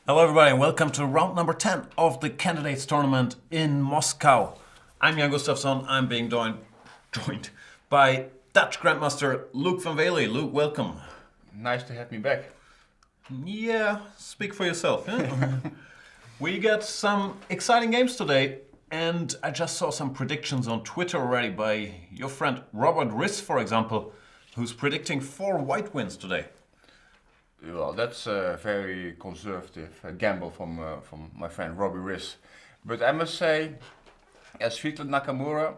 Hello everybody and welcome to round number 10 of the Candidates Tournament in Moscow. I'm Jan Gustafsson, I'm being joined by Dutch Grandmaster Loek van Wely. Loek, welcome. Nice to have me back. Yeah, speak for yourself. Yeah? We got some exciting games today and I just saw some predictions on Twitter already by your friend Robert Riss, for example, who's predicting 4 white wins today. Well, that's a very conservative gamble from my friend Robbie Riss. But I must say, as Svitla Nakamura,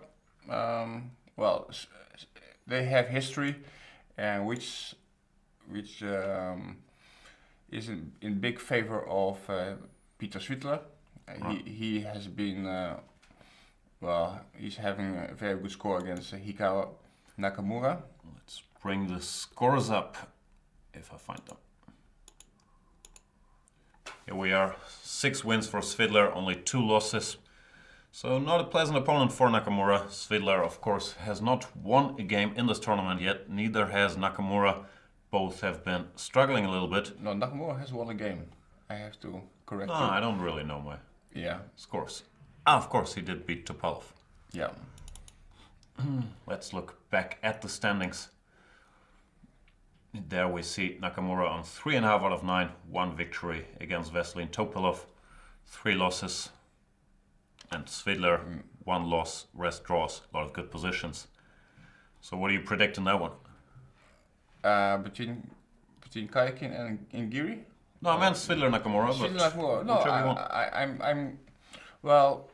they have history, and which is in big favor of Peter Svitla. He has been he's having a very good score against Hikawa Nakamura. Let's bring the scores up if I find them. Here we are, 6 wins for Svidler, only 2 losses. So not a pleasant opponent for Nakamura. Svidler, of course, has not won a game in this tournament yet. Neither has Nakamura. Both have been struggling a little bit. No, Nakamura has won a game. I have to correct you. I don't really know my scores. Of course, he did beat Topalov. Yeah. Let's look back at the standings. There we see Nakamura on 3.5 out of 9, 1 victory against Veselin Topalov, 3 losses, and Svidler 1 loss, rest draws, a lot of good positions. So what do you predict in that one? Between Kayakin and Giri? No, I meant Svidler Nakamura. Svidler Nakamura. No,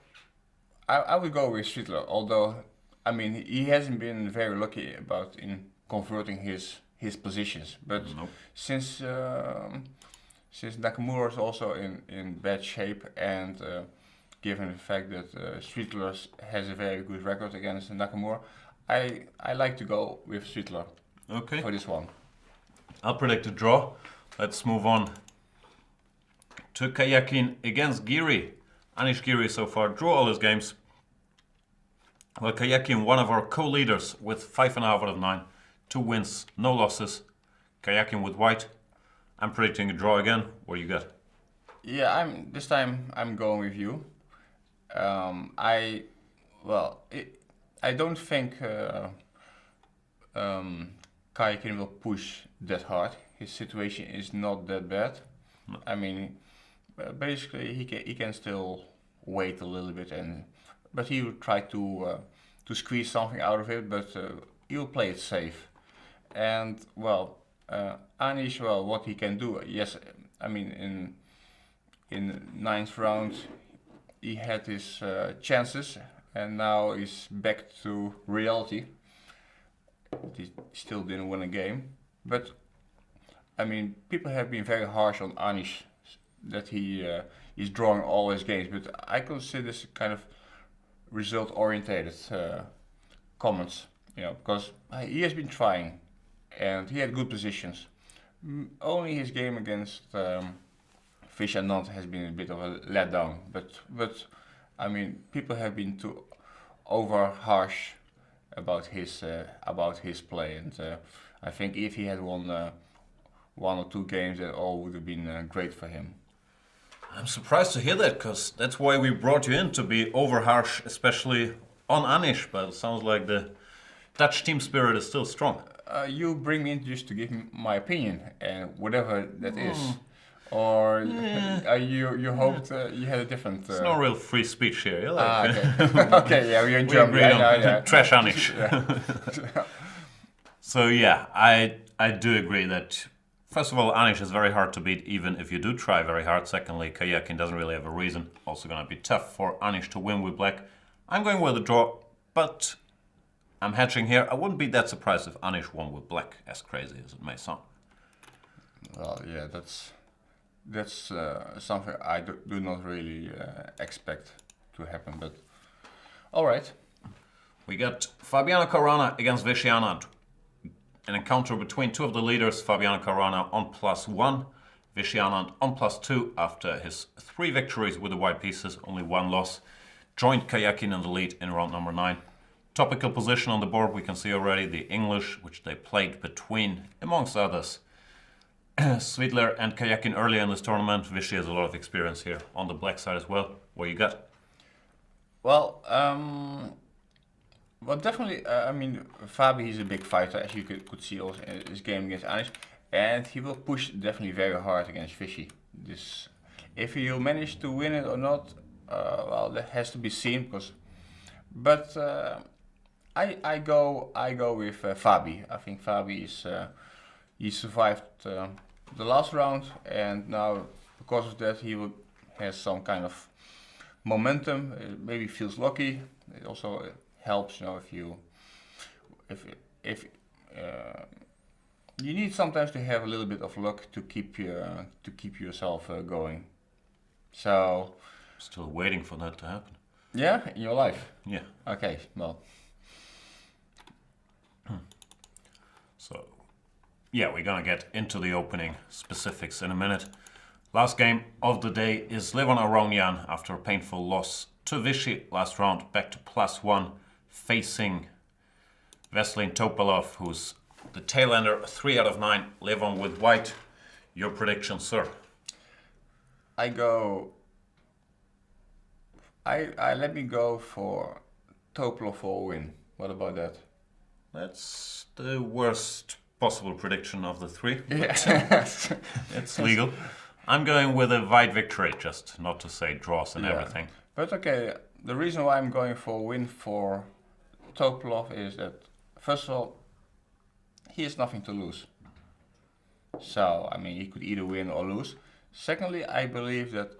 I would go with Svidler. Although, I mean, he hasn't been very lucky in converting his positions, but since Nakamura is also in bad shape, and given the fact that Svidler has a very good record against Nakamura, I like to go with Svidler for this one. I'll predict a draw. Let's move on to Kayakin against Giri. Anish Giri so far drew all his games. Well, Kayakin, one of our co-leaders with 5.5 out of 9. 2 wins, no losses. Kayakin with white. I'm predicting a draw again. What do you got? Yeah, this time I'm going with you. I don't think Kayakin will push that hard. His situation is not that bad. No. I mean, basically he can still wait a little bit, but he will try to squeeze something out of it. But he'll play it safe. And Anish, what he can do? Yes, I mean in 9th round he had his chances, and now he's back to reality. He still didn't win a game, but I mean people have been very harsh on Anish that he is drawing all his games. But I consider this kind of result-orientated comments, because he has been trying. And he had good positions. Only his game against Fish and Nant has been a bit of a letdown. But I mean, people have been too over harsh about his play. And I think if he had won 1 or 2 games, that all would have been great for him. I'm surprised to hear that, because that's why we brought you in, to be over harsh, especially on Anish. But it sounds like the Dutch team spirit is still strong. You bring me in just to give my opinion, and whatever that is. Or you hoped you had a different... It's no real free speech here. Like, okay. Okay, yeah, we're in Germany. Yeah. Trash Anish. So yeah, I do agree that, first of all, Anish is very hard to beat, even if you do try very hard. Secondly, Kayakin doesn't really have a reason. Also going to be tough for Anish to win with black. I'm going with a draw, but I'm hedging here. I wouldn't be that surprised if Anish won with black, as crazy as it may sound. Well, yeah, that's something I do not really expect to happen, but all right. We got Fabiano Caruana against Vishy Anand. An encounter between 2 of the leaders, Fabiano Caruana on +1, Vishy Anand on +2 after his 3 victories with the white pieces, only 1 loss. Joined Kayakin in the lead in round number 9. Topical position on the board, we can see already the English, which they played between, amongst others, Svidler and Kayakin earlier in this tournament. Vichy has a lot of experience here on the black side as well. What you got? Well, definitely. I mean, Fabi is a big fighter, as you could see also in his game against Anish, and he will push definitely very hard against Vichy. This, if he'll manage to win it or not, well, that has to be seen. But I go with Fabi. I think Fabi is he survived the last round, and now because of that has some kind of momentum. Maybe feels lucky. It also helps, if you need sometimes to have a little bit of luck to keep yourself going. So Still waiting for that to happen. yeah, in your life. Yeah. Okay, well. So yeah, we're gonna get into the opening specifics in a minute. Last game of the day is Levon Aronian after a painful loss to Vichy last round, back to +1, facing Veselin Topalov, who's the tail ender, 3 out of 9. Levon with white. Your prediction, sir? I let me go for Topalov for a win. What about that? That's the worst possible prediction of the 3. Yeah. It's legal. I'm going with a white victory, just not to say draws and Yeah. everything. But okay, the reason why I'm going for a win for Topalov is that, first of all, he has nothing to lose. So, I mean, he could either win or lose. Secondly, I believe that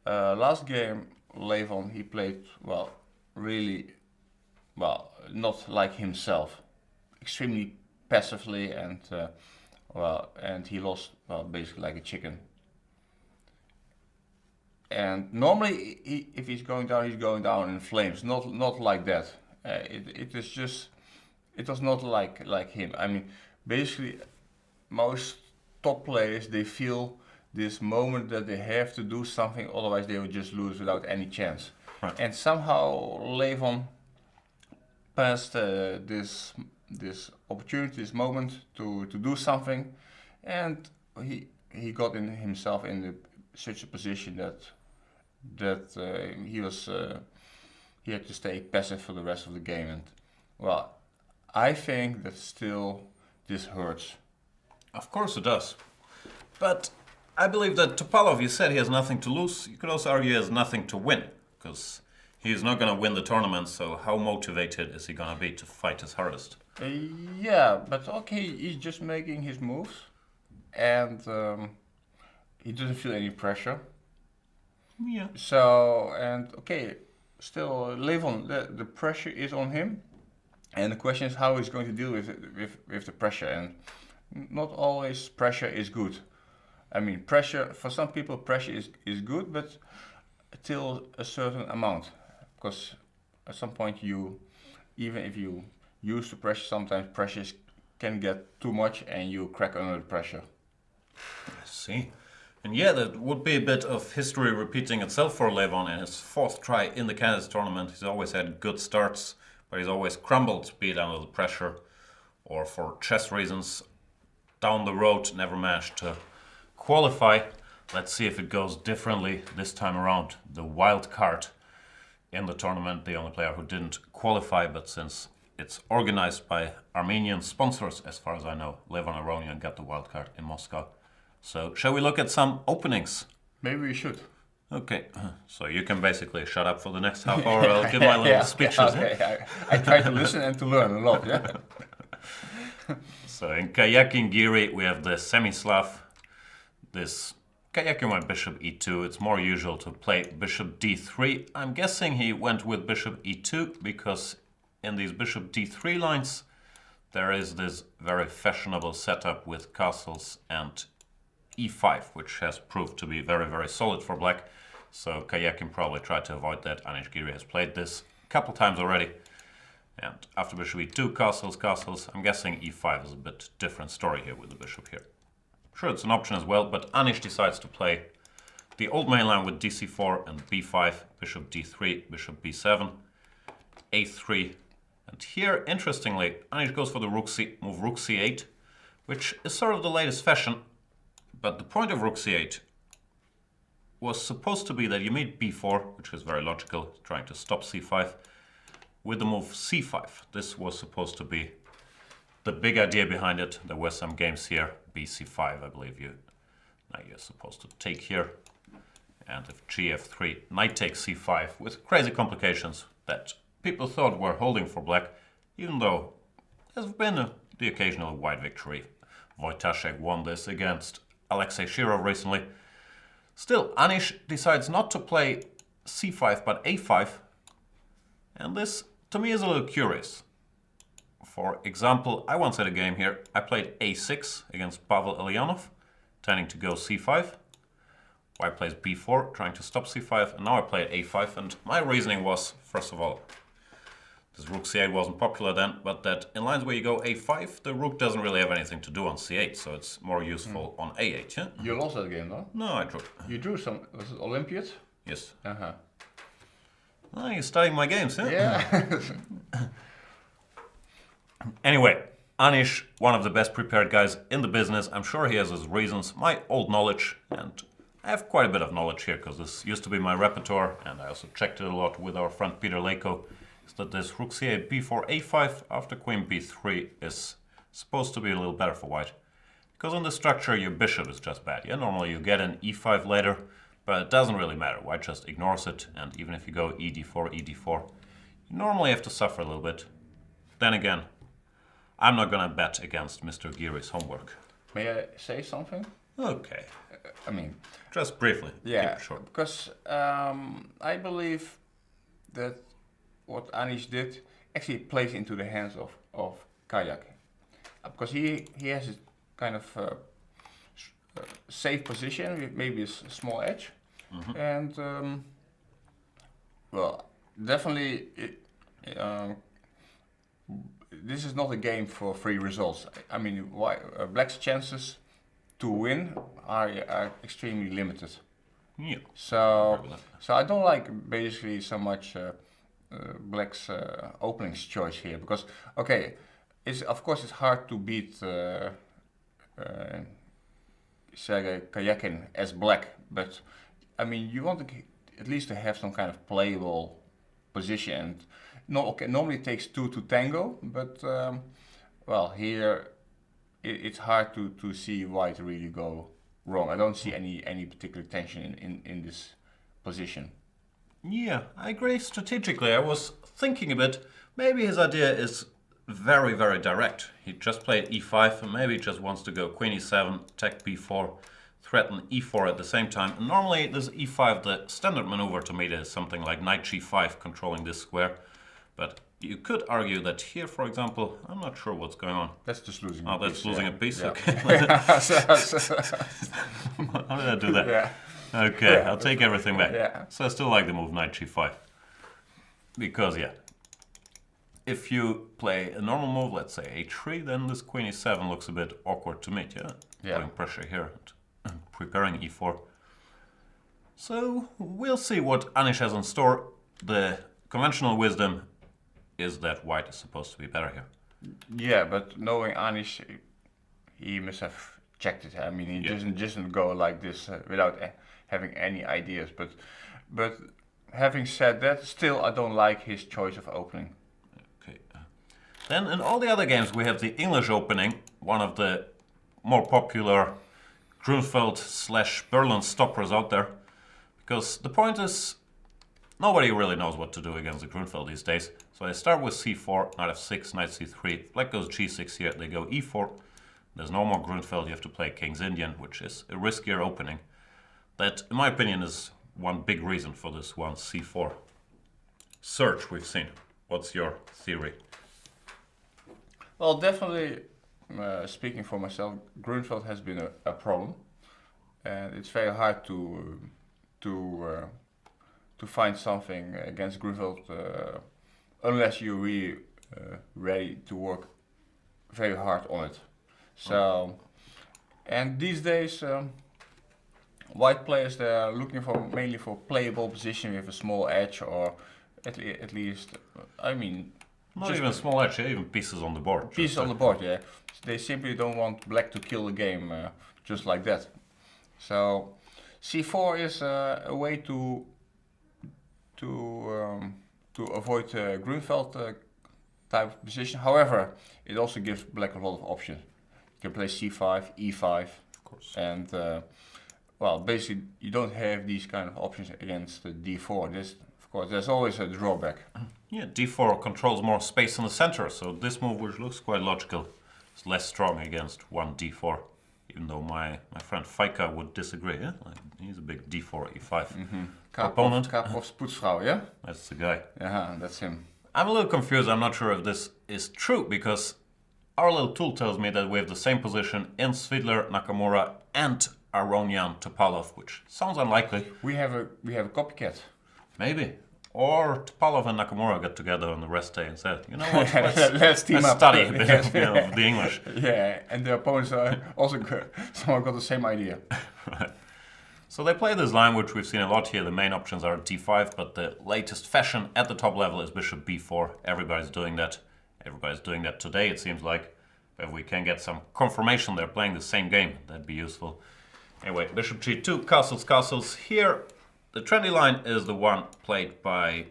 last game, Levon, he played, well, really, well, not like himself. Extremely passively, and and he lost, well, basically like a chicken. And normally, if he's going down in flames. Not like that. It was not like him. I mean, basically, most top players, they feel this moment that they have to do something, otherwise they would just lose without any chance. Right. And somehow Levon passed this opportunity, this moment to do something, and he got in himself in such a position that he had to stay passive for the rest of the game. And well, I think that still this hurts. Of course it does. But I believe that Topalov, you said he has nothing to lose. You could also argue he has nothing to win, because he's not going to win the tournament, so how motivated is he going to be to fight his hardest? Yeah, but okay, he's just making his moves, and he doesn't feel any pressure. Yeah. So, and okay, still Levon, the pressure is on him, and the question is how he's going to deal with the pressure. And not always pressure is good. I mean, pressure, for some people pressure is good, but till a certain amount, because at some point even if you use the pressure, sometimes pressures can get too much and you crack under the pressure. I see. And yeah, that would be a bit of history repeating itself for Levon in his 4th try in the Candidates tournament. He's always had good starts, but he's always crumbled, be it under the pressure or for chess reasons. Down the road, never managed to qualify. Let's see if it goes differently this time around. The wild card in the tournament, the only player who didn't qualify, but since it's organized by Armenian sponsors, as far as I know, Levon Aronian got the wild card in Moscow. So, shall we look at some openings? Maybe we should. Okay, so you can basically shut up for the next half hour. I'll give my little speeches. Okay, I try to listen and to learn a lot, yeah. So in Kayakin Giri we have the Semislav. This Kayakin went bishop e2. It's more usual to play bishop d3. I'm guessing he went with bishop e2 because in these bishop d3 lines there is this very fashionable setup with castles and e5, which has proved to be very, very solid for black. So Kayakin probably tried to avoid that. Anish Giri has played this a couple times already. And after bishop e2, castles, I'm guessing e5 is a bit different story here with the bishop here. Sure, it's an option as well, but Anish decides to play the old main line with dc4 and b5, bishop d3, bishop b7, a3. And here, interestingly, Anish goes for the move rook c8, which is sort of the latest fashion. But the point of rook c8 was supposed to be that you made b4, which is very logical, trying to stop c5, with the move c5. This was supposed to be the big idea behind it. There were some games here, bc5, I believe now you're supposed to take here. And if gf3, knight takes c5, with crazy complications that people thought were holding for black, even though there's been the occasional white victory. Wojtaszek won this against Alexei Shirov recently. Still, Anish decides not to play c5 but a5, and this to me is a little curious. For example, I once had a game here. I played a6 against Pavel Elyanov, tending to go c5. White plays b4, trying to stop c5, and now I played a5, and my reasoning was, first of all, this rook c8 wasn't popular then, but that in lines where you go a5, the rook doesn't really have anything to do on c8, so it's more useful on a8, yeah? You lost that game, though? No, I drew. You drew some, was it Olympiad? Yes. Uh-huh. Oh, you're studying my games, yeah? Yeah. Anyway, Anish, one of the best prepared guys in the business. I'm sure he has his reasons. My old knowledge, and I have quite a bit of knowledge here because this used to be my repertoire, and I also checked it a lot with our friend Peter Leko, is that this rook c8, b4, a5 after queen b3 is supposed to be a little better for white. Because in the structure, your bishop is just bad. Yeah, normally you get an e5 later, but it doesn't really matter. White just ignores it, and even if you go ed4, ed4, you normally have to suffer a little bit. Then again, I'm not gonna bet against Mr. Giri's homework. May I say something? Okay. I mean, just briefly. yeah, keep it short. because I believe that what Anish did actually plays into the hands of Kayak. Because he has a kind of safe position with maybe a small edge. Mm-hmm. And, well, definitely this is not a game for free results. I mean, Black's chances to win are extremely limited. Yeah. So I don't like basically so much Black's openings choice here because of course it's hard to beat Sergei Karjakin as Black, but I mean you want to at least to have some kind of playable position. Normally it takes two to tango, but well, here it's hard to see White really go wrong. I don't see any particular tension in this position. Yeah, I agree strategically. I was thinking a bit, maybe his idea is very, very direct. He just played e5 and maybe just wants to go queen e7, attack b4, threaten e4 at the same time. And normally this e5, the standard maneuver to me is something like knight g5 controlling this square. But you could argue that here, for example, I'm not sure what's going on. That's just losing a piece. Oh, that's losing a piece? Yeah. Okay. How did I do that? Yeah. Okay, Yeah. I'll take everything back. Yeah. So I still like the move knight g5. Because, yeah, if you play a normal move, let's say h3, then this queen e7 looks a bit awkward to me, yeah? Putting pressure here and preparing e4. So we'll see what Anish has in store. The conventional wisdom is that white is supposed to be better here. Yeah, but knowing Anish, he must have checked it. I mean, he doesn't go like this without having any ideas. But having said that, still I don't like his choice of opening. Okay. Then in all the other games we have the English opening, one of the more popular Grunfeld/Berlin stoppers out there. Because the point is, nobody really knows what to do against the Grunfeld these days. So they start with c4, knight f6, knight c3. Black goes g6 here, they go e4. There's no more Grunfeld, you have to play King's Indian, which is a riskier opening. That, in my opinion, is one big reason for this one c4 search we've seen. What's your theory? Well, definitely, speaking for myself, Grunfeld has been a problem. And it's very hard to find something against Grunfeld unless you're really ready to work very hard on it. So, and these days, white players, they're looking for mainly for playable position with a small edge, or at least, I mean, not even small edge, even pieces on the board. Pieces on the board, yeah. They simply don't want Black to kill the game just like that. So c4 is a way to avoid Grunfeld type of position. However, it also gives black a lot of options. You can play c5, e5, Of course. and well, basically you don't have these kind of options against d4. This, of course, there's always a drawback. Yeah, d4 controls more space in the center, so this move, which looks quite logical, is less strong against one d4. Even though my friend Faika would disagree, yeah? Like, he's a big d4, e5 opponent. Karpov Spoedsvrouw, yeah? That's the guy. Yeah, that's him. I'm a little confused. I'm not sure if this is true, because our little tool tells me that we have the same position in Svidler, Nakamura, and Aronian Topalov, which sounds unlikely. We have a copycat. Maybe. Or Topalov and Nakamura got together on the rest day and said, you know what, let's team up. study a bit of the English. Yeah, and the opponents are also good. Someone got the same idea. Right. So they play this line, which we've seen a lot here. The main options are d5, but the latest fashion at the top level is bishop b4. Everybody's doing that. Everybody's doing that today, it seems like. If we can get some confirmation they're playing the same game, that'd be useful. Anyway, bishop g2, castles, castles. Here, the trendy line is the one played by...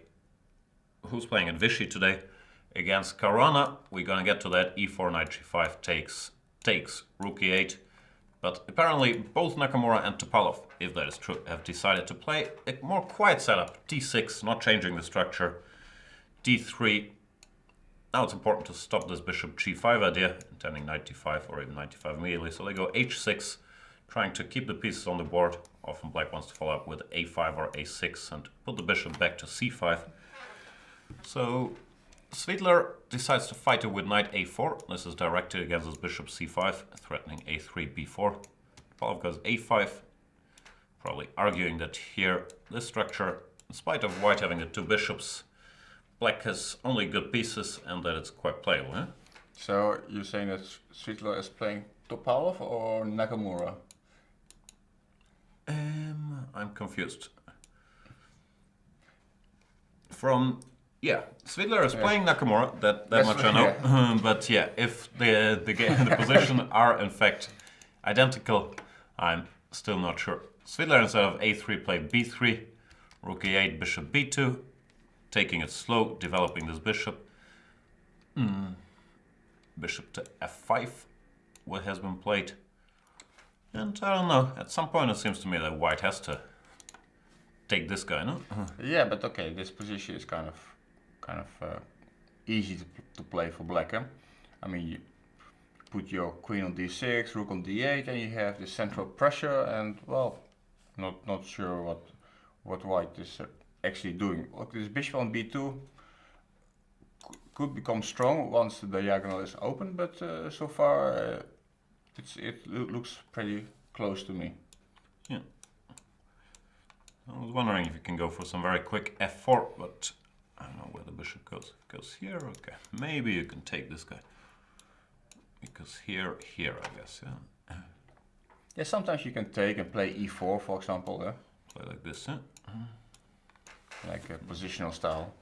Who's playing at Vichy today? Against Caruana. We're gonna get to that. e4, knight g5 takes rook e8. But apparently both Nakamura and Topalov, if that is true, have decided to play a more quiet setup. d6, not changing the structure. d3. Now it's important to stop this bishop g5 idea, intending knight d5 or even knight d5 immediately. So they go h6, trying to keep the pieces on the board. Often black wants to follow up with a5 or a6 and put the bishop back to c5. So Svidler decides to fight it with knight a4. This is directed against his bishop c5, threatening a3, b4. Topalov goes a5, probably arguing that here, this structure, in spite of white having the two bishops, black has only good pieces and that it's quite playable. Eh? So you're saying that Svidler is playing Topalov or Nakamura? I'm confused. Svidler is playing Nakamura, that much I know. Yeah. But yeah, if the position are in fact identical, I'm still not sure. Svidler instead of a3 played b3, rook e8, bishop b2, taking it slow, developing this bishop. Bishop to f5, what has been played. And I don't know, at some point it seems to me that white has to take this guy, no? Yeah, but okay, this position is kind of easy to play for black. Eh? I mean, you put your queen on d6, rook on d8, and you have the central pressure. And well, not sure what white is actually doing. Look, this bishop on b2 could become strong once the diagonal is open, but so far it looks pretty close to me. Yeah. I was wondering if you can go for some very quick f4, but I don't know where the bishop goes. It goes here, okay. Maybe you can take this guy. Because here, I guess, yeah. Yeah, sometimes you can take and play e4, for example. Play like this, yeah. Like a positional style.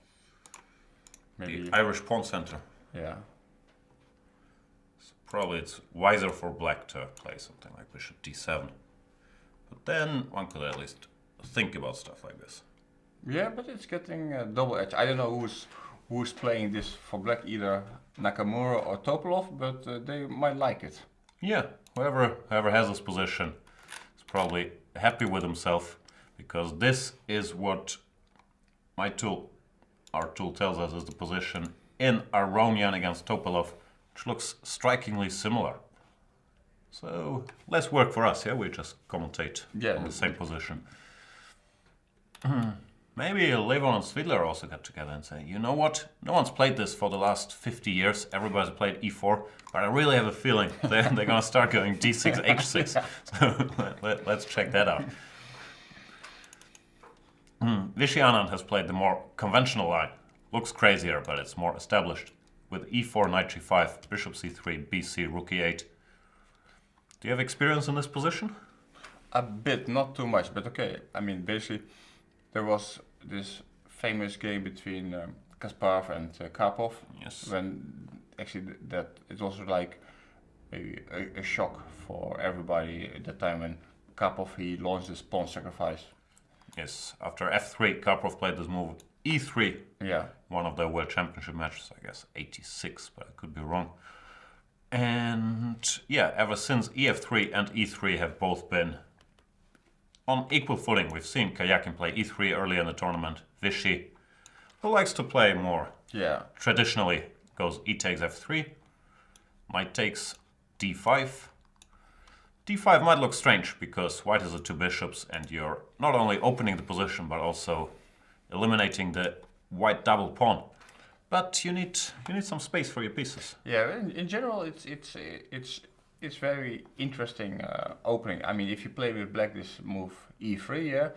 Maybe. The Irish pawn center. Yeah. So probably it's wiser for black to play something like bishop d7. But then one could at least think about stuff like this. Yeah, but it's getting double edged. I don't know who's playing this for black, either Nakamura or Topalov, but they might like it. Yeah, whoever has this position is probably happy with himself, because this is what our tool tells us is the position in Aronian against Topalov, which looks strikingly similar. So less work for us, yeah? We just commentate on the same position. Maybe Levon and Svidler also get together and say, you know what? No one's played this for the last 50 years. Everybody's played e4, but I really have a feeling they're going to start going d6, h6. So let's check that out. Vichy Anand has played the more conventional line. Looks crazier, but it's more established. With e4, knight g5, bishop c3, bc, rook e8. Do you have experience in this position? A bit, not too much, but okay. I mean, basically, there was this famous game between Kasparov and Karpov. Yes. When actually that it was like maybe a shock for everybody at that time when Karpov, he launched his pawn sacrifice. Yes, after f3, Karpov played this move e3. Yeah. One of their World Championship matches, I guess 86, but I could be wrong. And yeah, ever since ef3 and e3 have both been on equal footing. We've seen Karjakin play e3 early in the tournament. Vichy, who likes to play more traditionally, goes e takes f3, knight takes d5. d5 might look strange because white has the two bishops and you're not only opening the position but also eliminating the white double pawn. But you need some space for your pieces. Yeah, in general, it's very interesting opening. I mean, if you play with black, this move e3, yeah.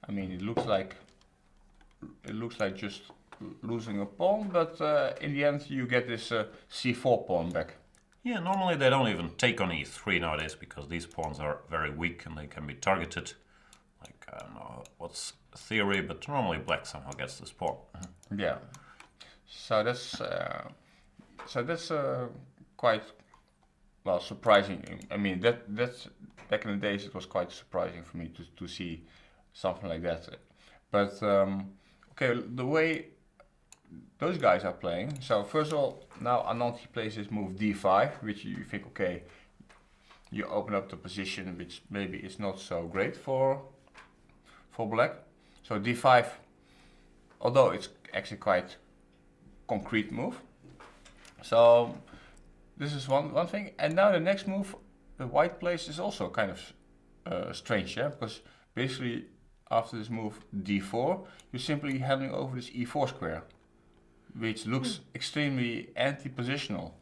I mean, it looks like just losing a pawn, but in the end, you get this c4 pawn back. Yeah, normally they don't even take on e3 nowadays because these pawns are very weak and they can be targeted. Like, I don't know what's theory, but normally black somehow gets this pawn. Yeah. So that's quite well surprising. I mean, that's back in the days it was quite surprising for me to see something like that. But okay, the way those guys are playing. So first of all, now Anand he plays this move d5, which you think, okay, you open up the position, which maybe is not so great for black. So d5, although it's actually quite concrete move. So this is one thing. And now the next move the white plays is also kind of strange, yeah, because basically after this move d4, you're simply handing over this e4 square, which looks extremely anti-positional.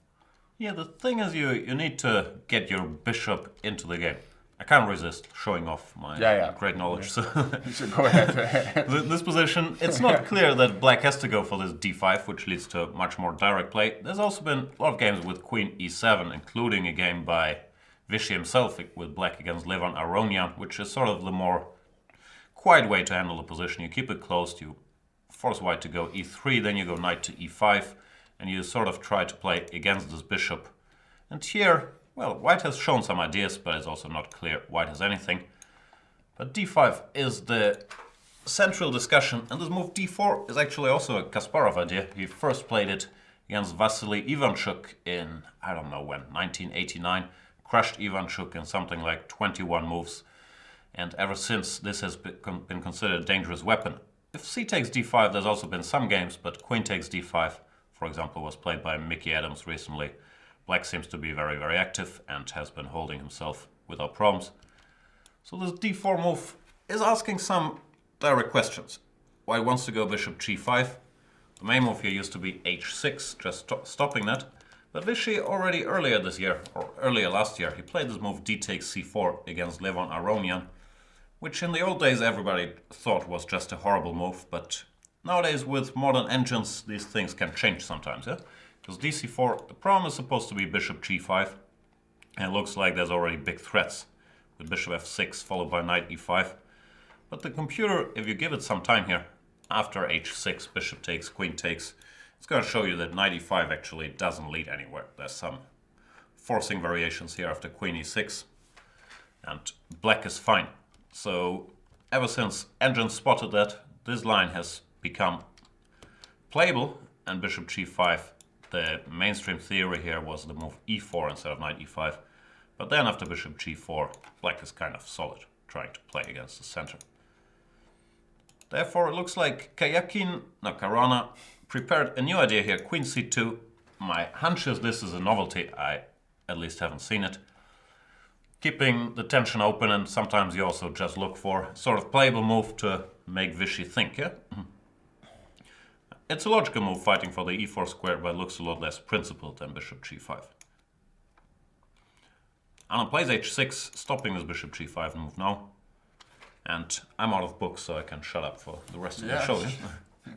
Yeah, the thing is you need to get your bishop into the game. I can't resist showing off my great knowledge. So go ahead. This position, it's not clear that black has to go for this d5, which leads to much more direct play. There's also been a lot of games with queen e7, including a game by Vichy himself with black against Levon Aronian, which is sort of the more quiet way to handle the position. You keep it closed, you force white to go e3, then you go knight to e5, and you sort of try to play against this bishop. And here, well, white has shown some ideas, but it's also not clear white has anything. But d5 is the central discussion, and this move d4 is actually also a Kasparov idea. He first played it against Vasily Ivanchuk in, I don't know when, 1989. Crushed Ivanchuk in something like 21 moves. And ever since, this has been considered a dangerous weapon. If c takes d5, there's also been some games, but queen takes d5, for example, was played by Mickey Adams recently. Black seems to be very, very active and has been holding himself without problems. So this d4 move is asking some direct questions. White wants to go bishop g5. The main move here used to be h6, just stopping that. But Vichy already earlier this year, or earlier last year, he played this move d takes c4 against Levon Aronian, which in the old days everybody thought was just a horrible move, but nowadays with modern engines these things can change sometimes, yeah? Because dc4, the problem is supposed to be bishop g5, and it looks like there's already big threats with bishop f6 followed by knight e5. But the computer, if you give it some time here, after h6, bishop takes, queen takes, it's going to show you that knight e5 actually doesn't lead anywhere. There's some forcing variations here after queen e6, and black is fine. So ever since engine spotted that, this line has become playable, and bishop g5, the mainstream theory here was the move e4 instead of knight e5. But then after bishop g4, black is kind of solid, trying to play against the center. Therefore, it looks like Caruana prepared a new idea here, queen c2. My hunch is this is a novelty, I at least haven't seen it. Keeping the tension open, and sometimes you also just look for sort of playable move to make Vichy think, yeah? It's a logical move fighting for the e4 square, but it looks a lot less principled than bishop g5. Anna plays h6, stopping this bishop g5 move now. And I'm out of books, so I can shut up for the rest of the show. Yeah?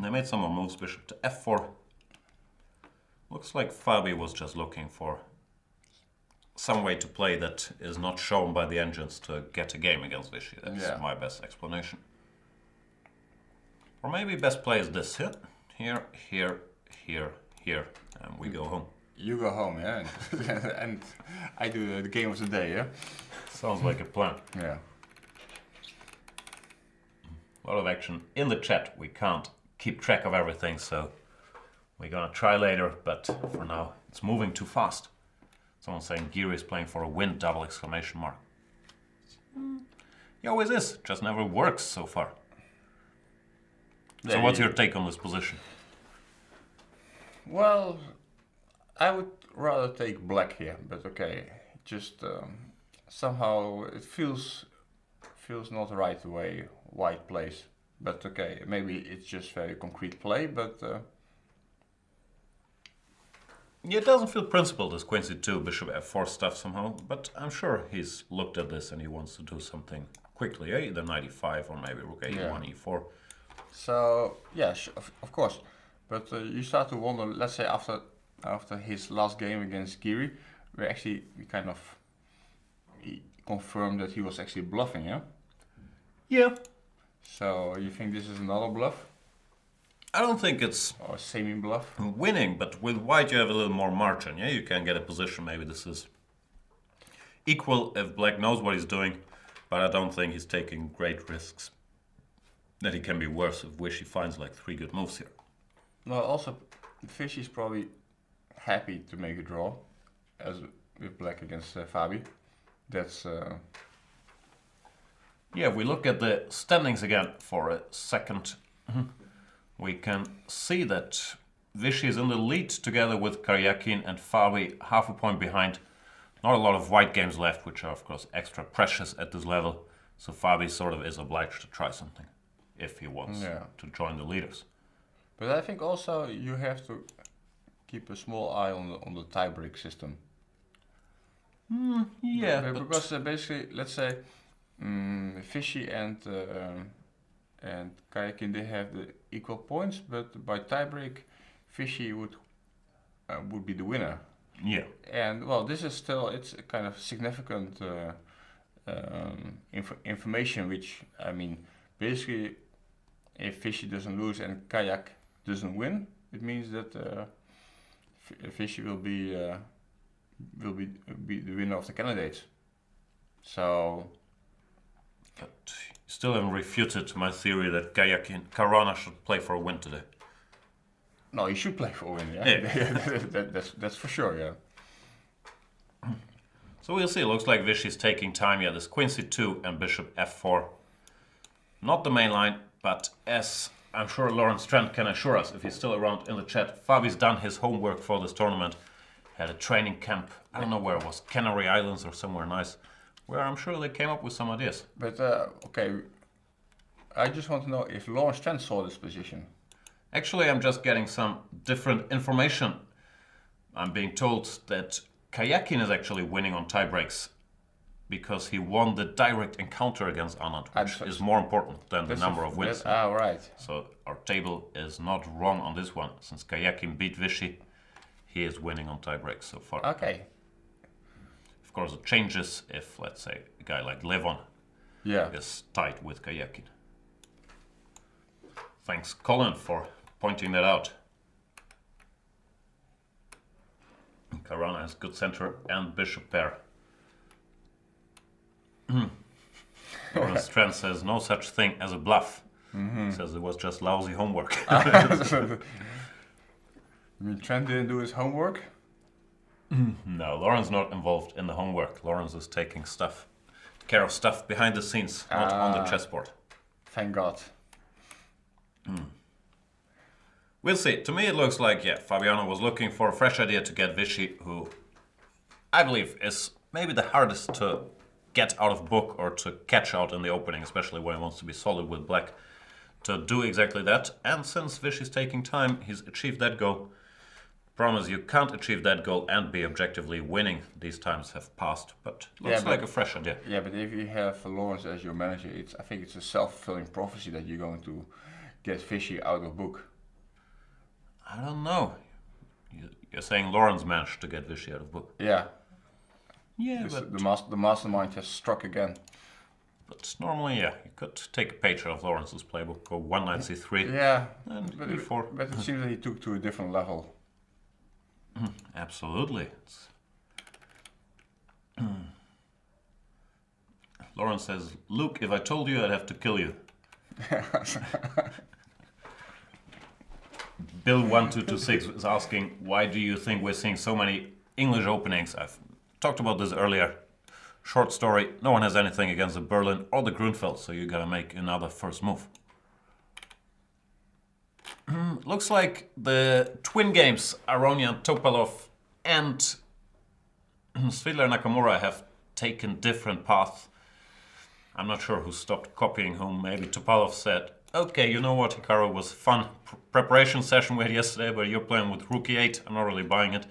They made some more moves, bishop to f4. Looks like Fabi was just looking for some way to play that is not shown by the engines to get a game against Vichy. That's my best explanation. Or maybe best play is this, here, here, here, here, and we go home. You go home, yeah, and I do the game of the day, yeah. Sounds like a plan. Yeah. A lot of action in the chat. We can't keep track of everything, so we're gonna try later, but for now it's moving too fast. Someone's saying Geary is playing for a win, double exclamation mark. He always is, just never works so far. So what's your take on this position? Well, I would rather take black here, but okay, just somehow it feels not right the way white plays. But okay, maybe it's just very concrete play, but Yeah, it doesn't feel principled, this Queen c2, bishop f4 stuff somehow, but I'm sure he's looked at this and he wants to do something quickly, either knight e5 or maybe rook a1, e4. So yeah, of course, but you start to wonder. Let's say after his last game against Geary, we kind of confirmed that he was actually bluffing, yeah. Yeah. So you think this is another bluff? I don't think it's or semi-bluff? Winning, but with white you have a little more margin, yeah? You can get a position, maybe this is equal if black knows what he's doing, but I don't think he's taking great risks. That he can be worse if Wishy finds like 3 good moves here. No, also Fishy's probably happy to make a draw, as with black against Fabi. That's Yeah, if we look at the standings again for a second, we can see that Vishy is in the lead together with Karyakin and Fabi half a point behind. Not a lot of white games left, which are of course extra precious at this level. So Fabi sort of is obliged to try something if he wants to join the leaders. But I think also you have to keep a small eye on the tie-break system. Yeah, because basically, let's say Fishy and Kayakin, they have the equal points, but by tie-break, Fishy would be the winner. Yeah. And well, this is still, it's a kind of significant information, which, I mean, basically, if Fishy doesn't lose and Kayak doesn't win, it means that Fishy will be the winner of the candidates. So, but you still haven't refuted my theory that Kayakin Karana should play for a win today. no, he should play for a win. Yeah, that's for sure. Yeah. So we'll see. It looks like Vishy's taking time. Yeah, this Queen c2 and Bishop f4. Not the main line, but as I'm sure Lawrence Trent can assure us, if he's still around in the chat, Fabi's done his homework for this tournament. Had a training camp, I don't know where it was, Canary Islands or somewhere nice, where I'm sure they came up with some ideas. But okay, I just want to know if Lawrence Trent saw this position. Actually, I'm just getting some different information. I'm being told that Kayakin is actually winning on tie breaks because he won the direct encounter against Anand, which is more important than the number of wins. Right. So our table is not wrong on this one. Since Kayakin beat Vishy, he is winning on tie breaks so far. Okay. Of course, it changes if, let's say, a guy like Levon is tied with Kayakin. Thanks, Colin, for pointing that out. Karana has good center and bishop pair. Lawrence Trent says no such thing as a bluff. Says it was just lousy homework. You mean Trent didn't do his homework? No, Lawrence not involved in the homework. Lawrence is taking care of stuff behind the scenes, not on the chessboard. Thank God. We'll see. To me it looks like, Fabiano was looking for a fresh idea to get Vishy, who I believe is maybe the hardest to get out of book or to catch out in the opening, especially when he wants to be solid with black, to do exactly that. And since Vishy's taking time, he's achieved that goal. Promise you can't achieve that goal and be objectively winning. These times have passed, but looks like a fresh idea. Yeah, but if you have Lawrence as your manager, I think it's a self-fulfilling prophecy that you're going to get Vishy out of book. I don't know. You're saying Lawrence managed to get Vishy out of book. Yeah. Yeah, but the mastermind has struck again. But normally, you could take a page out of Lawrence's playbook, go 1 knight c3, Yeah, and but e4. but it seems that he took to a different level. Absolutely. Lawrence says, Luke, if I told you, I'd have to kill you. Bill1226 is asking, why do you think we're seeing so many English openings? I've talked about this earlier. Short story, no one has anything against the Berlin or the Grunfeld, so you gotta make another first move. Looks like the twin games, Aronian, Topalov and Svidler Nakamura have taken different paths. I'm not sure who stopped copying whom. Maybe Topalov said, okay, you know what, Hikaru, was a fun preparation session we had yesterday, but you're playing with rook e8. I'm not really buying it.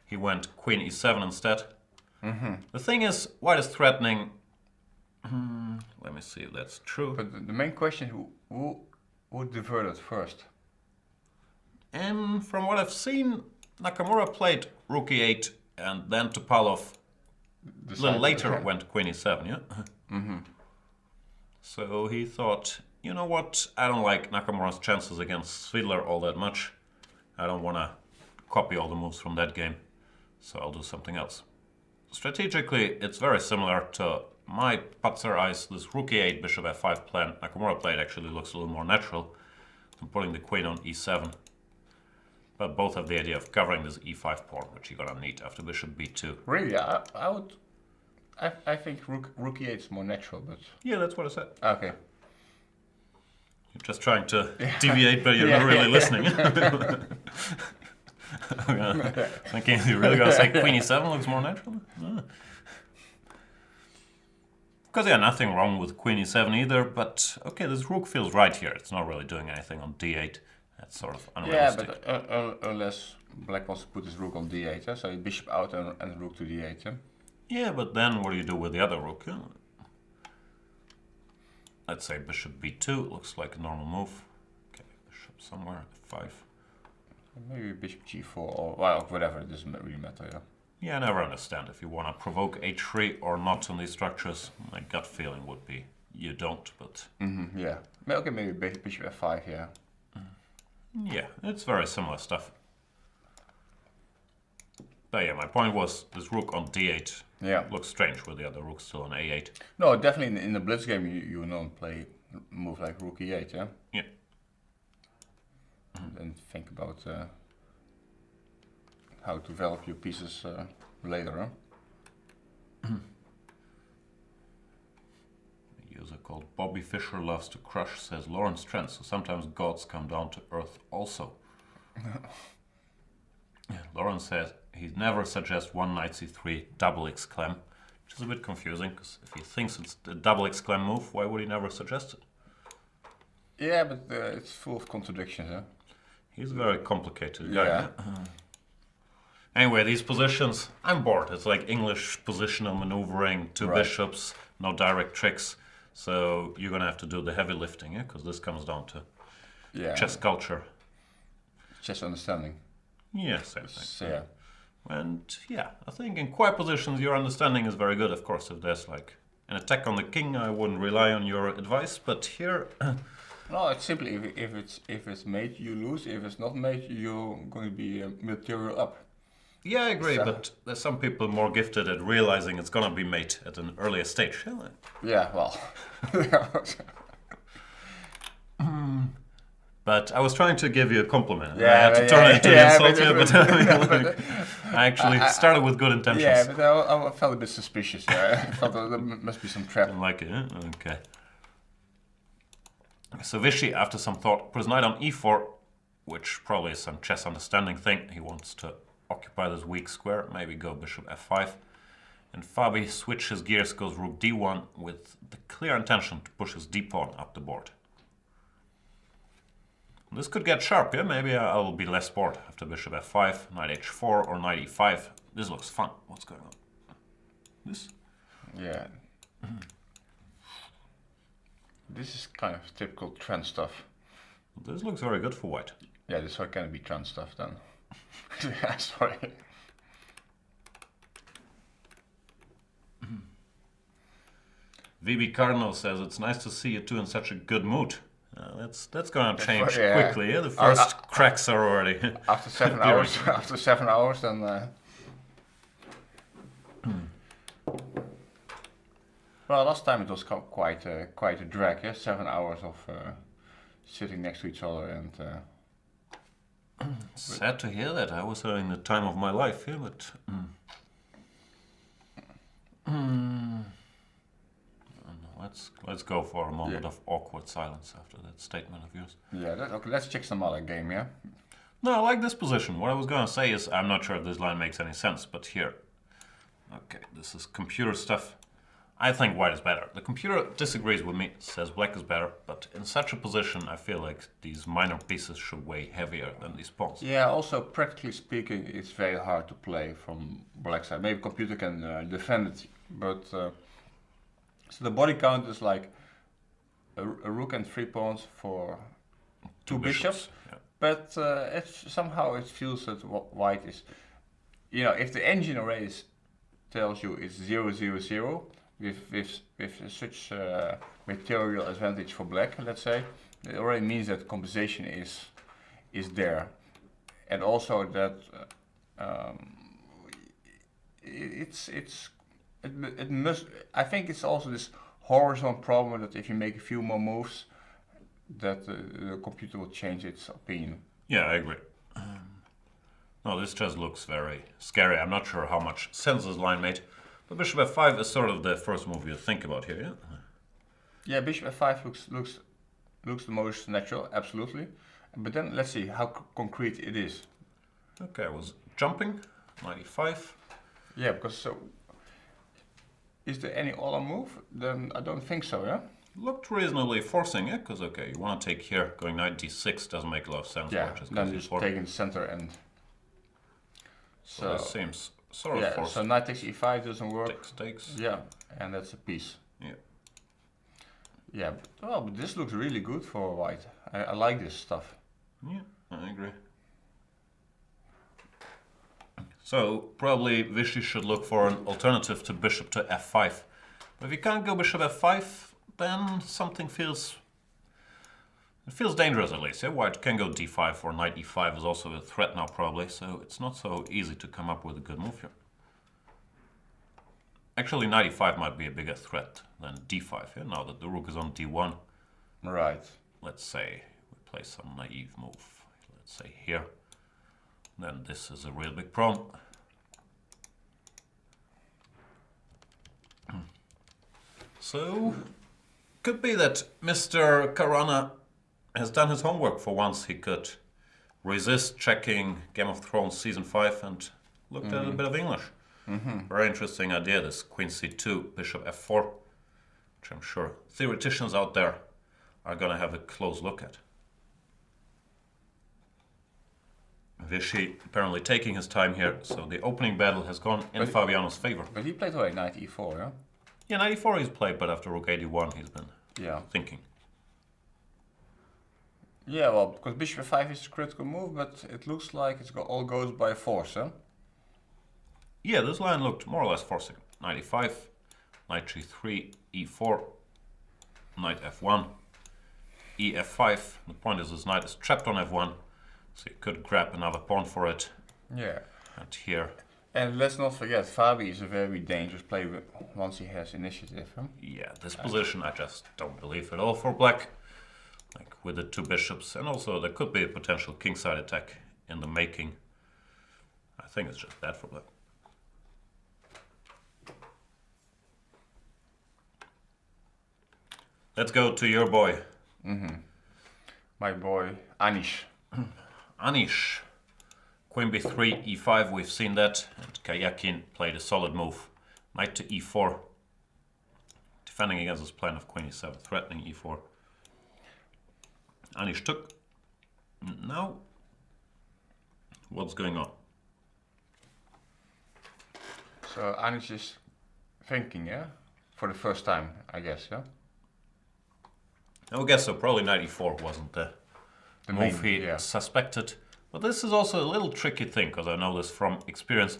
He went queen e7 instead. The thing is, white is threatening. Let me see if that's true. But the main question is who diverted first? And from what I've seen, Nakamura played rook e8 and then Topalov a little later went queen e7, yeah? So he thought, you know what, I don't like Nakamura's chances against Svidler all that much. I don't want to copy all the moves from that game, so I'll do something else. Strategically, it's very similar to my Patzer Ice, this rook e8, bishop f5 plan. Nakamura played actually looks a little more natural than putting the queen on e7. But both have the idea of covering this e5 pawn, which you're gonna need after bishop b2. Really, I think rook e8 is more natural, but... Yeah, that's what I said. Okay. You're just trying to deviate, but you're not really listening. Thinking you're really gonna say queen e7 looks more natural? Because yeah, nothing wrong with queen e7 either, but okay, this rook feels right here. It's not really doing anything on d8. That's sort of unrealistic. Yeah, but unless black wants to put his rook on d8, so bishop out and rook to d8. Yeah, but then what do you do with the other rook? Let's say bishop b2 looks like a normal move. Okay, bishop somewhere, f5. Maybe bishop g4 or well, whatever, it doesn't really matter, yeah. Yeah, I never understand if you want to provoke h3 or not in these structures. My gut feeling would be you don't, but... Yeah. Okay, maybe bishop f5, yeah. Yeah, it's very similar stuff. But yeah, my point was this rook on d8 looks strange with the other rook still on a8. No, definitely in the blitz game you don't play move like rook e8, yeah? Yeah. And then think about how to develop your pieces later, huh? A user called Bobby Fischer loves to crush says Lawrence Trent, so sometimes gods come down to earth also. Lawrence says he never suggests one knight c3 double exclam, which is a bit confusing, because if he thinks it's the double exclam move, why would he never suggest it? Yeah, but it's full of contradictions, huh? He's a very complicated guy. Yeah. Anyway, these positions, I'm bored. It's like English positional maneuvering, two bishops, no direct tricks. So you're going to have to do the heavy lifting, yeah? Because this comes down to chess culture. Chess understanding. Yeah, same thing. So, yeah. And yeah, I think in quiet positions your understanding is very good. Of course, if there's like an attack on the king, I wouldn't rely on your advice. But here... No, it's simply if it's mate, you lose. If it's not mate, you're going to be material up. Yeah, I agree, but there's some people more gifted at realizing it's gonna be mate at an earlier stage. Yeah, well. But I was trying to give you a compliment. I had to turn it into an insult here, but I actually started with good intentions. Yeah, but I felt a bit suspicious. I thought there must be some trap. Didn't like it, eh? Okay. So Vichy, after some thought, put his knight on e4, which probably is some chess understanding thing. He wants to occupy this weak square, maybe go bishop f5. And Fabi switches gears, goes rook d1 with the clear intention to push his d-pawn up the board. This could get sharp, yeah? Maybe I'll be less bored after bishop f5, knight h4 or knight e5. This looks fun. What's going on? This? Yeah. This is kind of typical trend stuff. This looks very good for white. Yeah, this one can be trend stuff then. Yeah, sorry. VB Cardinal says, it's nice to see you two in such a good mood. That's gonna change yeah. quickly. The first cracks are already. After 7 appearing. hours, after 7 hours, then. Well, last time it was quite a drag. Yeah, 7 hours of sitting next to each other and. Sad to hear that. I was having the time of my life here, but. Let's go for a moment of awkward silence after that statement of yours. Yeah, okay, let's check some other game, yeah? No, I like this position. What I was gonna say is, I'm not sure if this line makes any sense, but here. Okay, this is computer stuff. I think white is better. The computer disagrees with me, says black is better, but in such a position I feel like these minor pieces should weigh heavier than these pawns. Yeah, also practically speaking, it's very hard to play from black side. Maybe computer can defend it, but so the body count is like a rook and 3 pawns for two bishops. Yeah. But somehow it feels that white is, if the engine already tells you it's 0-0-0 with such material advantage for black, let's say, it already means that compensation is there, and also that it must. I think it's also this horizontal problem that if you make a few more moves, that the computer will change its opinion. Yeah, I agree. No, this just looks very scary. I'm not sure how much sense this line made, but bishop f5 is sort of the first move you think about here, yeah? Yeah, bishop f5 looks the most natural, absolutely. But then let's see how concrete it is. Okay, I was jumping, knight e5. Yeah, because is there any other move? Then I don't think so, yeah? Looked reasonably forcing, yeah? Because, okay, you want to take here, going knight d6 doesn't make a lot of sense. Yeah, then just taking the center and... So this seems sort of forced. So knight takes e5 doesn't work. Takes. Yeah, and that's a piece. Yeah. Yeah, but this looks really good for white. I like this stuff. Yeah, I agree. So probably Vichy should look for an alternative to bishop to f5. But if you can't go bishop f5, then something feels... It feels dangerous at least. Yeah? White can go d5 or knight e5 is also a threat now probably, so it's not so easy to come up with a good move here. Actually, knight e5 might be a bigger threat than d5, yeah? Now that the rook is on d1. Right. Let's say we play some naive move. Let's say here. Then this is a real big problem. So, could be that Mr. Karana has done his homework for once. He could resist checking Game of Thrones Season 5 and looked at a bit of English. Very interesting idea, this Queen c2, Bishop f4, which I'm sure theoreticians out there are going to have a close look at. Vichy apparently taking his time here, so the opening battle has gone in Fabiano's favor. But he played away knight e4, yeah? Yeah, knight e4 he's played, but after rook a1 he's been thinking. Yeah, well, because bishop f5 is a critical move, but it looks like it all goes by force, huh? Yeah, this line looked more or less forcing. Knight e5, knight g3, e4, knight f1, ef5. The point is this knight is trapped on f1, so you could grab another pawn for it. Yeah. And here. And let's not forget, Fabi is a very dangerous player once he has initiative. Huh? Yeah, this position I just don't believe at all for black. Like with the two bishops, and also there could be a potential kingside attack in the making. I think it's just bad for black. Let's go to your boy. My boy, Anish. Anish. Queen b3, e5, we've seen that. And Kayakin played a solid move. Knight to e4. Defending against his plan of queen e7, threatening e4. Anish took. Now, what's going on? So Anish is thinking, yeah? For the first time, I guess, yeah? I would guess so. Probably knight e4 wasn't the move he suspected. But this is also a little tricky thing, because I know this from experience.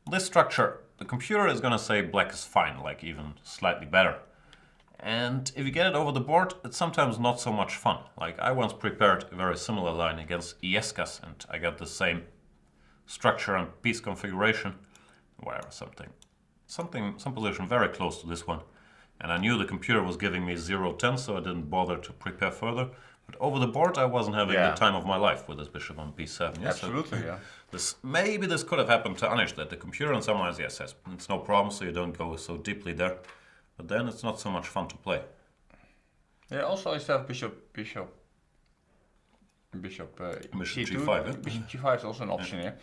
This structure, the computer is going to say black is fine, like even slightly better. And if you get it over the board, it's sometimes not so much fun. Like I once prepared a very similar line against Iescas, and I got the same structure and piece configuration, where some position very close to this one. And I knew the computer was giving me 0-10, so I didn't bother to prepare further. But over the board, I wasn't having the time of my life with this bishop on b7. Yes? Absolutely, yeah. Maybe this could have happened to Anish, that the computer in some ways, yes, says it's no problem, so you don't go so deeply there. But then it's not so much fun to play. Yeah, also instead of bishop Bishop c2, g5, yeah? bishop g5 is also an option here.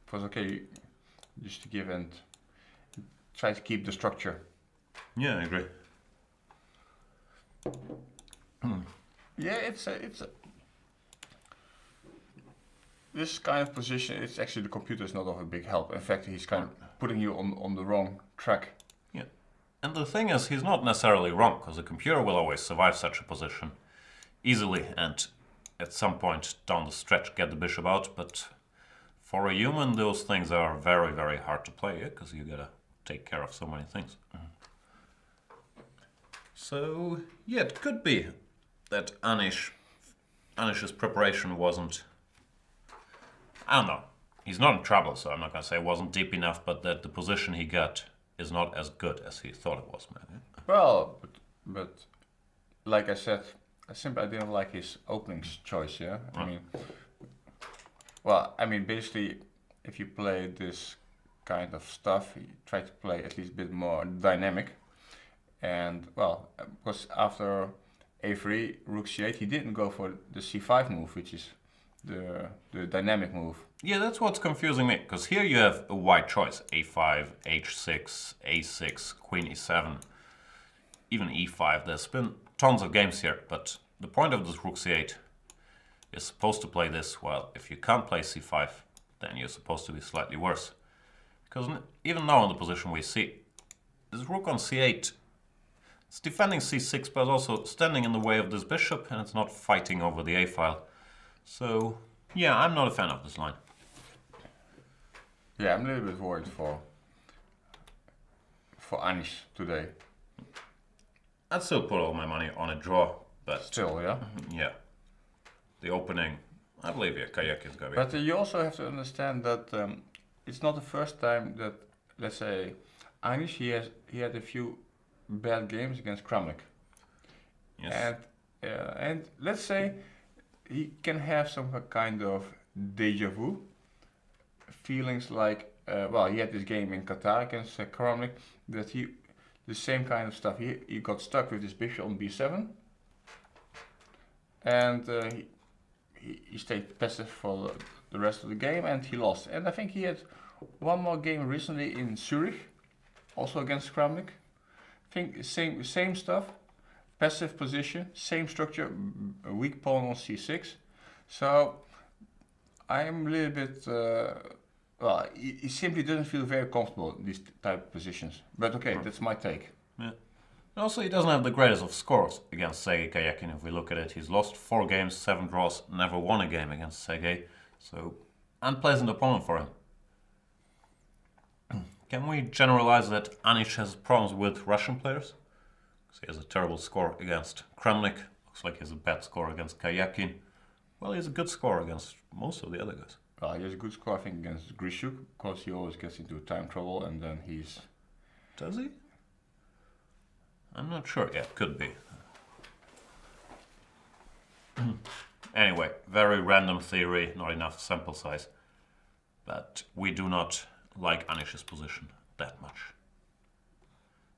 It was okay just to give and try to keep the structure. Yeah, I agree. Yeah, it's this kind of position. It's actually the computer is not of a big help. In fact, he's kind of putting you on the wrong track. Yeah, and the thing is, he's not necessarily wrong, because the computer will always survive such a position easily, and at some point down the stretch get the bishop out. But for a human, those things are very, very hard to play, because you gotta take care of so many things. So yeah, it could be that Anish's preparation wasn't, I don't know, he's not in trouble, so I'm not going to say it wasn't deep enough, but that the position he got is not as good as he thought it was, maybe. Well, but like I said, I didn't like his opening choice, yeah? I mean, basically, if you play this kind of stuff, you try to play at least a bit more dynamic. And, well, because after a3, rook c8, he didn't go for the c5 move, which is the dynamic move. Yeah, that's what's confusing me, because here you have a wide choice. a5, h6, a6, queen e7, even e5. There's been tons of games here, but the point of this rook c8 is supposed to play this. Well, if you can't play c5, then you're supposed to be slightly worse. Because even now in the position we see, this rook on c8, it's defending c6, but also standing in the way of this bishop, and it's not fighting over the a file. So, yeah, I'm not a fan of this line. Yeah, I'm a little bit worried for Anish today. I'd still put all my money on a draw, but... Still, yeah? Yeah. The opening, I believe, yeah, Kayak is going to be... But you also have to understand that it's not the first time that, let's say, Anish, he had a few bad games against Kramnik. Yes. And let's say he can have some kind of deja vu feelings, like he had this game in Qatar against Kramnik, that the same kind of stuff. He got stuck with this bishop on b7, and he stayed passive for the rest of the game, and he lost. And I think he had one more game recently in Zurich, also against Kramnik. I think same stuff, passive position, same structure, a weak pawn on c6. So I'm a little bit, he simply doesn't feel very comfortable in these type of positions. But okay, that's my take. Yeah. And also, he doesn't have the greatest of scores against Sergei Kayakin. If we look at it, he's lost 4 games, 7 draws, never won a game against Sergei. So, unpleasant opponent for him. Can we generalize that Anish has problems with Russian players? Because he has a terrible score against Kramnik. Looks like he has a bad score against Kayakin. Well, he has a good score against most of the other guys. He has a good score, I think, against Grishuk, because he always gets into time trouble, and then he's... Does he? I'm not sure. Yeah, could be. Anyway, very random theory, not enough sample size. But we do not like Anish's position that much.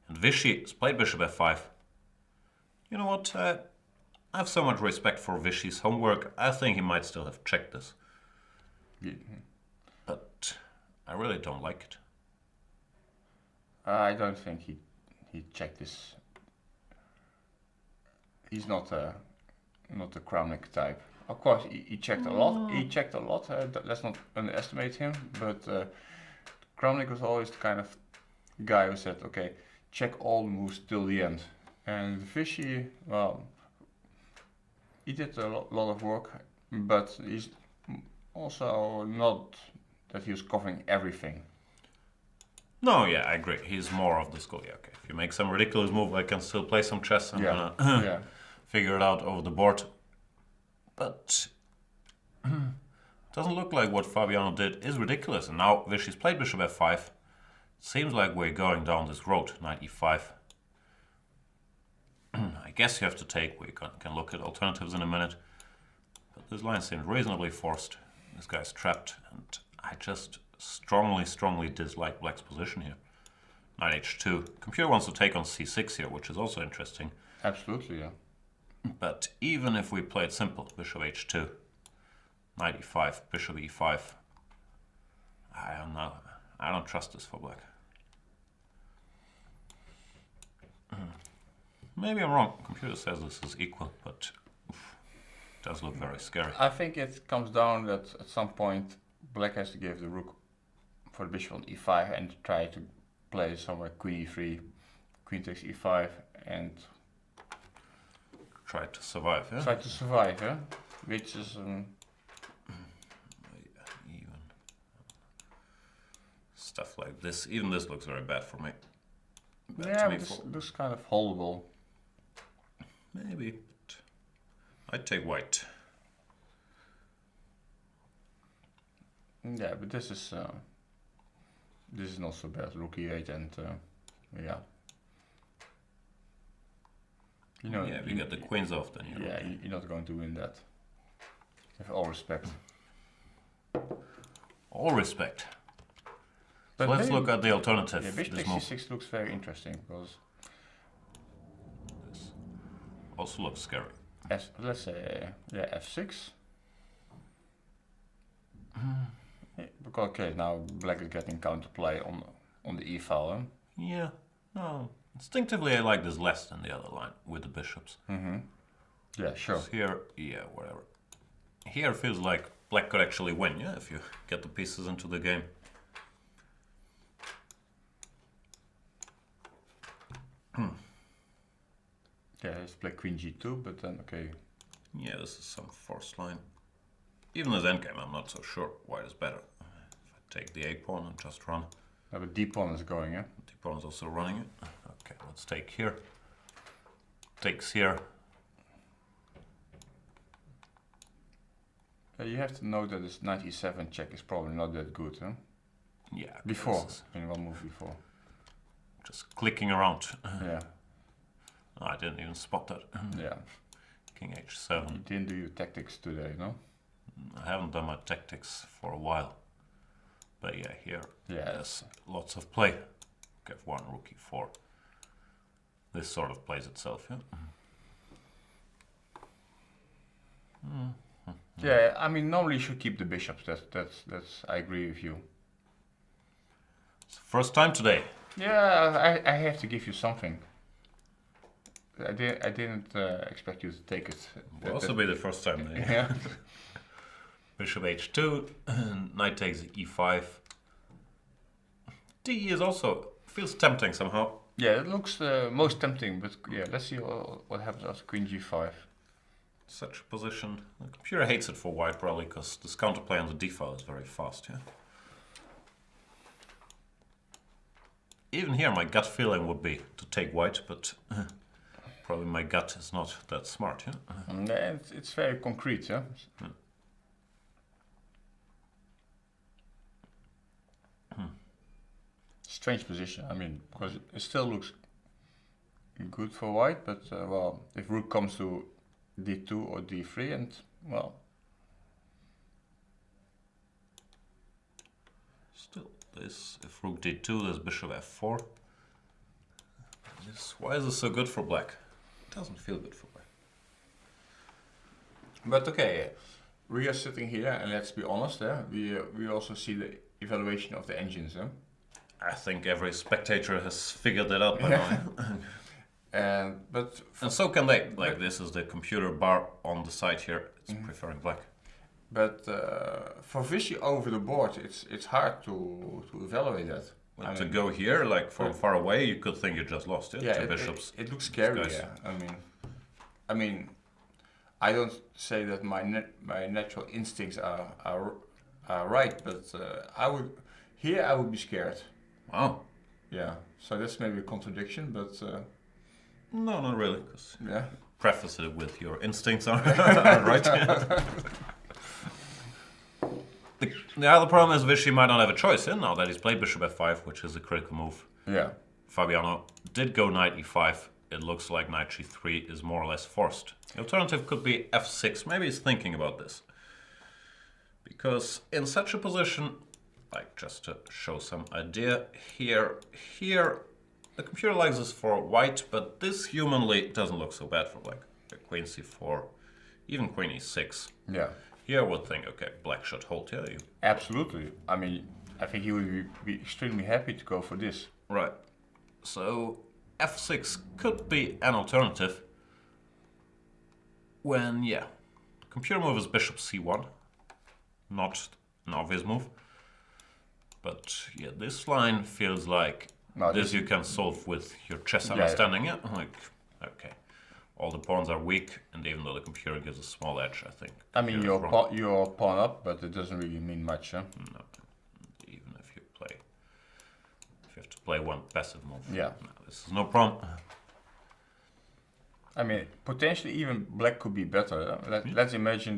And Vichy has played bishop f5. You know what? I have so much respect for Vichy's homework. I think he might still have checked this. Yeah. But I really don't like it. I don't think he checked this. He's not a Kramnik type. Of course, he checked a lot. He checked a lot. Let's not underestimate him. But Kramnik was always the kind of guy who said, "Okay, check all the moves till the end." And Vichy, well, he did a lot of work, but he's also not that he was covering everything. No, yeah, I agree. He's more of the school. Yeah, okay. If you make some ridiculous move, I can still play some chess and Yeah, yeah. figure it out over the board. But doesn't look like what Fabiano did is ridiculous. And now Vichy's played bishop f5. Seems like we're going down this road, knight e5. I guess you have to take. We can look at alternatives in a minute. But this line seems reasonably forced. This guy's trapped, and I just strongly dislike black's position here. Knight h2. Computer wants to take on c6 here, which is also interesting. Absolutely, yeah. But even if we play it simple, bishop h2, knight e5, bishop e5, I don't know. I don't trust this for black. Maybe I'm wrong. Computer says this is equal, but it does look very scary. I think it comes down that at some point black has to give the rook for the bishop on e5 and try to play somewhere queen e3, queen takes e5, and Try to survive, yeah? try to survive, yeah? Which is Even stuff like this. Even this looks very bad for me. Bad yeah, to me but this for- looks kind of holdable. Maybe. I'd take white. Yeah, but this is not so bad. Rook e8 and yeah. You know, Yeah, if you get the queens off, then you're yeah, okay. you're not going to win that. With all respect. All respect. But So let's maybe- look at the alternative. Yeah, bishop This takes move c6 looks very interesting because also looks scary. let's say f6. Yeah, because okay, now black is getting counterplay on the e file. Huh? Yeah, no. Instinctively, I like this less than the other line with the bishops. Yeah, sure. 'Cause here, yeah, whatever. Here feels like black could actually win, yeah, if you get the pieces into the game. Yeah, let's play queen g2, but then okay. Yeah, this is some forced line. Even as endgame, I'm not so sure white is better. If I take the a pawn and just run. Now the d pawn is going, yeah. The pawn is also running it. Okay, let's take here. Takes here. You have to know that this knight e7 check is probably not that good, huh? Yeah. okay, Before, this is in one move before. just clicking around. Yeah, Oh, I didn't even spot that. yeah. King You h7. didn't do your tactics today, no? I haven't done my tactics for a while. But yeah, here Yeah. there's lots of play. F1, rook e4. This sort of plays itself, yeah? Yeah, I mean normally you should keep the bishops. That's I agree with you. It's the first time today. Yeah, I have to give you something. I didn't expect you to take it. Will also be the first time. Yeah. Bishop h2, knight takes e5. D is also feels tempting somehow. Yeah, it looks most tempting, but yeah, let's see what happens after queen g5. Such a position. The computer hates it for white probably because this counterplay on the d file is very fast, yeah? Even here my gut feeling would be to take white, but probably my gut is not that smart, yeah? Yeah, it's very concrete, yeah. Strange position. I mean, because it still looks good for white, but well, if rook comes to d2 or d3, and well, Still, this, if rook d2, there's bishop f4. Why is this so good for black? It doesn't feel good for black. but okay, we are sitting here, and let's be honest, we also see the evaluation of the engines, I think every spectator has figured that out by now. but And so can they. Like, this is the computer bar on the side here. It's preferring black. But for Vichy over the board, it's hard to evaluate that. Well, to go here, like from far away, you could think you just lost it. Yeah, Two it, bishops. it looks scary. guys. Yeah, I mean, I don't say that my natural instincts are right, but I would be scared. Wow. Yeah, so that's maybe a contradiction, but No, not really, because yeah. preface it with your instincts are, are right. The other problem is Vichy might not have a choice now that he's played bishop f5, which is a critical move. Yeah. Fabiano did go knight e5. It looks like knight g3 is more or less forced. The alternative could be f6. Maybe he's thinking about this. Because in such a position, like just to show some idea, here, the computer likes this for white, but this humanly doesn't look so bad for black. Queen c4, even queen e6. Yeah. Here I would think, okay, black should hold here. Absolutely. I mean, I think he would be extremely happy to go for this. Right. So f6 could be an alternative. When, yeah, the computer move is bishop c1. Not an obvious move. But yeah, this line feels like this you can solve with your chess understanding. Yeah. Like, okay. All the pawns are weak, and even though the computer gives a small edge, I think. I mean, you're pawn up, but it doesn't really mean much, huh? No. Even if you have to play one passive move. Yeah. No, this is no problem. I mean, potentially even black could be better. Let's imagine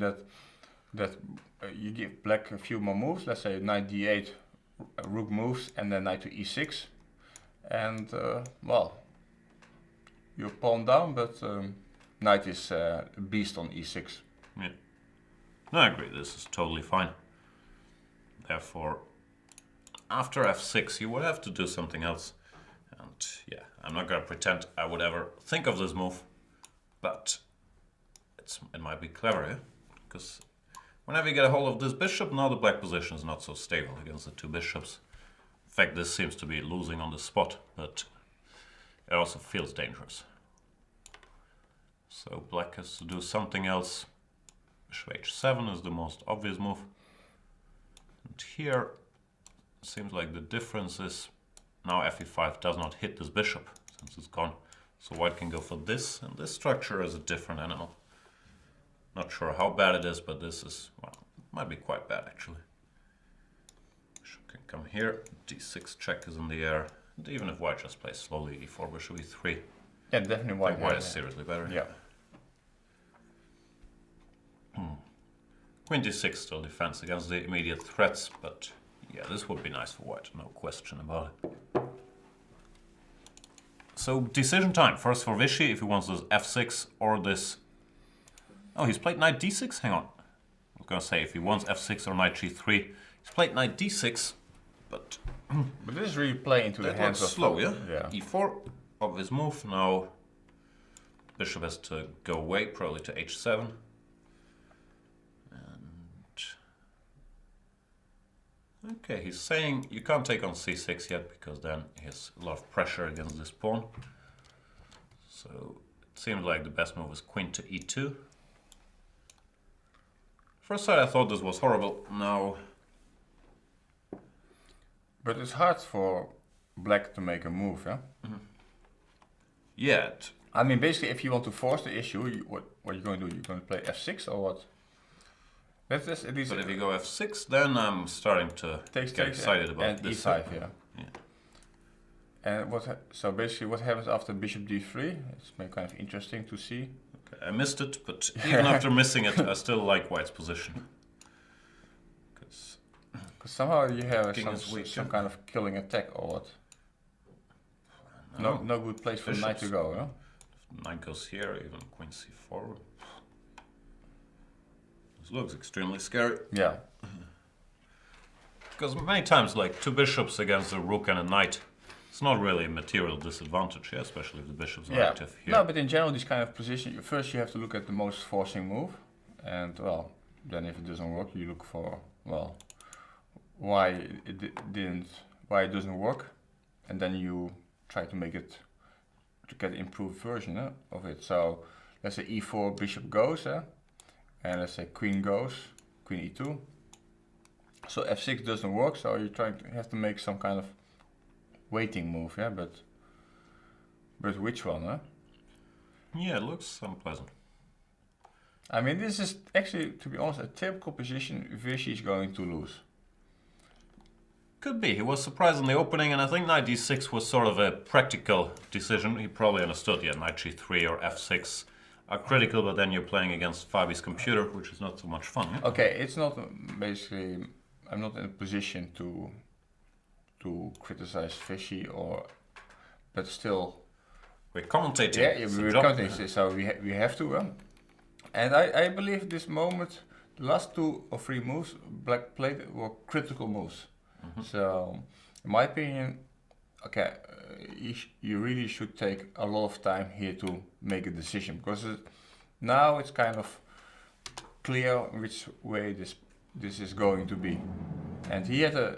that you give black a few more moves. Let's say knight d8, rook moves, and then knight to e6, and well, you're pawn down, but knight is a beast on e6. Yeah. No, I agree. This is totally fine. Therefore, after f6, you would have to do something else. And yeah, I'm not going to pretend I would ever think of this move, but it might be clever, yeah? Because whenever you get a hold of this bishop, now the black position is not so stable against the two bishops. In fact, this seems to be losing on the spot, but it also feels dangerous. So black has to do something else. Bishop h7 is the most obvious move. And here, it seems like the difference is now fe5 does not hit this bishop since it's gone. So white can go for this, and this structure is a different animal. Not sure how bad it is, but this is, well, it might be quite bad actually. Bishop can come here, d6 check is in the air, and even if white just plays slowly, e4, bishop e3. Yeah, definitely white. White is seriously better. Yeah. Queen d6 still defends against the immediate threats, but yeah, this would be nice for white, no question about it. So decision time. First for Vichy, if he wants this f6 or this. Oh, he's played knight d6? Hang on. I was going to say if he wants f6 or knight g3. He's played knight d6, but But this is really playing into the hands of slow, yeah? Yeah. e4, obvious move. Now bishop has to go away, probably to h7. Okay, he's saying you can't take on c6 yet because then he has a lot of pressure against this pawn. So it seems like the best move is queen to e2. First sight I thought this was horrible. Now, But it's hard for black to make a move, yeah? yeah, I mean, basically, if you want to force the issue, what are you going to do? You're going to play f6 or what? That's at least. but if you go f6, then I'm starting to get excited about and this. e5, yeah. Yeah. And so basically, what happens after bishop d3? It's kind of interesting to see. Okay, I missed it, but even after missing it, I still like white's position. Because somehow you have King is weak, some yeah. kind of killing attack or what? No good place for knight to Bishops. go, huh? Knight goes here, even queen c4. This looks extremely scary. Yeah. Because many times, like, two bishops against a rook and a knight, it's not really a material disadvantage, yeah? Especially if the bishops are active here. No, but in general, this kind of position, first you have to look at the most forcing move. And, well, then if it doesn't work, you look for, well, why it doesn't work. And then you try to make it, to get an improved version of it. So, let's say e4, bishop goes, and let's say queen goes, queen e2. So f6 doesn't work, so you have to make some kind of waiting move, yeah, but which one, huh? Yeah, it looks unpleasant. I mean, this is actually, to be honest, a typical position Vichy is going to lose. Could be. He was surprised in the opening, and I think knight d6 was sort of a practical decision. He probably understood, yeah, knight g3 or f6 are critical, but then you're playing against Fabi's computer, which is not so much fun. Yeah? Okay, it's not basically. I'm not in a position to criticize Fishy but still. We're commentating. Yeah, we're commentating, so we have to. And I believe this moment, the last 2 or 3 moves Black played were critical moves. So, in my opinion, okay, you really should take a lot of time here to make a decision, because now it's kind of clear which way this is going to be. And he had a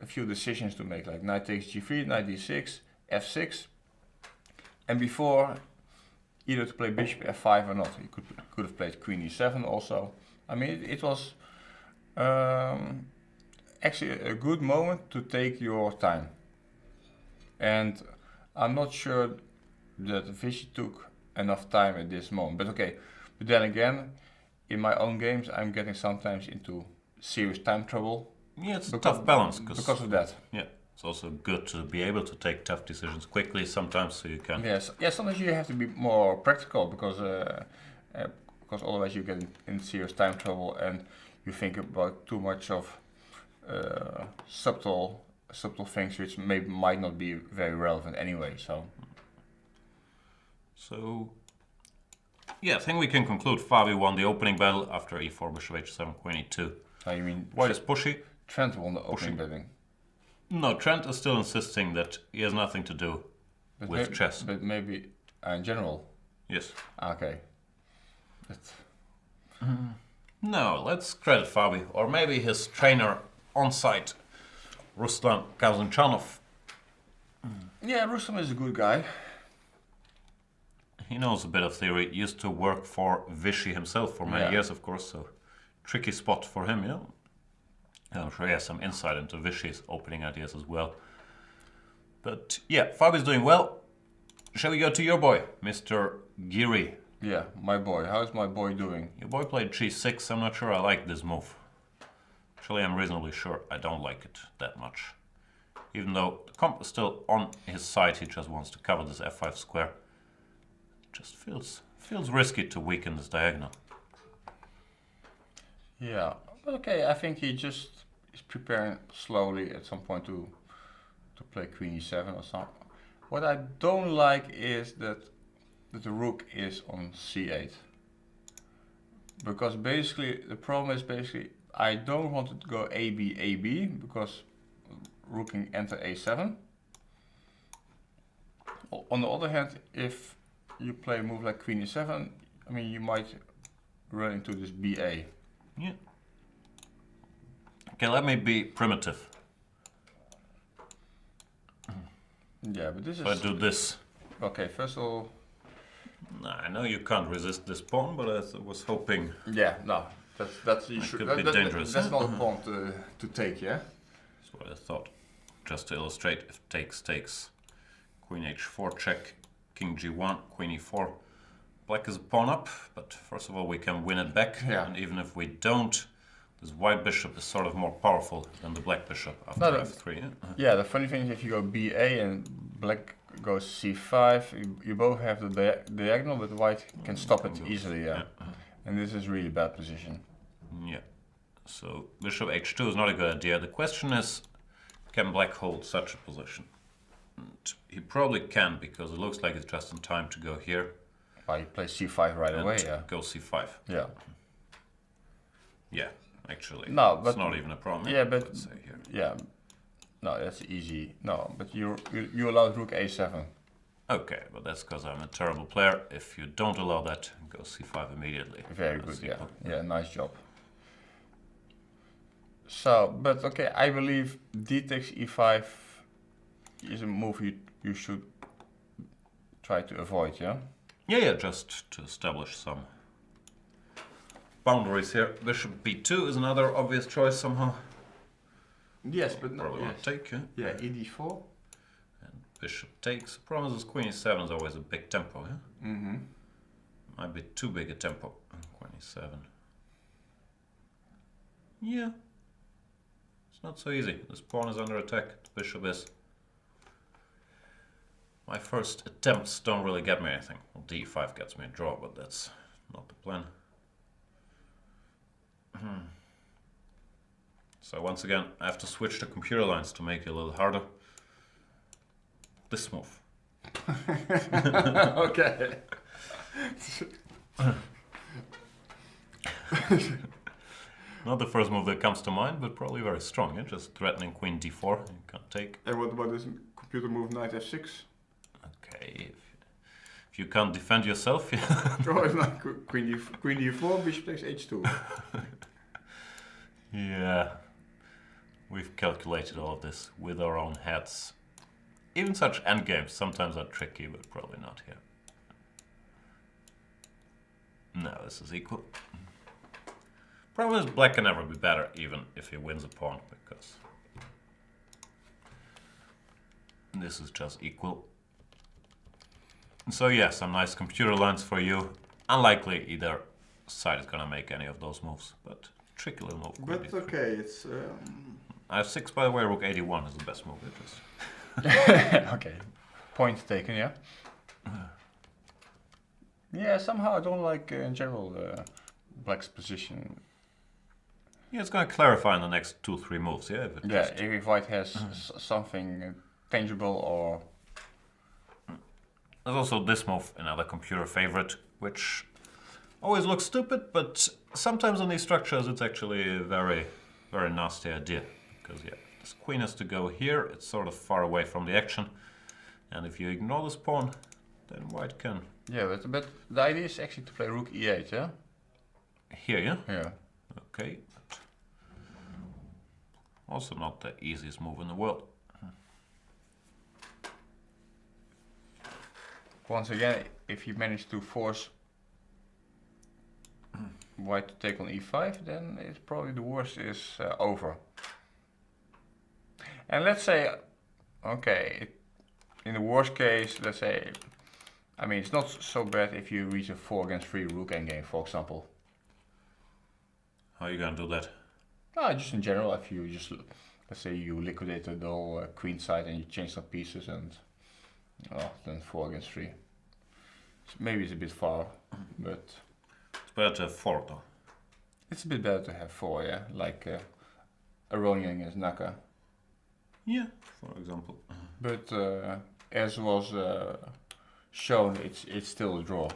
few decisions to make, like knight takes g3, knight d6, f6, and before either to play bishop f5 or not. He could have played queen e7 also. I mean, it was actually a good moment to take your time. And I'm not sure that Vichy took enough time at this moment. But okay, but then again, in my own games, I'm getting sometimes into serious time trouble. Yeah, it's a tough balance. Because of that. Yeah, it's also good to be able to take tough decisions quickly sometimes, so you can... Yes, yeah, sometimes you have to be more practical, because otherwise you get in serious time trouble and you think about too much of subtle things which might not be very relevant anyway. So yeah, I think we can conclude Fabi won the opening battle after e4, bishop h7, queen e2. You mean White is pushy. Trent won the opening battle? No, Trent is still insisting that he has nothing to do with chess. But maybe in general. Yes. Okay. No, let's credit Fabi, or maybe his trainer on site, Ruslan Kazančanov. Yeah, Ruslan is a good guy. He knows a bit of theory. He used to work for Vichy himself for many years, of course, so tricky spot for him, yeah. I'm sure he has some insight into Vichy's opening ideas as well. But yeah, Fabi's doing well. Shall we go to your boy, Mr. Giri? Yeah, my boy. How's my boy doing? Your boy played g6. I'm not sure I like this move. Actually, I'm reasonably sure I don't like it that much. Even though the comp is still on his side, he just wants to cover this f5 square. It just feels risky to weaken this diagonal. Yeah, but okay, I think he just is preparing slowly at some point to play queen e7 or something. What I don't like is that the rook is on c8. Because basically, the problem is I don't want it to go a-b, because rook can enter a7. On the other hand, if you play a move like queen e7, I mean, you might run into this ba. Yeah. Okay, let me be primitive. Yeah, but this is... If I do this... Okay, first of all... I know you can't resist this pawn, but I was hoping... Yeah, no, could be dangerous. That's not a pawn to take, yeah? That's what I thought. Just to illustrate, if takes, queen h4 check, king g1, queen e4. Black is a pawn up, but first of all we can win it back, and even if we don't, this white bishop is sort of more powerful than the black bishop after f3. Yeah? Yeah, the funny thing is if you go ba and black goes c5, you both have the diagonal, but white can stop it easily, yeah. And this is really bad position. Yeah, so bishop h2 is not a good idea. The question is, can black hold such a position? And he probably can, because it looks like it's just in time to go here. He plays c5 right away, yeah. Go c5. Yeah. Yeah, actually. No, but it's not even a problem. Yeah, but let's say here. Yeah. No, that's easy. No, but you allowed rook a7. Okay, but that's because I'm a terrible player. If you don't allow that, go c5 immediately. Very good, yeah. Yeah, nice job. So, but okay, I believe d takes e5 is a move you should try to avoid, yeah? Yeah, just to establish some boundaries here. Bishop b2 is another obvious choice somehow. Yes, but no. Probably Yes. take, yeah? Yeah, ed4. And bishop takes. The problem is queen e7 is always a big tempo, yeah? Mm-hmm. Might be too big a tempo. Queen e7. Yeah. It's not so easy. This pawn is under attack. The bishop is. My first attempts don't really get me anything. Well, d5 gets me a draw, but that's not the plan. So once again, I have to switch the computer lines to make it a little harder. This move. Okay. Not the first move that comes to mind, but probably very strong. Yeah? Just threatening queen d4. You can't take. And what is computer move knight f6? Okay, if you can't defend yourself, yeah. Oh, it's not queen d4, bishop takes h2. Yeah, we've calculated all of this with our own heads. Even such endgames sometimes are tricky, but probably not here. No, this is equal. Problem is black can never be better, even if he wins a pawn, because this is just equal. So yeah, some nice computer lines for you. Unlikely either side is gonna make any of those moves, but tricky little move. But okay, it's... I have 6, by the way. Rook 81 is the best move. It is. Okay, point taken, yeah. Yeah, somehow I don't like in general black's position. Yeah, it's gonna clarify in the next 2-3 moves. Yeah. If white has something tangible or... There's also this move, another computer favorite, which always looks stupid, but sometimes in these structures it's actually a very, very nasty idea. Because yeah, this queen has to go here, it's sort of far away from the action. And if you ignore this pawn, then white can... Yeah, but the idea is actually to play rook e8, yeah? Here, yeah? Yeah. Okay. But also not the easiest move in the world. Once again, if you manage to force white to take on e5, then it's probably the worst is over. And let's say, okay, in the worst case, let's say, I mean, it's not so bad if you reach a 4 against 3 rook endgame, for example. How are you gonna do that? Just in general, if you just, let's say you liquidated the whole queen side and you change some pieces and then 4 against 3. So maybe it's a bit far, but... It's better to have 4 though. It's a bit better to have 4, yeah, like Aronian against Naka. Yeah, for example. But as was shown, it's still a draw.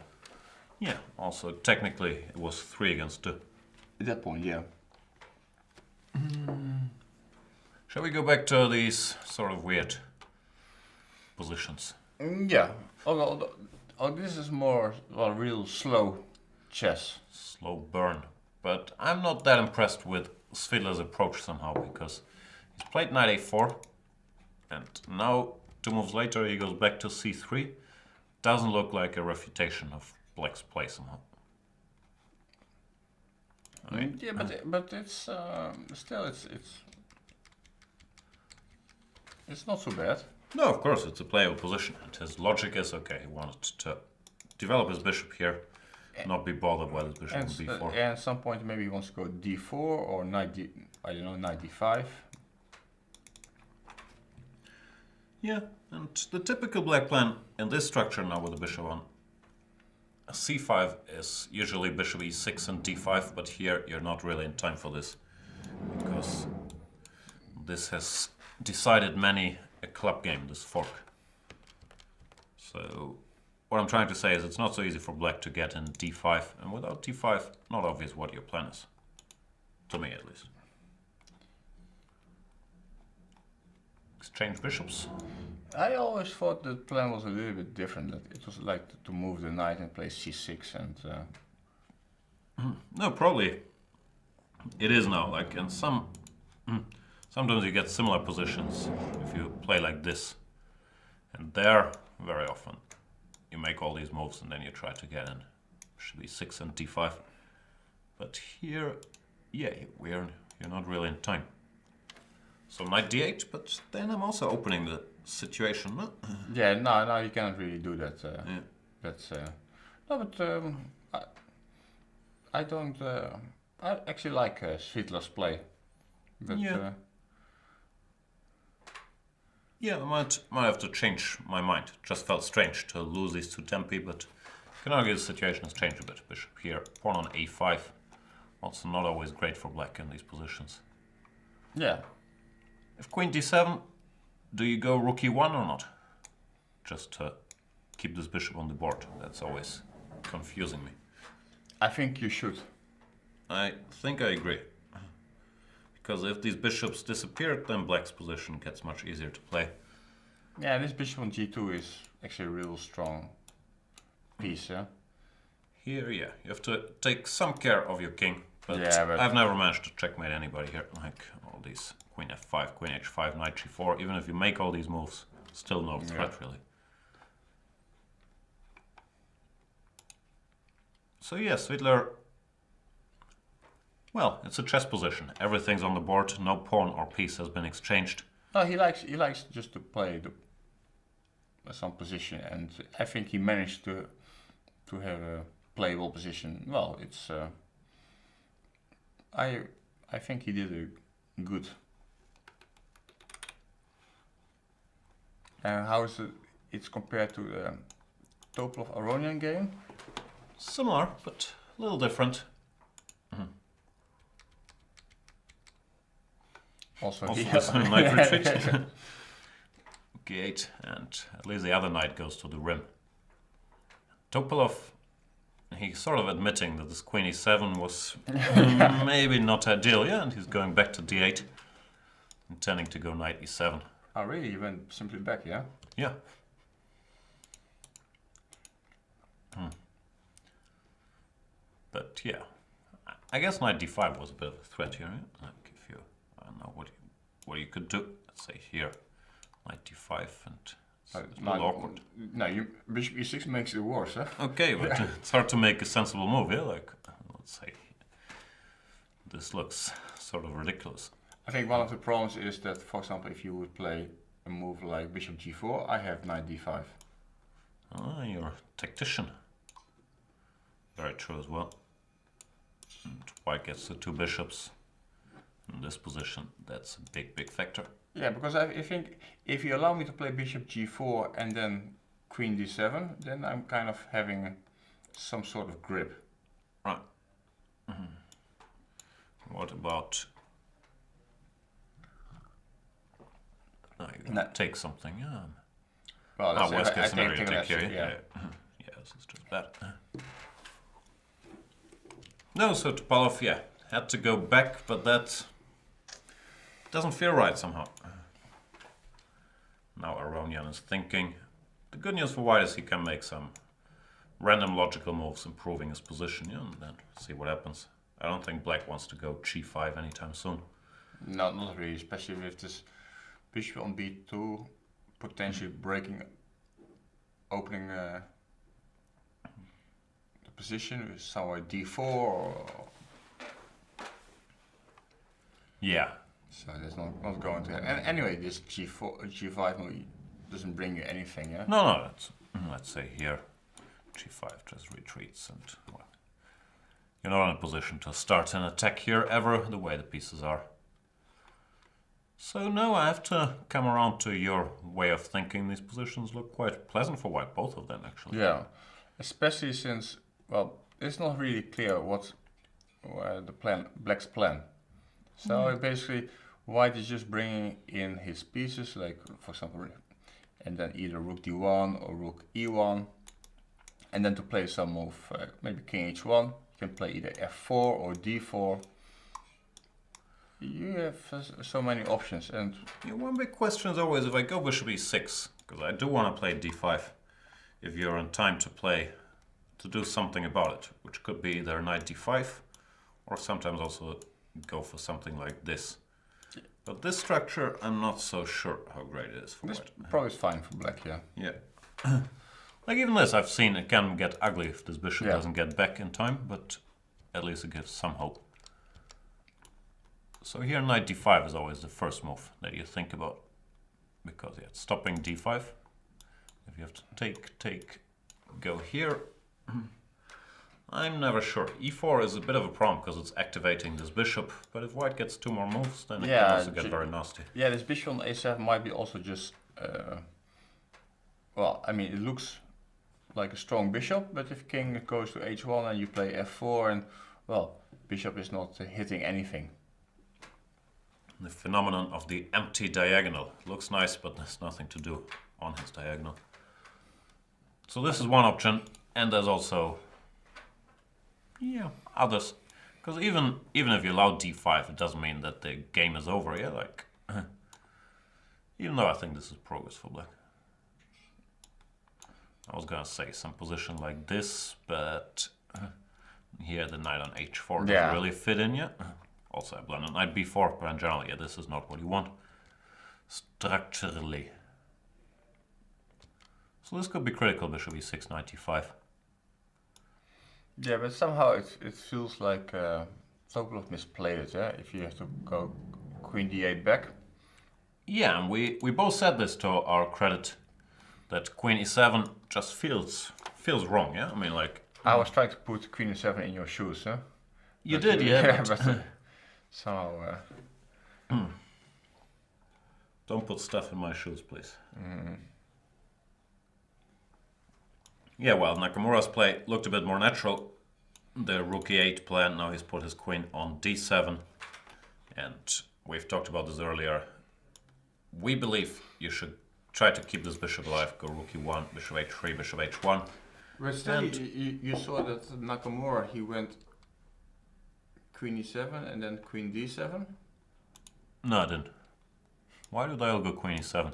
Yeah, also technically it was 3 against 2. At that point, yeah. Shall we go back to these sort of weird positions? Yeah. This is more real slow chess. Slow burn. But I'm not that impressed with Svidler's approach somehow, because he's played knight a4, and now 2 moves later he goes back to c3. Doesn't look like a refutation of black's play somehow. I mean, Yeah, but it's still it's not so bad. no, of course it's a playable position, and his logic is okay. He wanted to develop his bishop here, not be bothered by this bishop on b4. And at some point maybe he wants to go d4 or knight d5. Yeah, and the typical black plan in this structure now with the bishop on c5 is usually bishop e6 and d5, but here you're not really in time for this, because this has decided many a club game, this fork. So what I'm trying to say is it's not so easy for black to get in d5, and without d5, not obvious what your plan is. To me at least. Exchange bishops. I always thought the plan was a little bit different. That it was like to move the knight and play c6 and. No, probably it is now. Like in sometimes you get similar positions if you play like this, and there very often you make all these moves and then you try to get in. Should be 6 and d5, but here, yeah, you're not really in time. So knight d8, but then I'm also opening the situation. No? Yeah, no, you cannot really do that. Yeah. That's no, but I don't. I actually like Svidler's play, but Yeah. Yeah, I might have to change my mind. Just felt strange to lose these two tempi, but you can argue the situation has changed a bit. Bishop here, pawn on a5. Also not always great for black in these positions. Yeah. If queen d7, do you go rook e1 or not? Just to keep this bishop on the board. That's always confusing me. I think you should. I think I agree. Because if these bishops disappeared, then black's position gets much easier to play. Yeah, this bishop on g2 is actually a real strong piece, yeah? Here, yeah, you have to take some care of your king. But, Yeah, but I've never managed to checkmate anybody here. Like all these queen f5, queen h5, knight g4. Even if you make all these moves, still no threat really. So yeah, Svidler. Well, it's a chess position. Everything's on the board. No pawn or piece has been exchanged. no, he likes just to play some position, and I think he managed to have a playable position. Well, it's I think he did a good. And how is it? It's compared to the Topolov-Aronian game. Similar, but a little different. Also, Also, he this knight retreat. G8, and at least the other knight goes to the rim. Topolov, he's sort of admitting that this queen e7 was maybe not ideal, yeah, and he's going back to d8, intending to go knight e7. Oh, really? He went simply back, yeah? Yeah. But yeah, I guess knight d5 was a bit of a threat here. Right? Like if you, I don't know what you could do. Let's say here, knight d5, and it's a little awkward. No, bishop e6 makes it worse, huh? Okay, but it's hard to make a sensible move. Yeah, like let's say this looks sort of ridiculous. I think one of the problems is that, for example, if you would play a move like bishop g4, I have knight d5. Ah, you're a tactician. Very true as well. And white gets the two bishops in this position. That's a big factor. Yeah, because I think if you allow me to play bishop g4 and then queen d7, then I'm kind of having some sort of grip. Right. What about... you take something, yeah. Well, worst case scenario, take take here. yeah. Yeah, this is just bad. No, so Topolov, yeah, had to go back, but that doesn't feel right somehow. Now Aronian is thinking. The good news for white is he can make some random logical moves, improving his position, yeah, and then see what happens. I don't think black wants to go g5 anytime soon. No, not really, especially with this bishop on b2, potentially opening the position with somewhere d4 or... Yeah. So that's not going to happen. And anyway, this g5 move doesn't bring you anything, yeah? No, that's, let's say here, g5 just retreats, and well, you're not in a position to start an attack here ever, the way the pieces are. So no, I have to come around to your way of thinking. These positions look quite pleasant for white, both of them actually. Yeah, especially since, well, it's not really clear what black's plan. So basically, white is just bringing in his pieces, like for example, and then either rook d1 or rook e1, and then to play some move, maybe king h1, you can play either f4 or d4. You have so many options, and One big question is always if I go bishop e6, because I do want to play d5, if you're in time to do something about it, which could be either knight d5, or sometimes also go for something like this. But this structure, I'm not so sure how great it is for this white. probably is fine for black, yeah. Yeah. Like even this, I've seen it can get ugly if this bishop doesn't get back in time, but at least it gives some hope. So here knight d5 is always the first move that you think about, because it's stopping d5. If you have to take, go here. I'm never sure. e4 is a bit of a problem because it's activating this bishop, but if white gets two more moves, then it can also get very nasty. Yeah, this bishop on a7 might be also just well, I mean, it looks like a strong bishop, but if king goes to h1 and you play f4, and well, bishop is not hitting anything. The phenomenon of the empty diagonal. Looks nice, but there's nothing to do on his diagonal. So this is one option, and there's also others. Because even if you allow d5, it doesn't mean that the game is over. Yeah, like even though I think this is progress for black. I was gonna say some position like this, but here the knight on h4 doesn't really fit in yet. Also, I blundered knight b4, but in general, yeah, this is not what you want structurally. So this could be critical, bishop e6, knight e5. Yeah, but somehow it feels like Sokolov misplayed it, yeah? If you have to go queen d8 back. Yeah, and we both said this to our credit, that queen e7 just feels wrong, yeah? I mean, like... I was trying to put queen e7 in your shoes, huh? You did, yeah. But somehow... Don't put stuff in my shoes, please. Yeah, well, Nakamura's play looked a bit more natural. The rook e8 plan, now he's put his queen on d7. And we've talked about this earlier. We believe you should try to keep this bishop alive. Go rook e1, bishop h3, bishop h1. But still, you saw that Nakamura, he went queen e7 and then queen d7? No, I didn't. Why did I all go queen e7?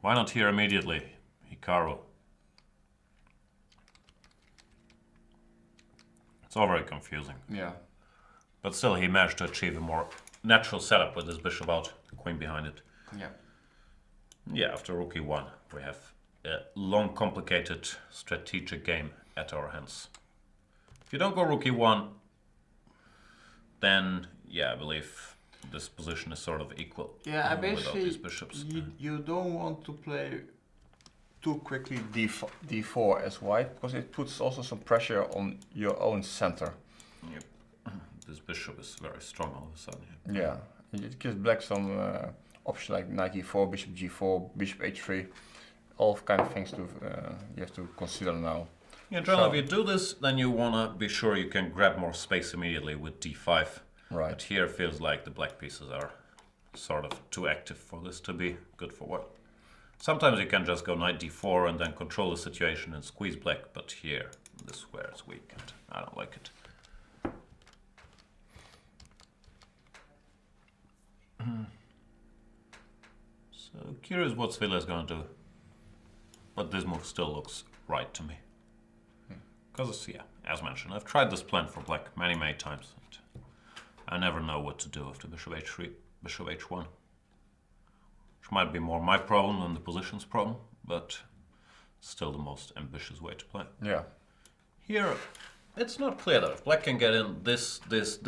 Why not here immediately, Hikaru? It's all very confusing. Yeah. But still, he managed to achieve a more natural setup with his bishop out, queen behind it. Yeah. Yeah, after rook e1, we have a long, complicated strategic game at our hands. If you don't go rook e1, then, yeah, I believe this position is sort of equal. Yeah, without these bishops. You don't want to play too quickly d4 as white, because it puts also some pressure on your own center. Yep. This bishop is very strong all of a sudden. Yeah, it gives black some options like knight e4, bishop g4, bishop h3, all kind of things to you have to consider now. Yeah, generally, if you do this, then you want to be sure you can grab more space immediately with d5. Right. But here it feels like the black pieces are sort of too active for this to be good for white. Sometimes you can just go knight d4 and then control the situation and squeeze black, but here, this square is weak and I don't like it. So curious what Svila is going to do. But this move still looks right to me. Because, yeah, as mentioned, I've tried this plan for black many, many times. And I never know what to do after bishop h3, bishop h1. Which might be more my problem than the position's problem, but still the most ambitious way to play. Yeah. Here, it's not clear though. If black can get in this, his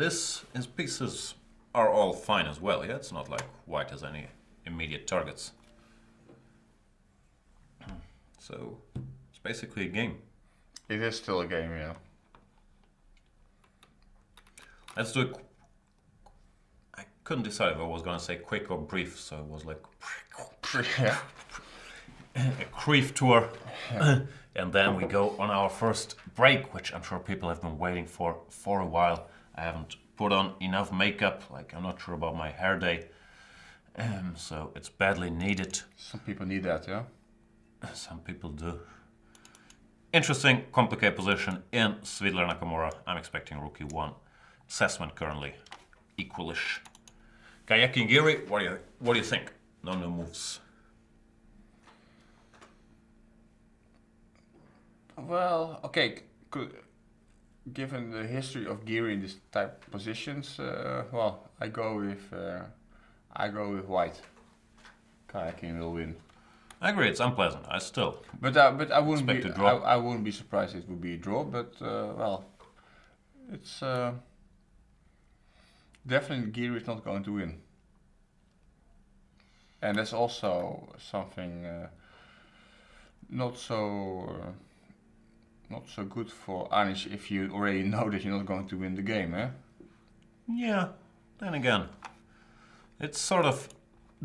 pieces are all fine as well. Yeah, it's not like white has any immediate targets. So, it's basically a game. It is still a game, yeah. Let's do it. I couldn't decide if I was going to say quick or brief, so it was like Yeah. a brief tour. And then we go on our first break, which I'm sure people have been waiting for a while. I haven't put on enough makeup, like I'm not sure about my hair day. So it's badly needed. Some people need that, yeah? Some people do. Interesting, complicated position in Svidler Nakamura. I'm expecting rook e1. Assessment currently equalish. Kayaki and Giri, what do you think? No new moves. Well, okay. Given the history of Giri in this type of positions, well, I go with white. Kayaking will win. I agree, it's unpleasant. But I wouldn't expect be a draw. I wouldn't be surprised if it would be a draw. But well, it's definitely Giri is not going to win, and that's also something not so good for Anish if you already know that you're not going to win the game, eh? Yeah, then again, it's sort of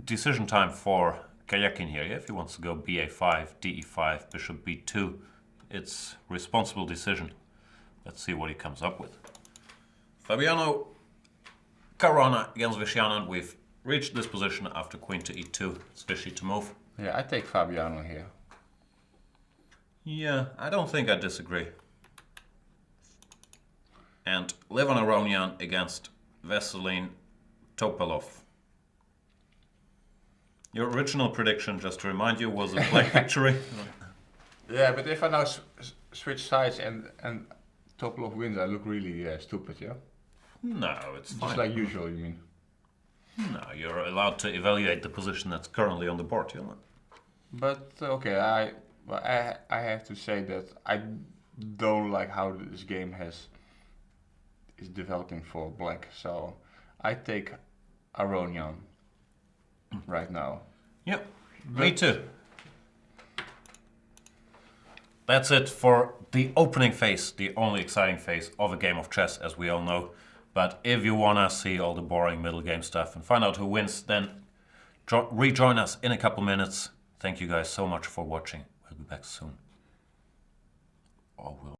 decision time for Kayakin here. Yeah? If he wants to go ba5, de5, bishop b2, it's responsible decision. Let's see what he comes up with. Fabiano Caruana against Viscianen. We've reached this position after queen to e2. It's Vichy to move. Yeah, I take Fabiano here. Yeah, I don't think I disagree. And Levan Aronian against Veselin Topalov. Your original prediction, just to remind you, was a black victory. Yeah, but if I now switch sides and Topalov wins, I look really stupid, yeah? No, it's fine. Just like usual, you mean? No, you're allowed to evaluate the position that's currently on the board, you know? But okay, I have to say that I don't like how this game is developing for black. So I take Aronian right now. Yep, me too. That's it for the opening phase, the only exciting phase of a game of chess, as we all know. But if you wanna see all the boring middle game stuff and find out who wins, then rejoin us in a couple minutes. Thank you guys so much for watching. We'll be back soon. Or we'll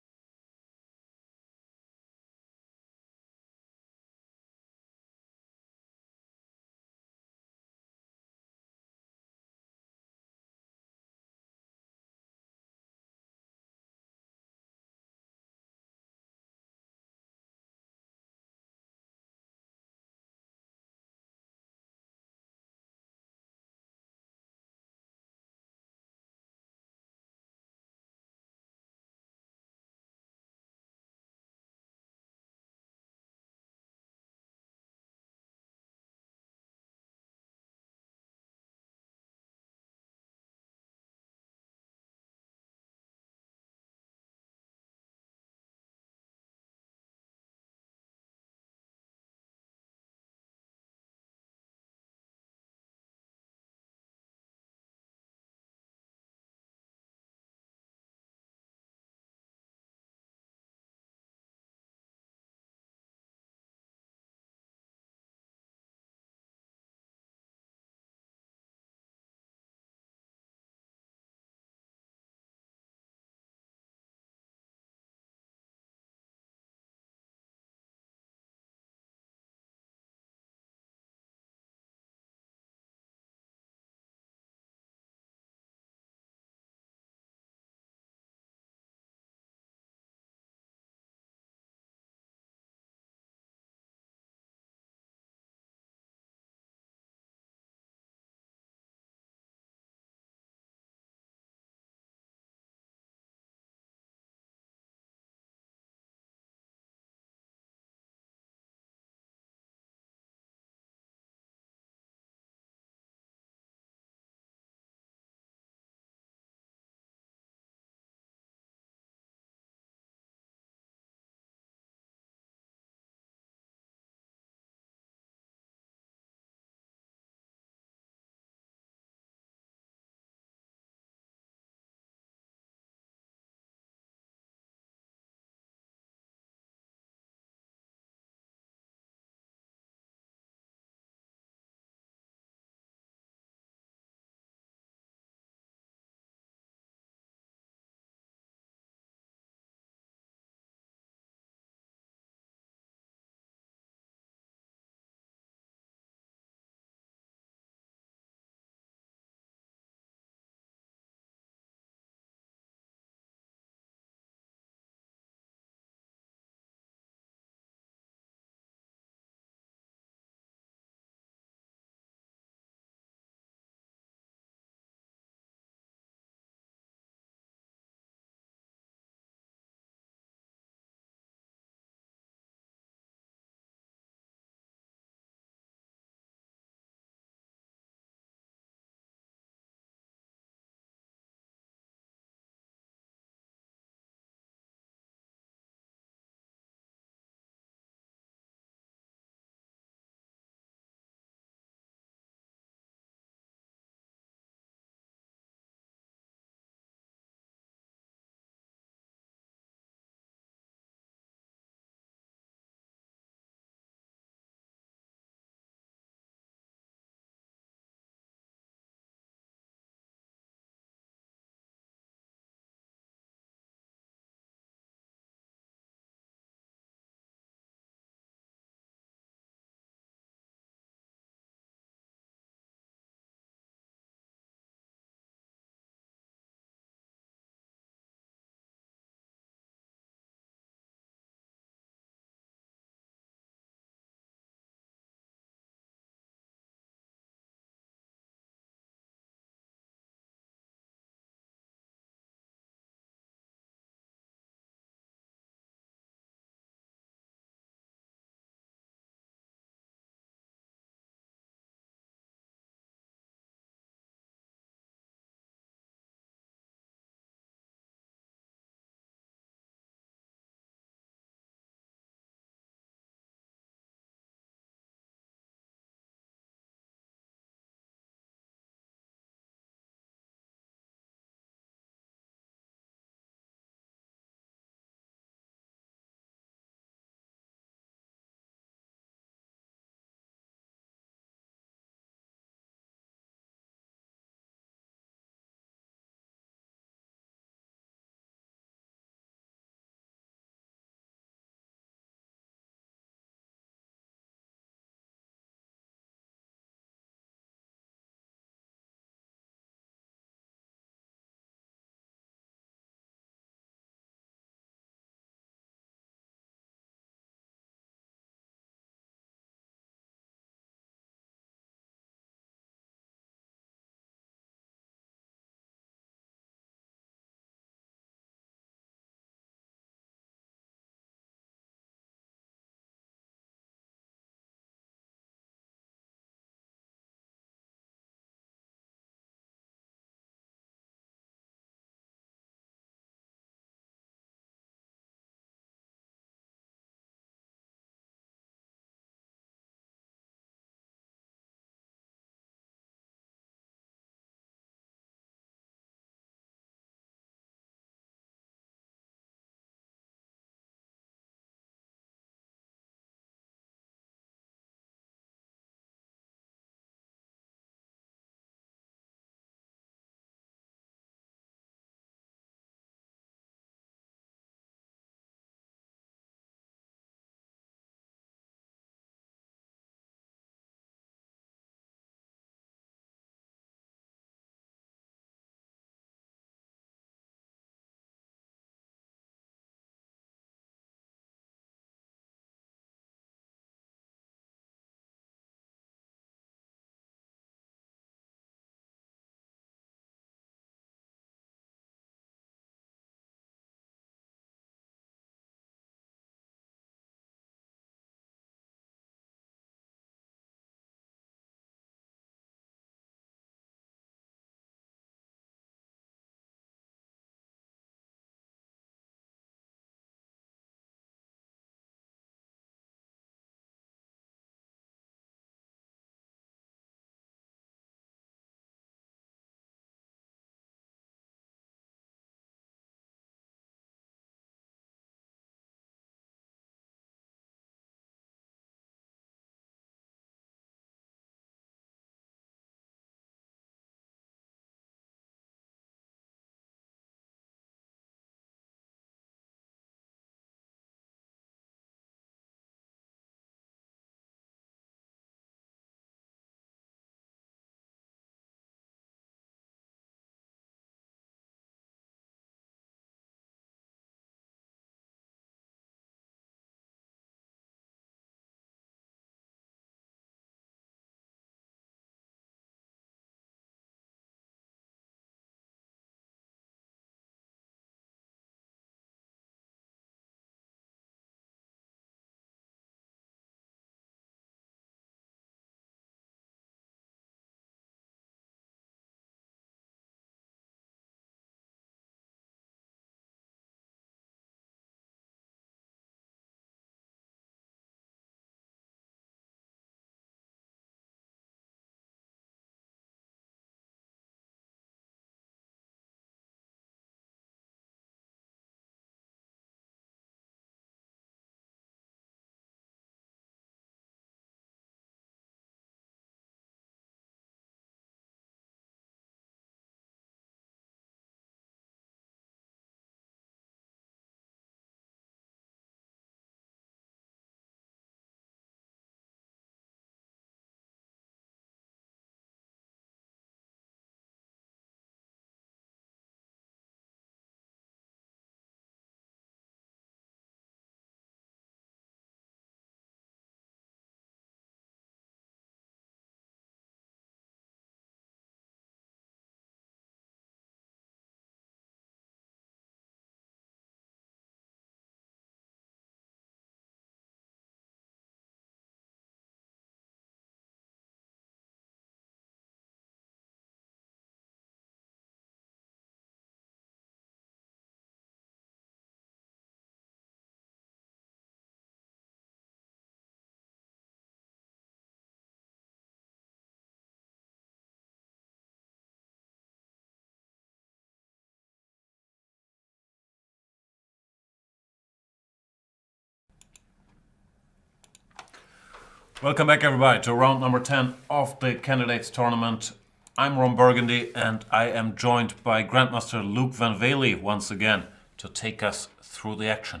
Welcome back, everybody, to round number 10 of the Candidates Tournament. I'm Ron Burgundy, and I am joined by Grandmaster Loek van Wely once again to take us through the action.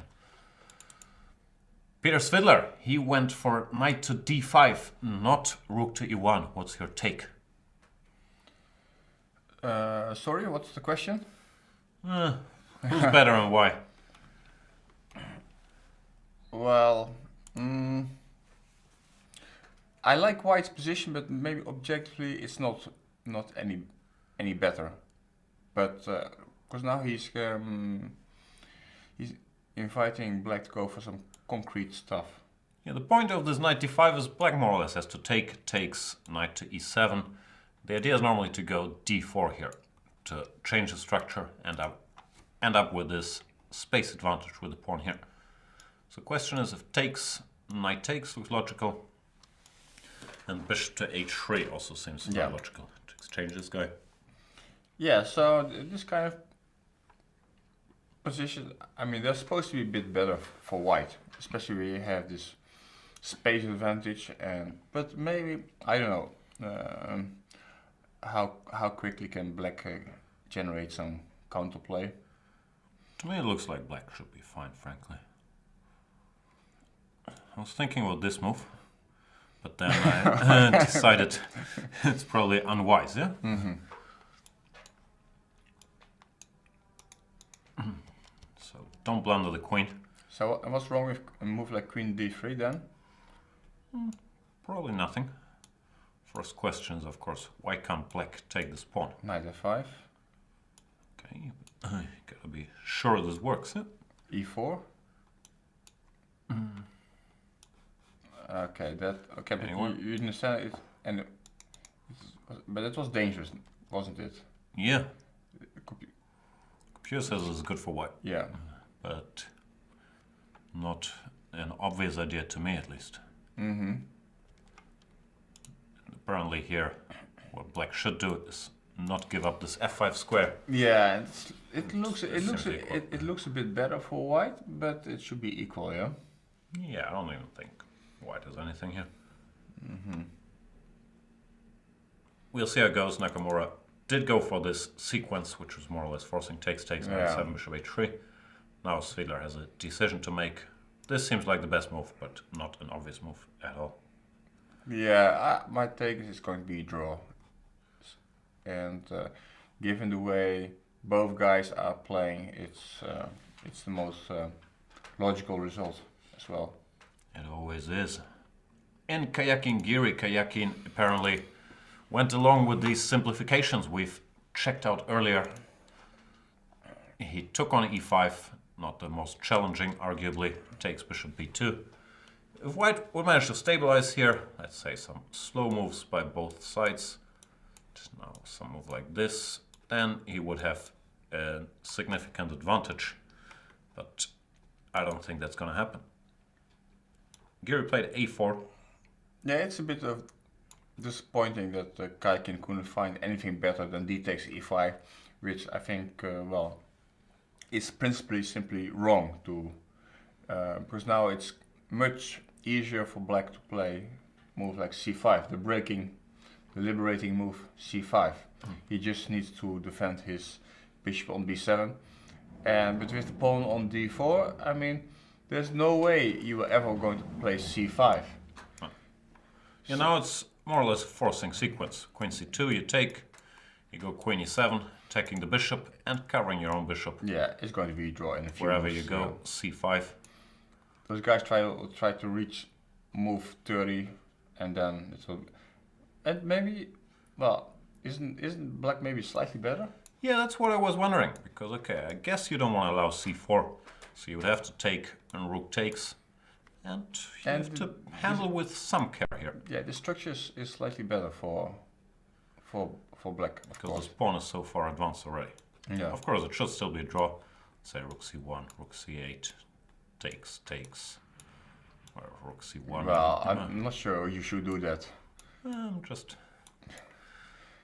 Peter Svidler, he went for knight to d5, not rook to e1. What's your take? Sorry, what's the question? Who's better and why? Well, I like White's position, but maybe objectively it's not any better. But because now he's inviting Black to go for some concrete stuff. Yeah, the point of this knight d5 is Black more or less has to takes knight to e7. The idea is normally to go d4 here to change the structure and end up with this space advantage with the pawn here. So the question is if knight takes looks logical, and bishop to h3 also seems very logical to exchange this guy. Yeah, so this kind of position, I mean, they're supposed to be a bit better for White, especially when you have this space advantage. But maybe I don't know how quickly can Black generate some counterplay. To me, it looks like Black should be fine, frankly. I was thinking about this move, but then I decided it's probably unwise, yeah? Mm-hmm. So don't blunder the queen. So what's wrong with a move like queen d3 then? Probably nothing. First question is, of course, why can't Black take this pawn? Knight f5. Okay, gotta be sure this works, yeah? e4. Okay, but you understand it, but it was dangerous, wasn't it? Yeah. Computer says it's good for White. Yeah. But not an obvious idea to me, at least. Mm-hmm. Apparently here, what Black should do is not give up this f5 square. Yeah, it looks a bit better for White, but it should be equal, yeah. Yeah, I don't even think White has anything here. Mm-hmm. We'll see how it goes. Nakamura did go for this sequence, which was more or less forcing takes, knight 7, bishop h3. Now Svidler has a decision to make. This seems like the best move, but not an obvious move at all. Yeah, my take is going to be a draw. And given the way both guys are playing, it's the most logical result as well. It always is. In Kayakin Giri, Kayakin apparently went along with these simplifications we've checked out earlier. He took on e5, not the most challenging, arguably, takes bishop b2. If White would manage to stabilize here, let's say some slow moves by both sides, now some move like this, then he would have a significant advantage. But I don't think that's going to happen. Giri played a4. Yeah, it's a bit of disappointing that Kaikin couldn't find anything better than d takes e5, which I think, well, is principally simply wrong to, because now it's much easier for Black to play move like c5, the liberating move c5. He just needs to defend his bishop on b7, but with the pawn on d4, I mean, there's no way you are ever going to play c5. Yeah, now it's more or less a forcing sequence. Queen c2, you take, you go queen e7, attacking the bishop and covering your own bishop. Yeah, it's going to be a draw in a few Wherever moves, you go, c5. Those guys try to reach move 30, and then it will. And maybe, well, isn't Black maybe slightly better? Yeah, that's what I was wondering. Because okay, I guess you don't want to allow c4, so you would have to take and rook takes, and you have to handle with some care here. Yeah, the structure is slightly better for Black, because this pawn is so far advanced already. Yeah. Of course, it should still be a draw. Say rook c1, rook c8, takes, or rook c1. Well, I'm not sure you should do that. I'm just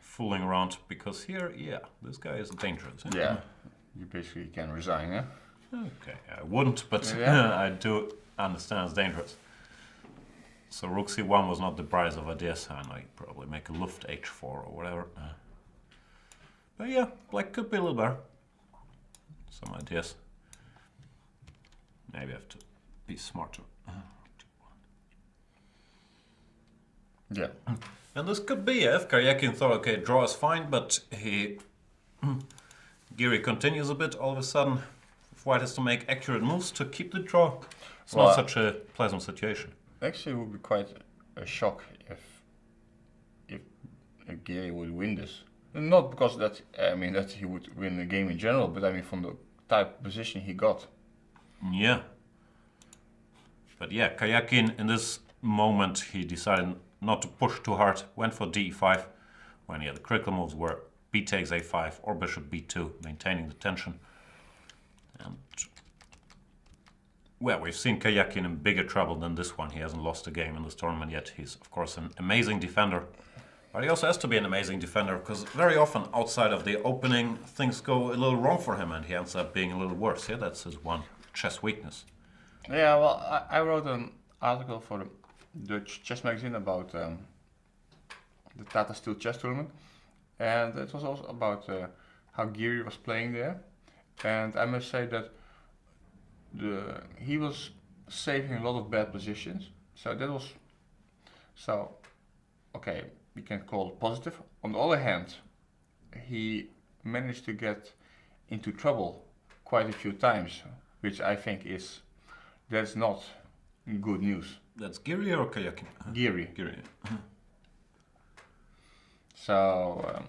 fooling around because here, yeah, this guy is dangerous. Yeah, you basically can resign, yeah? Okay, I wouldn't, but I do understand it's dangerous. So rook c1 was not the brightest of ideas. I know you probably make a luft h4 or whatever. But yeah, black could be a little better. Some ideas. Maybe I have to be smarter. Yeah. And this could be if Karjakin thought, okay, draw is fine, but he Giri continues a bit all of a sudden. If White has to make accurate moves to keep the draw, it's not such a pleasant situation. Actually, it would be quite a shock if Giri would win this. Not because that he would win the game in general, but I mean from the type of position he got. Yeah. But yeah, Karjakin in this moment he decided not to push too hard, went for d5 when the critical moves were b takes a5 or bishop b2, maintaining the tension. And well, we've seen Karjakin in bigger trouble than this one. He hasn't lost a game in this tournament yet. He's of course an amazing defender, but he also has to be an amazing defender because very often outside of the opening things go a little wrong for him and he ends up being a little worse. Yeah, that's his one chess weakness. Yeah, well, I wrote an article for the Dutch chess magazine about the Tata Steel chess tournament, and it was also about how Giri was playing there, and I must say that he was saving a lot of bad positions, so that was okay, we can call it positive. On the other hand, he managed to get into trouble quite a few times, which I think that's not good news. That's Giri or Karjakin? Giri. Giri. So,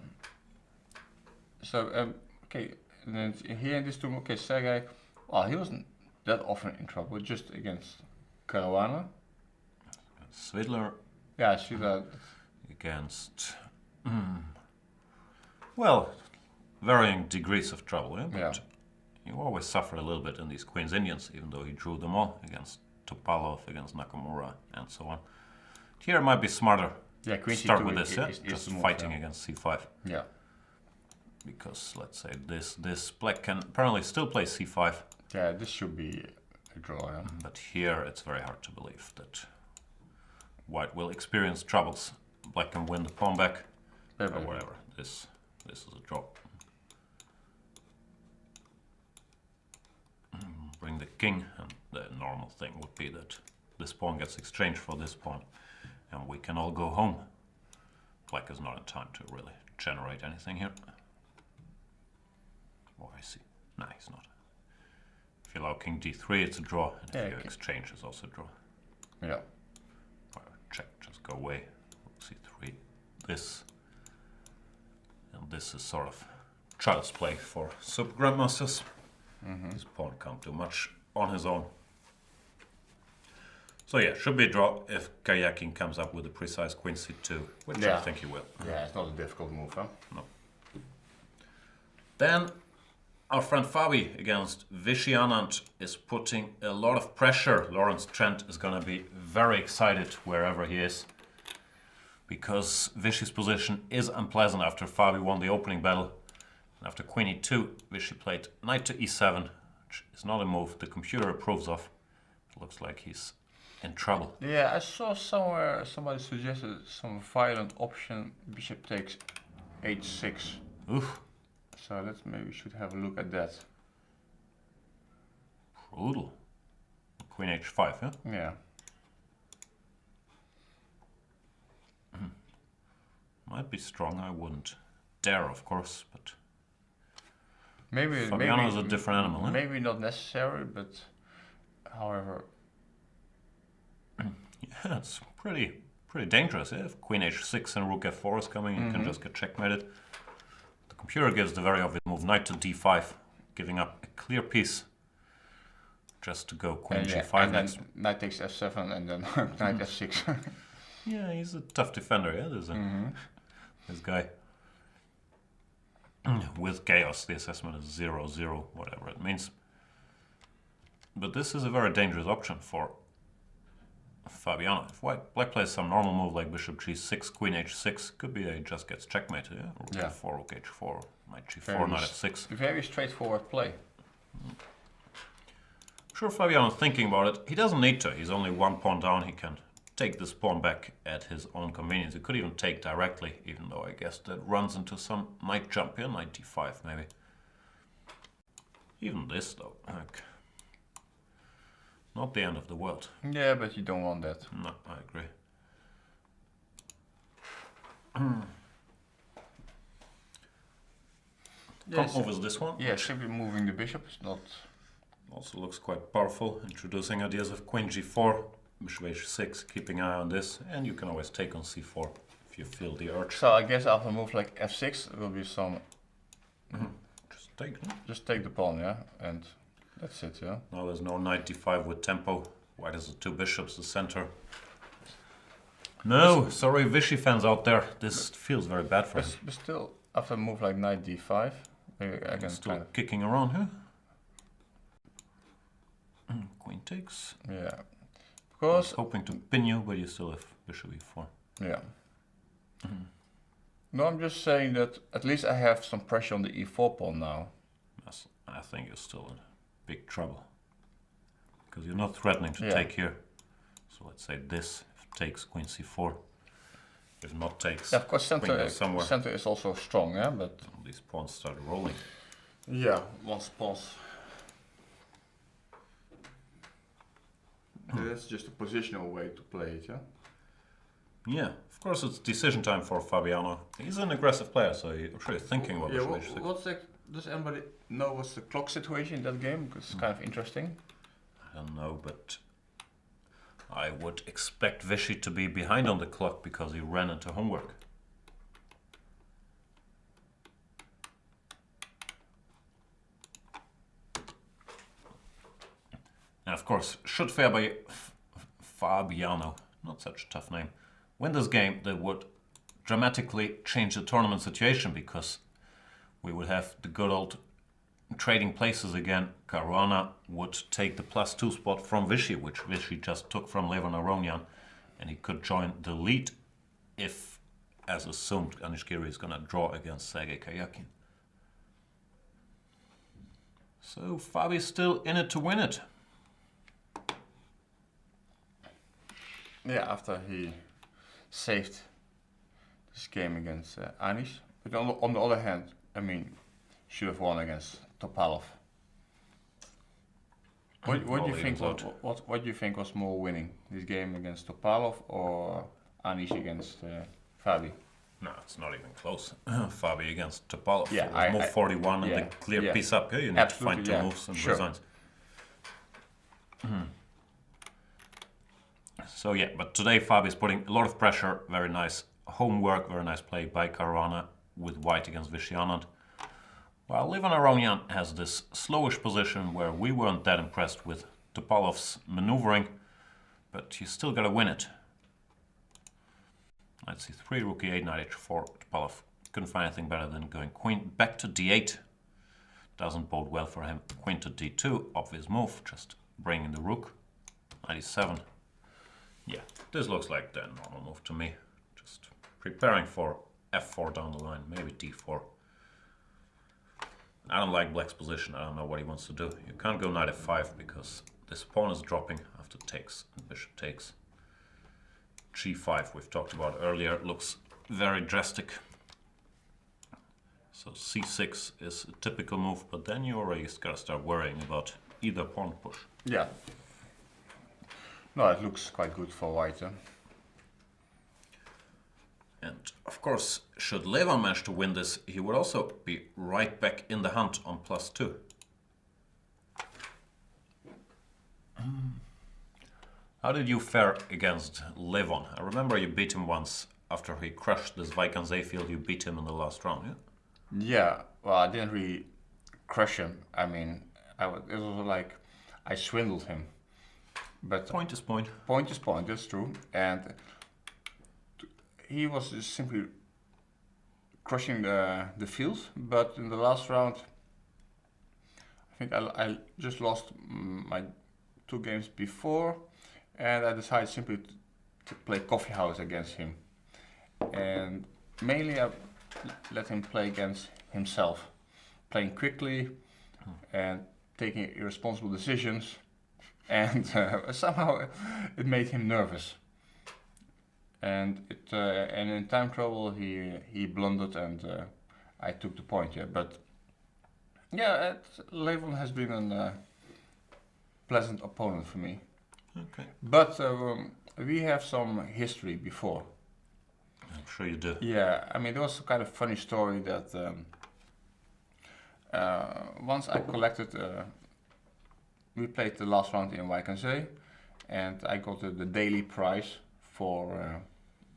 okay, and then here in this tournament, okay, Sergei, well, he wasn't that often in trouble, just against Caruana. Svidler. Yeah, Svidler. Against, well, varying degrees of trouble, yeah? But Yeah. you always suffer a little bit in these Queen's Indians, even though he drew them all against Topalov, against Nakamura, and so on. Here it might be smarter. Yeah, Queen Start C2 with this, yeah? is Just the move, fighting yeah. against c5. Yeah. Because, let's say, this black can apparently still play c5. Yeah, this should be a draw, yeah. But here it's very hard to believe that White will experience troubles. Black can win the pawn back, or whatever. This is a draw. Bring the king, and the normal thing would be that this pawn gets exchanged for this pawn, and we can all go home. Black is not in time to really generate anything here. Oh, I see. No, he's not. If you allow king d3, it's a draw, and if you exchange, it's also a draw. Yeah. Check, just go away. c3, this, and this is sort of child's play for super grandmasters. His pawn can't do much on his own. So yeah, should be a draw if Karjakin comes up with a precise queen c2, which I think he will. Yeah, it's not a difficult move, huh? No. Then our friend Fabi against Vishy Anand is putting a lot of pressure. Lawrence Trent is going to be very excited wherever he is, because Vishy's position is unpleasant after Fabi won the opening battle. And after queen e2, Vishy played knight to e7, which is not a move the computer approves of. It looks like he's in trouble. Yeah, I saw somewhere somebody suggested some violent option, bishop takes h6. Oof. So let's maybe should have a look at that. Brutal. Queen h5, yeah? Yeah. Might be strong, I wouldn't dare, of course, but Maybe Fabiano is a different animal, Maybe not necessary, but however. Yeah, it's pretty dangerous. Yeah? If queen h6 and rook f4 is coming, you can just get checkmated. The computer gives the very obvious move, knight to d5, giving up a clear piece just to go queen g5 next. Knight takes f7 and then knight f6. Yeah, he's a tough defender, yeah, this guy. With chaos, the assessment is 0-0, whatever it means. But this is a very dangerous option for Fabiano. If black plays some normal move like bishop g6, queen h6, could be that he just gets checkmated, yeah? Rook f4, rook h4, knight g4, knight f6. Very straightforward play. I'm sure Fabiano is thinking about it. He doesn't need to. He's only one pawn down. He can take this pawn back at his own convenience. He could even take directly, even though I guess that runs into some knight jump here, knight d5 maybe. Even this though, like, not the end of the world. Yeah, but you don't want that. No, I agree. Come over this one. Yeah, simply moving the bishop is not... Also looks quite powerful, introducing ideas of queen g4, bishop h6, keeping an eye on this, and you can always take on c4 if you feel the urge. So I guess after a move like f6, there will be some... Just take, no? Just take the pawn, yeah, and that's it, yeah. Now there's no knight d5 with tempo. White has the two bishops, the center. No, sorry Vichy fans out there, this feels very bad for him. But still, after a move like knight d5, I can Still kind of... kicking around here. Queen takes. Yeah. I was Because... hoping to pin you, but you still have bishop e4. Yeah. No, I'm just saying that at least I have some pressure on the e4 pawn now. Yes, I think you're still in big trouble. Because you're not threatening to Yeah. take here. So let's say this, if takes queen c4. If not takes, Yeah, of course, queen goes somewhere. center is also strong, yeah, but... These pawns start rolling. Yeah, once pawns... That's just a positional way to play it, yeah? Yeah, of course it's decision time for Fabiano. He's an aggressive player, so he's really thinking about Yeah, bishop h6. what's the... Does anybody know what's the clock situation in that game? Because it's kind of interesting. I don't know, but I would expect Vichy to be behind on the clock because he ran into homework. And of course, should Fabiano, not such a tough name, win this game, they would dramatically change the tournament situation because we would have the good old trading places again. Caruana would take the +2 spot from Vichy, which Vichy just took from Levon Aronian, and he could join the lead if, as assumed, Anishkiri is going to draw against Sergei Karyakin. So Fabi's still in it to win it. Yeah, after he saved this game against Anish. But on the other hand, I mean, should have won against Topalov. What do you think? What do you think was more winning, this game against Topalov or Anish against Fabi? No, it's not even close. Fabi against Topalov. Yeah, it was move 41 yeah, and the clear piece up here. You need Absolutely, to find two moves and resigns. So yeah, but today Fabi is putting a lot of pressure. Very nice homework, very nice play by Caruana with white against Vichy Anand. While Levon Aronian has this slowish position where we weren't that impressed with Topalov's maneuvering, but you still gotta win it. Knight c3, rook e8, knight h4. Topalov couldn't find anything better than going queen back to d8. Doesn't bode well for him. Queen to d2, obvious move, just bringing the rook. Knight e7. Yeah, this looks like the normal move to me. Just preparing for f4 down the line, maybe d4. I don't like black's position, I don't know what he wants to do. You can't go knight f5 because this pawn is dropping after takes and bishop takes. g5 we've talked about earlier, looks very drastic. So c6 is a typical move, but then you already gotta start worrying about either pawn push. Yeah. No, it looks quite good for white. Huh? And of course, should Levon manage to win this, he would also be right back in the hunt on +2. How did you fare against Levon? I remember you beat him once after he crushed this Vaikan Zayfield. You beat him in the last round, yeah? Yeah, well, I didn't really crush him. I mean, it was like I swindled him. But point is point. Point is point, that's true. And he was just simply crushing the field. But in the last round, I think I just lost my 2 games before. And I decided simply to play coffee house against him. And mainly I let him play against himself. Playing quickly and taking irresponsible decisions. And somehow it made him nervous. and in time trouble he blundered and I took the point. Yeah, but yeah, Levon has been a pleasant opponent for me. Okay. But we have some history before. I'm sure you do. Yeah, I mean there was a kind of funny story that once I collected. We played the last round in Wijk and I got the daily prize for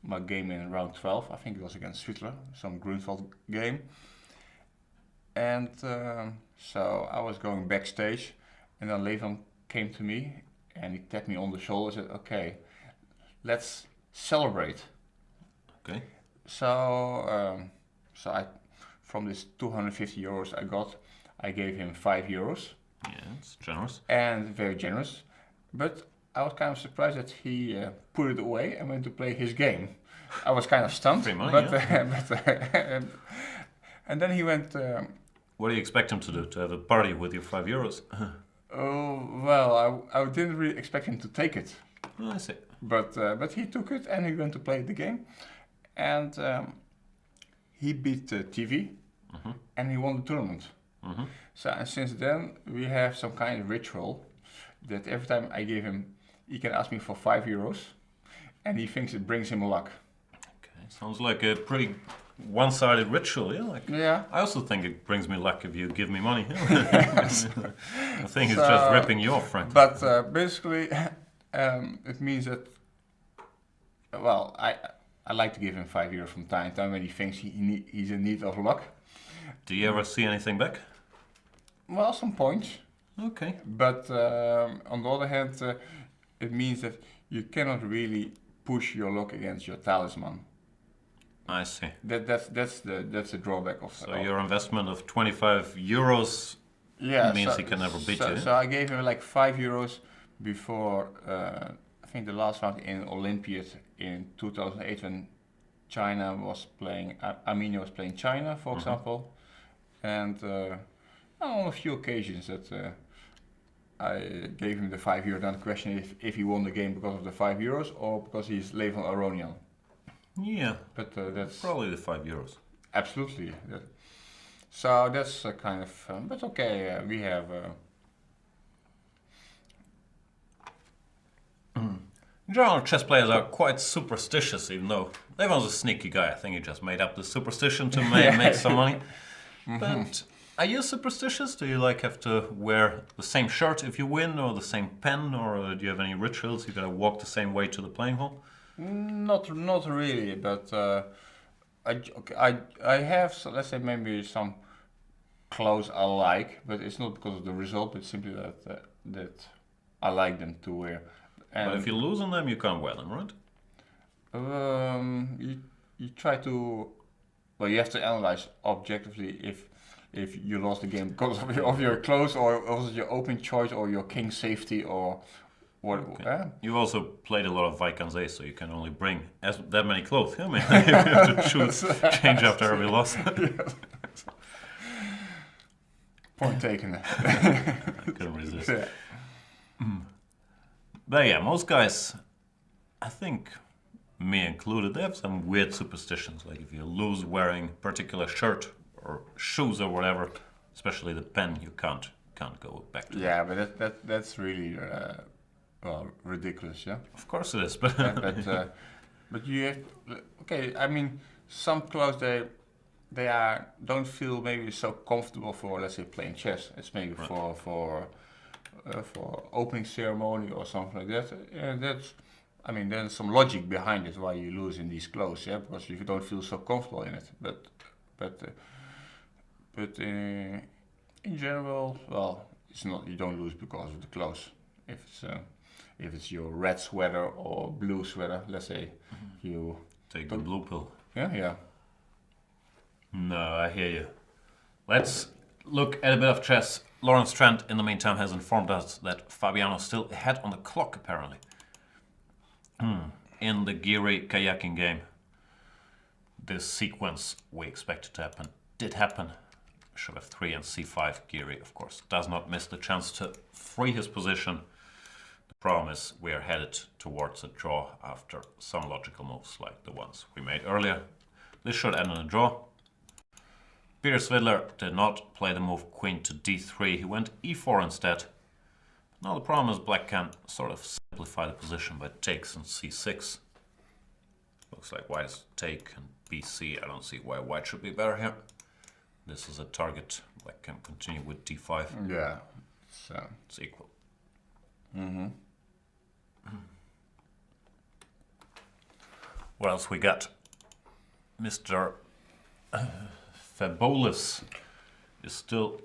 my game in round 12. I think it was against Switzerland, some Grunwald game. And so I was going backstage, and then Levon came to me and he tapped me on the shoulder and said, "Okay, let's celebrate." Okay. So I, from this 250 euros I gave him 5 euros. Yeah, it's generous. And very generous, but I was kind of surprised that he put it away and went to play his game. I was kind of stunned, Free money, but, yeah. And then he went. What do you expect him to do? To have a party with your 5 euros? Oh well, I didn't really expect him to take it, Oh, I see. but he took it and he went to play the game, and he beat TV, and he won the tournament. So and since then we have some kind of ritual that every time I give him, he can ask me for 5 euros, and he thinks it brings him luck. Okay, sounds like a pretty one-sided ritual, yeah. Like, Yeah. I also think it brings me luck if you give me money. I think it's just ripping you off, frankly. But basically, it means that. Well, I like to give him 5 euros from time to time when he thinks he's in need of luck. Do you ever see anything back? Well, some points. Okay. But on the other hand, it means that you cannot really push your luck against your talisman. I see. That's the drawback of. So your investment of 25 euros means he can never beat you. So I gave him like 5 euros before I think the last round in Olympiad in 2008 when China was playing Armenia was playing China, for example, and on a few occasions that I gave him the 5 euro. Then the question is if he won the game because of the 5 euros or because he's Levon Aronian. Yeah, But that's probably the 5 euros. absolutely. So that's kind of. But okay, we have. In general, chess players are quite superstitious, even though Levon's a sneaky guy. I think he just made up the superstition to make some money. But are you superstitious? Do you like have to wear the same shirt if you win, or the same pen, or do you have any rituals? You gotta walk the same way to the playing hall? Not really, but I have, so let's say maybe some clothes I like, but it's not because of the result. It's simply that I like them to wear. And But if you lose on them, you can't wear them, right? you try to, well, you have to analyze objectively if you lost the game because of your clothes, or was it your open choice, or your king safety, or what? Okay. You've also played a lot of Vikings, so you can only bring that many clothes. I mean, you have to choose, change after every loss. Point taken. I couldn't resist. Yeah. But yeah, most guys, I think, me included, they have some weird superstitions. Like if you lose wearing particular shirt or shoes or whatever, especially the pen, you can't go back to. Yeah, but that's really well ridiculous. Yeah. Of course it is, but But you have, okay. I mean, some clothes they don't feel maybe so comfortable for, let's say, playing chess. It's maybe Right. for opening ceremony or something like that. That's, I mean, there's some logic behind it why you lose in these clothes, yeah, because you don't feel so comfortable in it. But in general, well, it's not, you don't lose because of the clothes. If it's your red sweater or blue sweater, let's say, you take the blue pill. yeah. No, I hear you. Let's look at a bit of chess. Lawrence Trent, in the meantime, has informed us that Fabiano's still ahead on the clock, apparently. In the Giri kayaking game, this sequence we expected to happen did happen. Bishop f3 and c5. Giri, of course, does not miss the chance to free his position. The problem is we are headed towards a draw after some logical moves like the ones we made earlier. This should end in a draw. Peter Svidler did not play the move queen to d3. He went e4 instead. Now the problem is black can sort of simplify the position by takes and c6. Looks like white is take and bc. I don't see why white should be better here. This is a target. Black can continue with d5. Yeah, It's equal. What else we got? Mr. Fabolous is still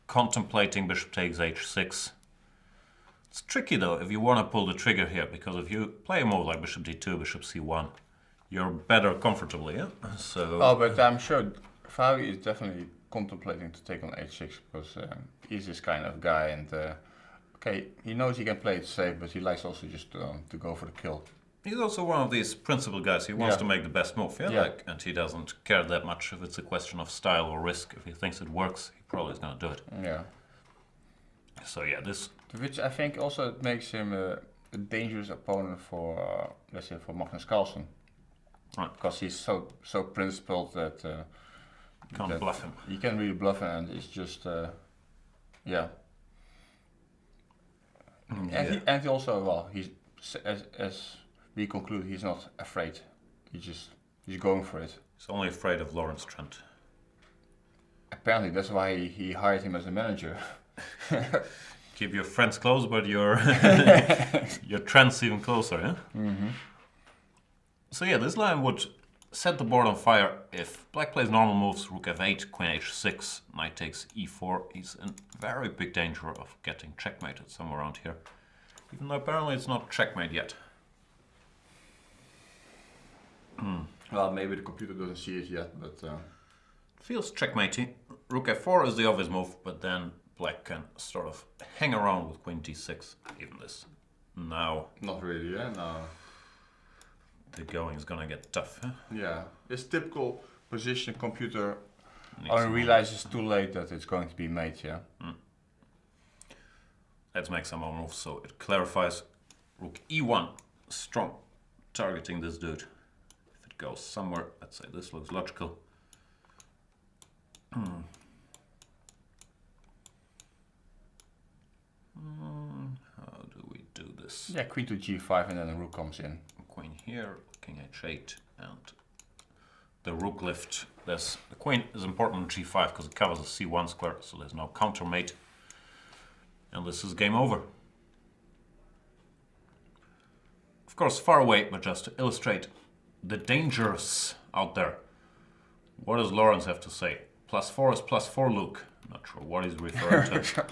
contemplating bishop takes h6. It's tricky though if you want to pull the trigger here, because if you play a move like bishop d2, bishop c1, you're better comfortably, yeah? So. Oh, but I'm sure Fabi is definitely contemplating to take on h6 because he's this kind of guy, and okay, he knows he can play it safe, but he likes also just to go for the kill. He's also one of these principled guys. He wants to make the best move, like, and he doesn't care that much if it's a question of style or risk. If he thinks it works, he probably is going to do it. Yeah. So yeah, this. Which I think also makes him a dangerous opponent for, let's say, for Magnus Carlsen. Right. Because he's so principled that Can't bluff him. You can really bluff him, and it's just yeah. And he also, well, he's as we conclude, he's not afraid. He's going for it. He's only afraid of Lawrence Trent. Apparently, that's why he hired him as a manager. Keep your friends close, but your your Trent's even closer, yeah? Mm-hmm. So yeah, this line would set the board on fire if black plays normal moves, rook f8, queen h6, knight takes e4. He's in very big danger of getting checkmated somewhere around here. Even though apparently it's not checkmate yet. Well, maybe the computer doesn't see it yet, but... Feels checkmatey. Rook f4 is the obvious move, but then black can sort of hang around with queen d6. Even this. Now... Not really, yeah? No. The going is gonna get tough, huh? Yeah. This typical position computer only realizes too late that it's going to be made, yeah? Let's make some more moves so it clarifies. Rook e1, strong, targeting this dude. If it goes somewhere, let's say this looks logical. How do we do this? Yeah, queen to g5 and then the rook comes in. Queen here, king h8, and the rook lift. The queen is important on g5 because it covers the c1 square, so there's no countermate. And this is game over. Of course, far away, but just to illustrate the dangers out there. What does Lawrence have to say? +4 is +4, Luke. Not sure what he's referring to.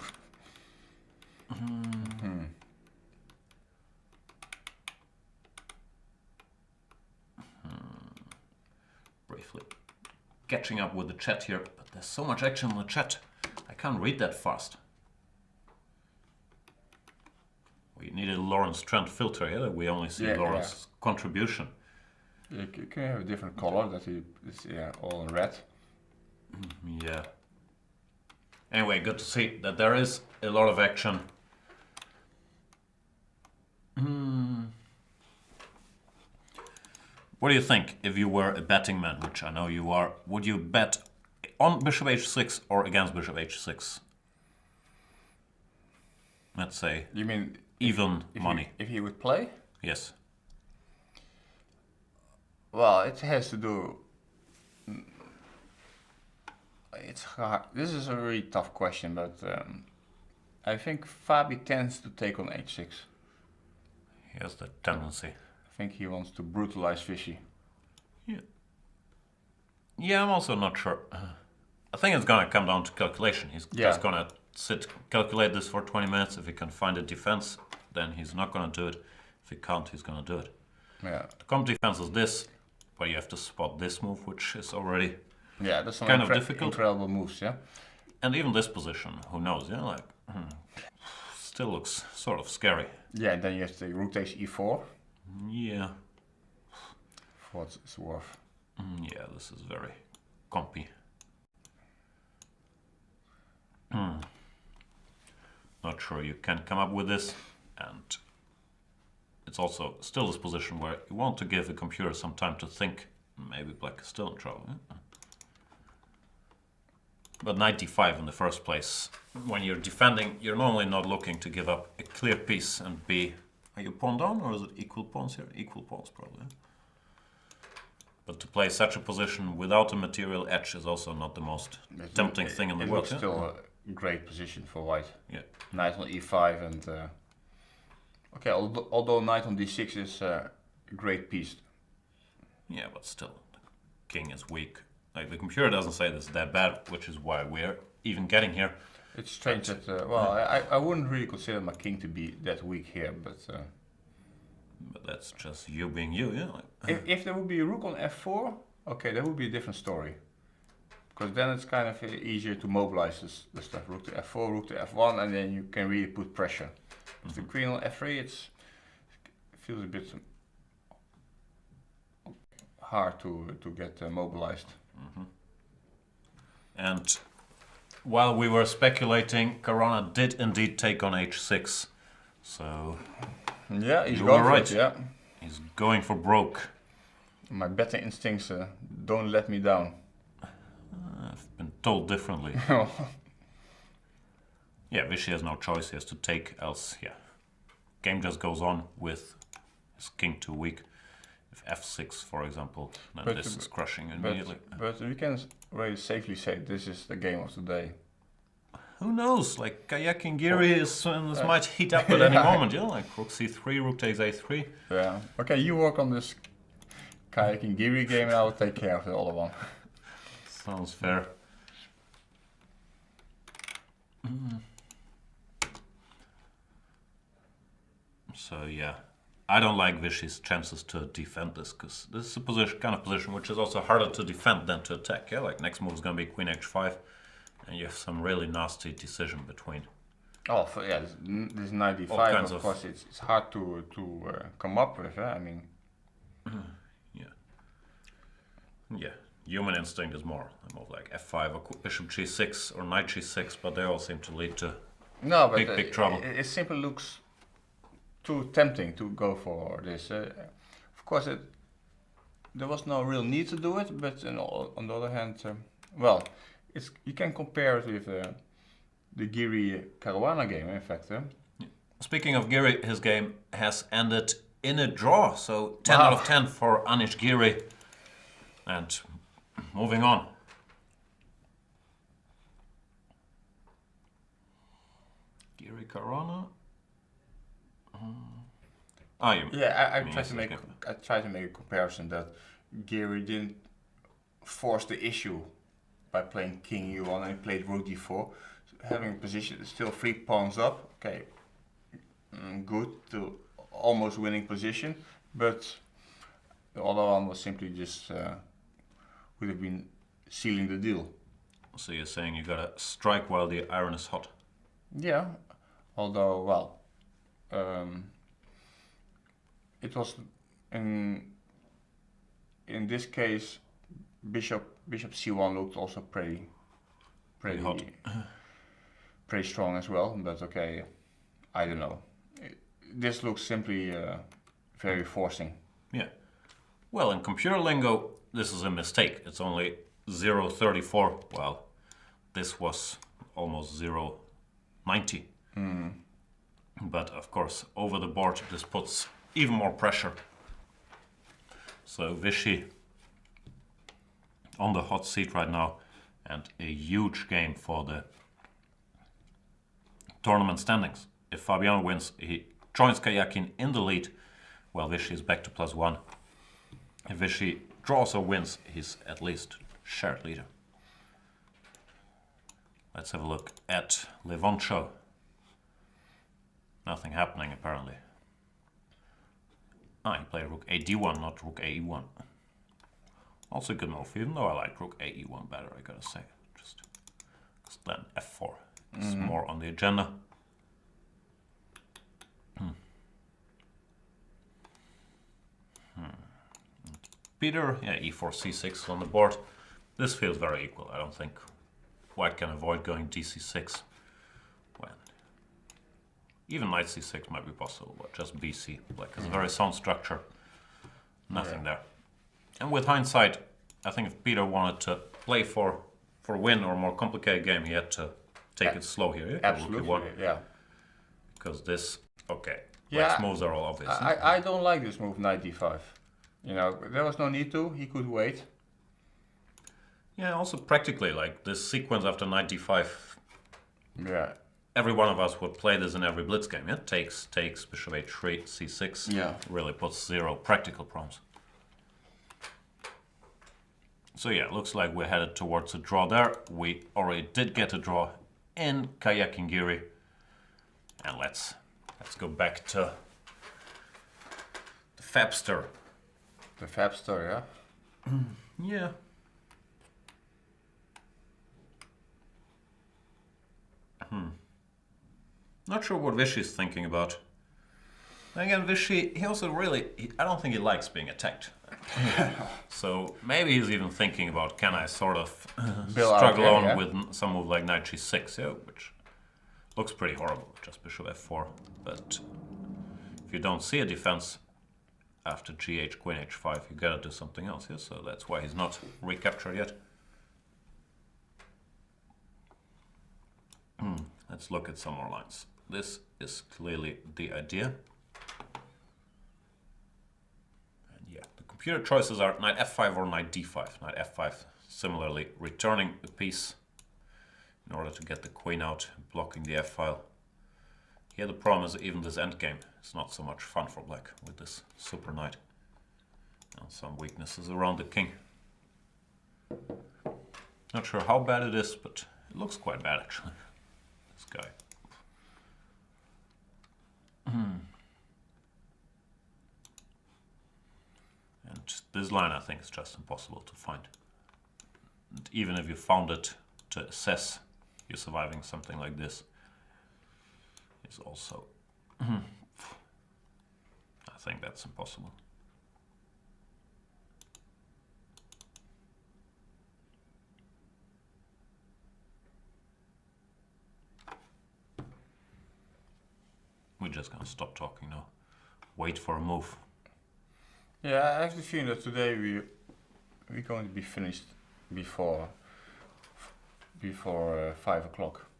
Briefly catching up with the chat here, but there's so much action in the chat, I can't read that fast. We needed a Lawrence Trent filter here, that we only see Lawrence's contribution. You can have a different color that is all in red. Yeah. Anyway, good to see that there is a lot of action. What do you think if you were a betting man, which I know you are? Would you bet on bishop h6 or against bishop h6? Let's say. You mean even money? If he would play? Yes. Well, it has to do. It's hard. This is a really tough question, but I think Fabi tends to take on h6. He has that tendency. I think he wants to brutalize Fishy. Yeah. Yeah, I'm also not sure. I think it's gonna come down to calculation. He's just gonna calculate this for 20 minutes. If he can find a defense, then he's not gonna do it. If he can't, he's gonna do it. Yeah. The comp defense is this, where you have to spot this move, which is already that's some kind of difficult. Incredible moves, yeah. And even this position, who knows? Yeah, like still looks sort of scary. Yeah, and then you have the rook takes e4. Yeah. For what it's worth. Yeah, this is very compy. Not sure you can come up with this, and it's also still this position where you want to give the computer some time to think. Maybe black is still in trouble. Yeah? But 95 in the first place. When you're defending, you're normally not looking to give up a clear piece and be... Are you pawn down or is it equal pawns here? Equal pawns probably. But to play such a position without a material edge is also not the most tempting thing in the world. It's still a great position for white. Yeah. Knight on e5 and... okay, although knight on d6 is a great piece. Yeah, but still, the king is weak. Like, the computer doesn't say this is that bad, which is why we're even getting here. It's strange that, well, I wouldn't really consider my king to be that weak here, but... But that's just you being you, yeah? Like, if there would be a rook on f4, okay, that would be a different story. Because then it's kind of easier to mobilize the stuff. Rook to f4, rook to f1, and then you can really put pressure. With the queen on f3, it feels a bit hard to get mobilized. And while we were speculating, Caruana did indeed take on h6. So... Yeah, he's you going were for right. it, yeah. He's going for broke. My betting instincts don't let me down. I've been told differently. Yeah, Vichy has no choice. He has to take, else, yeah. Game just goes on with his king too weak. If f6, for example, then this is crushing immediately. But we can really safely say this is the game of the day. Who knows? Like, Kayaking Giri might heat up at any moment, you know? Like, rook c3, rook takes a3. Yeah. Okay, you work on this Kayaking Giri game and I will take care of the other one. Sounds fair. So, yeah. I don't like Vichy's chances to defend this, because this is a kind of position which is also harder to defend than to attack. Yeah, like next move is going to be queen h5, and you have some really nasty decision between. Oh, yeah, this 95, of course, it's hard to come up with. I mean, yeah. Human instinct is more like f5 or bishop g6 or knight g6, but they all seem to lead to big trouble. It simply looks too tempting to go for this. Of course, there was no real need to do it, but on the other hand, well, you can compare it with the Giri Caruana game, in fact. Speaking of Giri, his game has ended in a draw, so 10 out of 10 for Anish Giri. And moving on. Giri Caruana. I tried to make a comparison that Giri didn't force the issue by playing King E1 and he played Rook D4. So having a position that's still 3 pawns up, okay, good to almost winning position, but the other one was simply just would have been sealing the deal. So you're saying you gotta strike while the iron is hot? Yeah, although, well, it was in this case bishop c1 looked also pretty hot, pretty strong as well. But okay, I don't know. This looks simply very forcing. Yeah. Well, in computer lingo, this is a mistake. It's only 0.34. Well, this was almost 0.90. But of course, over the board, this puts even more pressure. So Vichy on the hot seat right now, and a huge game for the tournament standings. If Fabiano wins, he joins Kayakin in the lead, while Vichy is back to +1. If Vichy draws or wins, he's at least shared leader. Let's have a look at Levoncho. Nothing happening apparently. He played rook ad1, not rook ae1. Also a good move, even though I like rook ae1 better, I gotta say. Just then f4 is more on the agenda. Peter, yeah, e4, c6 on the board. This feels very equal. I don't think white can avoid going dc6 when Even knight c6 might be possible, but just bc. Black has a very sound structure. Nothing there. And with hindsight, I think if Peter wanted to play for win or a more complicated game, he had to take it slow here. Yeah? Absolutely, yeah. Because this, okay, Yeah, Black's moves are all obvious. I don't like this move, knight d5. You know, there was no need to. He could wait. Yeah, also practically, like this sequence after knight d5. Yeah. Every one of us would play this in every blitz game. Yeah, takes, bishop h3, c6. Yeah. Really puts 0 practical problems. So yeah, looks like we're headed towards a draw there. We already did get a draw in Kayaking Giri. And let's go back to the Fabster. The Fabster, yeah. Yeah. Not sure what Vishy's thinking about. And again, Vishy, he also I don't think he likes being attacked. So maybe he's even thinking about, can I sort of struggle on with some move like knight g6, yeah, which looks pretty horrible, just bishop f4. But if you don't see a defense after gh, queen h5, you gotta do something else, yeah? So that's why he's not recaptured yet. Let's look at some more lines. This is clearly the idea. Computer choices are knight f5 or knight d5. Knight f5 similarly returning the piece in order to get the queen out, blocking the f-file. Here the problem is even this endgame is not so much fun for black with this super knight. And some weaknesses around the king. Not sure how bad it is, but it looks quite bad actually. This guy. And this line, I think, is just impossible to find. And even if you found it, to assess you're surviving something like this is also, I think that's impossible. We're just gonna stop talking now. Wait for a move. Yeah, I have the feeling that today we're going to be finished before 5 o'clock.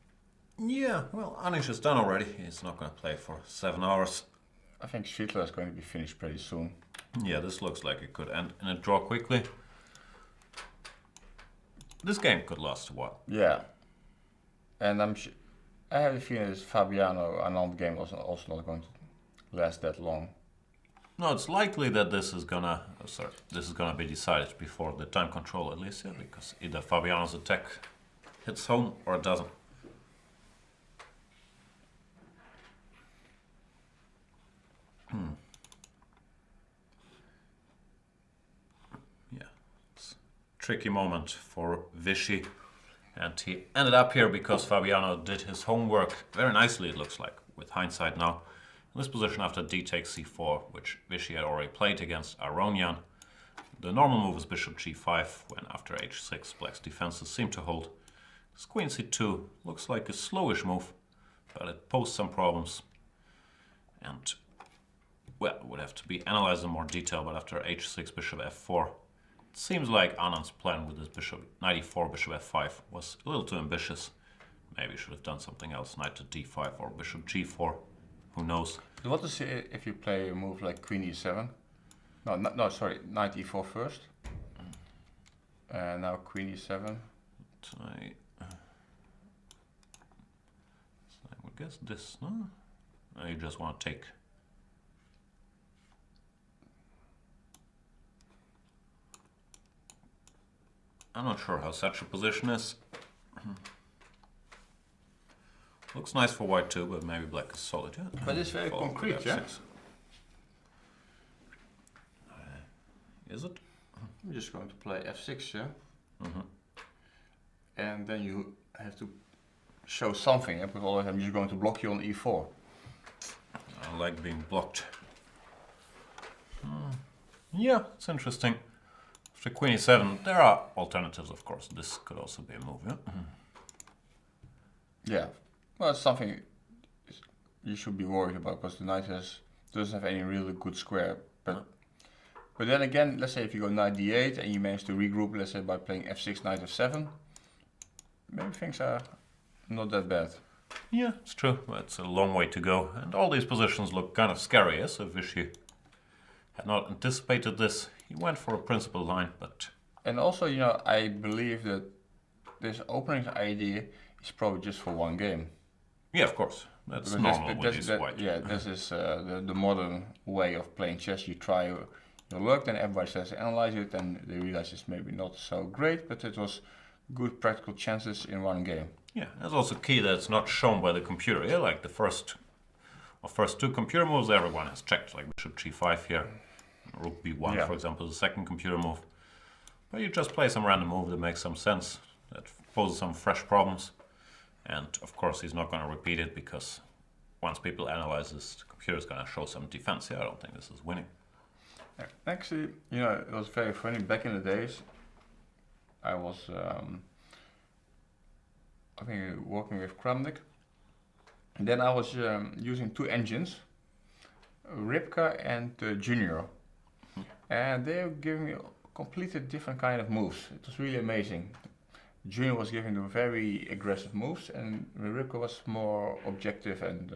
Yeah, well, Anish is done already. He's not going to play for 7 hours. I think Svitla is going to be finished pretty soon. Yeah, this looks like it could end in a draw quickly. This game could last a while. Yeah, and I have the feeling this Fabiano Anand game was also not going to last that long. No, it's likely that this is gonna be decided before the time control at least, yeah, because either Fabiano's attack hits home or it doesn't. Yeah, it's a tricky moment for Vishy, and he ended up here because Fabiano did his homework very nicely, it looks like, with hindsight now. In this position after d takes c4, which Vishy had already played against Aronian. The normal move is bishop g5, when after h6 black's defenses seem to hold. This queen c2 looks like a slowish move, but it poses some problems. And, well, it would have to be analyzed in more detail, but after h6 bishop f4, it seems like Anand's plan with his bishop knight e4 bishop f5 was a little too ambitious. Maybe should have done something else, knight to d5 or bishop g4. Who knows? What is it if you play a move like queen e7? No, sorry, knight e4 first. Now queen e7. I would guess this, no? You just want to take. I'm not sure how such a position is. Looks nice for white too, but maybe black is solid, yeah? But it's very concrete, yeah? Is it? I'm just going to play f6, yeah? And then you have to show something, yeah? Because otherwise I'm just going to block you on e4. I like being blocked. Yeah, it's interesting. After queen e7, there are alternatives, of course. This could also be a move, yeah? Yeah. Well, it's something you should be worried about, because the knight doesn't have any really good square. But then again, let's say if you go knight d8 and you manage to regroup, let's say by playing f6, knight f7, maybe things are not that bad. Yeah, it's true. It's a long way to go, and all these positions look kind of scary. Yes, so Vichy had not anticipated this. He went for a principal line, but... And also, you know, I believe that this opening idea is probably just for one game. Yeah, of course. That's normal with this white. Yeah, this is the modern way of playing chess. You try your luck, then everybody says analyze it, and they realize it's maybe not so great, but it was good practical chances in one game. Yeah, it's also key that it's not shown by the computer. Yeah, like the first two computer moves, everyone has checked, like bishop g5 here, rook b1, for example, the second computer move. But you just play some random move that makes some sense, that poses some fresh problems. And of course, he's not going to repeat it, because once people analyze this, the computer is going to show some defense. Yeah, I don't think this is winning. Actually, you know, it was very funny. Back in the days, I was, I think, working with Kramnik. And then I was using two engines, Ripka and Junior. And they were giving me completely different kind of moves. It was really amazing. Junior was giving them very aggressive moves, and Ripka was more objective and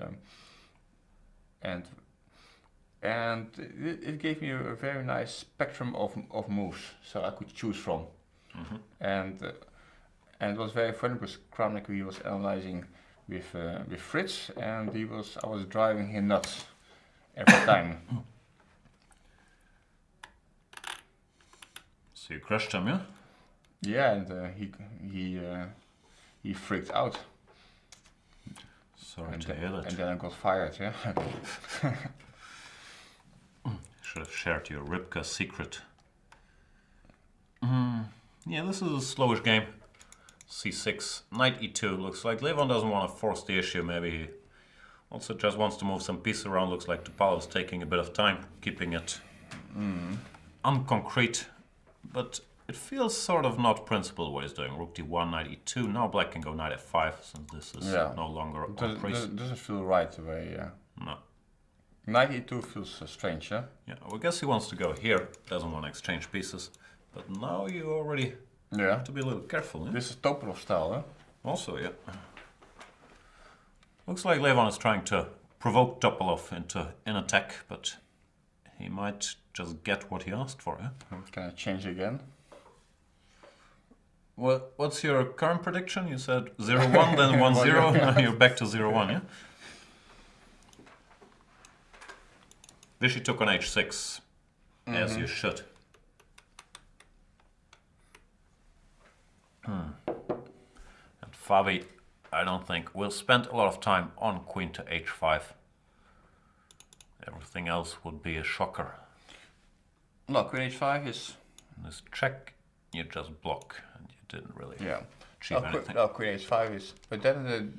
it gave me a very nice spectrum of moves, so I could choose from. And it was very funny, because Kramnik, he was analyzing with Fritz, and I was driving him nuts every time. So you crushed him, yeah? Yeah, and he freaked out. Sorry to hear that. And then I got fired, yeah. Should have shared your Ripka secret. Yeah, this is a slowish game. c6, knight e2. Looks like Levon doesn't want to force the issue. Maybe he also just wants to move some pieces around. Looks like Topalov is taking a bit of time, keeping it unconcrete. But it feels sort of not principled what he's doing. Rook d1, knight e2. Now black can go knight f5, since this is no longer on priest. It doesn't feel right the way, yeah. No. Knight e2 feels strange, yeah? Yeah, well, I guess he wants to go here. Doesn't want to exchange pieces. But now you already have to be a little careful. Yeah? This is Topalov style, huh? Also, yeah. Looks like Levon is trying to provoke Topalov into an attack, but he might just get what he asked for. Yeah? Can I change again? What's your current prediction? You said 0-1, then 1-0, now you're back to 0-1, yeah? Vichy took on h6, as you should. And Fabi, I don't think, will spend a lot of time on queen to h5. Everything else would be a shocker. No, queen h5 is... This check, you just block, and you didn't really achieve anything. No, queen h5 is... But then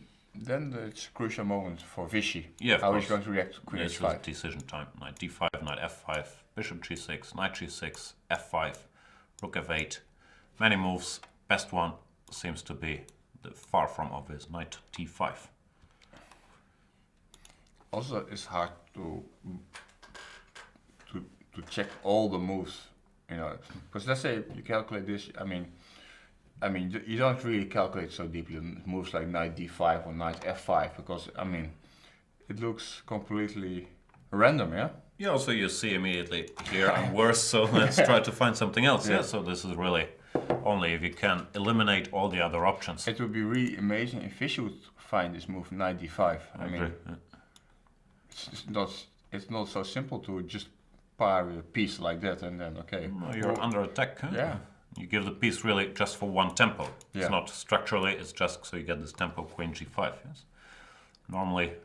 it's a crucial moment for Vichy. Yeah, how he's going to react to queen h5. h5. This is decision time. Knight d5, knight f5, bishop g6, knight g6, f5, rook f8. Many moves. Best one seems to be the far from obvious knight t5. Also, it's hard to check all the moves, you know. Because let's say you calculate this. I mean, you don't really calculate so deeply moves like knight d5 or knight f5, because I mean, it looks completely random, yeah. Yeah. Also, you see immediately here I'm worse, so let's try to find something else. Yeah. So this is really only if you can eliminate all the other options. It would be really amazing if Vichy would find this move knight d5. I mean, it's not so simple to just par a piece like that and then okay. No, you're under attack. Huh? Yeah. You give the piece really just for one tempo. Yeah. It's not structurally. It's just so you get this tempo queen g5. Yes. Normally,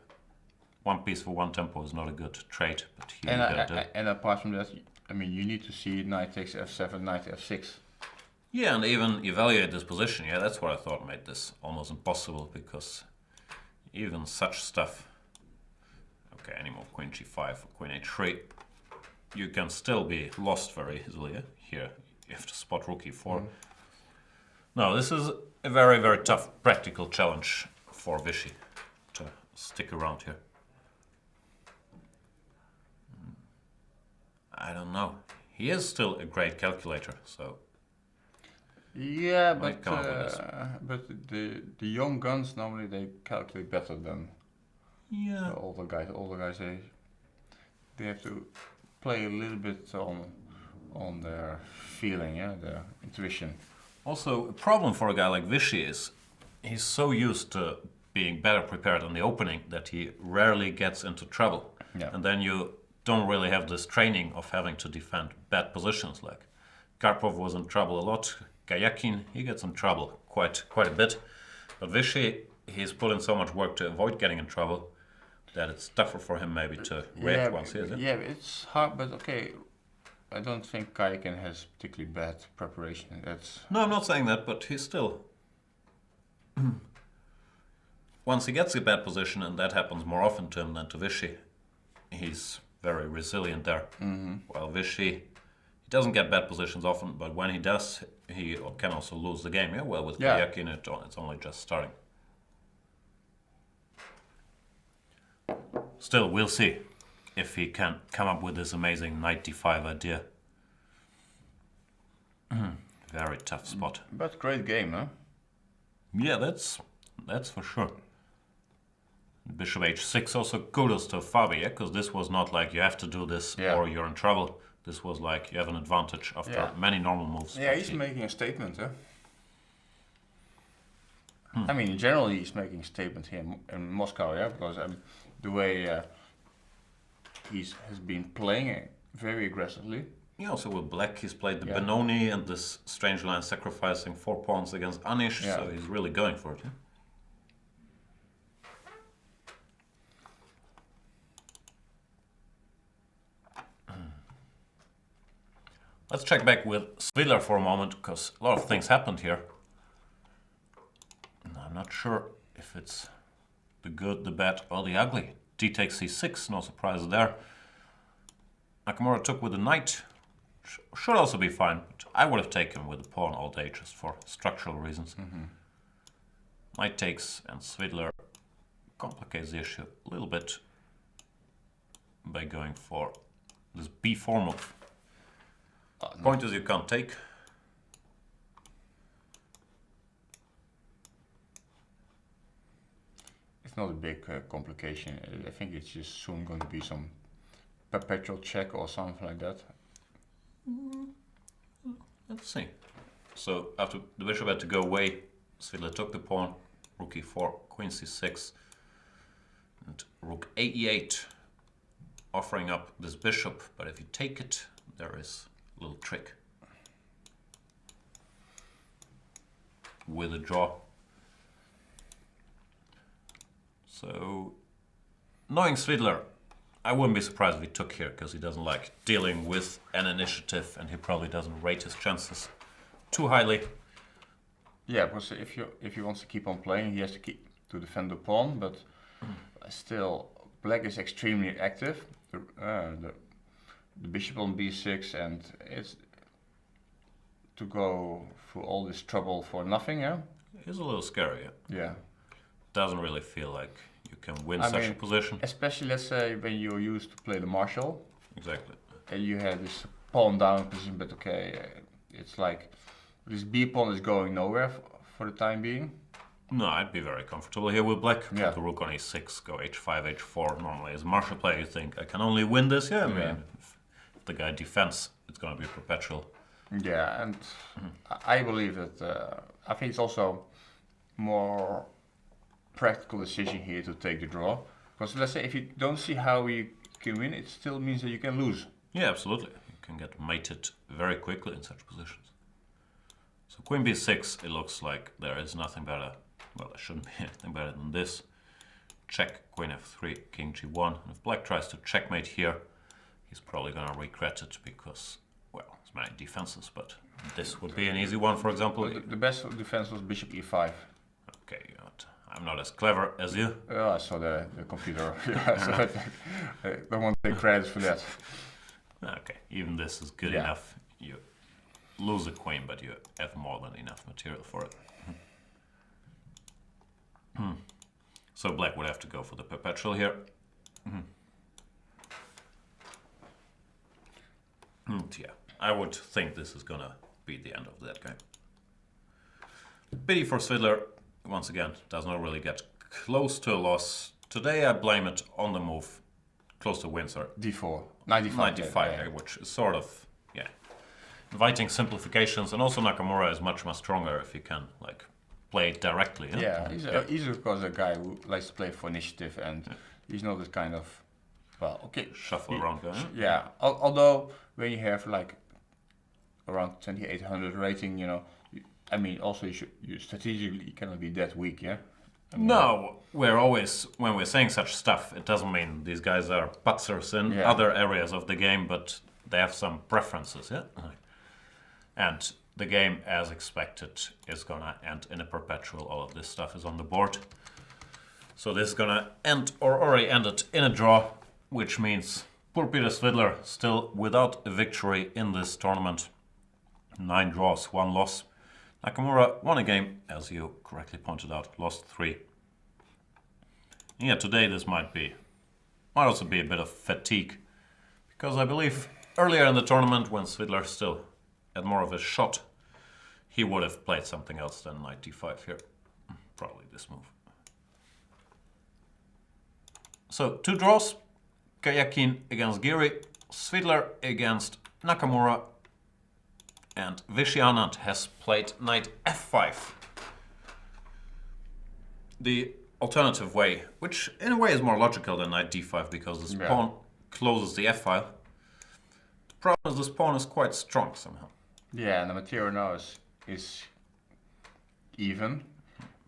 one piece for one tempo is not a good trade, but here you get it. And apart from that, I mean, you need to see knight takes f7, knight f6. Yeah, and even evaluate this position. Yeah, that's what I thought made this almost impossible, because even such stuff. Okay, any more queen g5 or queen h3, you can still be lost very easily. Yeah? Here, you have to spot rook e4. No, this is a very, very tough practical challenge for Vichy to stick around here. I don't know. He is still a great calculator, so Yeah, might but come up with this. the young guns normally they calculate better than Yeah. the older guys. The older guys they have to play a little bit on their feeling, yeah, their intuition. Also, a problem for a guy like Vichy is he's so used to being better prepared on the opening that he rarely gets into trouble. Yeah. And then you don't really have this training of having to defend bad positions. Like Karpov was in trouble a lot. Gayakin, he gets in trouble quite a bit. But Vichy, he's put in so much work to avoid getting in trouble that it's tougher for him maybe to react once he is in. Yeah, it's hard, but okay. I don't think Kaiken has particularly bad preparation. That's No, I'm not saying that, but he's still. Once he gets a bad position, and that happens more often to him than to Vichy, he's very resilient there. While Vichy, he doesn't get bad positions often, but when he does, he can also lose the game. Yeah, well, with Kayakin, it's only just starting. Still, we'll see if he can come up with this amazing knight d5 idea. Very tough spot. but great game, huh? Yeah, that's for sure. Bishop h6 also kudos to Fabi, yeah, because this was not like you have to do this or you're in trouble. This was like you have an advantage after many normal moves. Yeah, he's making a statement, huh? I mean, generally he's making a statement here in Moscow, yeah, because the way he has been playing it very aggressively. Yeah, also with black, he's played the Benoni and this strange line sacrificing 4 pawns against Anish, so he's really going for it. Yeah? Let's check back with Svidler for a moment, because a lot of things happened here. And I'm not sure if it's the good, the bad, or the ugly. D takes c6, no surprise there. Nakamura took with the knight. Should also be fine, but I would have taken with the pawn all day just for structural reasons. Knight takes, and Svidler complicates the issue a little bit by going for this b4 move. Point is you can't take. It's not a big complication. I think it's just soon going to be some perpetual check or something like that. Let's see. So after the bishop had to go away, Svidler took the pawn, rook e4, queen c6, and rook ae8, offering up this bishop. But if you take it, there is a little trick with a draw. So, knowing Svidler, I wouldn't be surprised if he took here, because he doesn't like dealing with an initiative, and he probably doesn't rate his chances too highly. Yeah, because if he wants to keep on playing, he has to defend the pawn. But still, black is extremely active. The bishop on b6, and it's to go through all this trouble for nothing. Yeah, It's a little scary. Yeah. Doesn't really feel like you can win such a position. Especially, let's say, when you're used to play the marshal. Exactly. And you had this pawn down position, but okay, it's like this b pawn is going nowhere for the time being. No, I'd be very comfortable here with black. Yeah. The rook on e6, go h5, h4. Normally, as a marshal player, you think, I can only win this. Yeah, I mean, if the guy defends, it's going to be perpetual. Yeah, and I believe that, I think it's also more practical decision here to take the draw. Because let's say if you don't see how you can win, it still means that you can lose. Yeah, absolutely. You can get mated very quickly in such positions. So queen b6, it looks like there is nothing better. Well, there shouldn't be anything better than this. Check, queen f3, king g1. And if black tries to checkmate here, he's probably going to regret it because, well, there's many defenses, but this would be an easy one, for example. The best defense was bishop e5. Okay, I'm not as clever as you. I saw the computer. Yeah, so I don't want to take credit for that. Okay, even this is good enough. You lose a queen, but you have more than enough material for it. So black would have to go for the perpetual here. Yeah, I would think this is gonna be the end of that game. Pity for Svidler, once again, does not really get close to a loss. Today I blame it on the move close to Windsor. D4. 95. 95, Yeah. which is sort of, inviting simplifications. And also Nakamura is much stronger if he can, like, play it directly. Yeah, he's of course a guy who likes to play for initiative, and he's not this kind of, well, okay. Shuffle around guy. Yeah, although when you have like around 2800 rating, I mean, also you strategically cannot be that weak, yeah? I mean, No, when we're saying such stuff, it doesn't mean these guys are putzers in other areas of the game, but they have some preferences, yeah? And the game, as expected, is gonna end in a perpetual. All of this stuff is on the board. So this is gonna end, or already ended, in a draw, which means poor Peter Svidler still without a victory in this tournament. 9 draws, 1 loss. Nakamura won a game, as you correctly pointed out, lost 3. Yeah, today this might also be a bit of fatigue, because I believe earlier in the tournament, when Svidler still had more of a shot, he would have played something else than knight d5 here. Probably this move. So 2 draws. Kayakin against Giri, Svidler against Nakamura, and Vishy Anand has played knight f5. The alternative way, which in a way is more logical than knight d5 because this pawn closes the f-file. The problem is this pawn is quite strong somehow. Yeah, and the material now is even.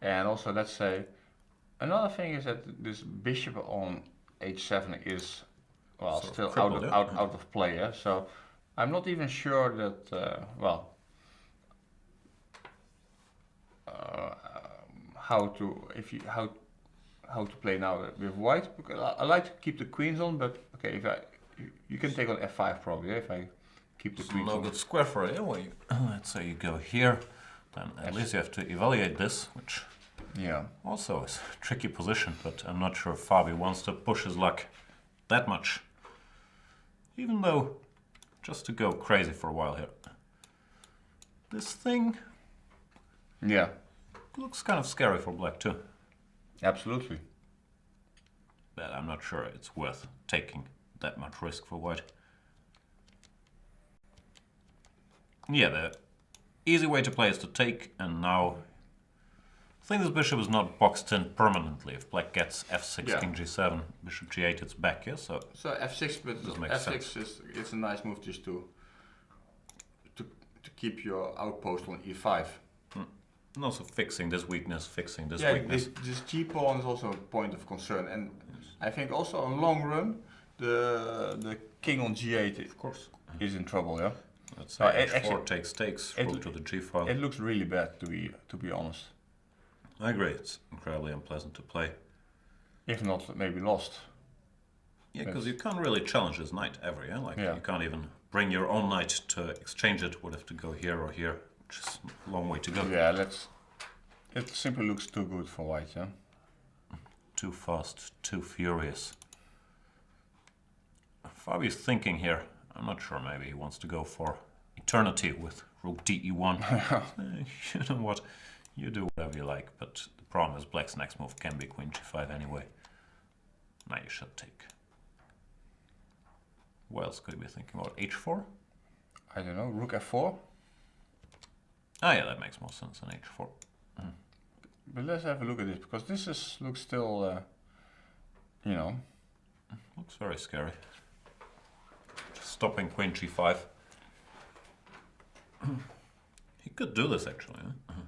And also, let's say, another thing is that this bishop on h7 is, well, Sort of still crippled, out of play. Yeah? So I'm not even sure that, how to play now with white, because I like to keep the queens on, but okay, you can take on f5 probably, yeah, if I keep the queens No on. good square for it. Well, let's say you go here, then at least you have to evaluate this, which also is a tricky position, but I'm not sure if Fabi wants to push his luck that much. Even though, just to go crazy for a while here. This thing looks kind of scary for black too. Absolutely. But I'm not sure it's worth taking that much risk for white. Yeah, the easy way to play is to take, and now I think this bishop is not boxed in permanently. If black gets f6, king g7, bishop g8, it's back, yeah? So f6, but f6 is a nice move just to keep your outpost on e5. And also fixing this weakness, weakness. This g-pawn is also a point of concern, and I think also on long run, the king on g8 of course is in trouble, yeah? Let's say h4 takes, rook to the g file. It looks really bad, to be honest. I agree, it's incredibly unpleasant to play. If not, maybe lost. Yeah, because you can't really challenge his knight ever, yeah? You can't even bring your own knight to exchange it. Would have to go here or here, which is a long way to go. Yeah, it simply looks too good for white, yeah? Too fast, too furious. Fabi's thinking here. I'm not sure, maybe he wants to go for eternity with rook de1. You know what? You do whatever you like, but the problem is black's next move can be queen g5 anyway. Now you should take. What else could he be thinking about? h4? I don't know, rook f4? Ah yeah, that makes more sense than h4. But let's have a look at this, because this looks still, Looks very scary. Just stopping queen g5. He could do this actually. Huh?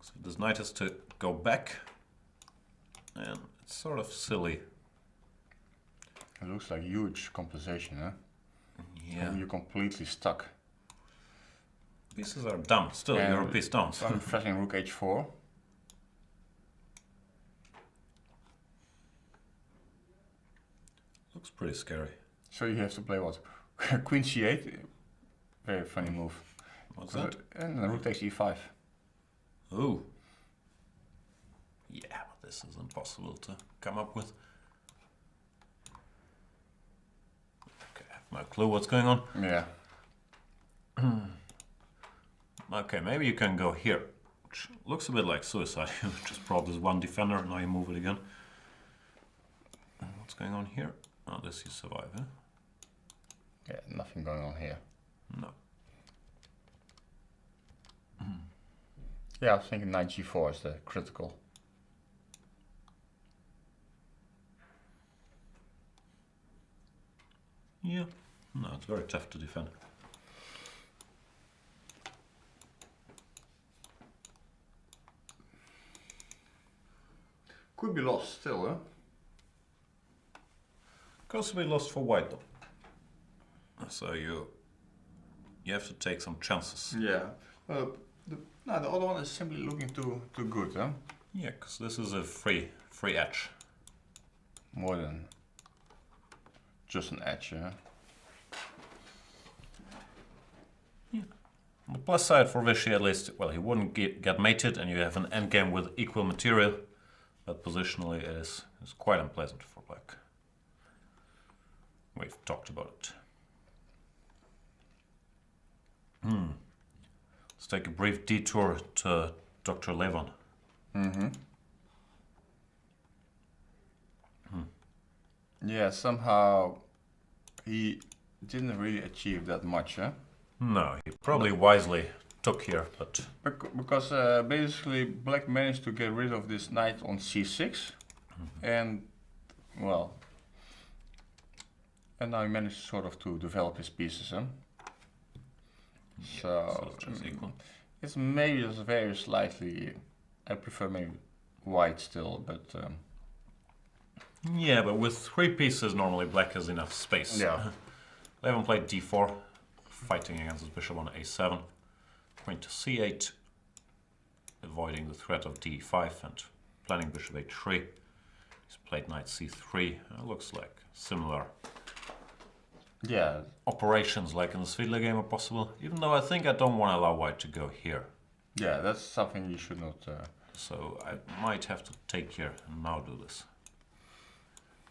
So this knight has to go back, and it's sort of silly. It looks like huge compensation, huh? Yeah. You're completely stuck. Pieces are dumb. Still, you're a piece down. So I'm threatening rook h4. Looks pretty scary. So you have to play what? Queen c8? Very funny move. What's that? And then rook takes e5. Oh. Yeah, but this is impossible to come up with. Okay, I have No clue what's going on. Yeah. Okay, maybe you can go here. Which looks a bit like suicide. You just brought this one defender, now you move it again. What's going on here? Oh, this you survive, eh? Yeah, nothing going on here. No. Yeah, I was thinking knight g4 is the critical. Yeah. No, it's very tough to defend. Could be lost still, huh? Could be lost for white though. So you have to take some chances. Yeah. The other one is simply looking too good, huh? Yeah, because this is a free edge. More than just an edge, yeah. On the plus side for Vichy at least, well, he wouldn't get mated and you have an endgame with equal material, but positionally it is quite unpleasant for black. We've talked about it. Let's take a brief detour to Dr. Levon. Yeah, somehow he didn't really achieve that much, huh? No, he probably wisely took here, but... Because basically black managed to get rid of this knight on c6, and, well, and now he managed sort of to develop his pieces, huh? So, it's just equal. It's maybe just very slightly, I prefer maybe white still, but... Yeah, but with 3 pieces normally black has enough space. Yeah. Levon played d4, fighting against his bishop on a7, queen to c8, avoiding the threat of d5 and planning bishop h3. He's played knight c3. It looks like similar operations like in the Svidler game are possible, even though I think I don't want to allow white to go here. Yeah, that's something you should not... So I might have to take here and now do this.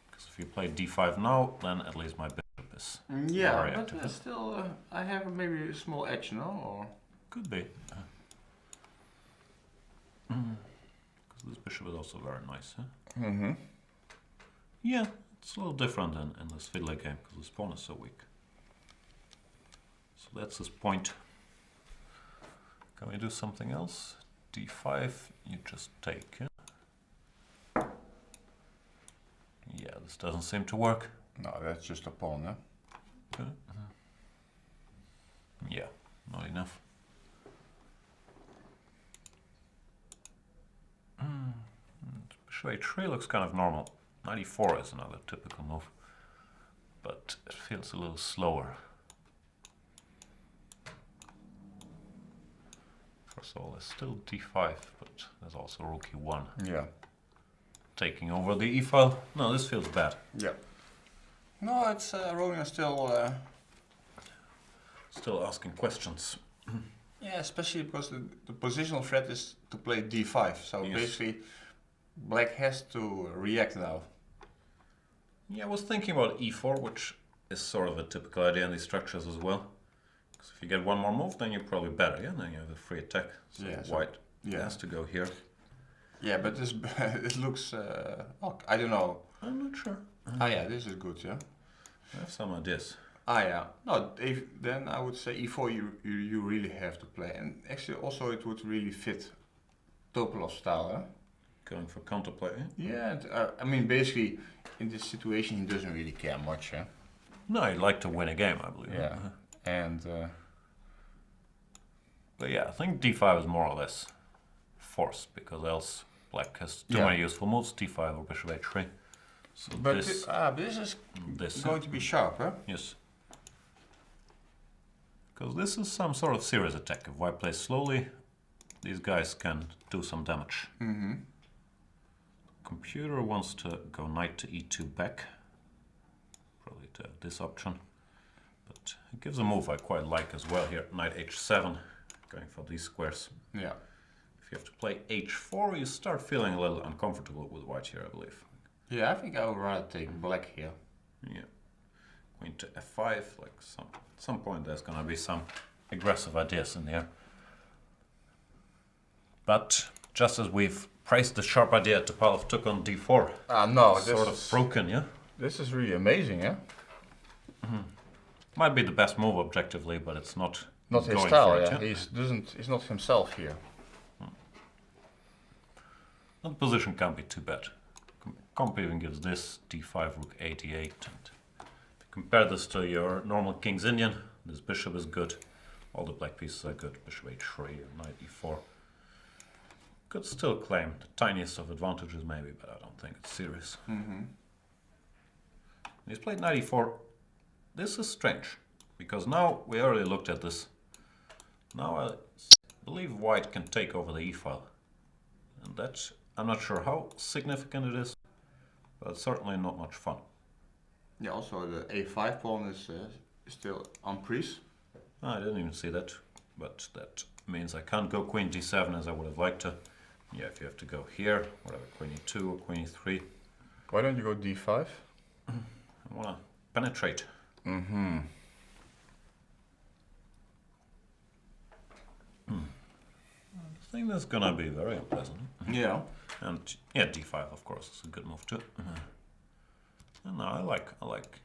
Because if you play d5 now, then at least my bishop is very active. But still, I have maybe a small edge, no? Or... Could be. Because this bishop is also very nice, huh? Yeah, it's a little different in this Fiddler game because this pawn is so weak. So that's his point. Can we do something else? d5, you just take. Yeah, this doesn't seem to work. No, that's just a pawn, huh? Okay. Yeah, not enough. Bishop h3 looks kind of normal. 94 is another typical move, but it feels a little slower. First of all, there's still d5, but there's also rook e1. Yeah. Taking over the e-file. No, this feels bad. Yeah. No, it's Ronin is still... Still asking questions. Yeah, especially because the positional threat is to play d5. So Yes. basically, black has to react now. Yeah, I was thinking about e4, which is sort of a typical idea in these structures as well. Because if you get one more move, then you're probably better, yeah? Then you have a free attack. So white has to go here. Yeah, but this it looks... I don't know. I'm not sure. Ah, yeah, this is good, yeah? I have some ideas. Ah, yeah. No, then I would say e4 you really have to play. And actually also it would really fit Topolov's style, huh? Going for counterplay. Yeah, and, I mean, basically, in this situation, he doesn't really care much, huh? No, he'd like to win a game, I believe. Yeah, and... But yeah, I think d5 is more or less forced, because else black has too many useful moves, d5 or bishop h3. So but this is going to be sharp, huh? Yes. Because this is some sort of serious attack. If white plays slowly, these guys can do some damage. Computer wants to go knight to e2 back. Probably to this option. But it gives a move I quite like as well here. Knight h7, going for these squares. Yeah. If you have to play h4, you start feeling a little uncomfortable with white here, I believe. Yeah, I think I would rather take black here. Yeah. queen to f5. Like at some point there's gonna be some aggressive ideas in here. But just as we've praised the sharp idea, Topalov took on d4. No, Sort of broken, yeah? This is really amazing, yeah? Might be the best move objectively, but it's not Not his going style, for it, yeah. He's not himself here. The position can't be too bad. Comp even gives this d5, rook a, d8. And if you compare this to your normal King's Indian, this bishop is good. All the black pieces are good. Bishop h3 and knight e4. Could still claim the tiniest of advantages maybe, but I don't think it's serious. He's played knight e4. This is strange, because now we already looked at this. Now I believe white can take over the e-file. And that, I'm not sure how significant it is, but it's certainly not much fun. Yeah, also the a5 pawn is still unpreased. I didn't even see that, but that means I can't go queen d7 as I would have liked to. Yeah, if you have to go here, whatever, queen e2 or queen e3. Why don't you go d5? I want to penetrate. I think that's gonna be very unpleasant. Yeah. And yeah, d5 of course is a good move too. And I like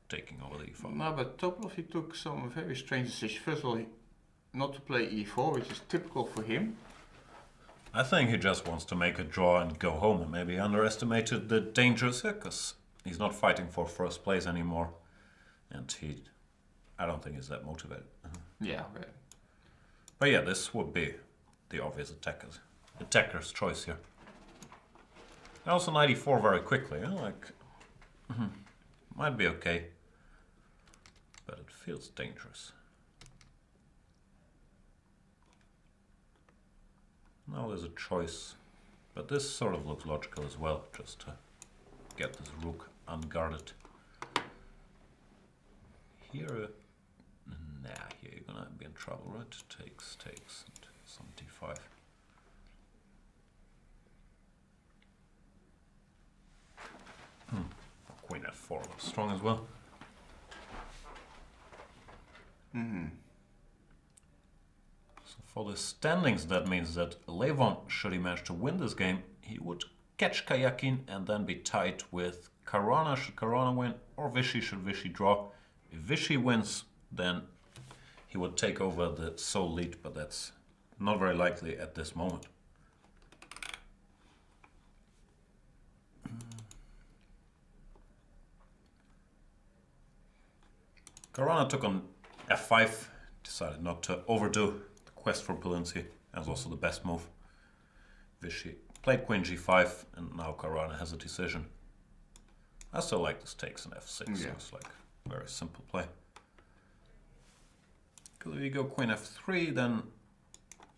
taking over the e5. No, but Topalov, he took some very strange decisions. First of all, not to play e4, which is typical for him. I think he just wants to make a draw and go home, and maybe underestimated the dangers here, because he's not fighting for first place anymore, and I don't think he's that motivated. Yeah, okay. But yeah, this would be the obvious attacker's choice here. And also knight e4 very quickly, might be okay, but it feels dangerous. Now there's a choice, but this sort of looks logical as well, just to get this rook unguarded. Here, here you're gonna be in trouble, right? Takes, and some d5. Queen f4 was strong as well. So for the standings, that means that Levon, should he manage to win this game, he would catch Kayakin and then be tied with Caruana, should Caruana win, or Vichy, should Vichy draw. If Vichy wins, then he would take over the sole lead, but that's not very likely at this moment. Caruana took on f5, decided not to overdo the quest for brilliancy, as also the best move. Vichy played queen g5, and now Caruana has a decision. I still like this takes on f6, so it's like a very simple play. Because if you go queen f3, then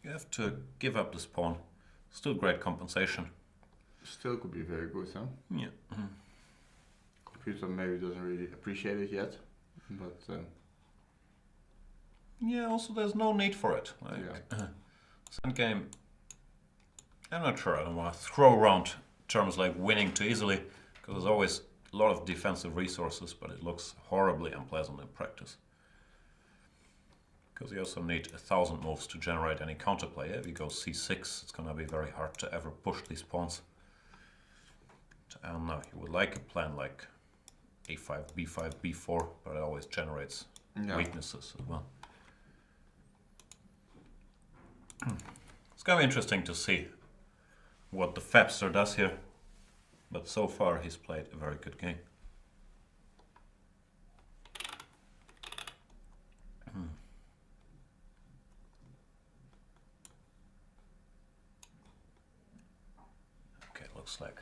you have to give up this pawn. Still great compensation. Still could be very good, huh? Yeah. Computer maybe doesn't really appreciate it yet, but... Yeah, also there's no need for it. This endgame, I'm not sure, I don't want to throw around terms like winning too easily, because there's always a lot of defensive resources, but it looks horribly unpleasant in practice. Because you also need 1,000 moves to generate any counterplay. If you go c6, it's going to be very hard to ever push these pawns. I don't know, you would like a plan like a5, b5, b4, but it always generates weaknesses as well. It's going to be interesting to see what the Fabster does here, but so far he's played a very good game. Okay, looks like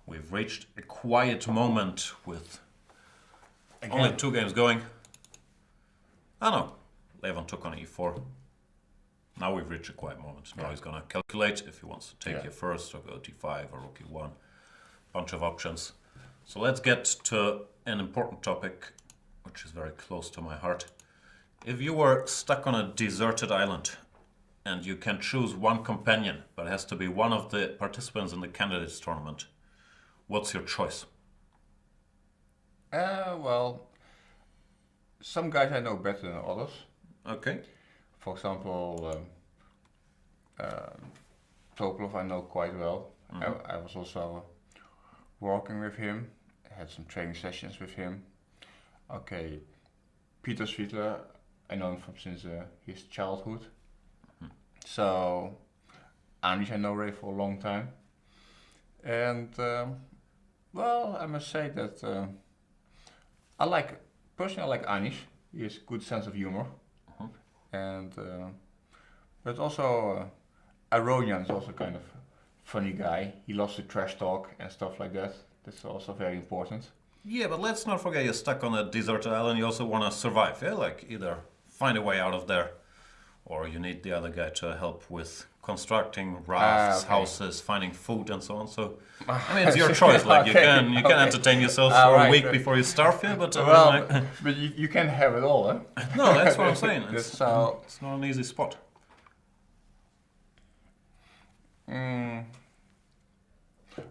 we've reached a quiet moment with only 2 games going. Oh no, Levon took on e4. Now we've reached a quiet moment. Now he's going to calculate if he wants to take here first or go d5 or rook e1. Bunch of options. So let's get to an important topic, which is very close to my heart. If you were stuck on a deserted island and you can choose one companion, but it has to be one of the participants in the candidates tournament, what's your choice? Well, some guys I know better than others. Okay. For example, Topolov I know quite well. I was also working with him, had some training sessions with him. Okay, Peter Sweetler, I know him from since his childhood. So, Anish I know already for a long time. And, well, I must say that personally I like Anish. He has good sense of humor. And, but also Aronian is also kind of funny guy. He loves to trash talk and stuff like that. That's also very important. Yeah, but let's not forget you're stuck on a deserted island. You also want to survive, yeah? Like either find a way out of there, or you need the other guy to help with constructing rafts, okay. houses, finding food, and so on. So, I mean, it's your choice. Like you can entertain yourself for a week before you starve, yeah. But but you can have it all, huh? No, that's what I'm saying. It's not an easy spot.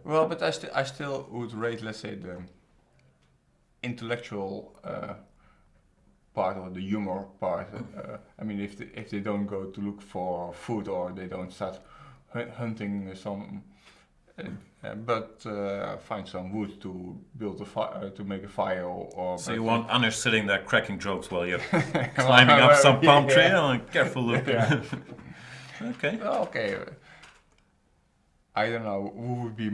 Well, but I still would rate, let's say, the intellectual part or the humor part. I mean, if they don't go to look for food or they don't start hunting some, but find some wood to build a fire, to make a fire, or so you want Anish sitting there cracking jokes while you're climbing up some palm tree? Like, careful, Loek. Yeah. Okay. Okay. I don't know who would be.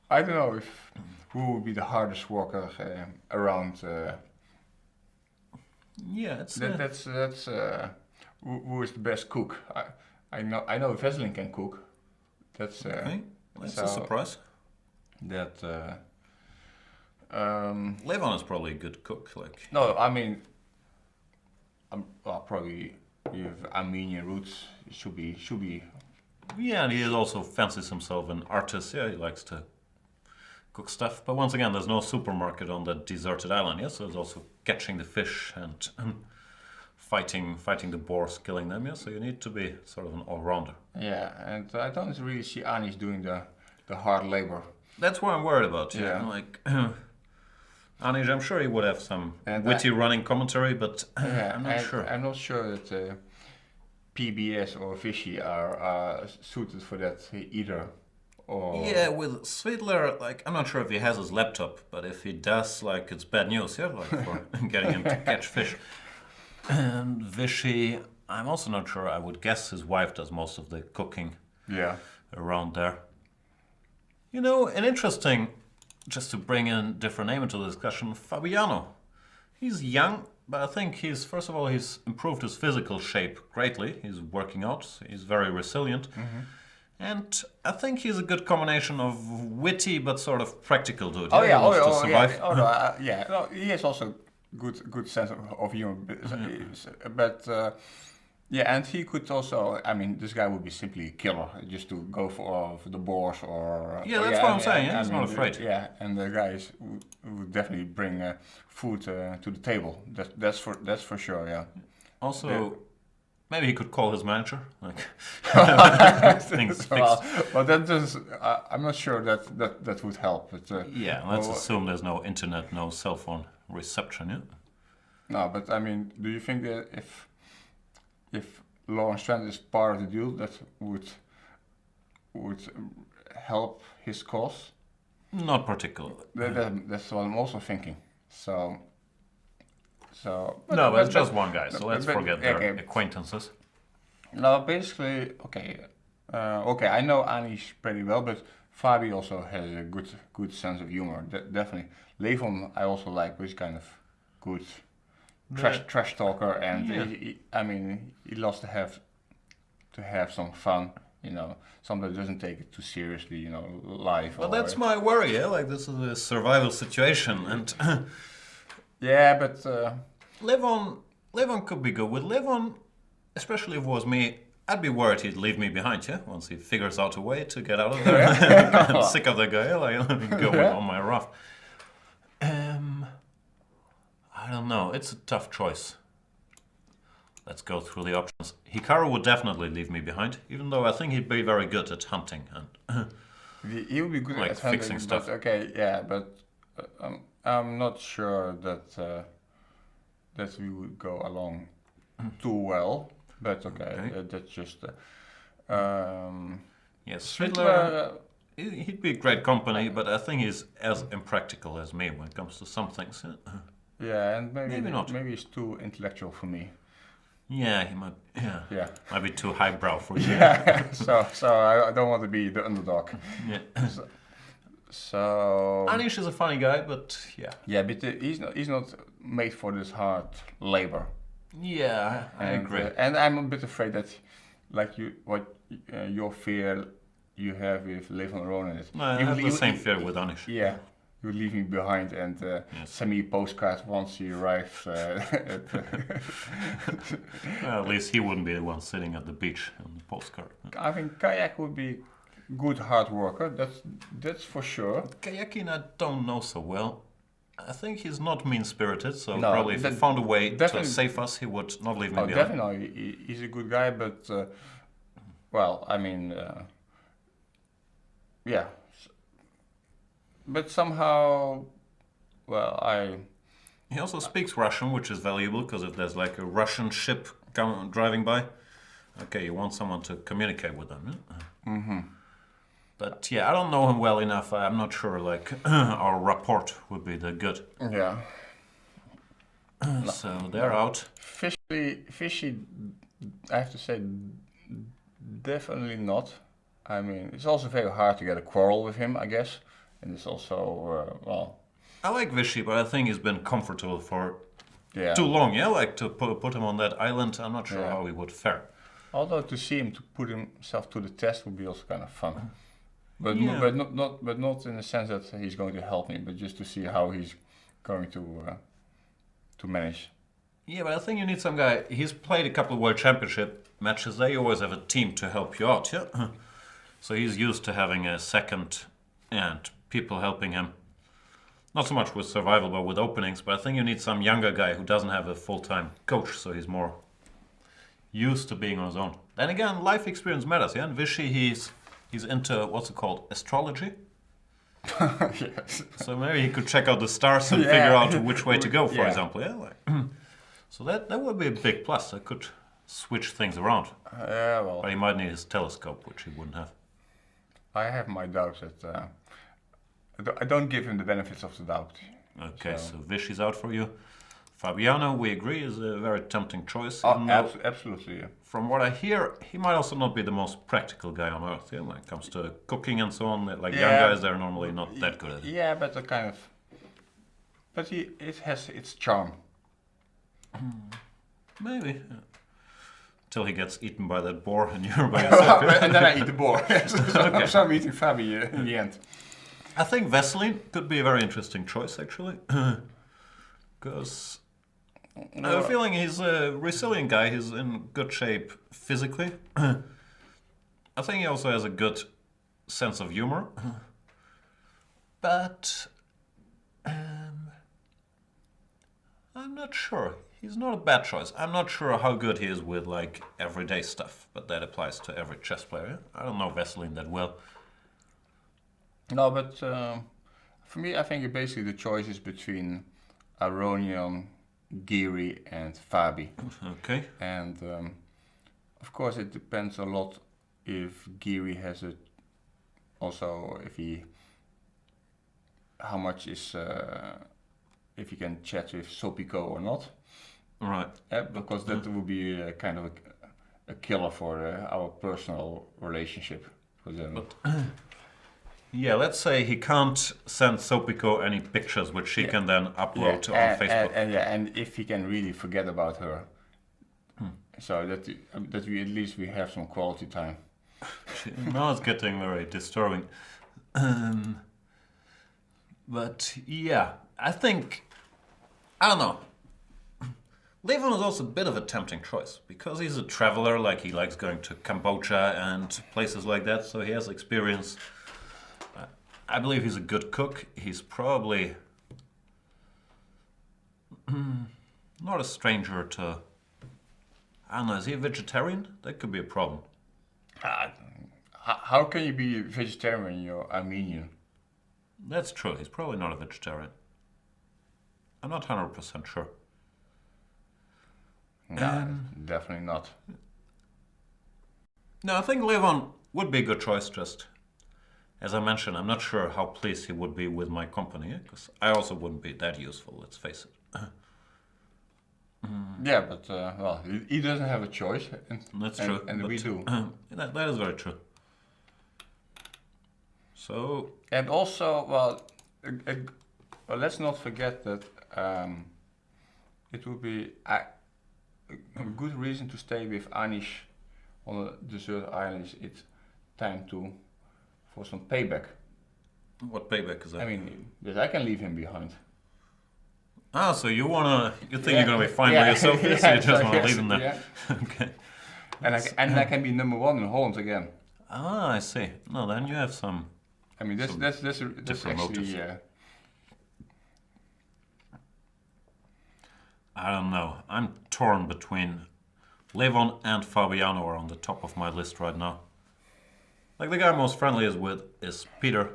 I don't know if who would be the hardest worker around. Yeah, it's that's who is the best cook. I know Veselin can cook. That's okay. That's a surprise. That Levon is probably a good cook. Like no, I mean, well, probably you have Armenian roots. It should be. Yeah, and he also fancies himself an artist. Yeah, he likes to cook stuff. But once again, there's no supermarket on that deserted island. Yes, so there's also catching the fish and fighting the boars, killing them. Yeah, so you need to be sort of an all-rounder. Yeah, and I don't really see Anish doing the hard labor. That's what I'm worried about. Yeah, like Anish, I'm sure he would have some witty running commentary, but I'm not sure. I'm not sure that PBS or Fishy are suited for that either. Or yeah, with Svidler, like I'm not sure if he has his laptop, but if he does, like it's bad news, yeah, like for getting him to catch fish. And Vishy, I'm also not sure. I would guess his wife does most of the cooking. Yeah. Around there. You know, an interesting, just to bring in different name into the discussion, Fabiano. He's young, but I think first of all, he's improved his physical shape greatly. He's working out. He's very resilient. Mm-hmm. And I think he's a good combination of witty but sort of practical dude. Oh yeah, to survive. yeah. Oh no, yeah. No, he has also good sense of humor, but yeah, and he could also. I mean, this guy would be simply a killer, just to go for the boars or. Yeah, that's what I'm saying. Yeah, he's not afraid. Yeah, and the guys would definitely bring food to the table. That's for sure. Yeah. Also. Yeah. Maybe he could call his manager, like things fixed. Well, that does. I'm not sure that would help. But, yeah, let's assume there's no internet, no cell phone reception. Yeah. No, but I mean, do you think that if Lawrence Trent is part of the deal, that would help his cause? Not particularly. That's what I'm also thinking. So. But it's just one guy, so let's forget their acquaintances. No, basically, okay. I know Anish pretty well, but Fabi also has a good sense of humor. Mm-hmm. Definitely. Levon I also like, which kind of good trash talker, and he loves to have some fun. You know, somebody doesn't take it too seriously. You know, life. Well, that's my worry. Yeah, like this is a survival situation, and. Yeah, but Levon could be good. With Levon, especially if it was me, I'd be worried he'd leave me behind. Yeah, once he figures out a way to get out of there. I'm sick of that guy. Like, let me go on my raft. I don't know. It's a tough choice. Let's go through the options. Hikaru would definitely leave me behind, even though I think he'd be very good at hunting and he would be good like at fixing hunting, stuff. Okay, yeah, but I'm not sure that that we would go along too well. But okay. That's just. Yes, Strickler. he'd be great company, but I think he's as impractical as me when it comes to some things. Yeah, and maybe not. Maybe he's too intellectual for me. Yeah, he might. Yeah. Might be too highbrow for you. Yeah. so I don't want to be the underdog. Yeah. So. Anish is a funny guy, but yeah. Yeah, but he's not made for this hard labor. Yeah, I agree. And I'm a bit afraid that, like your fear you have with Live on Road in it. No, I have the same fear with Anish. Yeah, you leave me behind and send me a postcard once you arrive. Well, at least he wouldn't be the one sitting at the beach on the postcard. I think kayak would be good hard worker. That's for sure. Kayaking, I don't know so well. I think he's not mean-spirited, so No, probably if he found a way to definitely- save us, he would not leave me behind. Definitely, he's a good guy, but well, I mean, yeah. But somehow, well, He also speaks Russian, which is valuable, because if there's like a Russian ship driving by, okay, you want someone to communicate with them. Yeah? Mm-hmm. But yeah, I don't know him well enough. I'm not sure, like, our rapport would be that good. Yeah. So they're out. Fishy, I have to say, definitely not. I mean, it's also very hard to get a quarrel with him, I guess. And it's also, well... I like Vichy, but I think he's been comfortable for Yeah. too long. Yeah, like to put him on that island, I'm not sure Yeah. how he would fare. Although to see him to put himself to the test would be also kind of fun. But Yeah. but not in the sense that he's going to help me, but just to see how he's going to manage. Yeah, but I think you need some guy. He's played a couple of World Championship matches. They always have a team to help you out, yeah? So he's used to having a second and people helping him. Not so much with survival, but with openings. But I think you need some younger guy who doesn't have a full-time coach, so he's more used to being on his own. Then again, life experience matters, yeah? And Vichy, he's into, what's it called, astrology? Yes. So maybe he could check out the stars and Yeah. figure out which way to go, for Yeah. example. Yeah, like, so that would be a big plus. I could switch things around. Yeah, well, But he might need his telescope, which he wouldn't have. I have my doubts that I don't give him the benefits of the doubt. Okay, So- so Vichy's out for you. Fabiano, we agree, is a very tempting choice. Oh, even though, absolutely. Yeah. from what I hear, he might also not be the most practical guy on earth. Yeah, when it comes to cooking and so on. Like young Yeah. guys, they're normally not that good at it. Yeah, but but it has its charm. Maybe. Yeah. Till he gets eaten by that boar and you're by yourself. yeah? And then I eat the boar. So I'm eating Fabi in the end. I think Vaseline could be a very interesting choice, actually. Because I have a feeling he's a resilient guy. He's in good shape physically. I think he also has a good sense of humor. But I'm not sure. He's not a bad choice. I'm not sure how good he is with like everyday stuff, but that applies to every chess player. I don't know Vaseline that well. No, but for me, I think basically the choice is between Aronian, Giri, and Fabi. Okay. And of course, it depends a lot if Giri has a. Also, how much is if he can chat with Sopico or not. Right. Because that would be kind of a killer for our personal relationship. But yeah, let's say he can't send Sopico any pictures which she can then upload on Facebook. And if he can really forget about her, so that we at least we have some quality time. Now it's getting very disturbing. But yeah, I think, I don't know. Levon is also a bit of a tempting choice because he's a traveler, like he likes going to Cambodia and places like that, so he has experience. I believe he's a good cook. He's probably not a stranger to, I don't know, is he a vegetarian? That could be a problem. How can you be vegetarian when you're Armenian? That's true. He's probably not a vegetarian. I'm not 100% sure. No, definitely not. No, I think Levon would be a good choice. Just as I mentioned, I'm not sure how pleased he would be with my company, because I also wouldn't be that useful. Let's face it. Yeah, but well, he doesn't have a choice, That's true. and we do. That is very true. So And also, well, let's not forget that it would be a good reason to stay with Anish on a desert island. It's time for some payback. what payback is that? I mean, that I can leave him behind. Ah, so you think you're gonna be fine by yourself? Yes, yeah, you just want to yes, leave him there. yeah. Okay. And I can be number one in Holland again. Ah, I see. No, then you have some. I mean, that's different actually motives. I don't know. I'm torn between Levon and Fabiano are on the top of my list right now. Like the guy I'm most friendly with is Peter,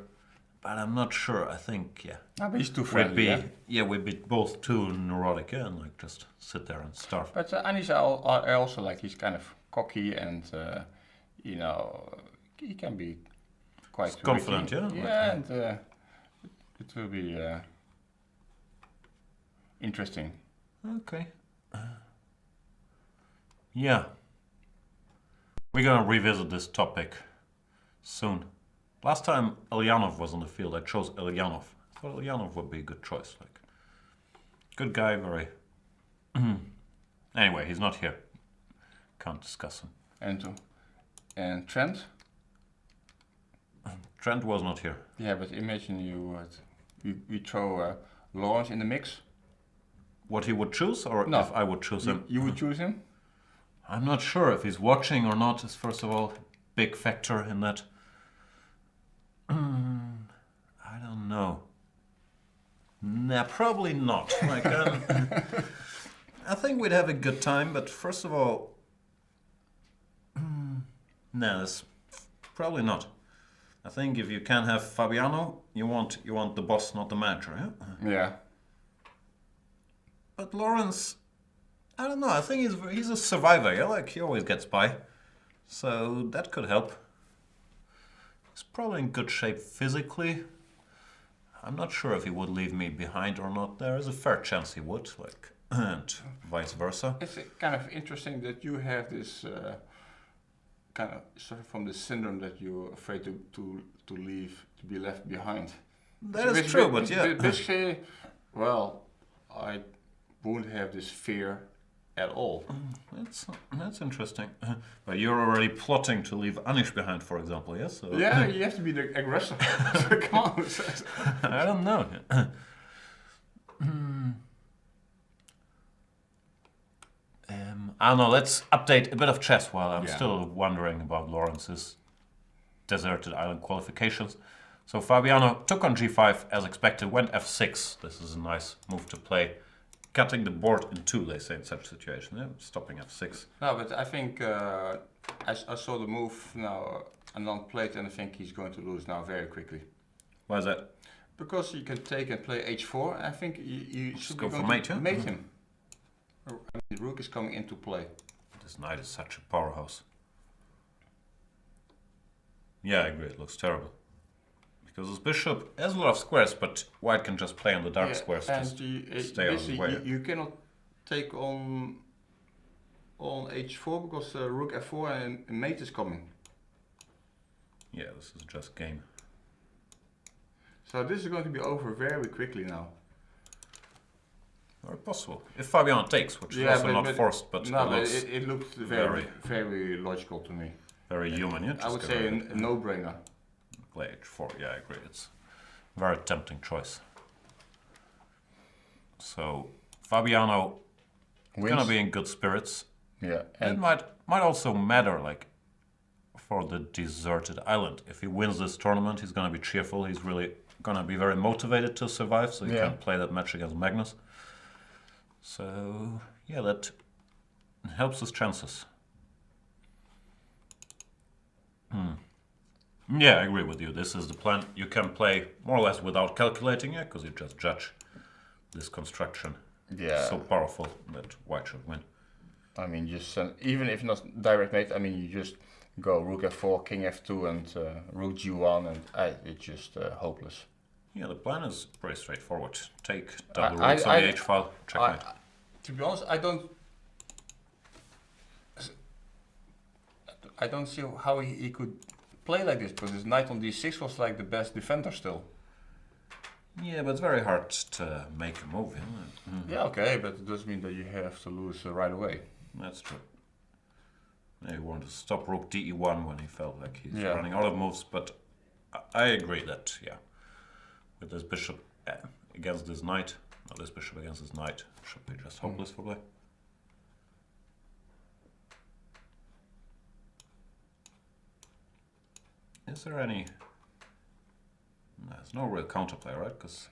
but I'm not sure. I think No, but he's too friendly. we'd be both too neurotic, and like just sit there and starve. But Anish, I also like he's kind of cocky and he can be quite confident, witty. yeah. Yeah, and it will be interesting. Okay. Yeah. We're gonna revisit this topic soon. Last time Elyanov was on the field, I chose Elyanov. I thought Elyanov would be a good choice. Like, good guy, very. Anyway, he's not here. Can't discuss him. And Trent. Trent was not here. Yeah, but imagine you throw Lawrence in the mix. What he would choose, or No. if I would choose him? You would choose him? I'm not sure if he's watching or not. Is first of all big factor in that. I don't know. Nah, probably not. Like, I think we'd have a good time, but first of all, nah, that's probably not. I think if you can have Fabiano, you want the boss, not the manager, yeah? Yeah. But Lawrence, I don't know. I think he's a survivor, yeah. Like he always gets by, so that could help. He's probably in good shape physically. I'm not sure if he would leave me behind or not. There is a fair chance he would, like, and vice versa. It's kind of interesting that you have this kind of suffer from the syndrome that you're afraid to be left behind. That is true, but yeah. Basically, well, I won't have this fear at all. That's interesting. But you're already plotting to leave Anish behind, for example, yes? So, Yeah, you have to be the aggressor. Come on. I don't know. I don't know. Let's update a bit of chess while I'm still wondering about Lawrence's deserted island qualifications. So Fabiano took on g5 as expected, went f6. This is a nice move to play. Cutting the board in two, they say in such a situation. Yeah? Stopping f6. No, but I think I saw the move now Anand played, and I think he's going to lose now very quickly. Why is that? Because you can take and play h4. I think you should go be for going mate, to yeah? mate him. I mean, the rook is coming into play. This knight is such a powerhouse. Yeah, I agree. It looks terrible. Because his bishop has a lot of squares, but white can just play on the dark squares. And Just stay out of the way. you cannot take on h4 because rook f4 and mate is coming. Yeah, this is just game. So this is going to be over very quickly now. Very possible. If Fabiano takes, which is also not forced, but no, it looks it looked very logical to me. very human. Yeah, I would say a no-brainer. Play h4. Yeah, I agree. It's a very tempting choice. So Fabiano is gonna be in good spirits. Yeah, It might also matter, like, for the deserted island. If he wins this tournament, he's gonna be cheerful. He's really gonna be very motivated to survive, so he can play that match against Magnus. So yeah, that helps his chances. Yeah, I agree with you. This is the plan. You can play more or less without calculating it, because you just judge this construction. Yeah. So powerful that white should win. I mean, just send, even if not direct mate, I mean, you just go rook f4, king f2, and rook g1, and it's just hopeless. Yeah, the plan is pretty straightforward. Take double rooks on the h file, checkmate. To be honest, I don't see how he could play like this, because his knight on d6 was like the best defender still. Yeah, but it's very hard to make a move, isn't it? Mm-hmm. Yeah, okay, but it does mean that you have to lose right away. That's true. He wanted to stop rook de1 when he felt like he's running out of moves, but I agree that, yeah, with this bishop against this knight, or this bishop against this knight, should be just hopeless for black. Is there any... There's no real counterplay, right? Because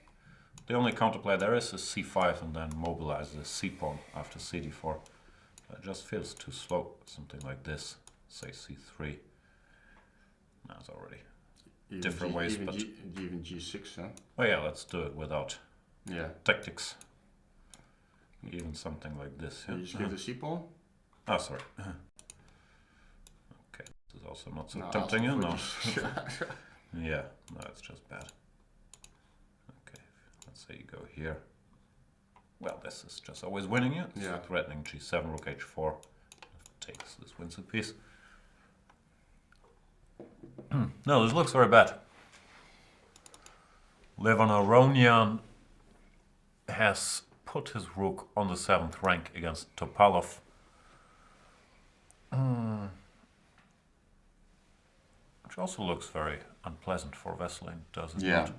the only counterplay there is c5 and then mobilize the c-pawn after cd4. It just feels too slow. Something like this, say c3. No, it's already Even different ways, but even g6, huh? Oh yeah, let's do it without tactics. Even something like this. Yeah? You just give the c-pawn? Ah, sorry. Okay, this is also not so tempting, you know. Yeah, no, it's just bad. Okay, let's say you go here. Well, this is just always winning you. Yeah. Threatening g7, rook h4. Takes this, wins a piece. No, this looks very bad. Levon Aronian has put his rook on the 7th rank against Topalov. Which also looks very unpleasant for Wely, does it not?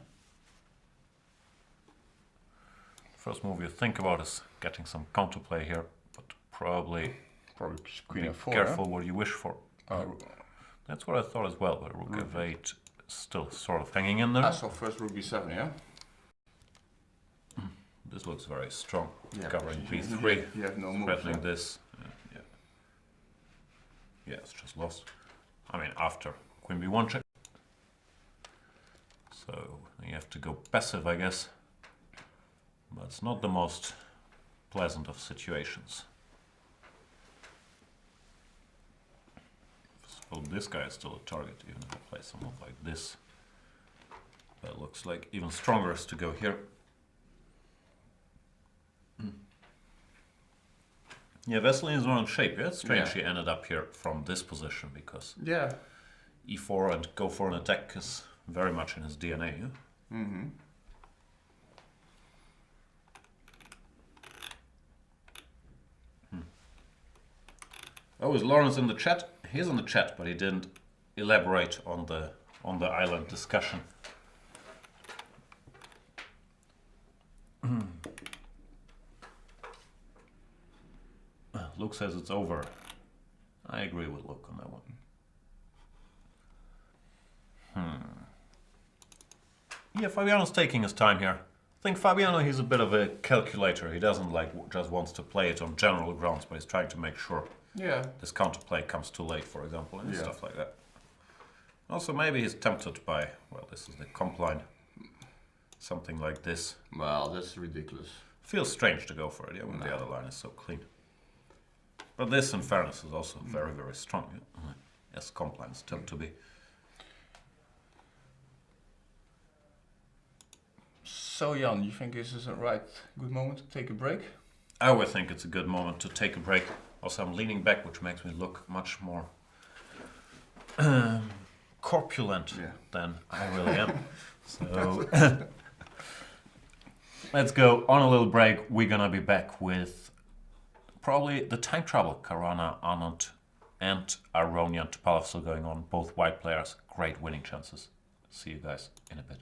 First move you think about is getting some counterplay here, but probably queen f4. Careful what you wish for. That's what I thought as well, but rook f8 is still sort of hanging in there. So first rook b7, yeah? This looks very strong. Covering b3. You have no move. Threatening this. Yeah, it's just lost. I mean, after queen b1 check. So you have to go passive, I guess. But it's not the most pleasant of situations. So this guy is still a target, even if I play some move like this. But it looks like even stronger is to go here. Yeah, Wely is on shape. Yeah, it's strange he ended up here from this position, because e4 and go for an attack is very much in his DNA. Yeah? Oh, is Lawrence in the chat? He's in the chat, but he didn't elaborate on the island discussion. Luke says it's over. I agree with Luke on that one. Yeah, Fabiano's taking his time here. I think Fabiano, he's a bit of a calculator. He doesn't just wants to play it on general grounds, but he's trying to make sure this counterplay comes too late, for example, and stuff like that. Also, maybe he's tempted by, well, this is the comp line. Something like this. Well, that's ridiculous. Feels strange to go for it, when the other line is so clean. But this, in fairness, is also very, very strong. As comp lines tend to be. So, Jan, you think this is a good moment to take a break? I would think it's a good moment to take a break. Also, I'm leaning back, which makes me look much more corpulent than I really am. So, let's go on a little break. We're gonna be back with probably the time travel. Caruana, Anand, and Aronian Topalov still going on. Both white players, great winning chances. See you guys in a bit.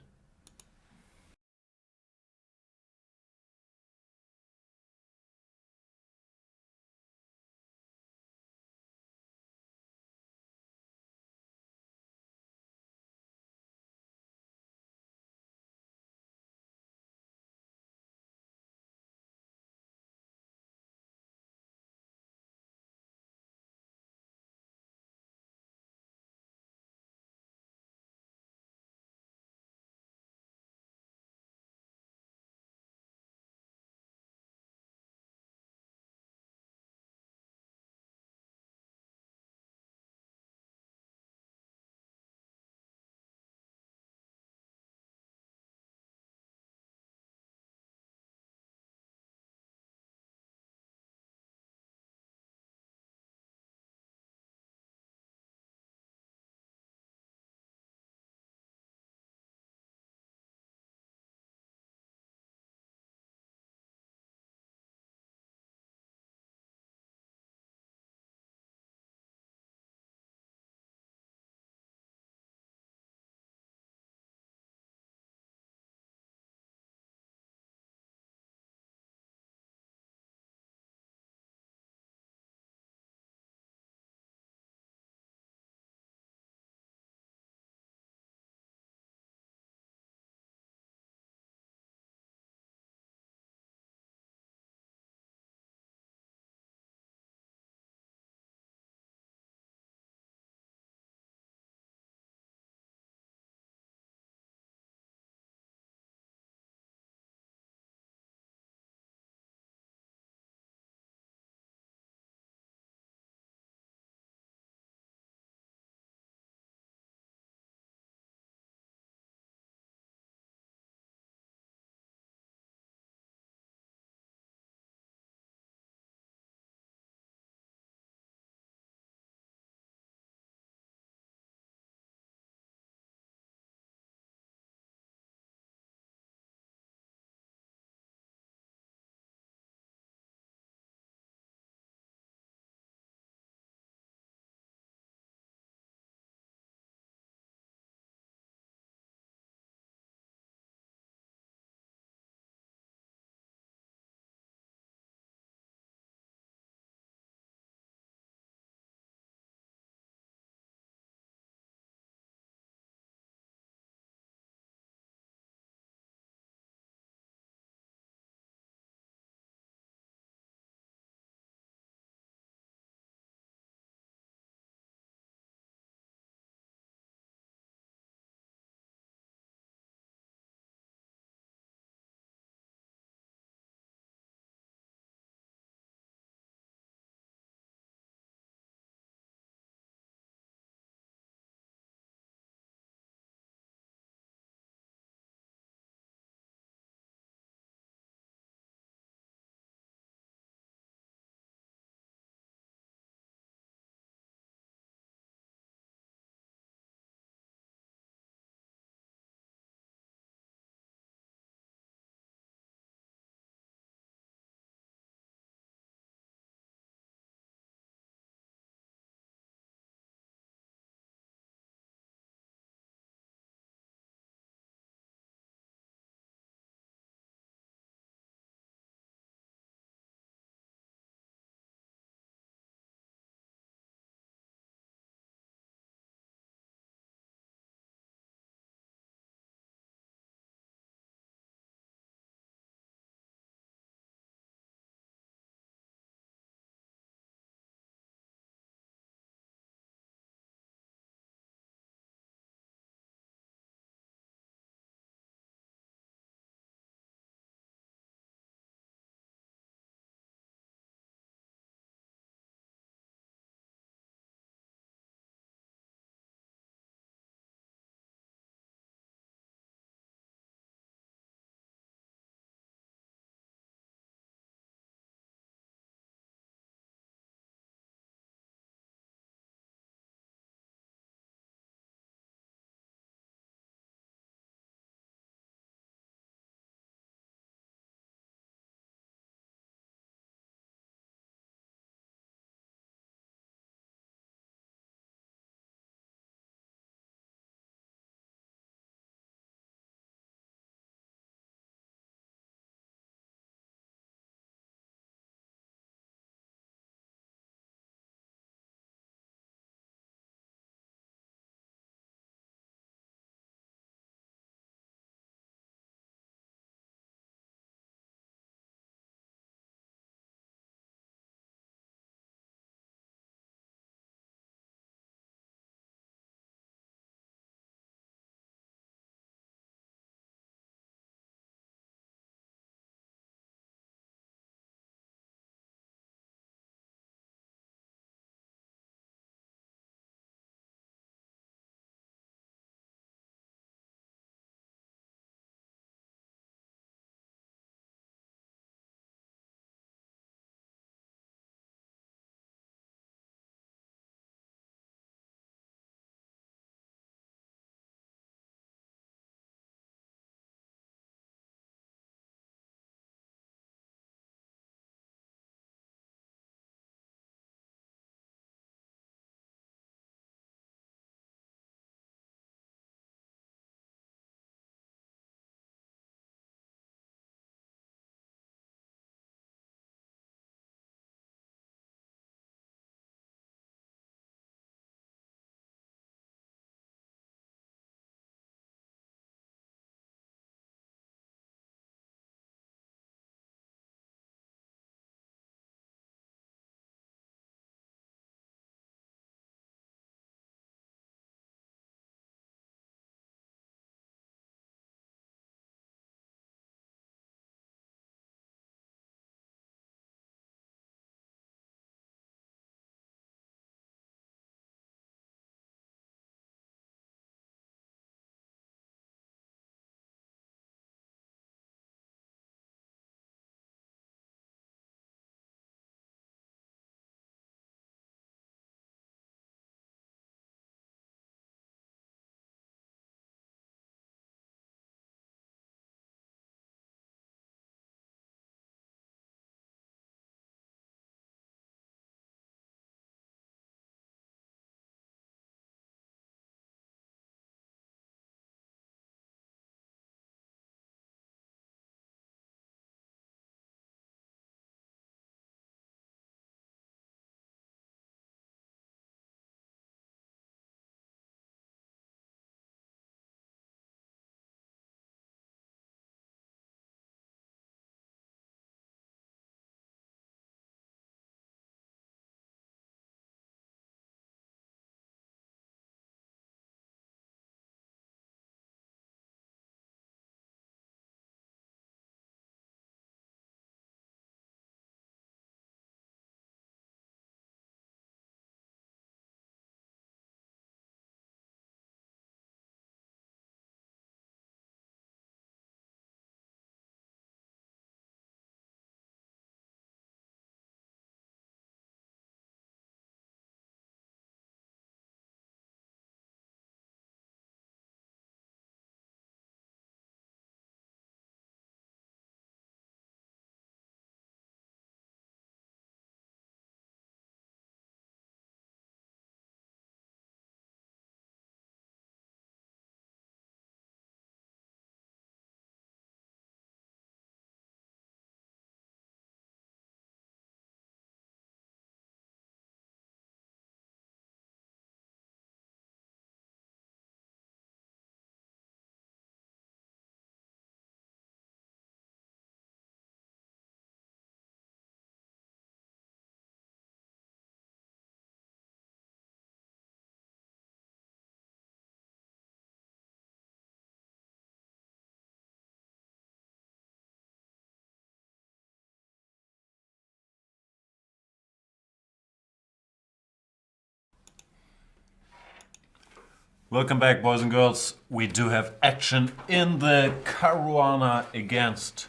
Welcome back, boys and girls. We do have action in the Caruana against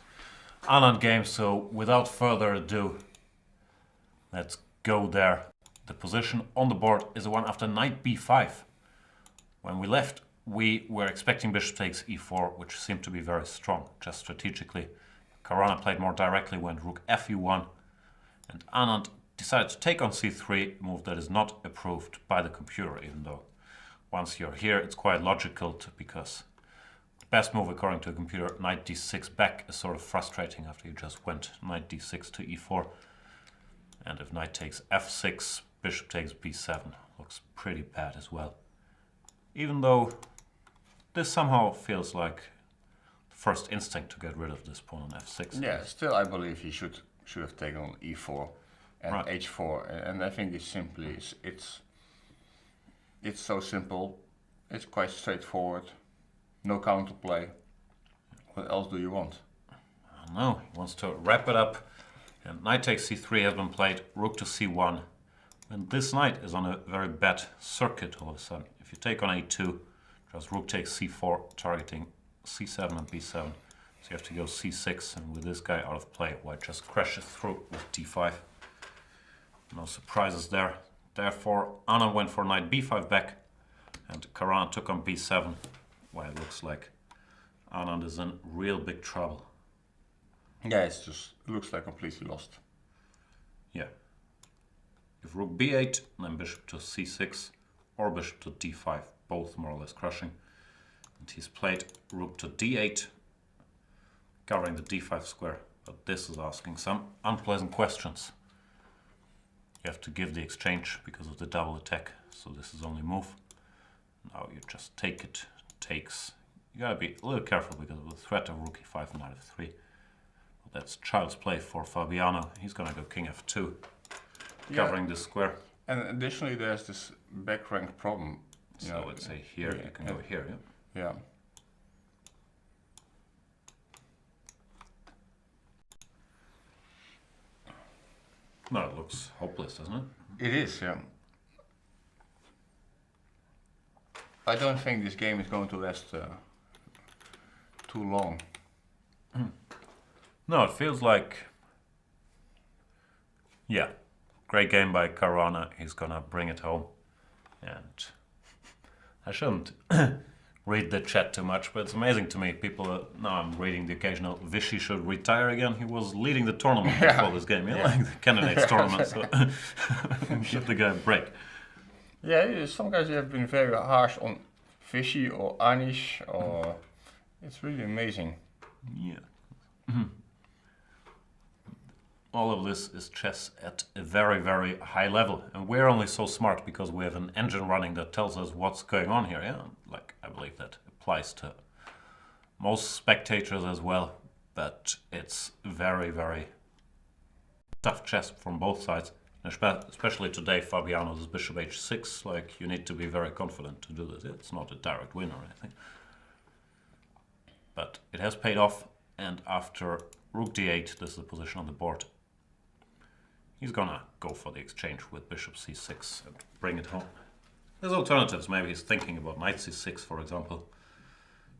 Anand game, so without further ado, let's go there. The position on the board is the one after knight b5. When we left, we were expecting bishop takes e4, which seemed to be very strong, just strategically. Caruana played more directly, went rook fe1, and Anand decided to take on c3, a move that is not approved by the computer, even though once you're here, it's quite logical because the best move according to the computer, knight d6 back, is sort of frustrating after you just went knight d6 to e4. And if knight takes f6, bishop takes b7, looks pretty bad as well. Even though this somehow feels like the first instinct to get rid of this pawn on f6. Yeah, still I believe he should have taken on e4 and Right. h4, and I think it's so simple. It's quite straightforward. No counterplay. What else do you want? I don't know, he wants to wrap it up. And knight takes c3 has been played, rook to c1. And this knight is on a very bad circuit all of a sudden. If you take on a2, just rook takes c4, targeting c7 and b7. So you have to go c6, and with this guy out of play, white just crashes through with d5. No surprises there. Therefore, Anand went for knight b5 back, and Caruana took on b7. Well, it looks like Anand is in real big trouble. Yeah, it looks like completely lost. Yeah. If rook b8, then bishop to c6, or bishop to d5, both more or less crushing. And he's played rook to d8, covering the d5 square. But this is asking some unpleasant questions. You have to give the exchange because of the double attack, so this is only move. Now you just take it, takes. You gotta be a little careful because of the threat of rook e5 and knight f3. But that's child's play for Fabiano. He's gonna go king f2, covering this square. And additionally, there's this back rank problem. So let's say here, you can go here, yeah? Yeah. No, it looks hopeless, doesn't it? It is, yeah. I don't think this game is going to last too long. No, it feels like, yeah, great game by Caruana. He's gonna bring it home. And I shouldn't read the chat too much, but it's amazing to me. People, now I'm reading the occasional Vichy should retire again. He was leading the tournament before this game, like the candidates tournament, so give the guy a break. Yeah, some guys have been very harsh on Vichy or Anish, or it's really amazing. Yeah. All of this is chess at a very, very high level. And we're only so smart because we have an engine running that tells us what's going on here. Yeah, like I believe that applies to most spectators as well. But it's very, very tough chess from both sides. Especially today, Fabiano's bishop h6. Like, you need to be very confident to do this. It's not a direct win or anything. But it has paid off. And after rook d8, this is the position on the board. He's gonna go for the exchange with bishop c6 and bring it home. There's alternatives. Maybe he's thinking about knight c6, for example,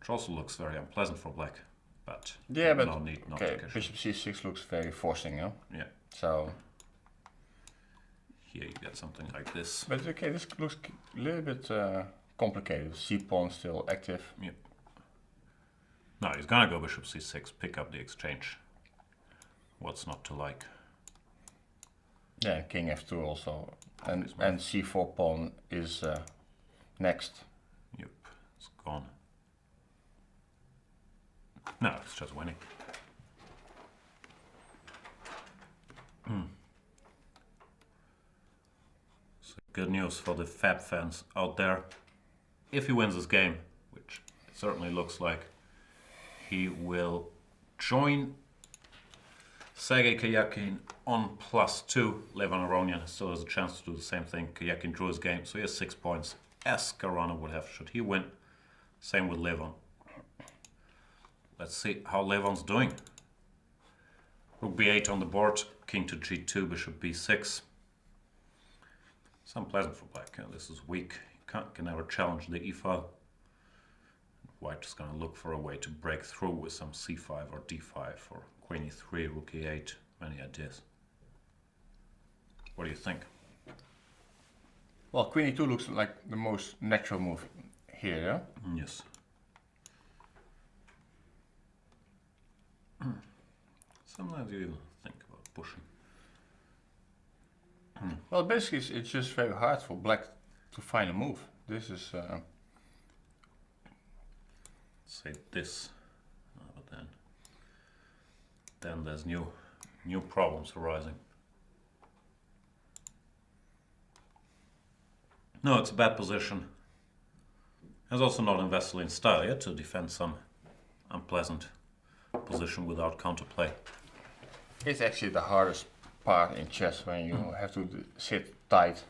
which also looks very unpleasant for black. But yeah, but no need not okay, to cash. bishop c6 looks very forcing, yeah. Yeah. So Here you get something like this. but okay, this looks a little bit complicated. C pawn still active. Yep. No, he's gonna go bishop c6, pick up the exchange. What's not to like? Yeah, king f2 also, and c4 pawn is next. Yep, it's gone. No, it's just winning. So good news for the Fab fans out there. If he wins this game, which it certainly looks like, he will join Sergei Karyakin on +2. Levon Aronian still has a chance to do the same thing. Karyakin drew his game, so he has 6 points, as Caruana would have should he win. Same with Levon. Let's see how Levon's doing. Rook b8 on the board, king to g2, bishop b6. It's unpleasant for black. This is weak. can never challenge the e-file. White is gonna look for a way to break through with some c5 or d5 or queen e3, rook e8, many ideas. What do you think? Well, queen e2 looks like the most natural move here, yeah? Yes. Sometimes you even think about pushing. Well, basically it's just very hard for black to find a move. This is... say this, but then there's new problems arising. No, it's a bad position. Has also not invested in style yet to defend some unpleasant position without counterplay. It's actually the hardest part in chess when you have to sit tight.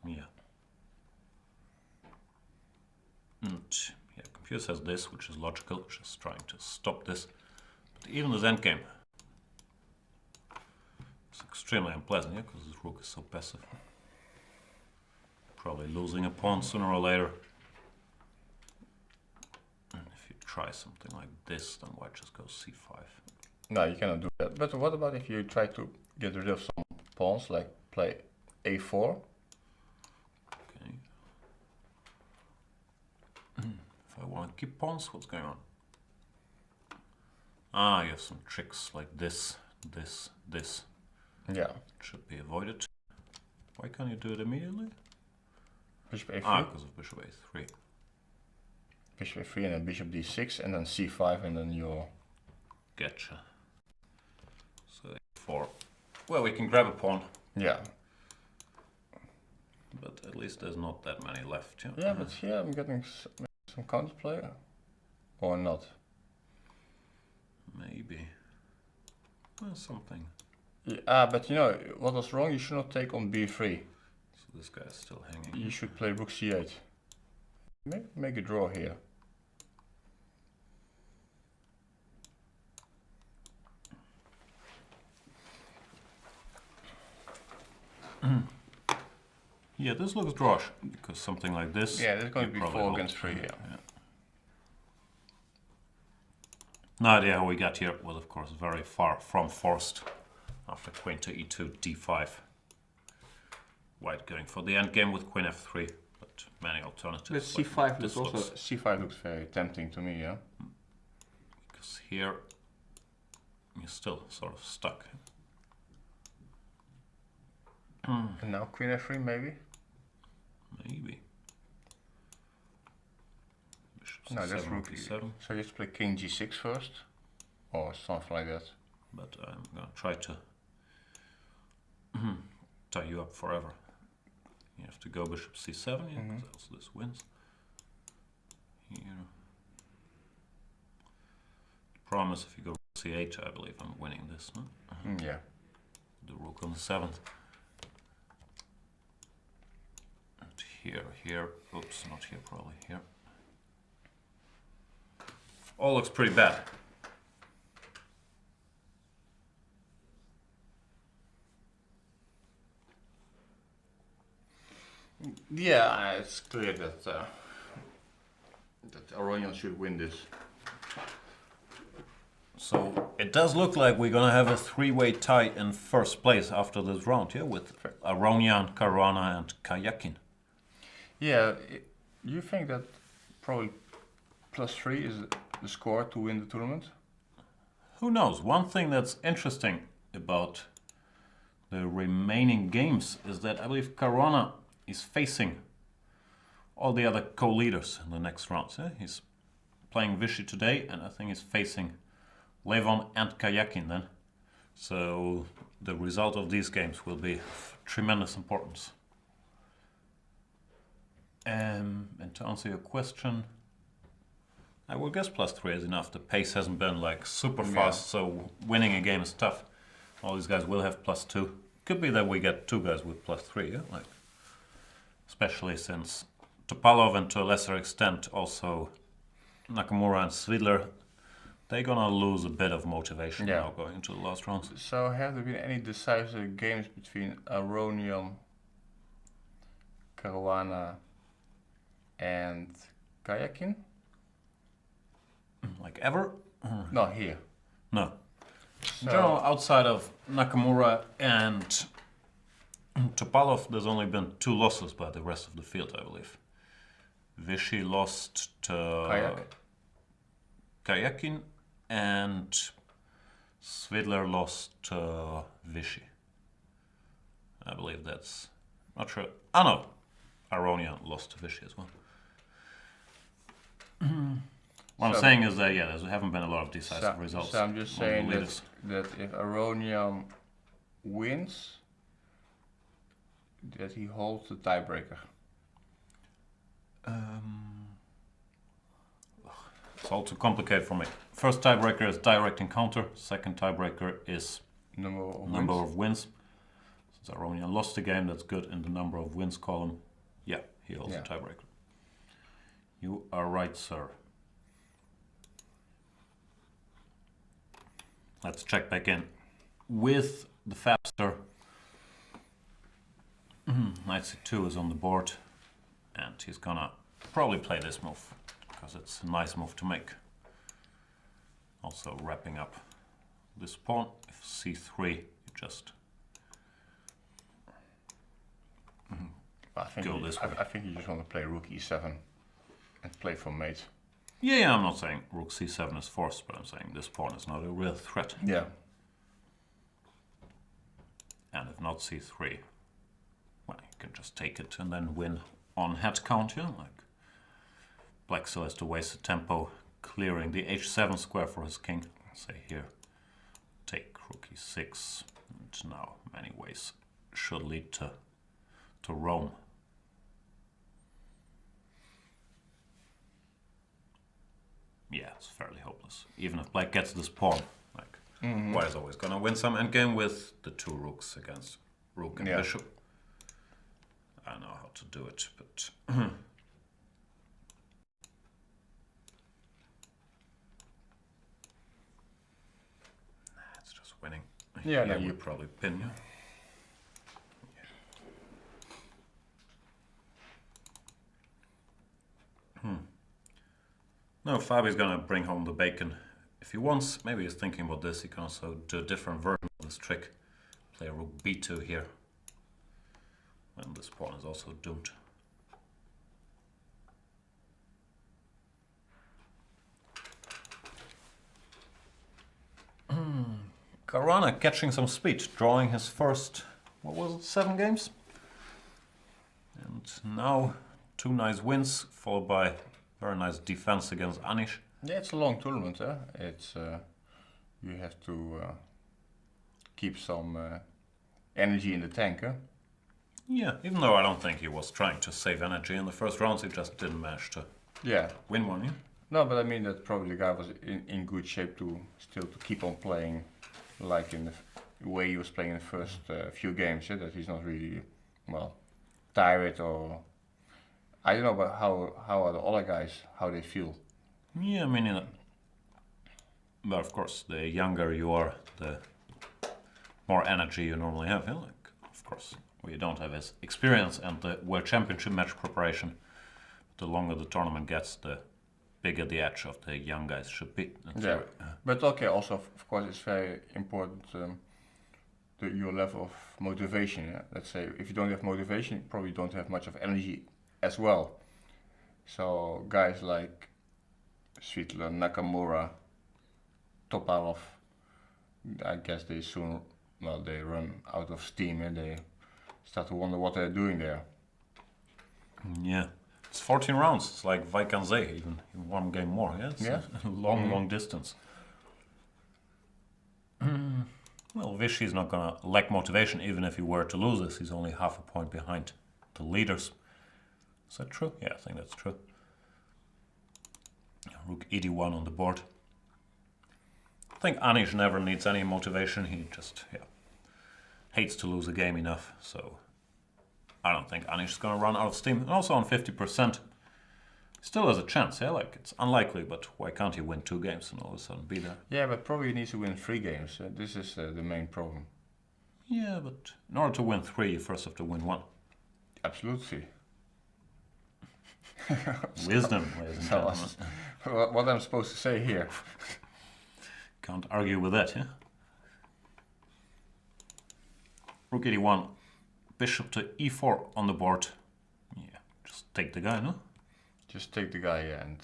Yeah. And yeah, computer says this, which is logical, which is trying to stop this. But even this endgame is extremely unpleasant, yeah, because this rook is so passive. Probably losing a pawn sooner or later. And if you try something like this, then white just goes c5. No, you cannot do that. But what about if you try to get rid of some pawns, like play a4? Okay. If I want to keep pawns, what's going on? Ah, you have some tricks like this. Yeah. It should be avoided. Why can't you do it immediately? Bishop a3. Ah, because of bishop a3. Bishop a3 and then bishop d6 and then c5 and then you're... Getcha. So a4. Well, we can grab a pawn, Yeah. but at least there's not that many left. Yeah, Yeah, but here I'm getting some counterplay. Or not. Maybe. Well, something. Yeah, but you know, what was wrong, you should not take on b3. So this guy's still hanging. You should play rook c8. Make a draw here. Yeah, this looks drawish, because something like this... Yeah, there's going to you be probably 4 won't. against 3, yeah. No idea how we got here. Was of course very far from forced. After queen to e2, d5. White going for the endgame with queen f3, but many alternatives. But c5 looks also c5 looks very tempting to me, yeah. Because here you're still sort of stuck. And now queen f3 maybe? Maybe. Bishop No, that's c7, rook e7. So you have to play king g6 first? Or something like that. But I'm gonna try to tie you up forever. You have to go bishop c7, yeah, because else this wins. Here. The problem is if you go c8, I believe I'm winning this, no? Yeah. The rook on the 7th. And here, oops, not here, probably here. All looks pretty bad. Yeah, it's clear that that Aronian should win this. So it does look like we're gonna have a three-way tie in first place after this round, yeah, with Aronian, Caruana, and Kayakin. Yeah, you think that probably +3 is the score to win the tournament? Who knows? One thing that's interesting about the remaining games is that I believe Caruana is facing all the other co-leaders in the next rounds. Yeah? He's playing Vichy today, and I think he's facing Levon and Kayakin then. So the result of these games will be of tremendous importance. And to answer your question, I will guess +3 is enough. The pace hasn't been like super fast, so winning a game is tough. All these guys will have +2. Could be that we get two guys with +3, yeah? Like, especially since Topalov and to a lesser extent also Nakamura and Svidler, they're gonna lose a bit of motivation now going into the last rounds. So have there been any decisive games between Aronian Caruana and Kayakin? Like ever? No, here. No. In So- general, outside of Nakamura and Topalov, there's only been 2 losses by the rest of the field, I believe. Vichy lost to Kayakin and Svidler lost to Vichy. I believe that's... not sure. Oh no! Aronian lost to Vichy as well. What I'm So- saying is that, yeah, there haven't been a lot of decisive results. So I'm just among the saying leaders. that if Aronian wins, that he holds the tiebreaker. It's all too complicated for me. First tiebreaker is direct encounter. Second tiebreaker is Number of number wins. of wins. Since Aronian lost the game, that's good in the number of wins column. Yeah, he holds Yeah. the tiebreaker. You are right, sir. Let's check back in. With the Fabster, Knight c2 is on the board, and he's gonna probably play this move, because it's a nice move to make. Also wrapping up this pawn. If c3, you just I think Go you, this I, way. I think you just want to play rook e7 and play for mate. yeah, I'm not saying rook c7 is forced, but I'm saying this pawn is not a real threat. Yeah. And if not c3, well, you can just take it and then win on head count here. Like black still has to waste the tempo clearing the h7 square for his king. Say here, take rook e6, and now many ways should lead to Rome. Yeah, it's fairly hopeless. Even if black gets this pawn, like white is always gonna win some endgame with the 2 rooks against rook and Yeah. bishop. I know how to do it, but it's just winning. Yeah, no, Here you- would probably pin you. No, Fabi's gonna bring home the bacon. If he wants, maybe he's thinking about this, he can also do a different version of this trick. Play rook b2 here. When this pawn is also doomed. Caruana catching some speed, drawing his first, what was it, 7 games? And now 2 nice wins, followed by very nice defense against Anish. Yeah, it's a long tournament. It's you have to keep some energy in the tank. Yeah, even though I don't think he was trying to save energy in the first rounds, he just didn't manage to Yeah. win one. Yeah? No, but I mean that probably the guy was in good shape to still to keep on playing, like in the way he was playing in the first few games. That he's not really tired or I don't know about how are the other guys how they feel. Yeah, I mean, but of course, the younger you are, the more energy you normally have. Yeah? Like, of course, we don't have his experience and the World Championship match preparation. The longer the tournament gets, the bigger the edge of the young guys should be. in Yeah. theory. But okay, also of course it's very important your level of motivation. Yeah? Let's say if you don't have motivation, you probably don't have much of energy as well. So guys like Svidler, Nakamura, Topalov, I guess they soon they run out of steam and they start to wonder what they're doing there. Yeah, it's 14 rounds. It's like Vaikanze, even 1 game more. Yeah, it's Yeah. a long distance. Well, Vichy's not gonna lack motivation, even if he were to lose this. He's only half a point behind the leaders. Is that true? Yeah, I think that's true. Rook e1 on the board. I think Anish never needs any motivation. He just hates to lose a game enough. So I don't think Anish is gonna run out of steam. And also on 50%, still has a chance. Yeah, like it's unlikely, but why can't he win 2 games and all of a sudden be there? Yeah, but probably he needs to win 3 games. This is the main problem. Yeah, but in order to win 3, you first have to win 1. Absolutely. Wisdom, ladies and So, gentlemen. what I'm supposed to say here? Can't argue with that, yeah? Rook 81, bishop to e4 on the board. Yeah, just take the guy, no? Just take the guy and...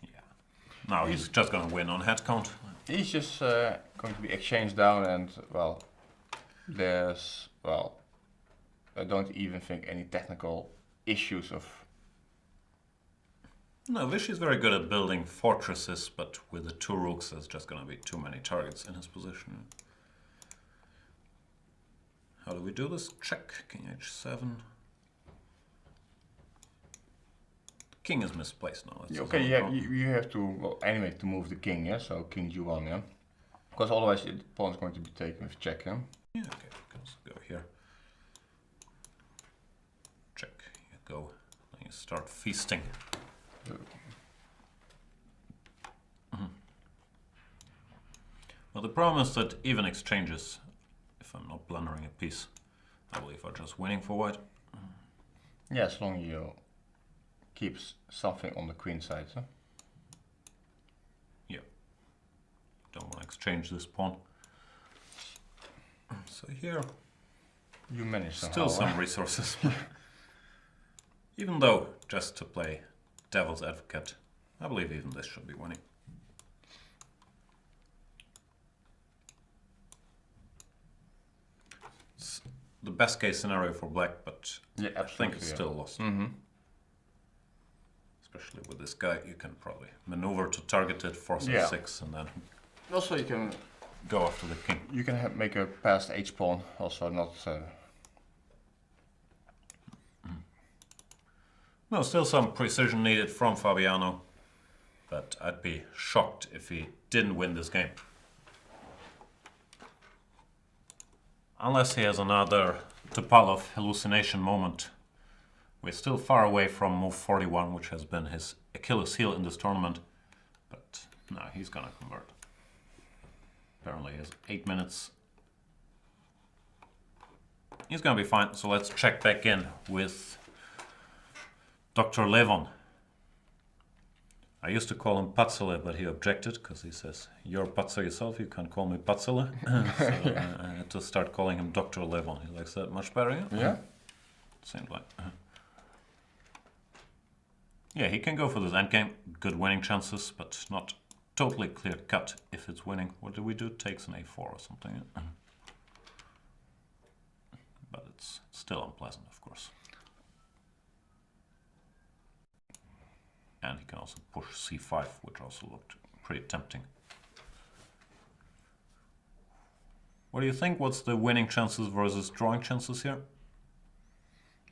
Yeah. Now he's just gonna win on head count. He's just going to be exchanged down and, well, there's, well, I don't even think any technical issues of... No, Vichy is very good at building fortresses, but with the two rooks there's just gonna be too many targets in his position. How do we do this? Check, king h7. King is misplaced now. That's Okay, yeah, you have to, well, anyway, to move the king, yeah, so king g1, yeah? Because otherwise the pawn is going to be taken with check, yeah? Yeah, okay, we can also go here. Check, you go, then you start feasting. Well, the problem is that even exchanges, if I'm not blundering a piece, I believe are just winning for white. Yeah, as long as you keep something on the queen side, huh? Yeah. Don't want to exchange this pawn. So here, you manage somehow. still some resources. Even though, just to play devil's advocate, I believe even this should be winning. It's the best case scenario for black, but Yeah, I think it's still lost. Mm-hmm. Especially with this guy, you can probably maneuver to target it, force Yeah. a6, and then Also, you can go after the king. make a passed h pawn. Also, not. No, still some precision needed from Fabiano, but I'd be shocked if he didn't win this game. Unless he has another Topalov hallucination moment. We're still far away from move 41, which has been his Achilles heel in this tournament. But no, he's gonna convert. Apparently he has 8 minutes. He's gonna be fine, so let's check back in with Dr. Levon. I used to call him Patzele, but he objected because he says, "You're Patzer yourself, you can't call me Patzele." So I had to start calling him Dr. Levon. He likes that much better, yeah? Yeah. Seemed like. Yeah, he can go for this endgame. Good winning chances, but not totally clear cut if it's winning. What do we do? Takes an a4 or something. But it's still unpleasant, of course. And he can also push c5, which also looked pretty tempting. What do you think? What's the winning chances versus drawing chances here?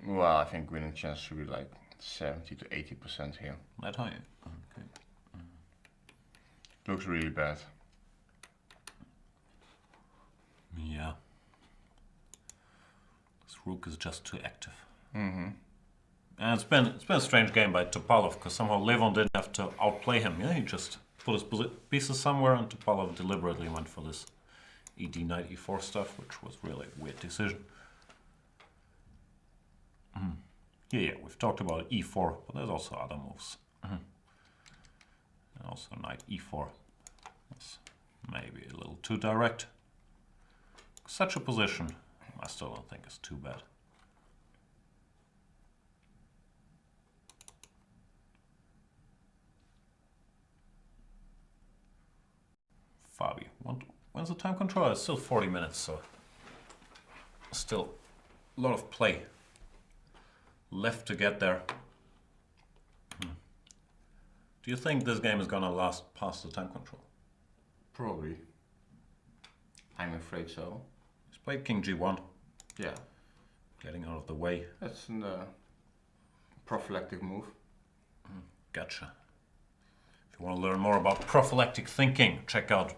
Well, I think winning chance should be like 70 to 80% here. That high? Okay. Looks really bad. Yeah. This rook is just too active. Mm-hmm. And it's been a strange game by Topalov because somehow Levon didn't have to outplay him. Yeah, he just put his pieces somewhere, and Topalov deliberately went for this ed knight e4 stuff, which was really a weird decision. Yeah, we've talked about e4, but there's also other moves. And also knight e4. That's maybe a little too direct. Such a position, I still don't think is too bad. Fabi, when's the time control? It's still 40 minutes, so still a lot of play left to get there. Do you think this game is gonna last past the time control? Probably. I'm afraid so. He's played king g1, Yeah. getting out of the way. That's a prophylactic move. Gotcha. If you want to learn more about prophylactic thinking, check out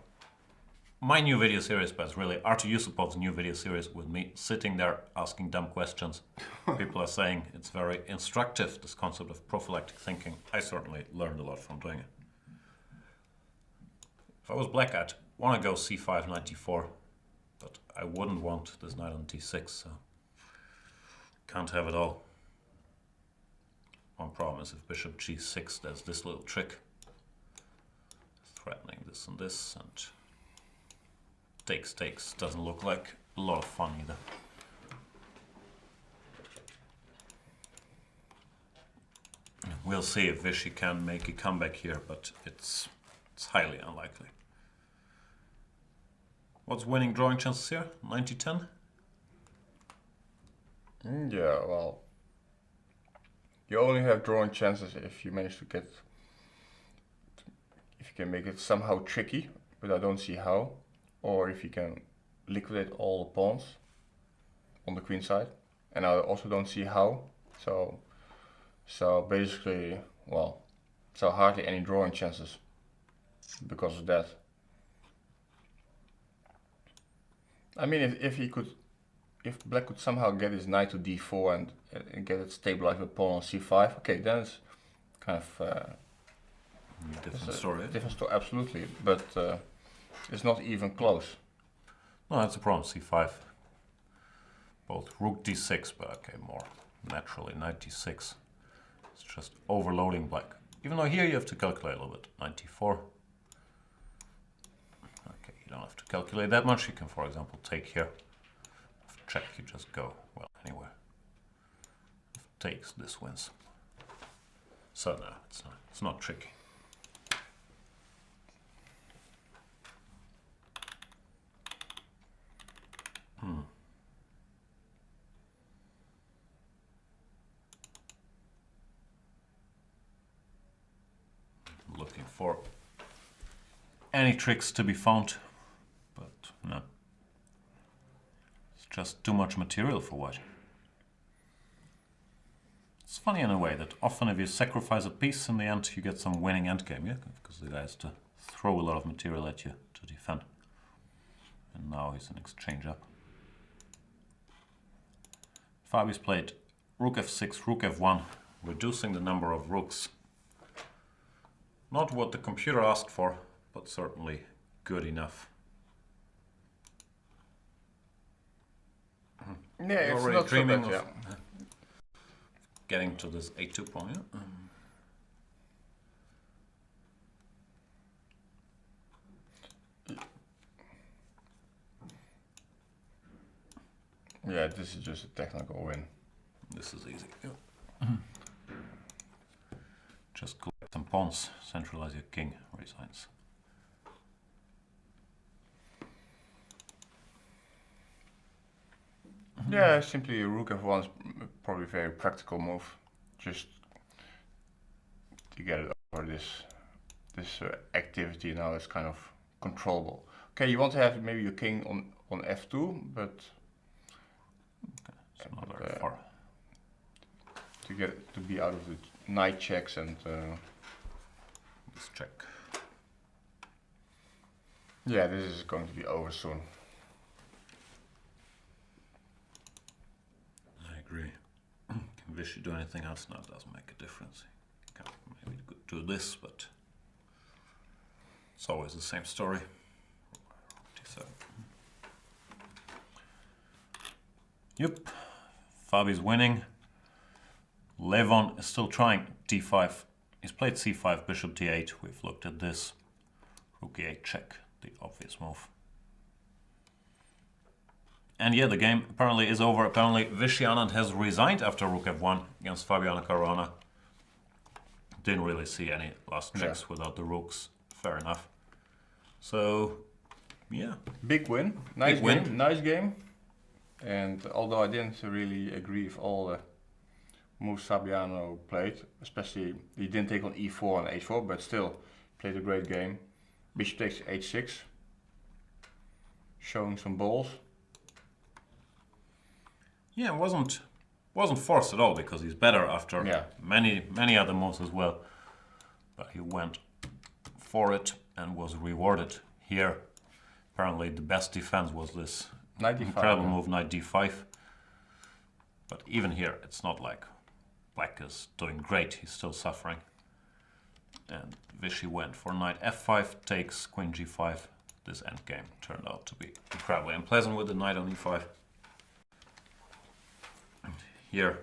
my new video series, but it's really Artur Yusupov's new video series with me sitting there asking dumb questions. People are saying it's very instructive, this concept of prophylactic thinking. I certainly learned a lot from doing it. If I was black, I'd want to go c5, knight d4, but I wouldn't want this knight on d6, so can't have it all. One problem is if bishop g6, there's this little trick. Threatening this and this, and takes doesn't look like a lot of fun either. We'll see if Vichy can make a comeback here, but it's highly unlikely. What's winning drawing chances here? 90-10? Yeah, well, you only have drawing chances if you manage to get, if you can make it somehow tricky, but I don't see how, or if you can liquidate all the pawns on the queen side, and I also don't see how. So basically, well, so hardly any drawing chances because of that. I mean, if black could somehow get his knight to d4 and get it stabilized with pawn on c5, okay, then it's kind of different story. Different story, absolutely, but it's not even close. No, that's a problem. c5. Both rook d6, but okay, more naturally knight d6. It's just overloading black. Even though here you have to calculate a little bit. Knight d4. Okay, you don't have to calculate that much. You can, for example, take here. If check, you just go, well, anywhere. If it takes, this wins. So no, it's not tricky. Looking for any tricks to be found, but no. It's just too much material for white. It's funny in a way that often if you sacrifice a piece, in the end you get some winning endgame, yeah? Because the guy has to throw a lot of material at you to defend. And now he's in exchange up. Fabi's played rook f6, rook f1, reducing the number of rooks. Not what the computer asked for, but certainly good enough. Yeah, it's already not dreaming so bad, of getting to this a2 point. Yeah, this is just a technical win. This is easy. Yeah. Just collect some pawns, centralize your king, resigns. Yeah, simply rook f1 is probably a very practical move, just to get it over this activity. Now it's kind of controllable. Okay, you want to have maybe your king on f2, but Okay, it's not very far. to get it to be out of the knight checks and Let's check. yeah, this is going to be over soon. I agree. Can Vichy do anything else? No, it doesn't make a difference. Can maybe do this, but it's always the same story. D7. Yep, Fabi's winning. Levon is still trying d5. He's played c5, bishop d8. We've looked at this. Rook e8 check, the obvious move. And yeah, the game apparently is over. Apparently Vichy Anand has resigned after rook f1 against Fabiano Caruana. Didn't really see any last checks without the rooks. Fair enough. So, yeah. Big win. Nice Big game. win. Nice game. And although I didn't really agree with all the moves Fabiano played, especially he didn't take on e4 and h4, but still played a great game. Bishop takes h6, showing some balls. Yeah, it wasn't forced at all because he's better after many other moves as well. But he went for it and was rewarded here. Apparently the best defense was this incredible move, knight d5. But even here, it's not like black is doing great, he's still suffering. And Vichy went for knight f5, takes queen g5. This endgame turned out to be incredibly unpleasant with the knight on e5. And here,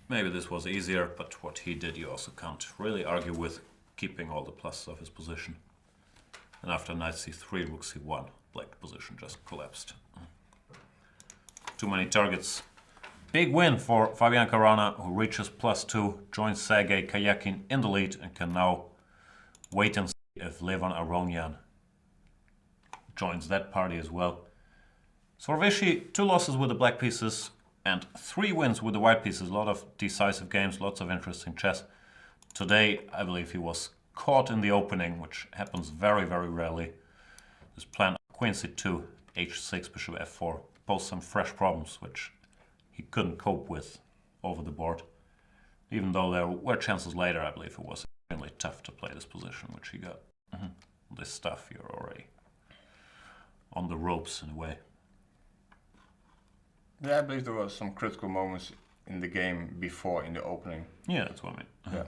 maybe this was easier, but what he did you also can't really argue with, keeping all the pluses of his position. And after knight c3, rook c1, black position just collapsed. Too many targets. Big win for Fabian Caruana, who reaches +2, joins Sergei Kayakin in the lead, and can now wait and see if Levon Aronian joins that party as well. Sorveschi, 2 losses with the black pieces and 3 wins with the white pieces. A lot of decisive games, lots of interesting chess. Today, I believe he was caught in the opening, which happens very, very rarely. His plan, queen c2, h6, bishop f4, posed some fresh problems, which he couldn't cope with over the board. Even though there were chances later, I believe it was extremely tough to play this position, which he got. This stuff, you're already on the ropes in a way. Yeah, I believe there were some critical moments in the game before in the opening. Yeah, that's what I mean. Yeah.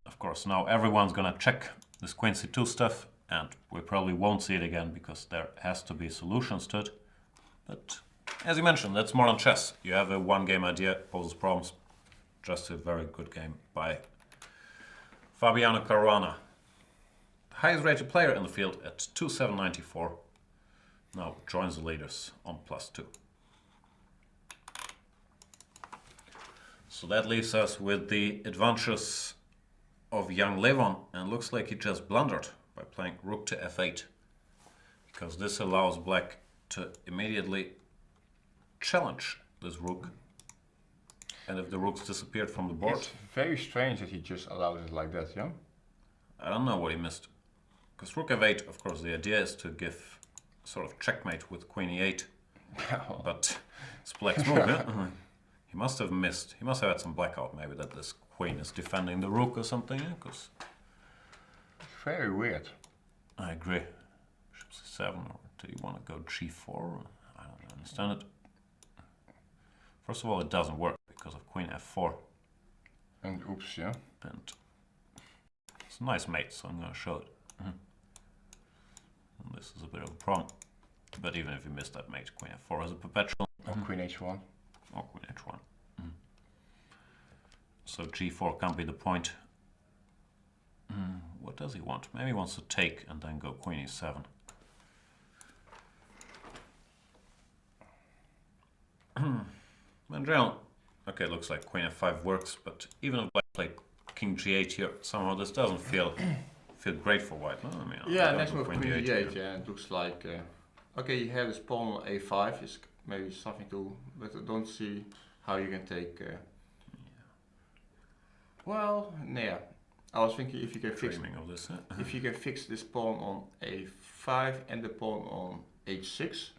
Of course, now everyone's gonna check this queen c2 stuff, and we probably won't see it again because there has to be solutions to it. But as you mentioned, that's more than chess. You have a one-game idea, poses problems. Just a very good game by Fabiano Caruana. Highest rated player in the field at 2794. Now joins the leaders on +2. So that leaves us with the advantages of young Levon, and looks like he just blundered by playing rook to f8, because this allows black to immediately challenge this rook, and if the rook's disappeared from the board... It's very strange that he just allowed it like that, yeah? I don't know what he missed. Because rook f8, of course, the idea is to give sort of checkmate with queen e8, but it's black's move, yeah? He must have missed. He must have had some blackout, maybe, that this queen is defending the rook or something, yeah? Because very weird. I agree. Bishop c7, or do you want to go g4? I don't understand it. First of all, it doesn't work because of queen f4. And oops, yeah. And it's a nice mate, so I'm going to show it. And this is a bit of a problem. But even if you miss that mate, queen f4 is a perpetual. Or queen h1. Or queen h1. So g4 can't be the point. What does he want? Maybe he wants to take and then go queen e7. In general, okay, looks like queen f5 works, but even if black played king g8 here, somehow this doesn't feel great for white. No? I mean, yeah, next move queen d8, yeah, it looks like... okay, you have this pawn on a5, is maybe something to... but I don't see how you can take... Well, yeah. I was thinking if you can fix of this, if you can fix this pawn on a5 and the pawn on h6.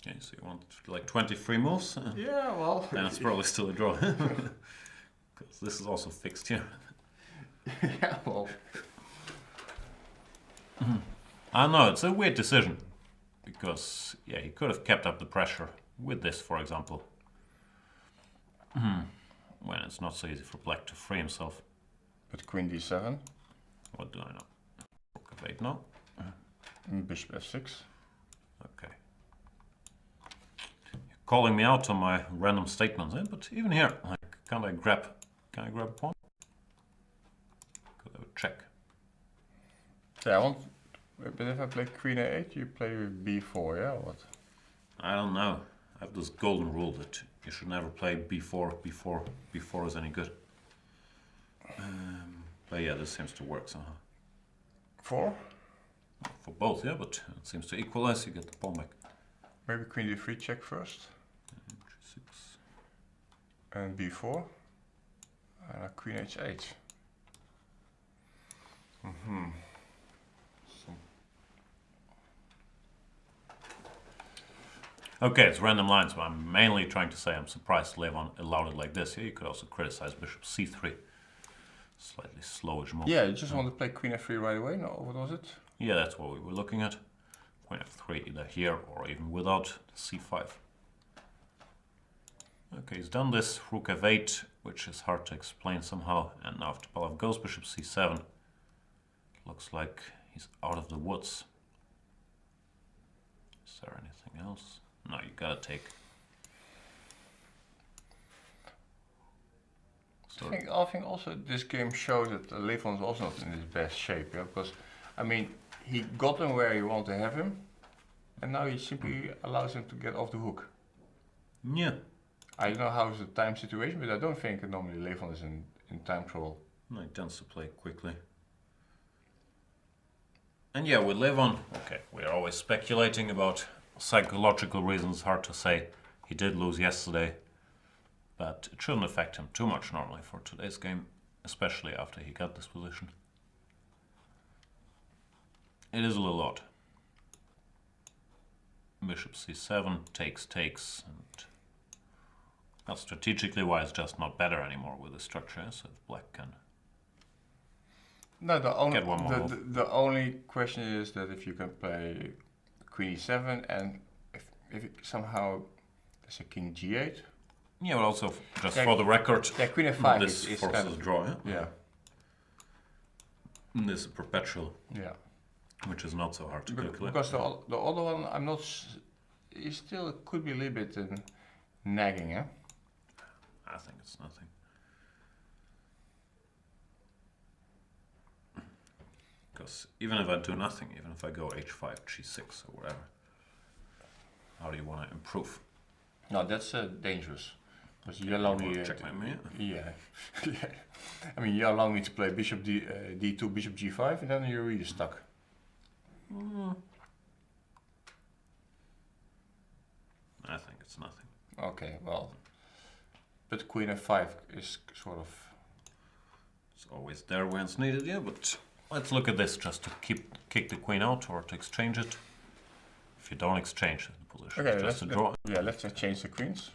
Okay, so you want like 23 moves? Yeah, well... Then it's probably still a draw. Because this is also fixed here. Yeah, well... I don't know, it's a weird decision. Because, yeah, he could have kept up the pressure with this, for example. When it's not so easy for black to free himself. But queen d7. What do I know? Rook f8 now. Bishop f6. Okay. You're calling me out on my random statements, eh? But even here, like, can I grab a pawn? Could have a check. Yeah, I want... But if I play queen a8, you play with b4, yeah, or what? I don't know. I have this golden rule that you should never play b4 before b4 is any good. But yeah, this seems to work somehow. 4? For both, yeah, but it seems to equalize. You get the pawn back. Maybe queen d3 check first. G6. And b4. And queen h8. Okay, it's random lines, but I'm mainly trying to say I'm surprised Levon allowed it like this. Here you could also criticize bishop c3. Slightly slowish move. Yeah, you just want to play queen f3 right away? No, what was it? Yeah, that's what we were looking at. Queen f3 either here or even without c5. Okay, he's done this rook f8, which is hard to explain somehow. And now if Topalov goes bishop c7, looks like he's out of the woods. Is there anything else? No, you gotta take. I think also this game shows that Levon is also not in his best shape, yeah? Because, I mean, he got him where you want to have him, and now he simply allows him to get off the hook. Yeah. I don't know how's the time situation, but I don't think normally Levon is in time trouble. No, he tends to play quickly. And yeah, with Levon, okay, we're always speculating about psychological reasons, hard to say. He did lose yesterday, but it shouldn't affect him too much normally for today's game, especially after he got this position. It is a little odd. Bishop c7, takes, and well, strategically wise, just not better anymore with the structure, so if black can No, get one more move. the only question is that if you can play queen e7 and if it somehow there's a king g8. Yeah, but also just for the record, yeah, queen f5 this is forces kind of, draw. Yeah. yeah. And this is perpetual, Yeah. which is not so hard to calculate. Because the other one, I'm not. It still could be a little bit nagging, yeah. I think it's nothing. Because even if I do nothing, even if I go h5, g6 or whatever, how do you want to improve? No, that's dangerous. Because you allow me. Checkmate me. Yeah. Yeah. I mean, you allow me to play bishop d2, bishop g5, and then you're really stuck. I think it's nothing. Okay, well, but queen f5 is sort of. It's always there when it's needed, yeah, but let's look at this just to kick the queen out or to exchange it. If you don't exchange the position, Okay, it's just a draw. Yeah, let's exchange the queens.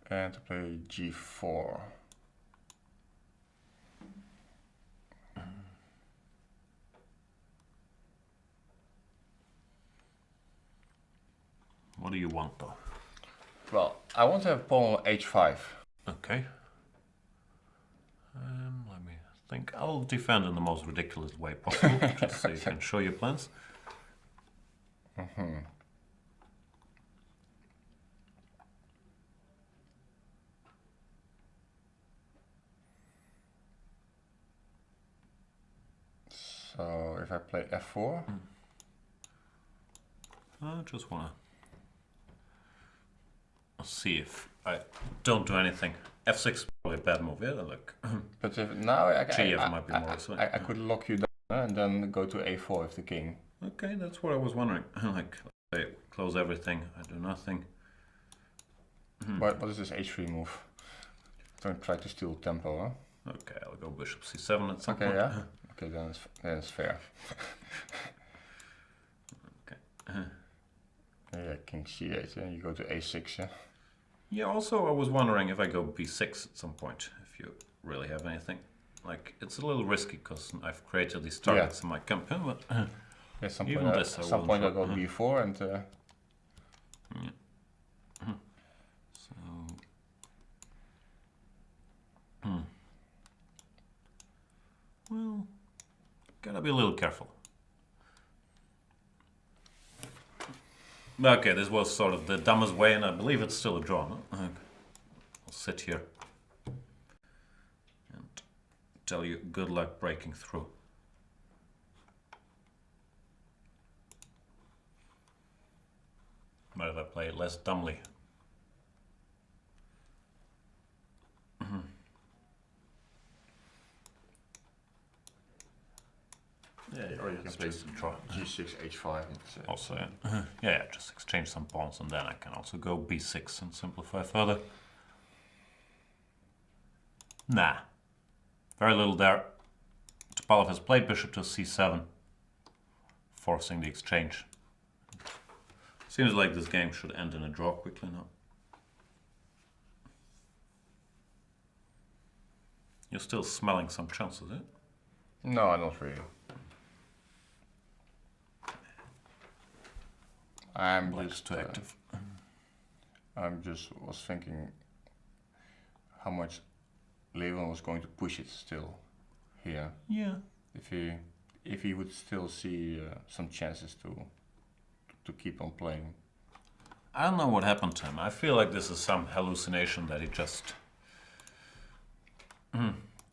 And to play g4. What do you want though? Well, I want to have pawn on h5. Okay. Let me think. I'll defend in the most ridiculous way possible, just so you can show your plans. So if I play f4. I just want to see if I don't do anything. f6 is probably a bad move, yeah? Like, But if now Gf might be more exciting. I could lock you down and then go to a4 with the king. Okay, that's what I was wondering. Like, okay, close everything, I do nothing. What is this h3 move? Don't try to steal tempo, huh? Okay, I'll go bishop c7 at some Okay, point. yeah. Okay, then it's fair. Okay. Yeah, king c8, and you go to a6, yeah. Yeah, also I was wondering if I go b6 at some point, if you really have anything. Like, it's a little risky because I've created these targets in my campaign, but At some even point, this at some point I go sure. b4 and Yeah. So, well, gotta be a little careful. Okay, this was sort of the dumbest way, and I believe it's still a draw. No? Okay. I'll sit here and tell you good luck breaking through. But if I play it less dumbly. yeah, or you can play Just a draw. g6, h5. Also, yeah, just exchange some pawns, and then I can also go b6 and simplify further. Nah, very little there. Topalov has played bishop to c7, forcing the exchange. Seems like this game should end in a draw quickly now. You're still smelling some chances, eh? No, not really. I'm Black's just too active. I'm just was thinking how much Levon was going to push it still here. Yeah. If he would still see some chances to keep on playing. I don't know what happened to him. I feel like this is some hallucination that he just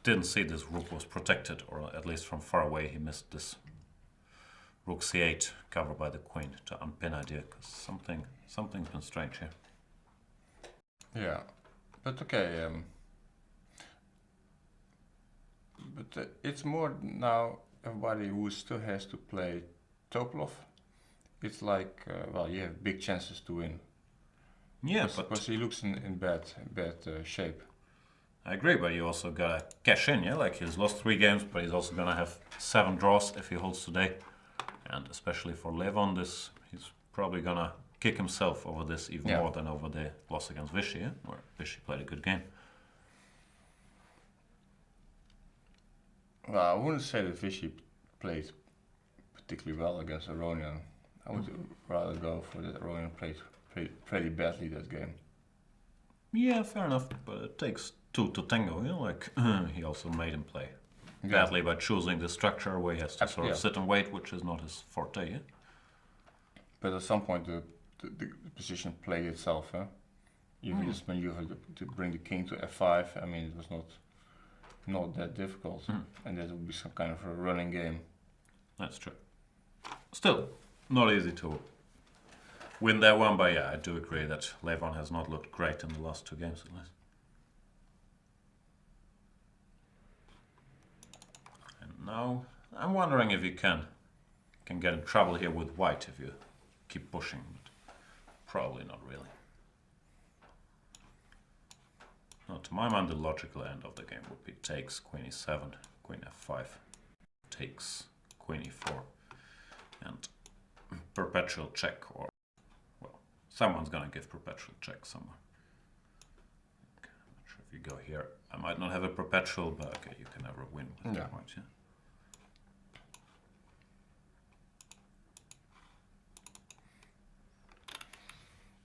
didn't see this rook was protected, or at least from far away he missed this rook c8 covered by the queen to unpin idea, because something's been strange here. Yeah, but okay. It's more now everybody who still has to play Topolov. It's like, well, you have big chances to win. Yeah, because he looks in bad shape. I agree, but you also gotta cash in, yeah? Like, he's lost 3 games, but he's also gonna have 7 draws if he holds today. And especially for Levon, he's probably gonna kick himself over this even more than over the loss against Vichy, yeah? Where Vichy played a good game. Well, I wouldn't say that Vichy played particularly well against Aronian. I would rather go for that Aronian played pretty badly that game. Yeah, fair enough, but it takes 2 to tango, you know? Like, he also made him play badly by choosing the structure where he has to sort of sit and wait, which is not his forte, yeah? But at some point the position played itself, huh? Even just maneuver to bring the king to f5, I mean, it was not that difficult. And that would be some kind of a running game. That's true. Still, not easy to win that one, but yeah, I do agree that Levon has not looked great in the last 2 games at least. And now, I'm wondering if you can get in trouble here with white if you keep pushing, but probably not really. Now, to my mind, the logical end of the game would be takes queen e7, queen f5, takes queen e4, and perpetual check, or, well, someone's gonna give perpetual check somewhere. Okay, I'm not sure if you go here. I might not have a perpetual, but okay, you can never win with that point, yeah.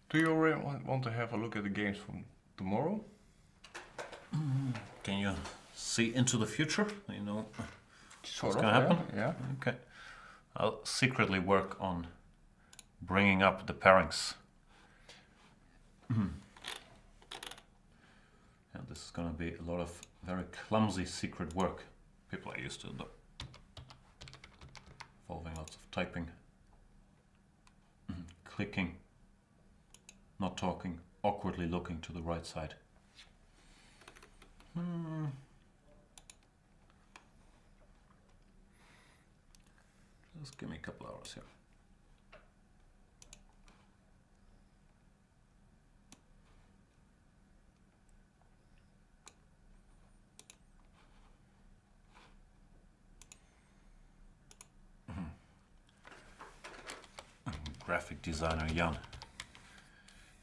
Do you already want to have a look at the games from tomorrow? Can you see into the future? You know Sort what's of, gonna happen? Yeah. Okay. I'll secretly work on bringing up the pairings. And this is gonna be a lot of very clumsy secret work. People are used to it though. Involving lots of typing, clicking, not talking, awkwardly looking to the right side. Just give me a couple hours here. Graphic designer Jan.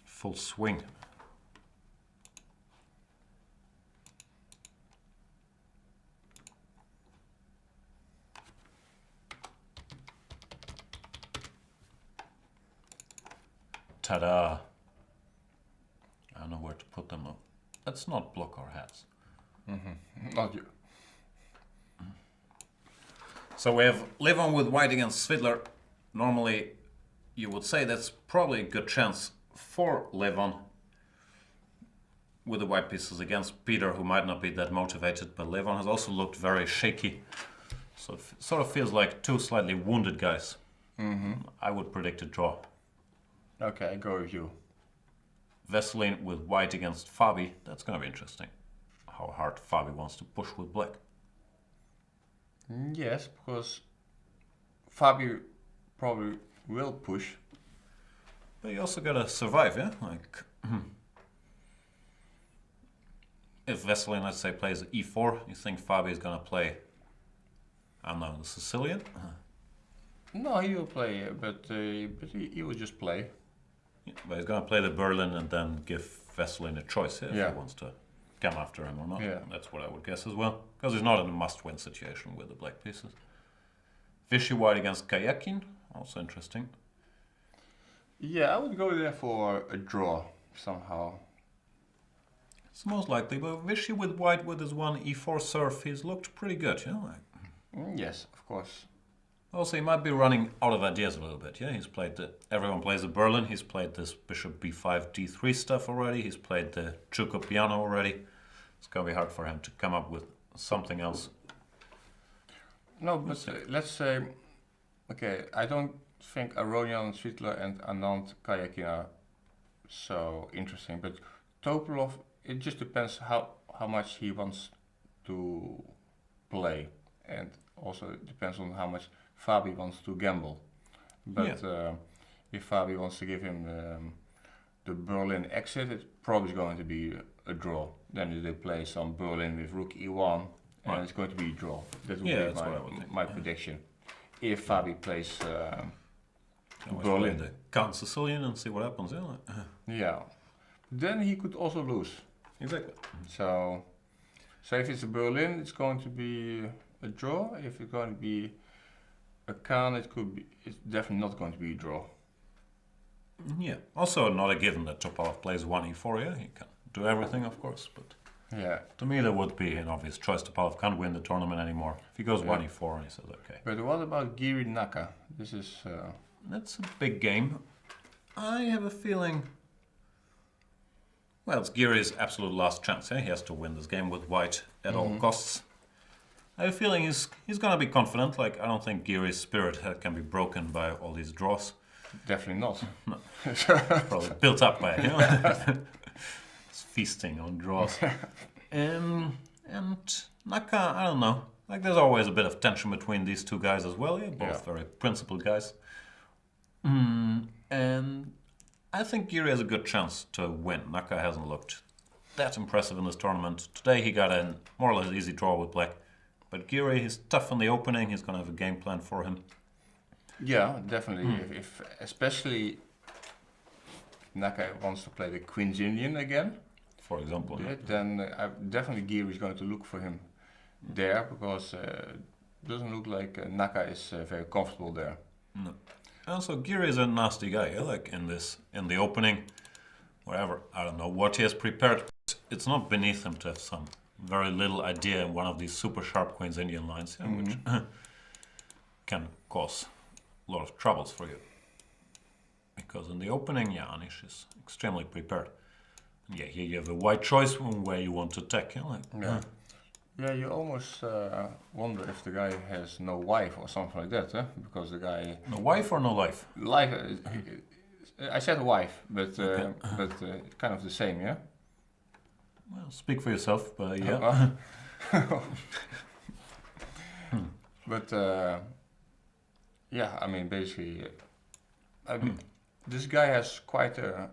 Full swing. Ta-da! I don't know where to put them though. Let's not block our heads. Not you. So we have Levon with white against Svidler. Normally, you would say that's probably a good chance for Levon with the white pieces against Peter, who might not be that motivated, but Levon has also looked very shaky. So it sort of feels like 2 slightly wounded guys. I would predict a draw. Okay, I go with you. Veselin with white against Fabi. That's going to be interesting. How hard Fabi wants to push with black. Yes, because Fabi probably will push. But you also got to survive, yeah? Like, if Veselin, let's say, plays e4, you think Fabi is going to play, I don't know, the Sicilian? No, he will play, but he will just play. Yeah, but he's going to play the Berlin and then give Veselin a choice if he wants to come after him or not. Yeah. That's what I would guess as well. Because he's not in a must-win situation with the black pieces. Vichy white against Kayakin, also interesting. Yeah, I would go there for a draw somehow. It's most likely, but Vichy with white with his 1 e4 serve, he's looked pretty good, you know? Like, Yes, of course. also, he might be running out of ideas a little bit, yeah? He's played everyone plays the Berlin, he's played this bishop b5 d3 stuff already, he's played the Chuko piano already. it's gonna be hard for him to come up with something else. No, but let's say, okay, I don't think Aronian Svidler and Anand Kayakin are so interesting, but Topalov, it just depends how much he wants to play, and also it depends on how much Fabi wants to gamble. But if Fabi wants to give him the Berlin exit, it's probably going to be a draw. Then they play some Berlin with Rook E1, and it's going to be a draw. That would be my prediction. If Fabi plays Berlin, the Count Sicilian and see what happens. yeah, then he could also lose. Exactly. So if it's a Berlin, it's going to be a draw. If it's going to be a Khan, it's definitely not going to be a draw. Yeah. Also, not a given that Topalov plays 1e4. Yeah, he can do everything, of course, but Yeah. to me that would be an obvious choice. Topalov can't win the tournament anymore. If he goes 1e4 and he says okay. But what about Giri Naka? This is That's a big game. I have a feeling. Well, it's Giri's absolute last chance. He has to win this game with white at all costs. I have a feeling he's gonna be confident. Like, I don't think Giri's spirit can be broken by all these draws. definitely not. No. Probably built up by it. It's feasting on draws. And Naka, I don't know. Like, there's always a bit of tension between these two guys as well. Yeah, both very principled guys. And I think Giri has a good chance to win. Naka hasn't looked that impressive in this tournament. Today he got a more or less easy draw with black. But Giri, he's tough in the opening. He's going to have a game plan for him. Yeah, definitely. If especially Naka wants to play the Queen's Indian again, For example. then definitely Giri is going to look for him there, because it doesn't look like Naka is very comfortable there. No. Also, Giri is a nasty guy. Yeah? Like in the opening, whatever, I don't know what he has prepared. It's not beneath him to have some very little idea in one of these super sharp Queen's Indian lines, which can cause a lot of troubles for you. Because in the opening, Anish is extremely prepared. Yeah, here you have a wide choice on where you want to attack. Yeah, you almost wonder if the guy has no wife or something like that, because the guy... No wife or no life? Life, I said wife, but kind of the same, yeah? Well, speak for yourself, but yeah. But yeah, I mean, basically, this guy has quite a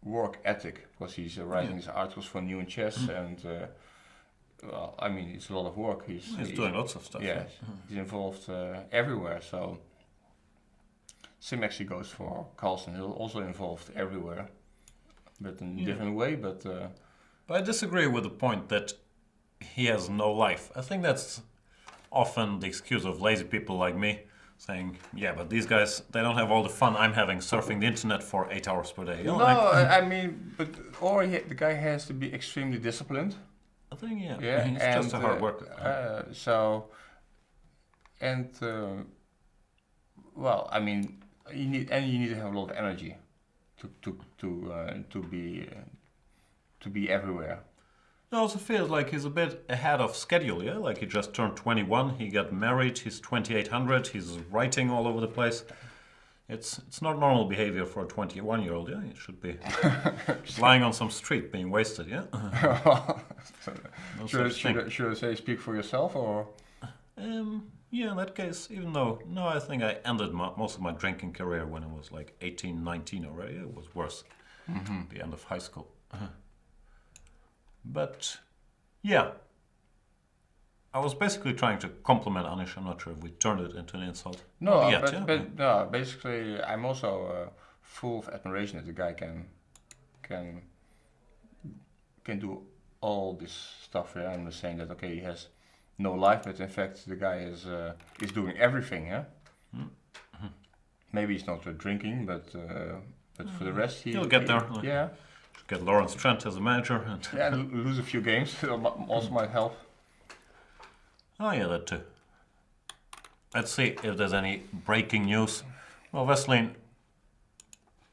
work ethic, because he's writing his articles for New in Chess, and well, I mean, it's a lot of work. He's doing lots of stuff. Yeah, he's involved everywhere. So Sim actually goes for Carlsen. He's also involved everywhere, but in a different way. But I disagree with the point that he has no life. I think that's often the excuse of lazy people like me, saying, yeah, but these guys, they don't have all the fun I'm having surfing the internet for 8 hours per day. You know, no, I mean, but the guy has to be extremely disciplined. I think, he's just a hard worker. Well, I mean, you need to have a lot of energy to be everywhere. It also feels like he's a bit ahead of schedule, yeah? Like he just turned 21, he got married, he's 2800, he's writing all over the place. It's not normal behavior for a 21-year-old, yeah? He should be lying on some street being wasted, yeah? Should I say speak for yourself, or? Yeah, in that case, even though, no, I think I ended most of my drinking career when I was like 18, 19 already. It was worse at the end of high school. But, yeah. I was basically trying to compliment Anish. I'm not sure if we turned it into an insult. No, Yet, but no, basically, I'm also full of admiration that the guy can do all this stuff. Yeah? I'm not saying that, okay, he has no life, but in fact, the guy is doing everything. Yeah. Maybe he's not drinking, but for the rest, he'll get there. Yeah. Should get Lawrence Trent as a manager. And lose a few games. It also might help. Oh yeah, that too. Let's see if there's any breaking news. Well, Vestlin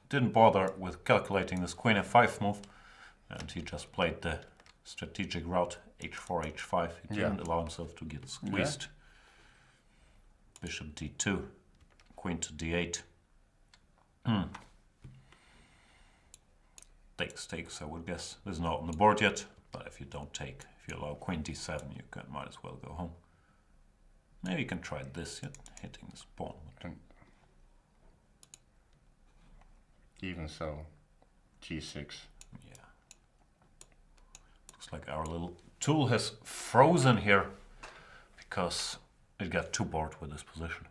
didn't bother with calculating this Queen F5 move, and he just played the strategic route, h4, h5. He didn't allow himself to get squeezed. Bishop d2, queen to d8. Takes, I would guess. There's not on the board yet, but if you don't take, if you allow queen d7, you might as well go home. Maybe you can try this, hitting this pawn. Even so, g6. Yeah. Looks like our little tool has frozen here because it got too bored with this position.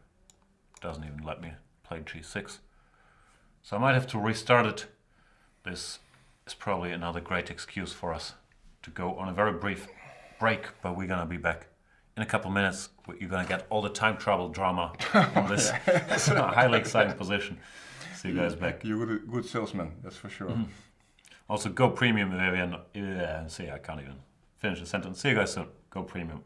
It doesn't even let me play g6. So I might have to restart it. This is probably another great excuse for us to go on a very brief break, but we're gonna be back in a couple minutes. You're gonna get all the time travel drama on this highly exciting position. See you guys back. You're a good salesman, that's for sure. Also, go premium, Vivian. See, I can't even finish the sentence. See you guys soon. Go premium.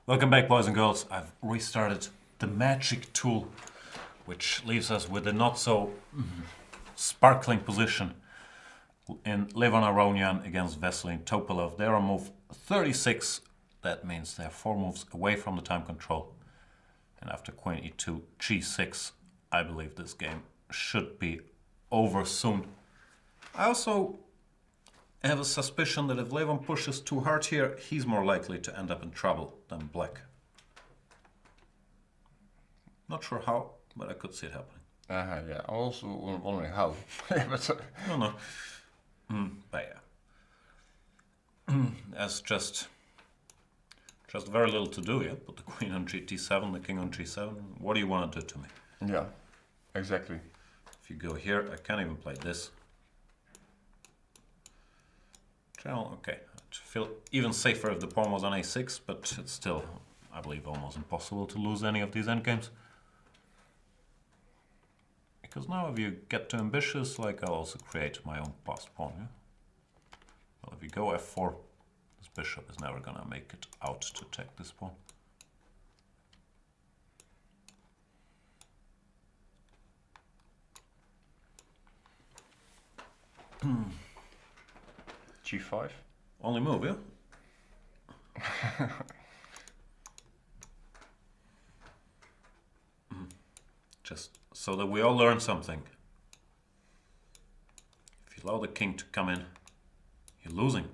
Welcome back, boys and girls. I've restarted the magic tool, which leaves us with a not so sparkling position in Levon Aronian against Veselin Topalov. They're on move 36. That means they're 4 moves away from the time control. And after queen e2, g6, I believe this game should be over soon. I also have a suspicion that if Levon pushes too hard here, he's more likely to end up in trouble than black. Not sure how, but I could see it happening. Yeah, I'm also wondering how. But, No. But yeah. That's just very little to do, yeah? Put the queen on g7, the king on g7. What do you want to do to me? yeah, exactly. If you go here, I can't even play this. Okay, I feel even safer if the pawn was on a6, but it's still, I believe, almost impossible to lose any of these endgames. Because now if you get too ambitious, like I'll also create my own passed pawn, yeah? Well, if you go f4, this bishop is never gonna make it out to take this pawn. g5. Only move, yeah? Just so that we all learn something. If you allow the king to come in, you're losing.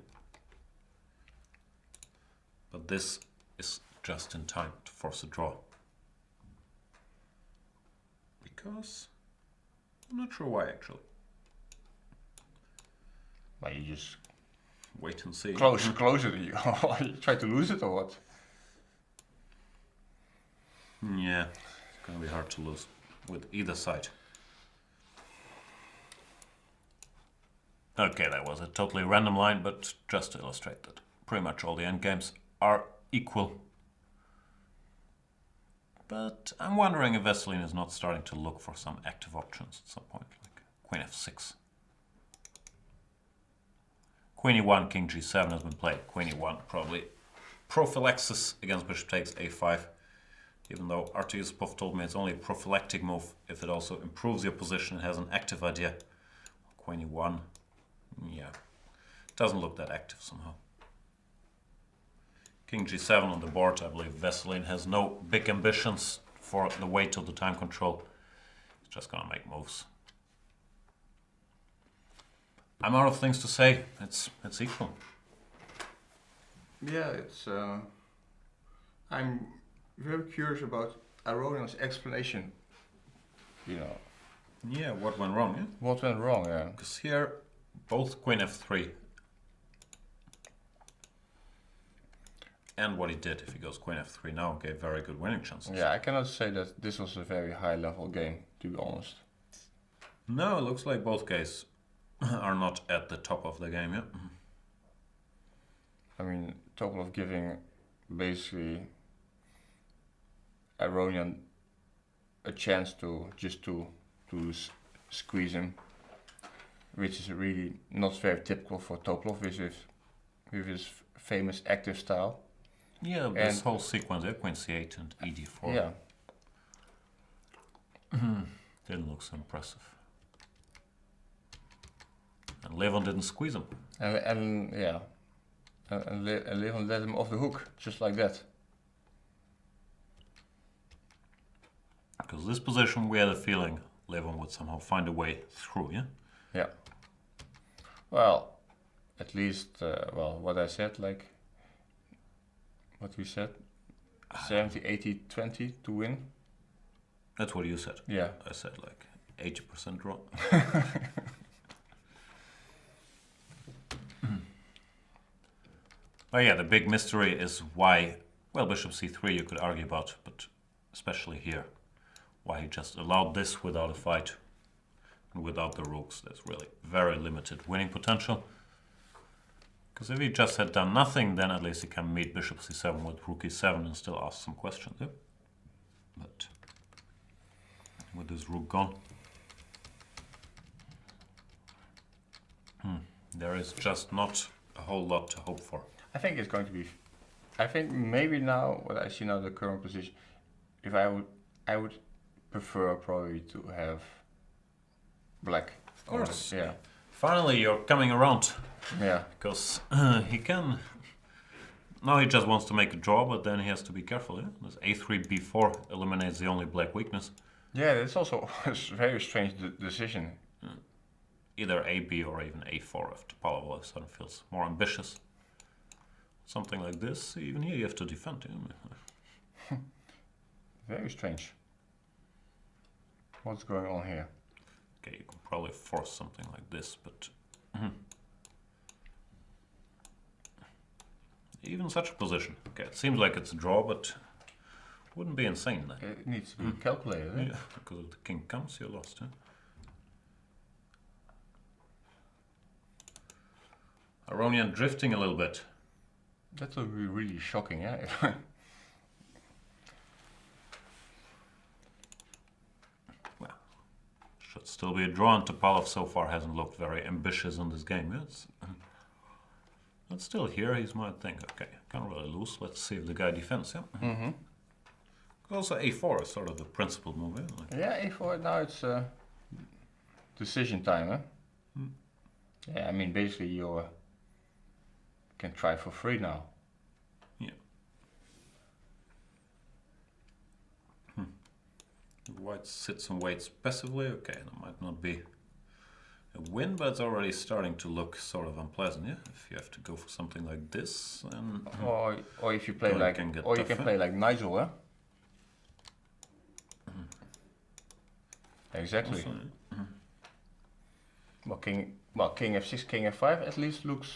But this is just in time to force a draw. Because I'm not sure why actually. But you just Wait and see. closer to you. You try to lose it or what? Yeah, it's gonna be hard to lose with either side. Okay, that was a totally random line, but just to illustrate that pretty much all the endgames are equal. But I'm wondering if Wely is not starting to look for some active options at some point, like queen f6. Queen e1, king g7 has been played. Queen e1 probably prophylaxis against bishop takes a5. Even though Artyuspov told me it's only a prophylactic move if it also improves your position and has an active idea. Queen e1, yeah, doesn't look that active somehow. King g7 on the board. I believe Wely has no big ambitions for the weight of the time control. He's just gonna make moves. I'm out of things to say. It's equal. Yeah, it's. I'm very curious about Aronian's explanation. You know. Yeah, what went wrong? Yeah? What went wrong? Yeah. Because here, both queen f3 and what he did if he goes queen f3 now gave very good winning chances. Yeah, I cannot say that this was a very high level game, to be honest. No, it looks like both guys are not at the top of the game yet. I mean, Topalov giving basically Aronian a chance to squeeze him, which is really not very typical for Topalov with his famous active style. Yeah, this whole sequence, queen c8 and ed4. Yeah. Didn't look so impressive. And Levon didn't squeeze him. And Levon let him off the hook, just like that. Because this position, we had a feeling Levon would somehow find a way through, yeah? Yeah. Well, at least, what I said, like, what we said, 70, 80, 20 to win. That's what you said. Yeah. I said like 80% draw. But yeah, the big mystery is why, well, bishop c3 you could argue about, but especially here, why he just allowed this without a fight and without the rooks. There's really very limited winning potential. Because if he just had done nothing, then at least he can meet bishop c7 with rook e7 and still ask some questions. Yeah? But with this rook gone, there is just not a whole lot to hope for. I think it's going to be. I think maybe now, what I see now, the current position, if I would prefer probably to have black. Of course. Yeah. Finally, you're coming around. Yeah. Because he can. Now he just wants to make a draw, but then he has to be careful. Yeah? This a3 b4 eliminates the only black weakness. Yeah, it's also a very strange decision. Either ab or even a4 if Topalov all of a sudden feels more ambitious. Something like this, even here you have to defend. Yeah? Very strange. What's going on here? Okay, you can probably force something like this, but even such a position. Okay, it seems like it's a draw, but wouldn't be insane then. It needs to be calculated. Yeah, because if the king comes, you're lost. Huh? Aronian drifting a little bit. That would be really shocking, yeah. Well, should still be a draw, and Topalov so far hasn't looked very ambitious in this game. Yeah, but still here, he might think, okay, can't really lose. Let's see if the guy defends. Yeah. Also, a4 is sort of the principal move. Yeah, like, Yeah, a4 now it's decision time, huh? Yeah, I mean basically you can try for free now. yeah. White sits and waits passively. Okay, that might not be a win, but it's already starting to look sort of unpleasant. Yeah, if you have to go for something like this, and Or if you play Or you like, can get or you tougher. can play like Nigel, huh? Exactly. also, Well, king f6, king f5 at least looks.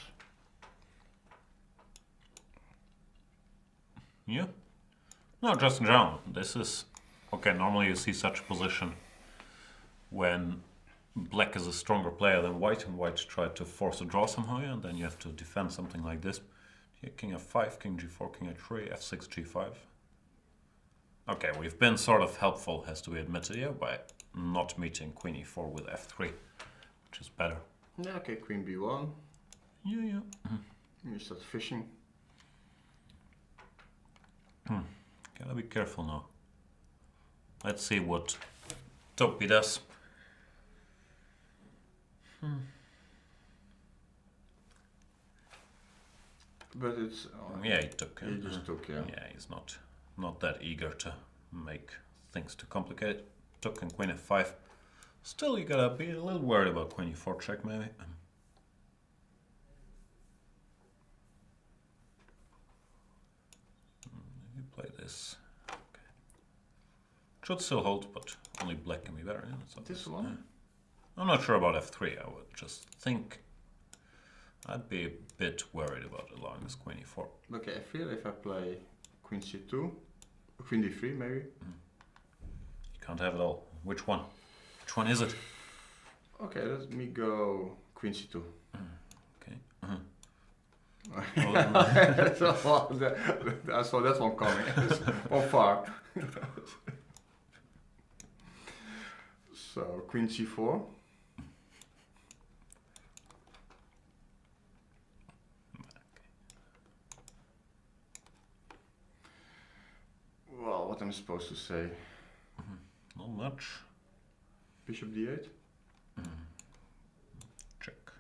yeah. No, just in general, this is okay. Normally, you see such a position when black is a stronger player than white, and white try to force a draw somehow, yeah, and then you have to defend something like this. Here, king f5, king g4, king h3, f6, g5. Okay, we've been sort of helpful, has to be admitted here, by not meeting queen e4 with f3, which is better. Yeah, okay, queen b1. Yeah. You start fishing. Gotta be careful now. Let's see what Topi does. But it's... Yeah, he took. He just took, yeah. Yeah, he's not that eager to make things too complicated. Took and queen f5. Still, you gotta be a little worried about queen e4 check, maybe. You play this. Okay. Should still hold, but only black can be better. Yeah, that's This obvious. one? I'm not sure about f3. I would just think I'd be a bit worried about allowing this queen e4. Okay, I feel if I play queen c2, queen d3 maybe. You can't have it all. Which one? Which one is it? Okay, let me go queen c2. Okay. I saw that one coming. From far. So queen c4. Well, what am I supposed to say? Not much. Bishop d8. Check.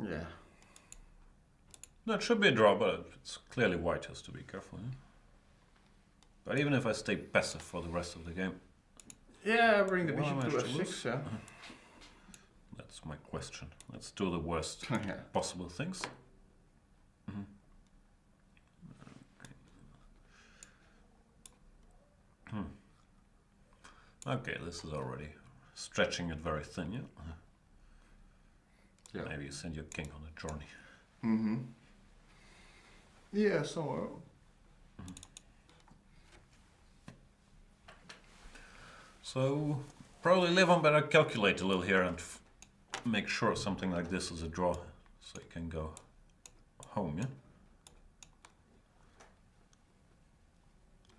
Yeah. No, it should be a draw, but it's clearly white has to be careful. Yeah? But even if I stay passive for the rest of the game, Yeah, bring the Well, I bishop to managed to f6, lose. yeah. that's my question. Let's do the worst Yeah. possible things. Okay, this is already stretching it very thin, yeah? Yeah. Maybe you send your king on a journey. Yeah, somewhere. So, probably Levon better calculate a little here and make sure something like this is a draw, so you can go home, yeah?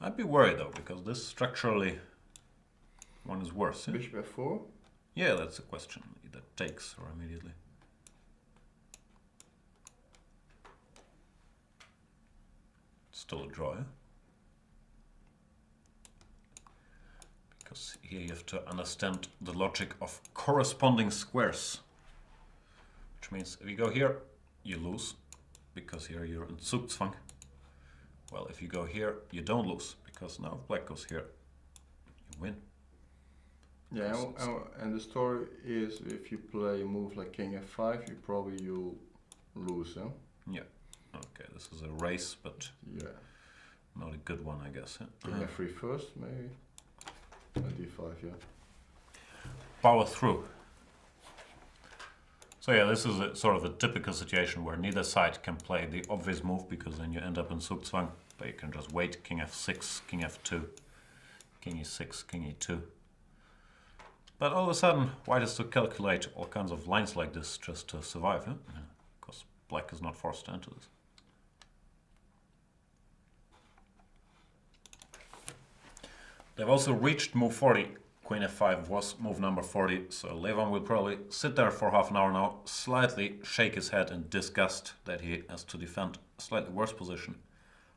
I'd be worried though, because this structurally one is worse, yeah? Bishop f4. Yeah, that's the question. Either takes or immediately. Still a draw, yeah? Because here you have to understand the logic of corresponding squares. Which means if you go here, you lose, because here you're in Zugzwang. Well, if you go here, you don't lose, because now if black goes here, you win. Yeah, and the story is if you play a move like king f5, you'll lose, huh? Yeah. Okay, this is a race, but Yeah. not a good one, I guess. Yeah? King f3 first, maybe. d5, yeah. Power through. So yeah, this is a, sort of a typical situation where neither side can play the obvious move, because then you end up in Zugzwang, but you can just wait, king f6, king f2, king e6, king e2. But all of a sudden, white has to calculate all kinds of lines like this just to survive, huh? Because black is not forced to enter this. They've also reached move 40. Queen f5 was move number 40, so Levon will probably sit there for half an hour now, slightly shake his head in disgust that he has to defend a slightly worse position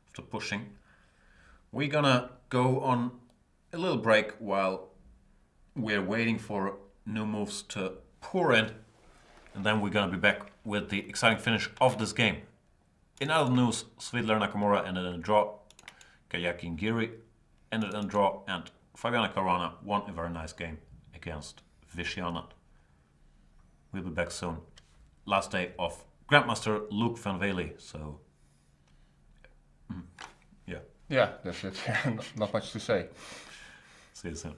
after pushing. We're gonna go on a little break while we're waiting for new moves to pour in, and then we're gonna be back with the exciting finish of this game. In other news, Svidler Nakamura ended in a draw, Kayaki and Giri ended in a draw, and Fabiana Caruana won a very nice game against Vishiana. We'll be back soon. Last day of Grandmaster Loek van Wely, so yeah, Yeah, that's it. Not much to say. see you soon.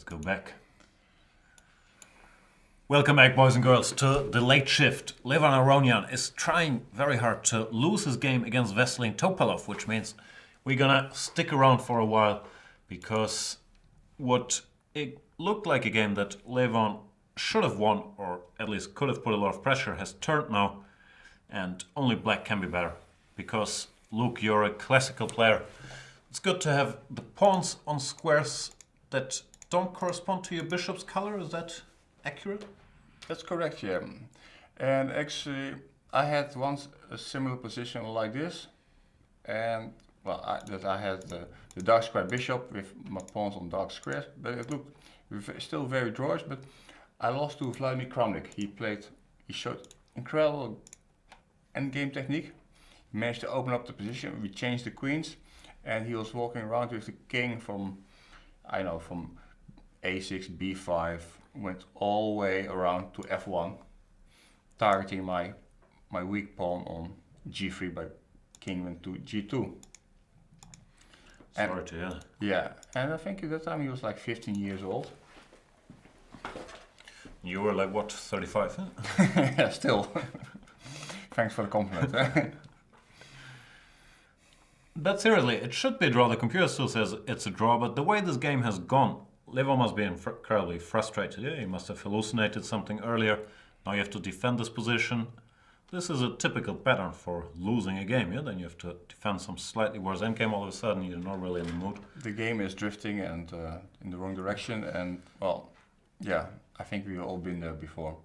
let's go back. Welcome back, boys and girls, to the late shift. Levan Aronian is trying very hard to lose his game against Veselin Topalov, which means we're gonna stick around for a while, because what it looked like a game that Levan should have won, or at least could have put a lot of pressure, has turned now, and only black can be better. Because, Loek, you're a classical player. It's good to have the pawns on squares that don't correspond to your bishop's color. Is that accurate? That's correct, yeah. And actually, I had once a similar position like this, and well, I had the dark square bishop with my pawns on dark squares, but it looked still very drawish. But I lost to Vladimir Kramnik. He showed incredible endgame technique. He managed to open up the position. We changed the queens, and he was walking around with the king from, I don't know, from a6, b5, went all the way around to f1, targeting my weak pawn on g3 by king went to g2. Sorry to hear. Yeah, and I think at that time he was like 15 years old. You were like, what, 35? Huh? Yeah, still. Thanks for the compliment. But seriously, it should be a draw. The computer still says it's a draw, but the way this game has gone, Levan must be incredibly frustrated. Yeah, he must have hallucinated something earlier. Now you have to defend this position. This is a typical pattern for losing a game. Yeah, then you have to defend some slightly worse endgame. All of a sudden, you're not really in the mood. The game is drifting and in the wrong direction, and well, yeah, I think we've all been there before.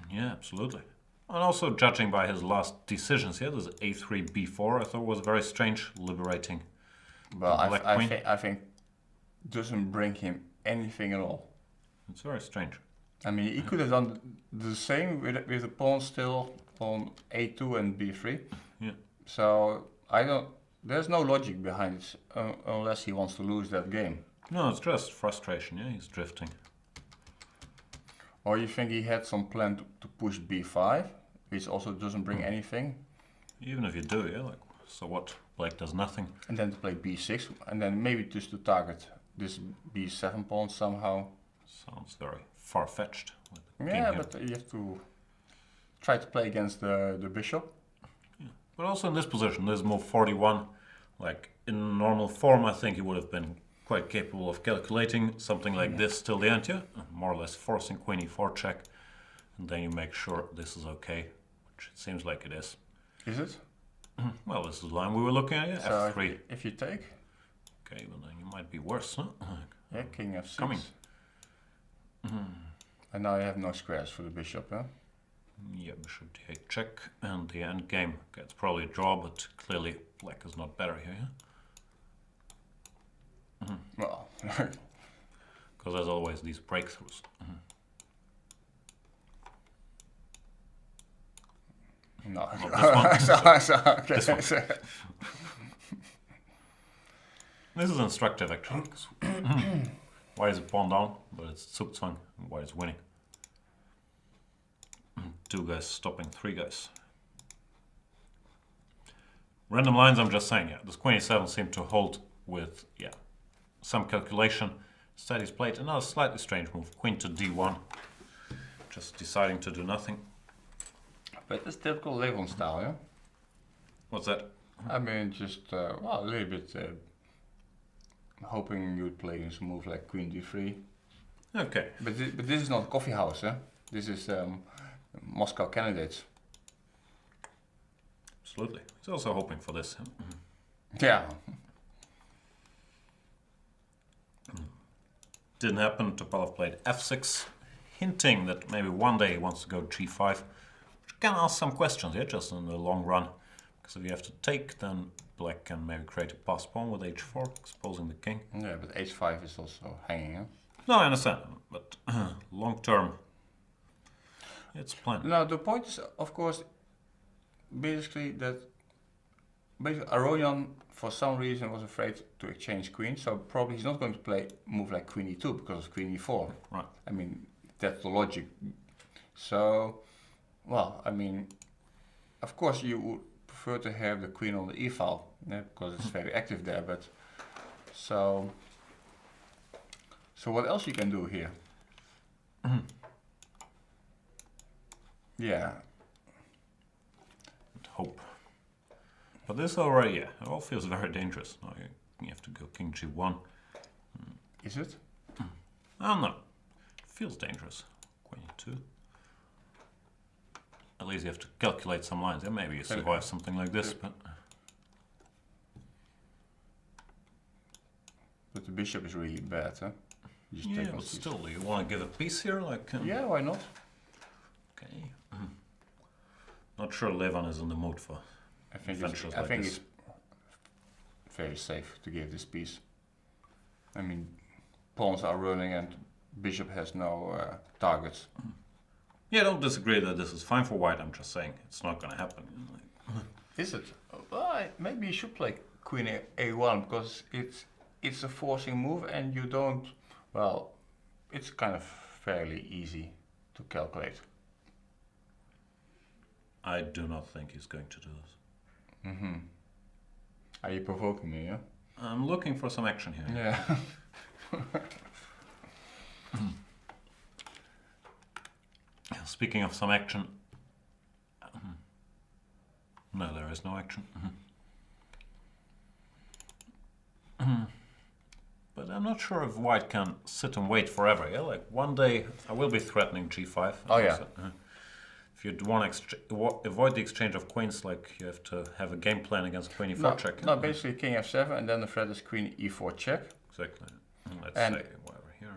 Yeah, absolutely. And also, judging by his last decisions here, this a3, b4, I thought was very strange, liberating. Well, I think doesn't bring him anything at all. It's very strange. I mean, he could have done the same with the pawn still on a2 and b3. Yeah. So there's no logic behind it unless he wants to lose that game. No, it's just frustration. Yeah, he's drifting. Or you think he had some plan to push b5, which also doesn't bring anything. Even if you do, yeah, like, so what? Black does nothing. And then to play b6, and then maybe just to target this b7 pawn somehow. Sounds very far-fetched. Yeah, but you have to try to play against the bishop. Yeah. But also in this position, this move 41, like in normal form, I think he would have been quite capable of calculating something like this till the end, yeah? More or less forcing queen e4 check, and then you make sure this is okay, which it seems like it is. Is it? Well, this is the line we were looking at, yeah? So f3. if you take? Okay, well then you might be worse, huh? Yeah, king f6. Coming. And now you have no squares for the bishop, huh? Yeah, bishop d8 check, and the end game. Okay, it's probably a draw, but clearly black is not better here, yeah? Well, because there's always these breakthroughs. no. Okay. This one. This is instructive, actually. Why is it pawn down? But it's Zugzwang, and why it's winning. 2 guys stopping 3 guys. Random lines, I'm just saying, yeah. This queen e7 seemed to hold with, yeah, some calculation. Instead he's played another slightly strange move, queen to d1. Just deciding to do nothing. But it's typical Levan style, yeah? What's that? I mean, just well, a little bit hoping you'd play a move like queen d3. Okay. But this is not coffee house, eh? This is Moscow candidates. Absolutely. He's also hoping for this. Huh? Yeah. Didn't happen. Topalov played f6, hinting that maybe one day he wants to go g5. Which can ask some questions here, just in the long run. Because if you have to take, then black can maybe create a pass pawn with h4, exposing the king. Yeah, but h5 is also hanging, huh? No, I understand, but long term, it's planned. No, the point is, of course, basically Aronian, for some reason, was afraid to exchange queens, so probably he's not going to move like queen e2 because of queen e4. Right. I mean, that's the logic. So, well, I mean, of course you would prefer to have the queen on the e file, yeah, because it's very active there, but so So what else you can do here? Yeah. And hope. But this already, yeah, it all feels very dangerous. Now you have to go king g1. Is it? I don't know. It feels dangerous. Queen e2. At least you have to calculate some lines. Yeah, maybe you survive something like this, but... But the bishop is really bad, huh? You just Yeah, take but these. still, do you want to give a piece here? Like, Yeah, why not? Okay. Not sure Levan is in the mood for I think adventures like this. it's very safe to give this piece. I mean, pawns are running and bishop has no targets. Yeah, I don't disagree that this is fine for white. I'm just saying it's not going to happen. Is it? Well, maybe you should play queen a1 because it's a forcing move and you don't. Well, it's kind of fairly easy to calculate. I do not think he's going to do this. Mm-hmm. Are you provoking me? Yeah. I'm looking for some action here. Yeah. Speaking of some action, no, there is no action. But I'm not sure if white can sit and wait forever. Yeah, like one day I will be threatening g5. Oh yeah. If you want to avoid the exchange of queens, like you have to have a game plan against queen e4 check. No, basically king f7 and then the threat is queen e4 check. Exactly. Let's And say whatever here.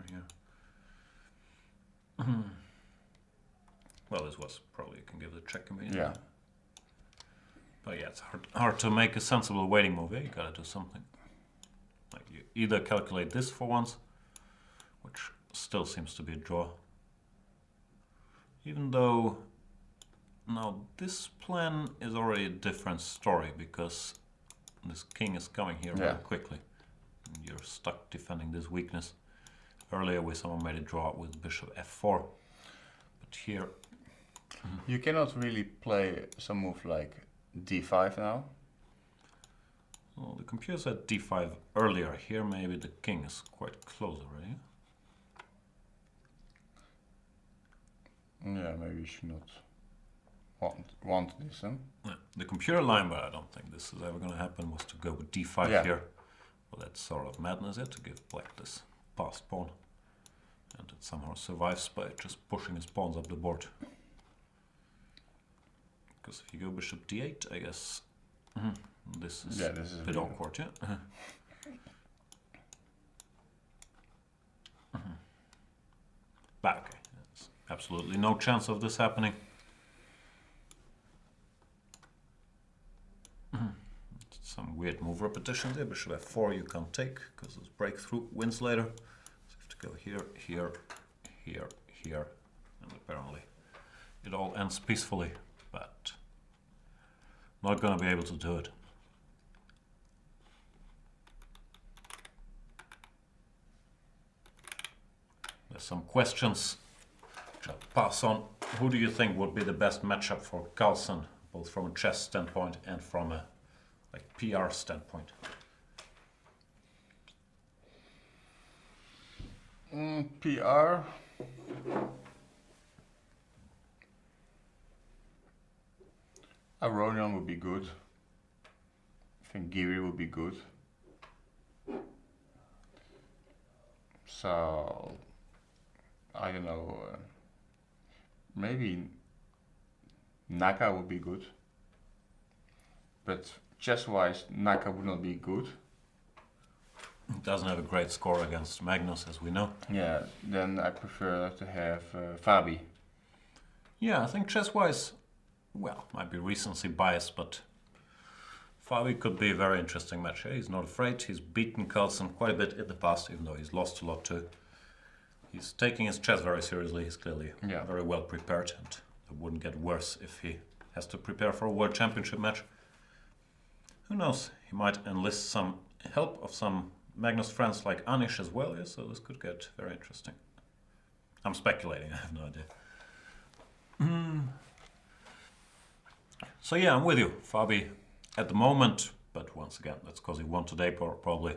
Well, this was probably you can give the check immediately. Yeah. But yeah, it's hard to make a sensible waiting move. Yeah, you gotta do something. Like you either calculate this for once, which still seems to be a draw. Even though now this plan is already a different story because this king is coming here very quickly. And you're stuck defending this weakness. Earlier someone made a draw with bishop f4, but here you cannot really play some move like d5 now. well, the computer said d5 earlier. Here maybe the king is quite close already. Yeah, maybe you should not want this, huh? Yeah, the computer line, but I don't think this is ever going to happen, was to go with d5 here. Well, that's sort of madness here to give black this passed pawn. And it somehow survives by just pushing his pawns up the board. Because if you go bishop d8, I guess this is a bit awkward, yeah? But okay, there's absolutely no chance of this happening. Some weird move repetition there. Bishop f4 you can't take because this breakthrough wins later. So you have to go here, here, here, here, and apparently it all ends peacefully, but not going to be able to do it. There's some questions which I'll pass on. Who do you think would be the best matchup for Carlsen, both from a chess standpoint and from a PR standpoint? PR. Aronian would be good. I think Giri would be good. So I don't know. Maybe Naka would be good. But chess-wise, Naka would not be good. Doesn't have a great score against Magnus, as we know. Yeah, then I prefer to have Fabi. Yeah, I think chess-wise, well, might be recency bias, but Fabi could be a very interesting match. He's not afraid. He's beaten Carlsen quite a bit in the past, even though he's lost a lot too. He's taking his chess very seriously. He's clearly very well prepared, and it wouldn't get worse if he has to prepare for a World Championship match. Who knows? He might enlist some help of some Magnus friends like Anish as well, yeah, so this could get very interesting. I'm speculating, I have no idea. So yeah, I'm with you. Fabi at the moment, but once again, that's because he won today probably.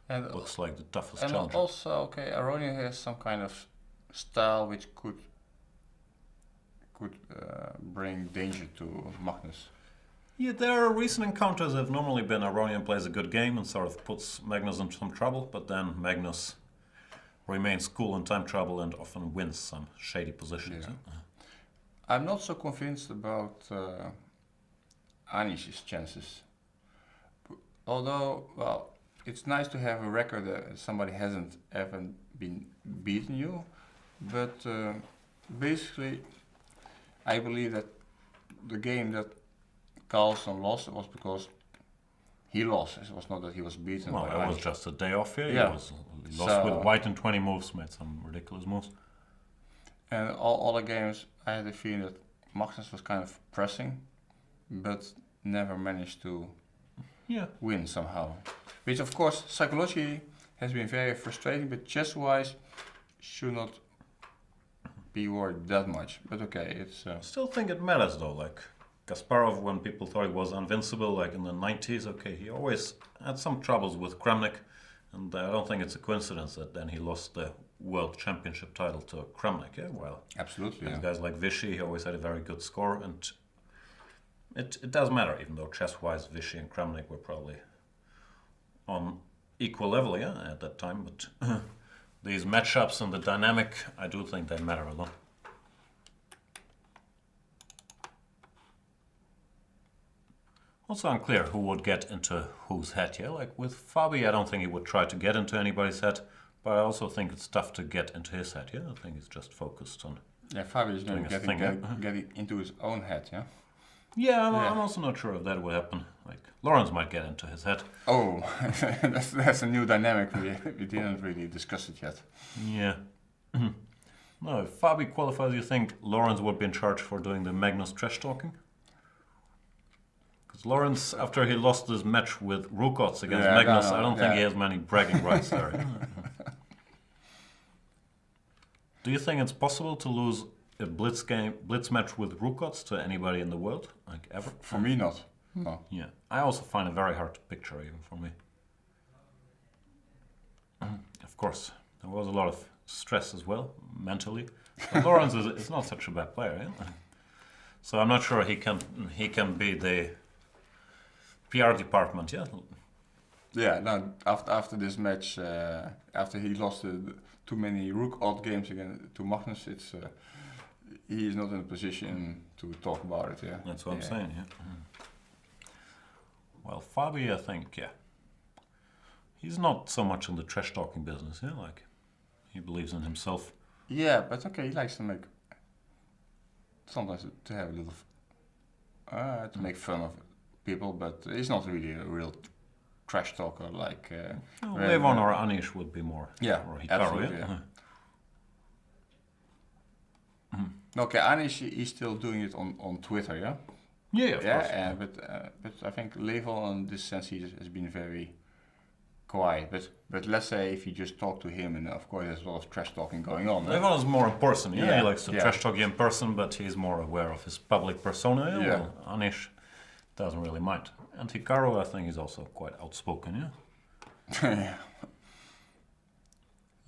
And looks like the toughest and challenger. also, okay, Aronian has some kind of style which could bring danger to Magnus. Yeah, their recent encounters have normally been Aronian plays a good game and sort of puts Magnus in some trouble, but then Magnus remains cool in time trouble and often wins some shady positions. Yeah. I'm not so convinced about Anish's chances. Although, well, it's nice to have a record that somebody hasn't ever been beaten you, but basically, I believe that the game that Carlson lost was because he lost. It was not that he was beaten. Well, by it was Anish. just a day off here. Yeah. He lost So- with white in 20 moves, made some ridiculous moves. And all other games, I had the feeling that Magnus was kind of pressing, but never managed to Yeah. win somehow. Which, of course, psychologically has been very frustrating, but chess-wise, should not be worried that much. But okay, it's. I still think it matters though. Like Kasparov, when people thought he was invincible, like in the 90s, okay, he always had some troubles with Kramnik, and I don't think it's a coincidence that then he lost the world championship title to Kramnik. Yeah, well, Absolutely. these Yeah. guys like Vichy, he always had a very good score, and it does matter, even though chess-wise, Vichy and Kramnik were probably on equal level, yeah, at that time. But these matchups and the dynamic, I do think they matter a lot. Also unclear who would get into whose head, yeah? Like with Fabi, I don't think he would try to get into anybody's head, but I also think it's tough to get into his head, yeah? I think he's just focused on... Yeah, Fabio is Doing maybe his thing, getting into his own head, yeah? Yeah, Yeah. I'm also not sure if that would happen. Like, Lawrence might get into his head. Oh, that's a new dynamic. We didn't really discuss it yet. Yeah. No, if Fabi qualifies, you think Lawrence would be in charge for doing the Magnus trash talking? Because Lawrence, after he lost his match with Rukots against Yeah, Magnus, no, I don't think he yeah. has many bragging rights there. Do you think it's possible to lose a blitz match with Rukots to anybody in the world, like ever? For me, not. No. Yeah, I also find it very hard to picture, even for me. Of course, there was a lot of stress as well, mentally. But Lawrence is not such a bad player, yeah? So I'm not sure he can be the PR department, yeah? Yeah, no. After this match, after he lost too many rook odd games again to Magnus, it's he is not in a position to talk about it. Yeah, That's what I'm saying, yeah. Well, Fabi, I think, yeah. He's not so much in the trash talking business, yeah? Like, he believes in himself. Yeah, but okay, he likes to make sometimes to have a little to make fun of people, but he's not really a real trash talker like. No, Well, Levon or Anish would be more. Yeah, Or Hikaru, absolutely, yeah? yeah. Okay, Anish is still doing it on Twitter, yeah. Yeah, of course. But I think Levon in this sense has been very quiet. But let's say if you just talk to him, and of course there's a lot of trash talking going on. Levon is more in person, yeah? Yeah, He likes to yeah. trash talk you in person, but he's more aware of his public persona. Yeah. Yeah. Well, Anish doesn't really mind. And Hikaru, I think, is also quite outspoken, yeah? Yeah.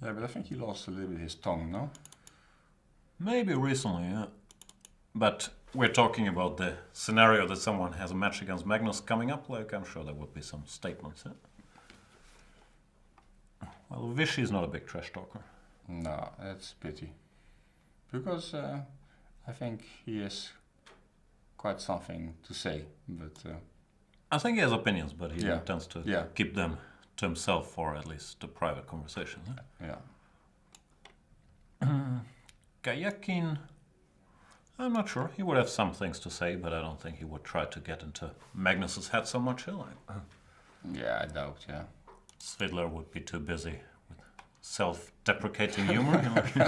Yeah, but I think he lost a little bit his tongue, no? Maybe recently, yeah. But we're talking about the scenario that someone has a match against Magnus coming up, like I'm sure there would be some statements, yeah? Well, Vichy is not a big trash talker. No, that's a pity. Because I think he has quite something to say, but I think he has opinions, but he Yeah. tends to Yeah. keep them to himself for at least the private conversation. Yeah? yeah. Kayakin, I'm not sure. He would have some things to say, but I don't think he would try to get into Magnus's head so much. Yeah, I doubt, yeah. Svidler would be too busy with self-deprecating humor. You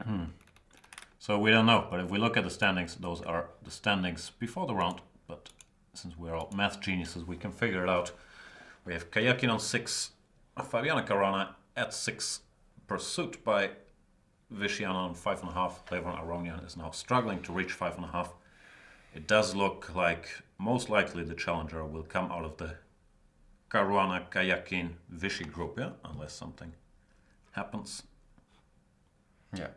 know? So we don't know, but if we look at the standings, those are the standings before the round. But since we're all math geniuses, we can figure it out. We have Kayakin on 6, Fabiana Caruana at 6, pursued by Vishiana on 5.5. Levon Aronian is now struggling to reach 5.5. It does look like most likely the challenger will come out of the Caruana Kayakin Vichy group, yeah? Unless something happens. Yeah.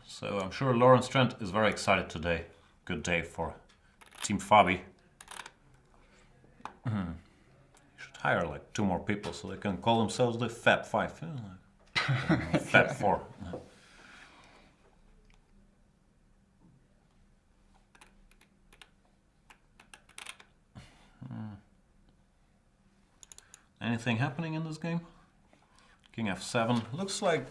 So I'm sure Lawrence Trent is very excited today. Good day for Team Fabi. You should hire like 2 more people so they can call themselves the Fab Five. Yeah? Fab Four. Anything happening in this game? King F7. Looks like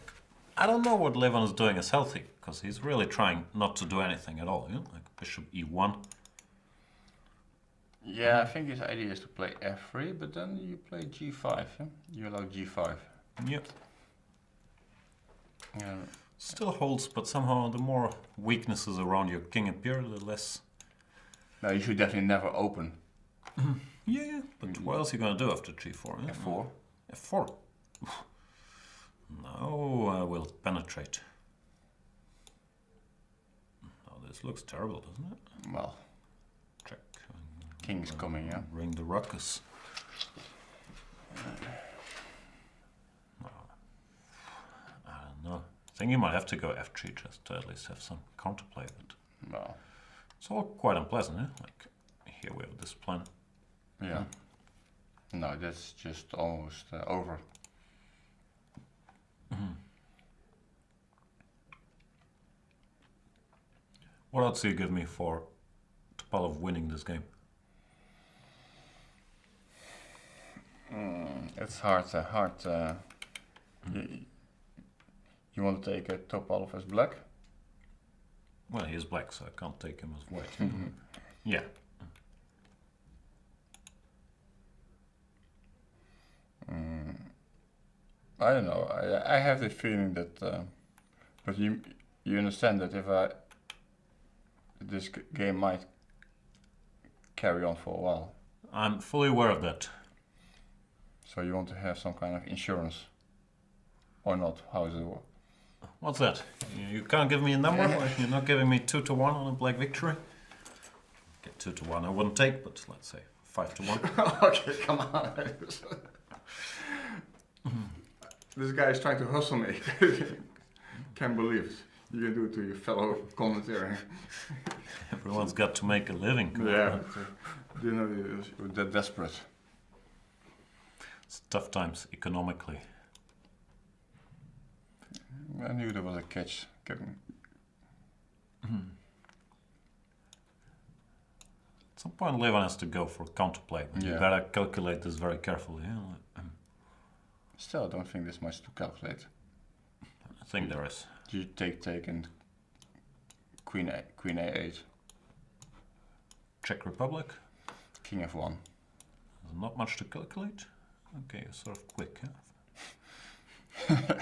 I don't know what Levon is doing as healthy, because he's really trying not to do anything at all. You know? Like Bishop E1. Yeah, I think his idea is to play f3, but then you play g5. Yeah? You allow g5. Yep. Yeah. Still holds, but somehow the more weaknesses around your king appear, the less. No, you should definitely never open. Yeah, but what else are you gonna do after g4? Yeah? f4. F4. Now I will penetrate. Oh, this looks terrible, doesn't it? Well, Check. king's coming, yeah. Bring the ruckus. I don't know. I think you might have to go f3 just to at least have some counterplay. But Well, it's all quite unpleasant, eh? Like here we have this plan. yeah. No, that's just almost over. What odds do you give me for Topalov winning this game? It's hard. You want to take a Topalov as black? Well, he is black, so I can't take him as white. Yeah. I don't know. I have the feeling that, but you understand that if this game might carry on for a while. I'm fully aware of that. So you want to have some kind of insurance, or not? How is it work? What's that? You can't give me a number? Like you're not giving me 2-1 on a black victory? Okay, 2-1 I wouldn't take, but let's say 5-1. Okay, come on. This guy is trying to hustle me. Can't believe it. You can do it to your fellow commentator. Everyone's got to make a living. Come Yeah. on. You know, you're that desperate. It's tough times economically. I knew there was a catch. At some point, Levon has to go for counterplay. But You Yeah. better calculate this very carefully. Yeah? Still, I don't think there's much to calculate. I think there is. You take and queen a8, Czech Republic. king f1. There's not much to calculate. Okay, you're sort of quick. Huh?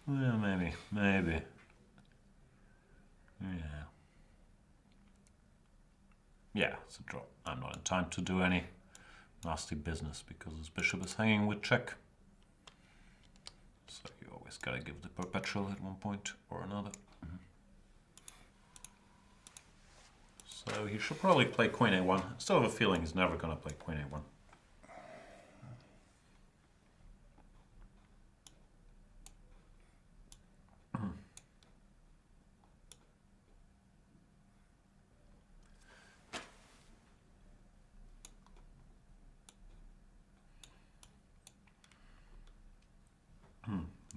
Yeah, maybe. Yeah. Yeah, it's a draw. I'm not in time to do any nasty business because his bishop is hanging with check. So you always gotta give the perpetual at one point or another. So he should probably play queen a1. I still have a feeling he's never gonna play queen a1.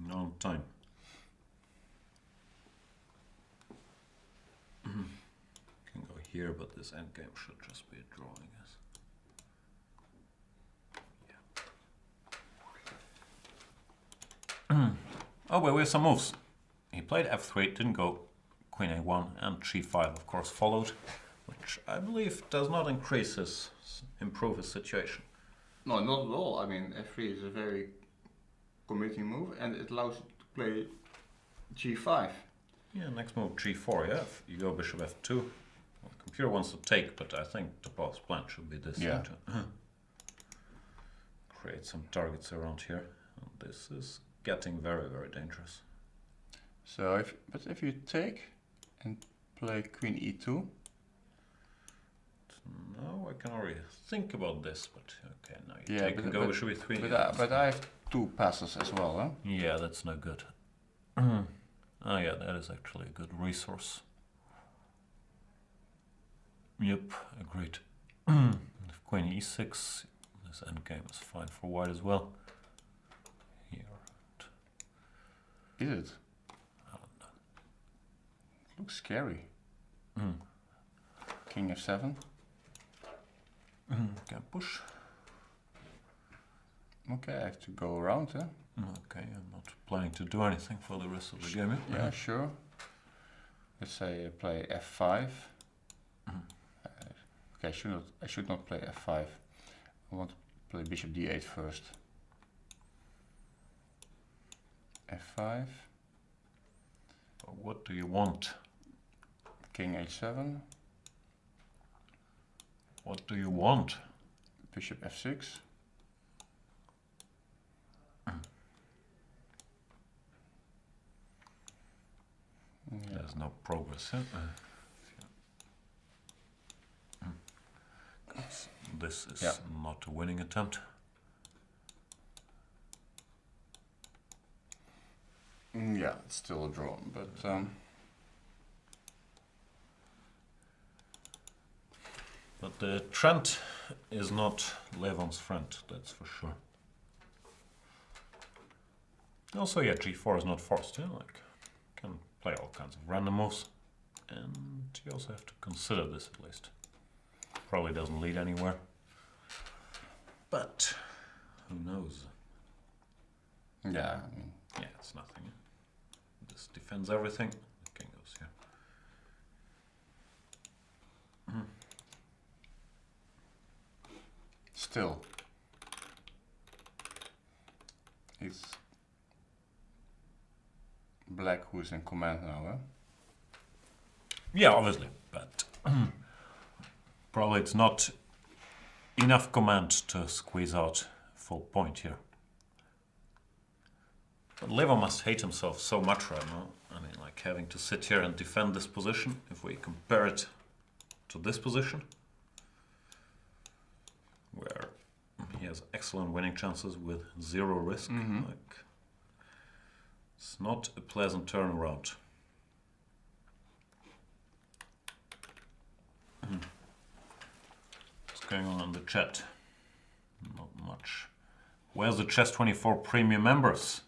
No time. Can go here, but this endgame should just be a draw, I guess. Yeah. Oh, wait, we have some moves. He played f3, didn't go queen a1, and g5, of course, followed, which I believe does not improve his situation. No, not at all. I mean, f3 is a very committing move, and it allows you to play g5. Yeah, next move g4, yeah. If you go bishop f2. Well, the computer wants to take, but I think the boss plan should be this. Yeah. To create some targets around here. And this is getting very, very dangerous. So if you take and play queen e2. No, I can already think about this, but okay, now you Yeah, take and go with three. But I have 2 passes as well, huh? Yeah, that's no good. Oh yeah, that is actually a good resource. Yep, agreed. Queen e6, this endgame is fine for white as well. Here. Is it? I don't know. Looks scary. King f7. Can push. Okay, I have to go around, huh? Okay, I'm not planning to do anything for the rest of the game. Yeah, sure. Let's say I play f5. Okay, I should not play f5. I want to play bishop d8 first. f5. What do you want? King h7. What do you want? Bishop f6. Yeah. There's no progress, huh? This is not a winning attempt. Yeah, it's still a draw, but But the trend is not Levon's friend, that's for sure. Also, yeah, g4 is not forced, yeah, like, can play all kinds of random moves. And you also have to consider this at least. Probably doesn't lead anywhere. But, who knows? yeah, I mean, Yeah, it's nothing. This defends everything. The king goes here. still. It's black who's in command now, huh? Yeah, obviously, but probably it's not enough command to squeeze out full point here. But Levon must hate himself so much right now. I mean, like having to sit here and defend this position, if we compare it to this position, where he has excellent winning chances with 0 risk. Like, it's not a pleasant turnaround. What's going on in the chat? Not much. Where's the Chess24 premium members?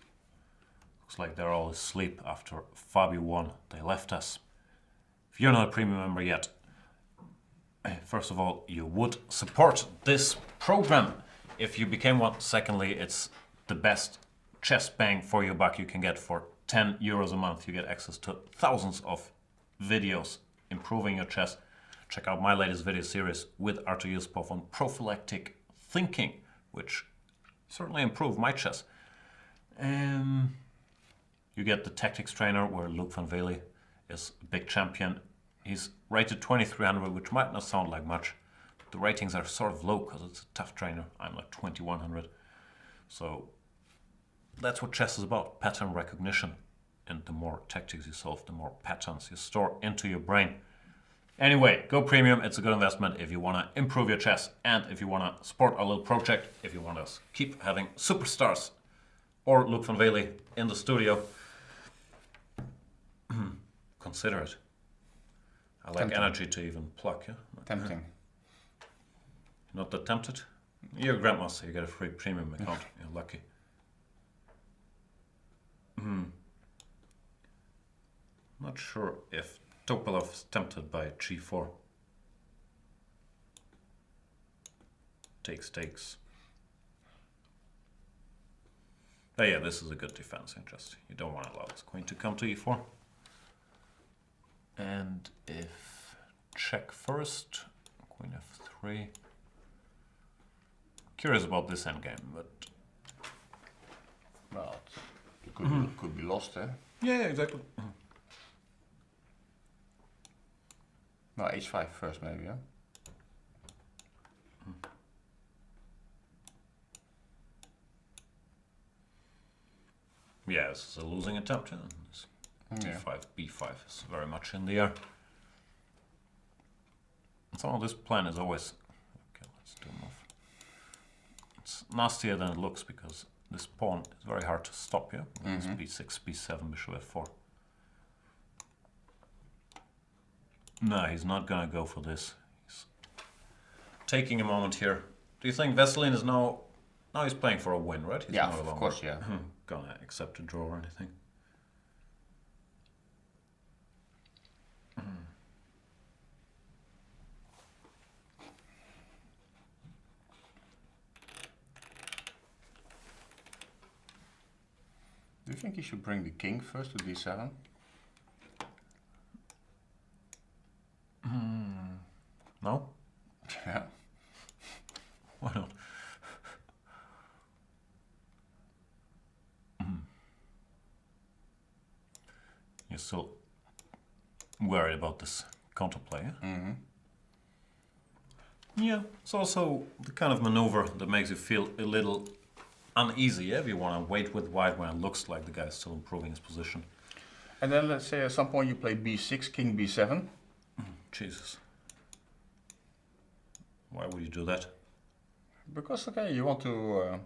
Looks like they're all asleep after Fabi won. They left us. If you're not a premium member yet, first of all, you would support this program if you became one. Secondly, it's the best chess bang for your buck you can get for 10 euros a month. You get access to thousands of videos improving your chess. Check out my latest video series with Artur Yuspov on prophylactic thinking, which certainly improved my chess. You get the tactics trainer where Loek van Wely is a big champion. He's rated 2300, which might not sound like much. But the ratings are sort of low because it's a tough trainer. I'm like 2100. So that's what chess is about, pattern recognition. And the more tactics you solve, the more patterns you store into your brain. Anyway, go premium. It's a good investment if you want to improve your chess and if you want to support our little project, if you want us keep having superstars or Loek van Wely in the studio. Consider it. I like Tempting. energy to even pluck, yeah? Tempting. Not that tempted? You're a grandmaster, you get a free premium account. You're lucky. Not sure if Topalov is tempted by g4. Takes. But yeah, this is a good defense interest. You don't want to allow this queen to come to e4. And if check first, queen f3. Curious about this endgame, but Well, it could be lost, eh? yeah, exactly. No, h5 first maybe, yeah? Yeah, this is a losing attempt. Yeah. This Yeah. d5, b5 is very much in the air. So this plan is always... Okay, let's do move. It's nastier than it looks because this pawn is very hard to stop here. This b6, b7, bishop f4. No, he's not gonna go for this. He's taking a moment here. Do you think Vesselin is now he's playing for a win, right? He's Yeah, no of longer course, yeah. gonna accept a draw or anything. Do you think he should bring the king first to d7? No? Yeah. Why not? You're still worried about this counterplay, yeah? Yeah, it's also the kind of maneuver that makes you feel a little uneasy, yeah? If you want to wait with white when it looks like the guy's still improving his position. And then let's say at some point you play b6, king b7. Jesus. Why would you do that? Because, okay, you want to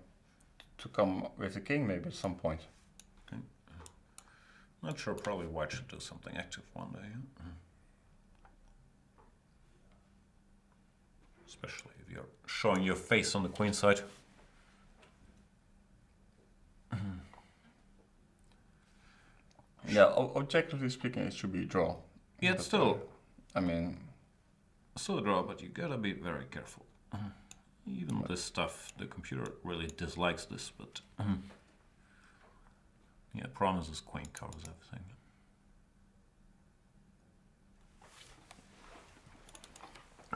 come with the king maybe at some point. Okay. Not sure, probably white should do something active one day, yeah? Especially if you're showing your face on the queen side. Yeah, objectively speaking, it should be a draw. Yeah, it's still... I mean... Still a draw, but you gotta be very careful. Even this stuff, the computer really dislikes this, but... yeah, promises queen covers everything.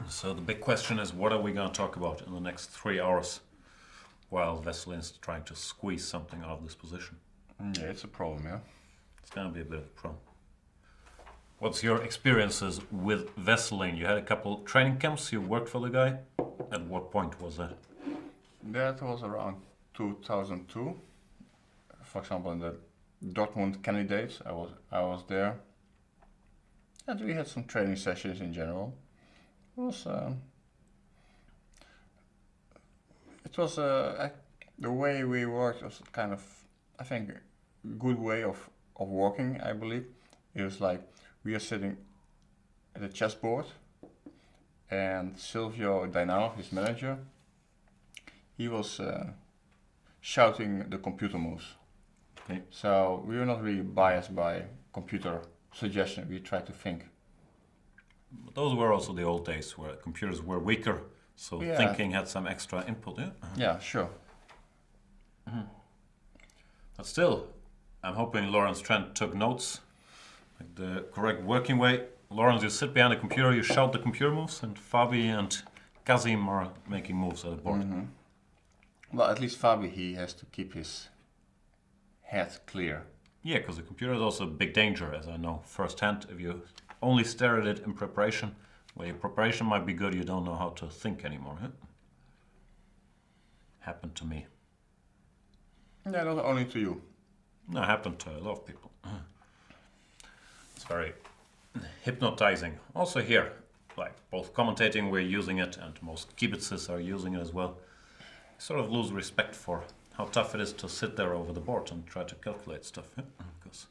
So the big question is, what are we gonna talk about in the next 3 hours while Vesselin's trying to squeeze something out of this position? Yeah, it's a problem, yeah. It's gonna be a bit of a problem. What's your experiences with Vesselin? You had a couple training camps, you worked for the guy. At what point was that? That was around 2002. For example, in the Dortmund candidates, I was there. And we had some training sessions in general. It was the way we worked was kind of, I think, a good way of working, I believe. It was like we are sitting at a chessboard and Silvio Dainao, his manager, he was shouting the computer moves. Okay. So we were not really biased by computer suggestion, we tried to think. But those were also the old days where computers were weaker, so Yeah. thinking had some extra input, yeah? Yeah, sure. But still, I'm hoping Lawrence Trent took notes, like the correct working way. Lawrence, you sit behind the computer, you shout the computer moves, and Fabi and Kazim are making moves at the board. Well, at least Fabi, he has to keep his head clear. Yeah, because the computer is also a big danger, as I know firsthand. If you only stare at it in preparation, well, your preparation might be good, you don't know how to think anymore. Huh? Happened to me. Yeah, not only to you. No, happened to a lot of people. It's very hypnotizing. Also here, like both commentating, we're using it, and most kibitzes are using it as well. You sort of lose respect for how tough it is to sit there over the board and try to calculate stuff. Because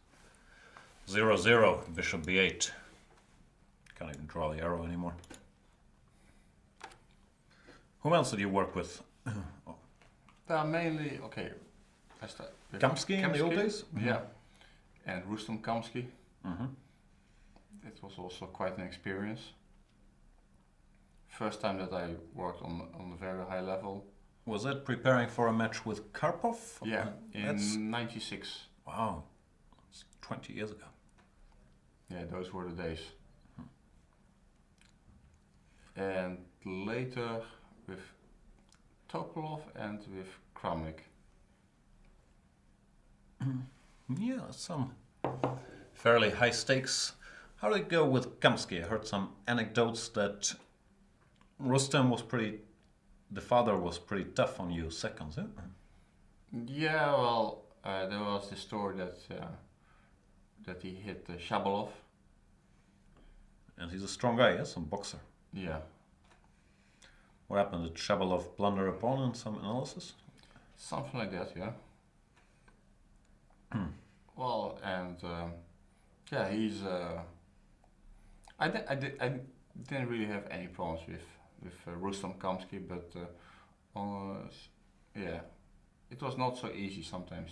0-0, bishop b8. Can't even draw the arrow anymore. Who else did you work with? Mainly, okay. I start with Kamsky in the old days? Yeah. And Rustam Kamsky. Mm-hmm. It was also quite an experience. First time that I worked on a very high level. Was that preparing for a match with Karpov? Yeah, That's- in '96. Wow, it's 20 years ago. Yeah, those were the days. And later with Topolov and with Kramnik. Yeah, some fairly high stakes. How did it go with Kamsky? I heard some anecdotes that Rustam was the father was pretty tough on you seconds, yeah? Yeah, well, there was the story that he hit Shabalov. And he's a strong guy, yeah, some boxer. Yeah, What happened? Did Shabalov blunder upon in some analysis? something like that. Yeah. Well, and yeah, he's. I didn't really have any problems with Rustam Kamsky, but yeah, it was not so easy sometimes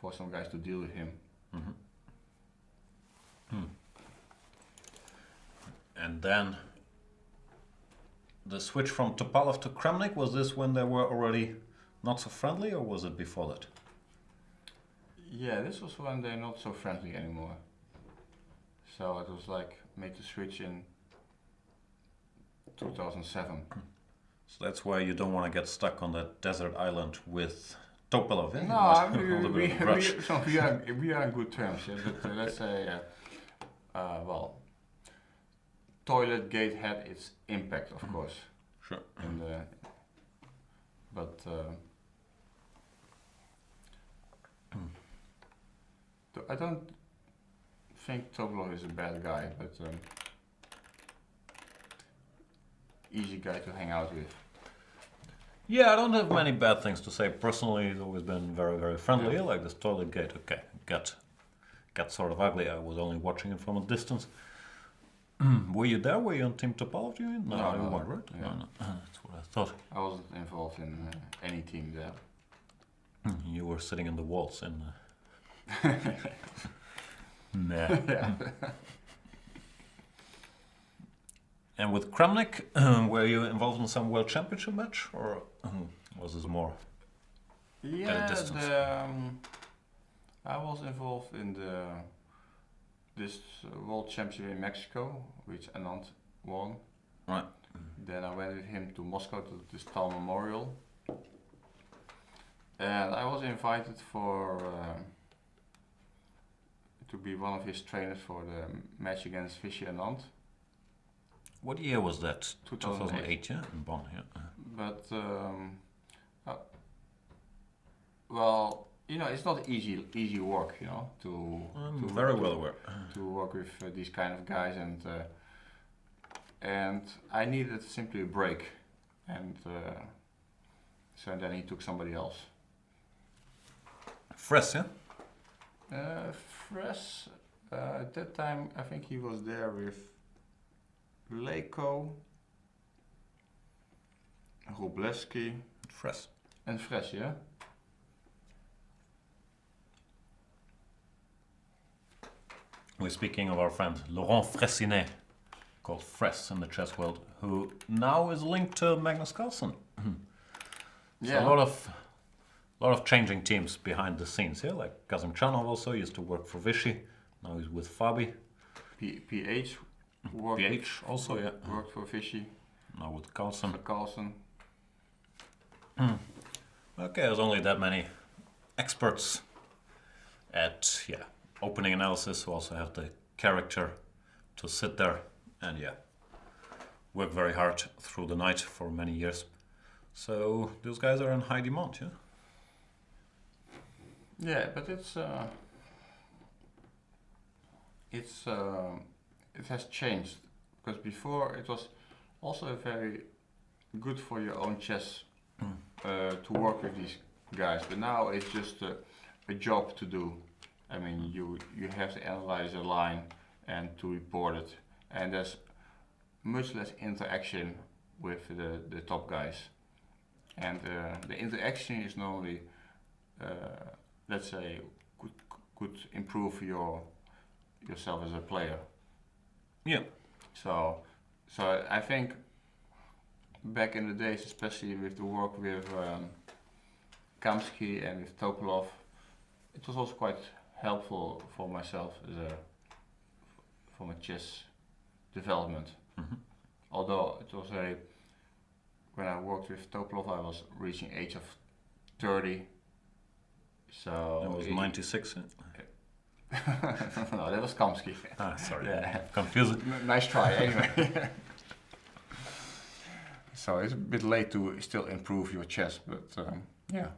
for some guys to deal with him. Mm-hmm. And then the switch from Topalov to Kramnik, was this when they were already not so friendly, or was it before that? Yeah, this was when they're not so friendly anymore. So it was like made the switch in 2007. So that's why you don't want to get stuck on that desert island with Topalov. Eh? You No, must I mean, hold a bit of a grudge. we are on good terms, yeah, but let's say, well, Toilet Gate had its impact, of course. Sure. And, but I don't think Topalov is a bad guy, but easy guy to hang out with. Yeah, I don't have many bad things to say. Personally, he's always been very, very friendly. Yeah. Like this Toilet Gate, okay, got sort of ugly. I was only watching it from a distance. Were you there? Were you on Team Topalov, you mean? No, you weren't, right? Yeah. No. That's what I thought. I wasn't involved in any team there. You were sitting in the walls in... Nah. Yeah. And with Kramnik, were you involved in some World Championship match, or was this more at a distance? I was involved in this World Championship in Mexico, which Anand won. Right. Then I went with him to Moscow to the Stal Memorial, and I was invited to be one of his trainers for the match against Fischer Anand. What year was that? 2008, yeah, in Bonn. Yeah. But well, you know, it's not easy work, you know, to very well aware. to work with these kind of guys, and I needed simply a break, and so then he took somebody else. Fress, yeah. Fress, at that time I think he was there with Leko, Robleski, Fress. and Fress, yeah. We're speaking of our friend Laurent Fressinet, called Fress in the chess world, who now is linked to Magnus Carlsen. So a lot of changing teams behind the scenes here. Like Kazimchanov also used to work for Vichy. Now he's with Fabi. PH worked PH also, yeah. worked for Vichy. Now with Carlsen. For Carlsen. Okay, there's only that many experts at opening analysis who also have the character to sit there and work very hard through the night for many years. So those guys are in high demand, yeah? Yeah, but it has changed, because before it was also very good for your own chess to work with these guys, but now it's just a job to do. I mean, you have to analyze a line and to report it, and there's much less interaction with the top guys, and the interaction is normally, let's say, could improve yourself as a player. Yeah. So I think back in the days, especially with the work with Kamsky and with Topalov, it was also quite helpful for myself for my chess development. Mm-hmm. Although it was when I worked with Topalov, I was reaching age of 30. So That was 96. No, that was Kamsky. Sorry. Yeah. Confusing. Nice try, anyway. So it's a bit late to still improve your chess, but yeah,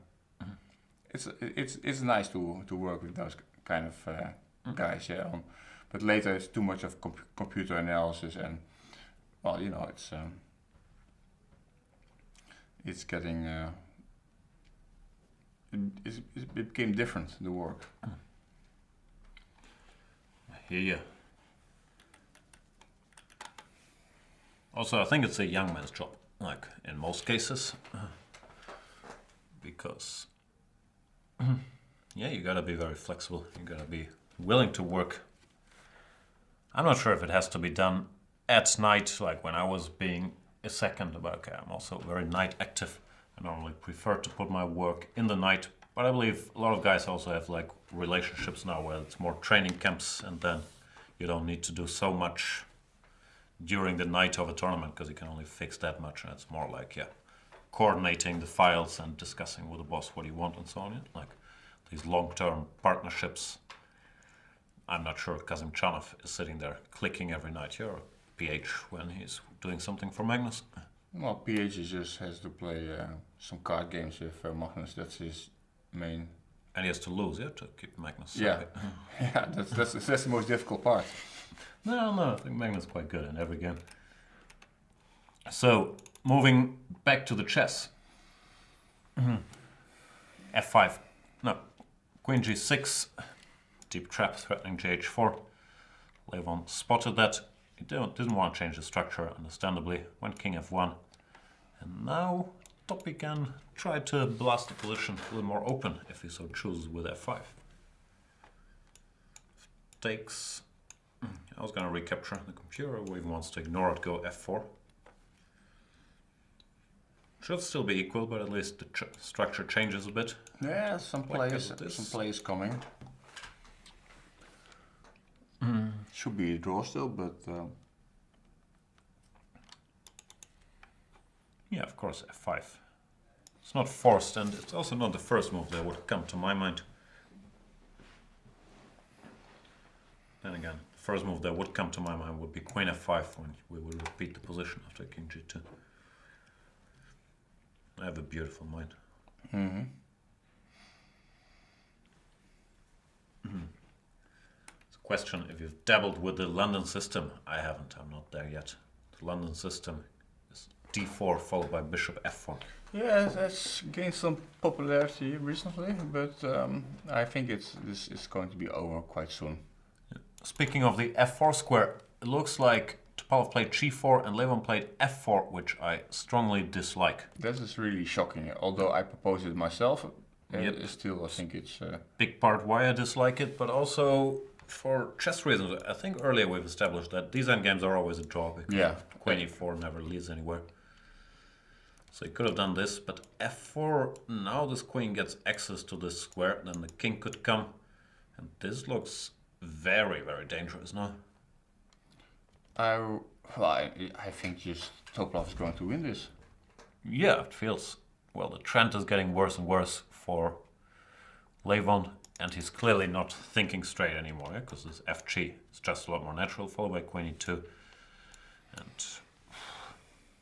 it's nice to work with those kind of guys. Yeah, but later it's too much of computer analysis, and Well, you know, it's getting it became different, the work. Here. Also, I think it's a young man's job, like in most cases, because yeah, you gotta be very flexible. You gotta be willing to work. I'm not sure if it has to be done at night, like when I was being a second, but okay, I'm also very night active. I normally prefer to put my work in the night, but I believe a lot of guys also have like relationships now where it's more training camps, and then you don't need to do so much during the night of a tournament because you can only fix that much, and it's more like coordinating the files and discussing with the boss what you want and so on. Like these long-term partnerships. I'm not sure Kazim Chanov is sitting there clicking every night here, or PH when he's doing something for Magnus. Well, PH just has to play some card games with Magnus. That's his main. And he has to lose, to keep Magnus. Yeah, yeah. That's the most difficult part. No, I think Magnus is quite good in every game. So, moving back to the chess. F5. No. Queen G6. Deep trap threatening J4. Levon spotted that. He didn't want to change the structure, understandably. Went King F1. And now Topi can try to blast the position a little more open if he so chooses with F5. Takes. I was going to recapture the computer, who even wants to ignore it, go F4. Should still be equal, but at least the structure changes a bit. Yeah, some players coming. Should be a draw still, but yeah, of course, F5. It's not forced, and it's also not the first move that would come to my mind. Then again, the first move that would come to my mind would be Queen F5 when we would repeat the position after King G2. I have a beautiful mind. It's a question if you've dabbled with the London system. I haven't, I'm not there yet. The London system is D4 followed by Bishop F4. yeah, that's gained some popularity recently. But I think this is going to be over quite soon. Speaking of the F4 square, it looks like Topalov played G4 and Levon played F4, which I strongly dislike. That is really shocking. Although I proposed it myself, still I think it's big part why I dislike it, but also for chess reasons. I think earlier we've established that these endgames are always a draw because Queen E4 never leads anywhere. So he could have done this, but F4, now this queen gets access to this square, then the king could come, and this looks very, very dangerous now. I think just Topalov is going to win this. Yeah, it feels, well, the trend is getting worse and worse for Levon, and he's clearly not thinking straight anymore, because this FG is just a lot more natural, followed by Queen E2. And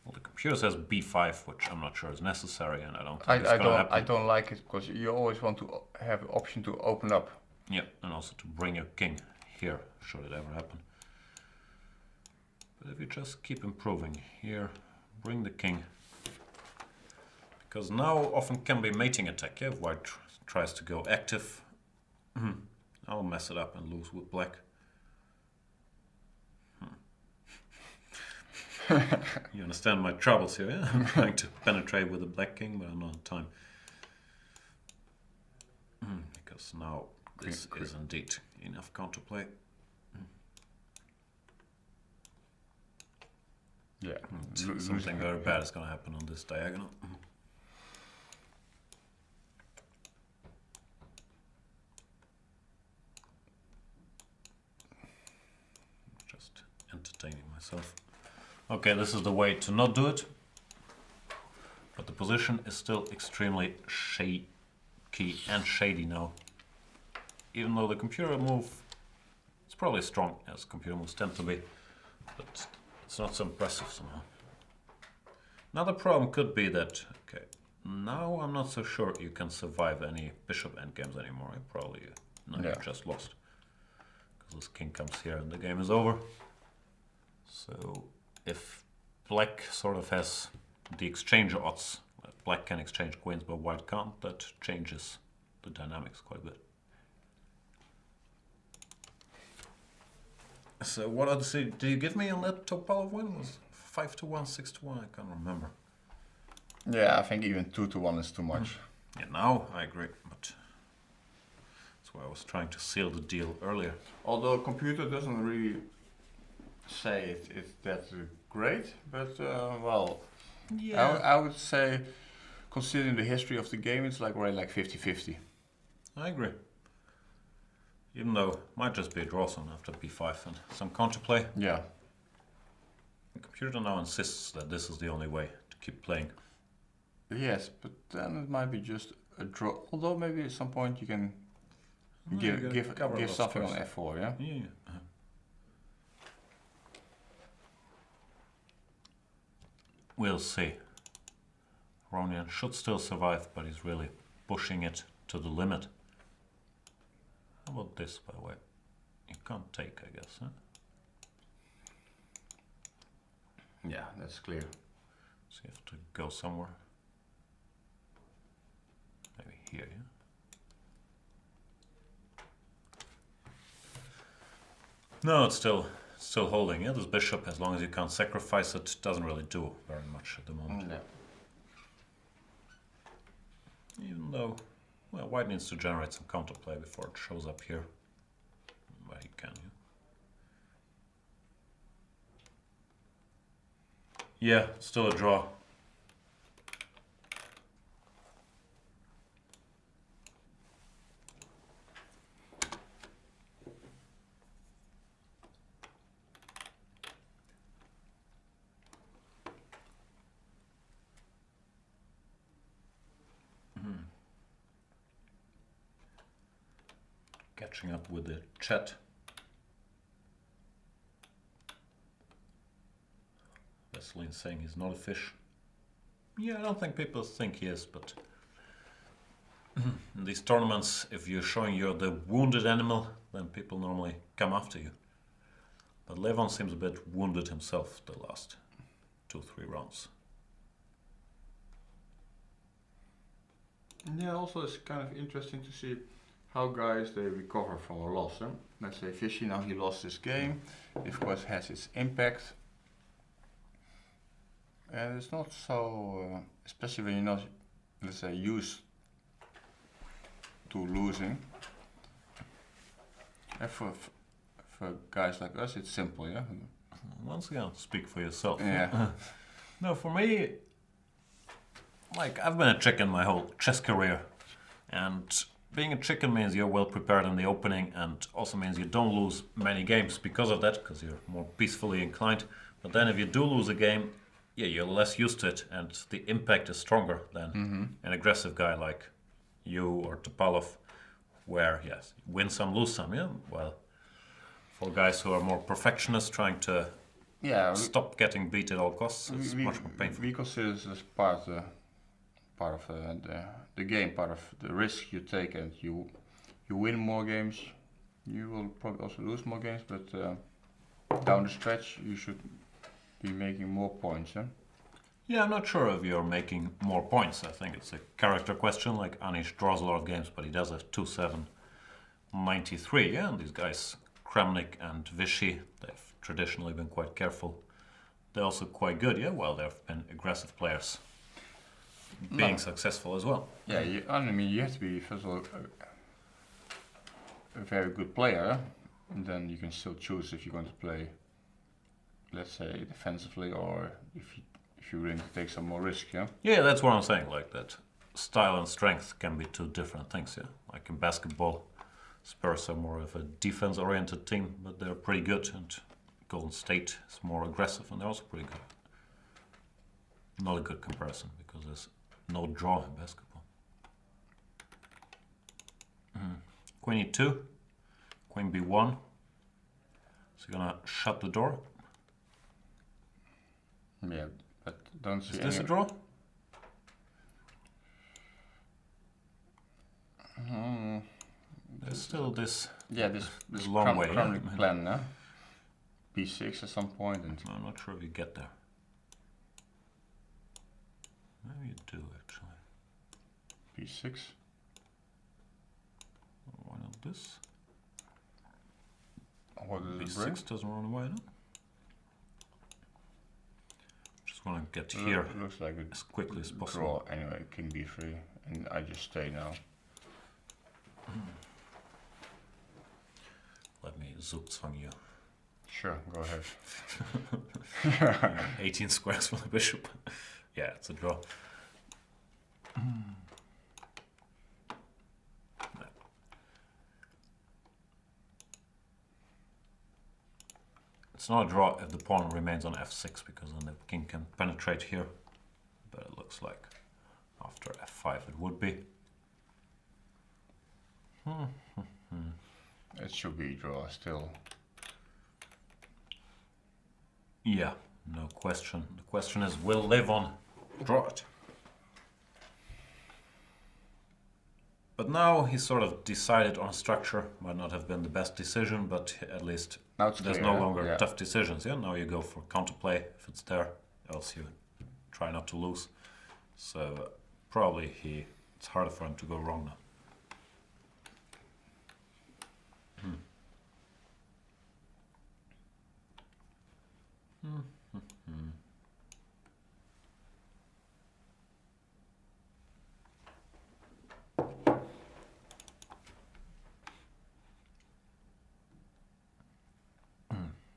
well, the computer says B5, which I'm not sure is necessary, and I don't think it's going to happen. I don't like it, because you always want to have the option to open up. Yeah, and also to bring your king here, should it ever happen. But if you just keep improving here, bring the king. Because now often can be mating attack, if white tries to go active. I'll mess it up and lose with black. You understand my troubles here, yeah? I'm trying to penetrate with the black king, but I'm not in time. Because now this is indeed enough counterplay. Yeah. Something very bad is going to happen on this diagonal. Just entertaining myself. Okay, this is the way to not do it. But the position is still extremely shaky and shady now. Even though the computer move is probably strong, as computer moves tend to be, but it's not so impressive somehow. Another problem could be that, okay, now I'm not so sure you can survive any bishop endgames anymore. You just lost. Because this king comes here and the game is over. So if black sort of has the exchange odds. Black can exchange queens, but white can't. That changes the dynamics quite a bit. So what odds did you give me on that Topalov win? It was 5-1, 6-1, I can't remember. Yeah, I think even 2-1 is too much. Yeah, now I agree, but that's why I was trying to seal the deal earlier. Although computer doesn't really say it's that great, but well, Yeah, I would say, considering the history of the game, it's like right like 50-50. I agree. Even though it might just be a draw zone after b5 and some counterplay. Yeah. The computer now insists that this is the only way to keep playing. Yes, but then it might be just a draw. Although maybe at some point you can give something on f4, yeah? Yeah. We'll see. Ronian should still survive, but he's really pushing it to the limit. How about this, by the way? You can't take, I guess, huh? Yeah, that's clear. So you have to go somewhere. Maybe here, yeah? No, it's still holding, yeah? This bishop, as long as you can't sacrifice it, doesn't really do very much at the moment. Yeah. Even though, well, white needs to generate some counterplay before it shows up here. But he can, yeah? Yeah, still a draw. Catching up with the chat. Vaseline's saying he's not a fish. Yeah, I don't think people think he is, but in these tournaments, if you're showing you're the wounded animal, then people normally come after you. But Levon seems a bit wounded himself the last 2-3 rounds. Yeah, also it's kind of interesting to see how guys they recover from a loss. Huh? Let's say Fishy, now he lost his game. It of course has its impact. And it's not so, especially when you're not, let's say, used to losing. And for guys like us, it's simple, yeah? Once again, speak for yourself. Yeah. No, for me, like, I've been a chicken my whole chess career. And being a chicken means you're well prepared in the opening, and also means you don't lose many games because of that, because you're more peacefully inclined. But then if you do lose a game, yeah, you're less used to it, and the impact is stronger than an aggressive guy like you or Topalov, where, yes, win some, lose some, yeah? Well, for guys who are more perfectionists trying to stop getting beat at all costs, it's much more painful. We consider this as part of the game, part of the risk you take, and you win more games. You will probably also lose more games, but down the stretch you should be making more points. Huh? Yeah, I'm not sure if you're making more points. I think it's a character question. Like Anish draws a lot of games, but he does have 2-7, 93. Yeah, and these guys, Kramnik and Vichy, they've traditionally been quite careful. They're also quite good. Yeah, well, they've been aggressive players, being successful as well. Yeah, I mean, you have to be first of all a very good player, and then you can still choose if you're going to play, let's say, defensively, or if you're willing to take some more risk. Yeah. Yeah, that's what I'm saying. Like that, style and strength can be two different things. Yeah, like in basketball, Spurs are more of a defense-oriented team, but they're pretty good, and Golden State is more aggressive, and they're also pretty good. Not a good comparison because there's no draw in basketball. Queen e2, Queen b1. So you're gonna shut the door. Yeah, but don't see. Is this a draw? There's still this. Yeah, this long way. Kramnik plan, b6 at some point, and I'm not sure if you get there. Maybe you do actually. b6. Why not this? What does it bring? b6 doesn't run away, no? Just want to get here Looks like a as quickly as possible. draw anyway, king b3, and I just stay now. Let me zugzwang you. Sure, go ahead. 18 squares for the bishop. Yeah, it's a draw. It's not a draw if the pawn remains on f6, because then the king can penetrate here. But it looks like after f5 it would be. It should be a draw still. Yeah, no question. The question is, will Levon draw it? But now he sort of decided on a structure. Might not have been the best decision, but at least Now it's there's clear, no longer yeah. tough decisions. Yeah, now you go for counterplay if it's there, else you try not to lose. So probably it's harder for him to go wrong now.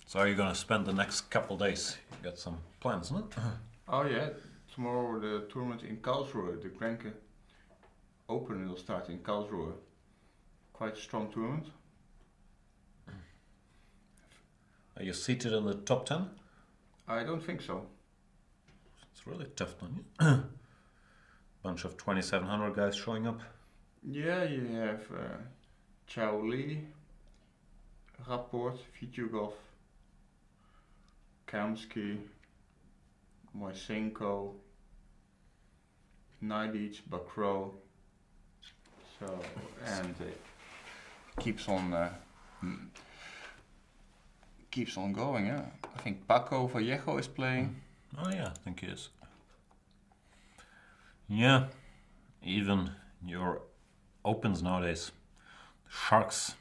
So are you gonna spend the next couple days? You got some plans, no? Oh yeah, tomorrow the tournament in Karlsruhe, the Grenke Open will start in Karlsruhe. Quite a strong tournament. Are you seated in the top 10? I don't think so. It's really tough, don't you? Bunch of 2700 guys showing up. Yeah, you have Wely, Rapport, Vitugov, Kamsky, Moisenko, Naidic, Bakro. So, and it keeps on going, yeah. I think Paco Vallejo is playing. Oh yeah, I think he is. Yeah, even your opens nowadays, the Sharks,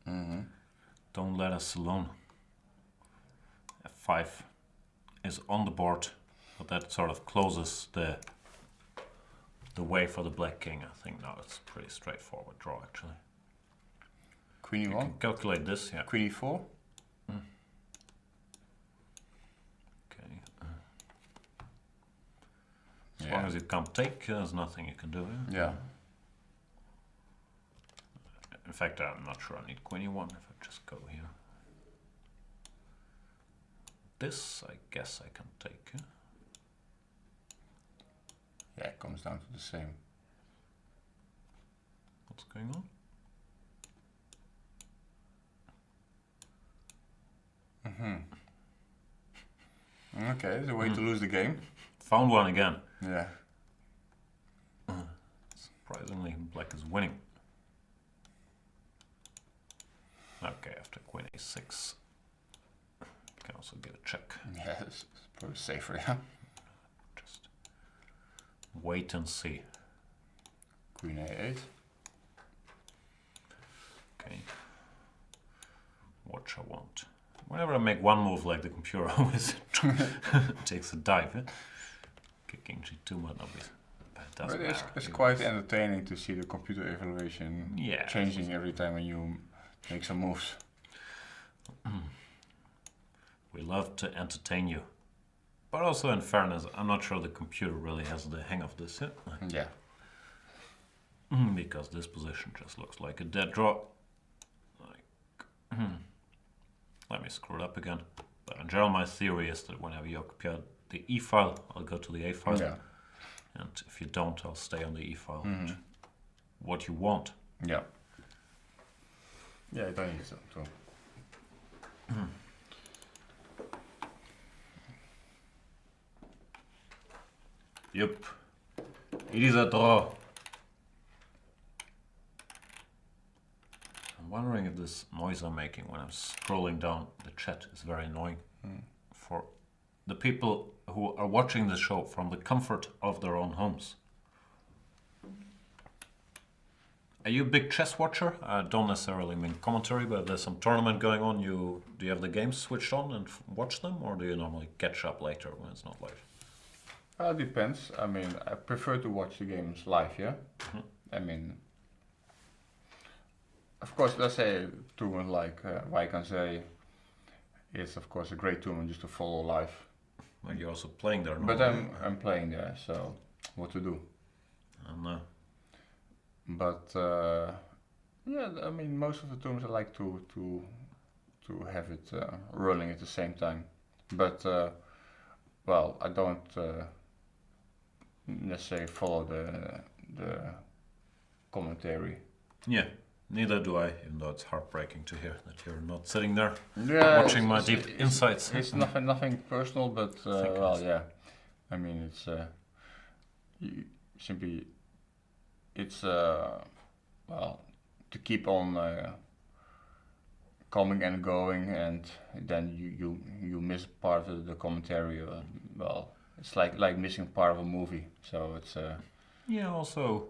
don't let us alone. F5 is on the board, but that sort of closes the way for the black king. I think now it's a pretty straightforward draw actually. Queen You e1, can calculate this, yeah. Queen e4. Okay. As long as you can't take, there's nothing you can do. Yeah. In fact, I'm not sure I need Queen e1 if I just go here. This, I guess I can take. Yeah, it comes down to the same. What's going on? Okay, there's a way to lose the game. Found one again. Yeah. Surprisingly, black is winning. Okay, after Queen a6, can also get a check. Yeah, it's probably safer, yeah. Just wait and see. Queen a8. Okay. Watch I want. Whenever I make one move, like the computer always takes a dive. Eh? Kicking g2 might not be. But it doesn't It's quite entertaining to see the computer evaluation changing every time when you make some moves. We love to entertain you. But also, in fairness, I'm not sure the computer really has the hang of this yet. Yeah. Because this position just looks like a dead draw. Let me screw it up again. But in general, my theory is that whenever you occupy the E file, I'll go to the A file. Yeah. And if you don't, I'll stay on the E file. What you want. Yeah. Yeah, I don't need to. Yep. It is a draw. I'm wondering if this noise I'm making when I'm scrolling down the chat is very annoying for the people who are watching the show from the comfort of their own homes. Are you a big chess watcher? I don't necessarily mean commentary, but if there's some tournament going on, do you have the games switched on and watch them, or do you normally catch up later when it's not live? Depends. I mean, I prefer to watch the games live, yeah? I mean, of course, let's say a tournament like Wijk is of course a great tournament just to follow live. Well, you're also playing there now. But I'm playing there, so what to do? I don't know. But yeah, I mean, most of the tournaments I like to have it running at the same time. But well, I don't necessarily follow the commentary. Yeah, neither do I, even though it's heartbreaking to hear that you're not sitting there Yeah, watching my deep insights. It's nothing personal, but well, yeah. I mean, it's simply it's well, to keep on coming and going, and then you miss part of the commentary. Well, it's like missing part of a movie. So it's Yeah, also,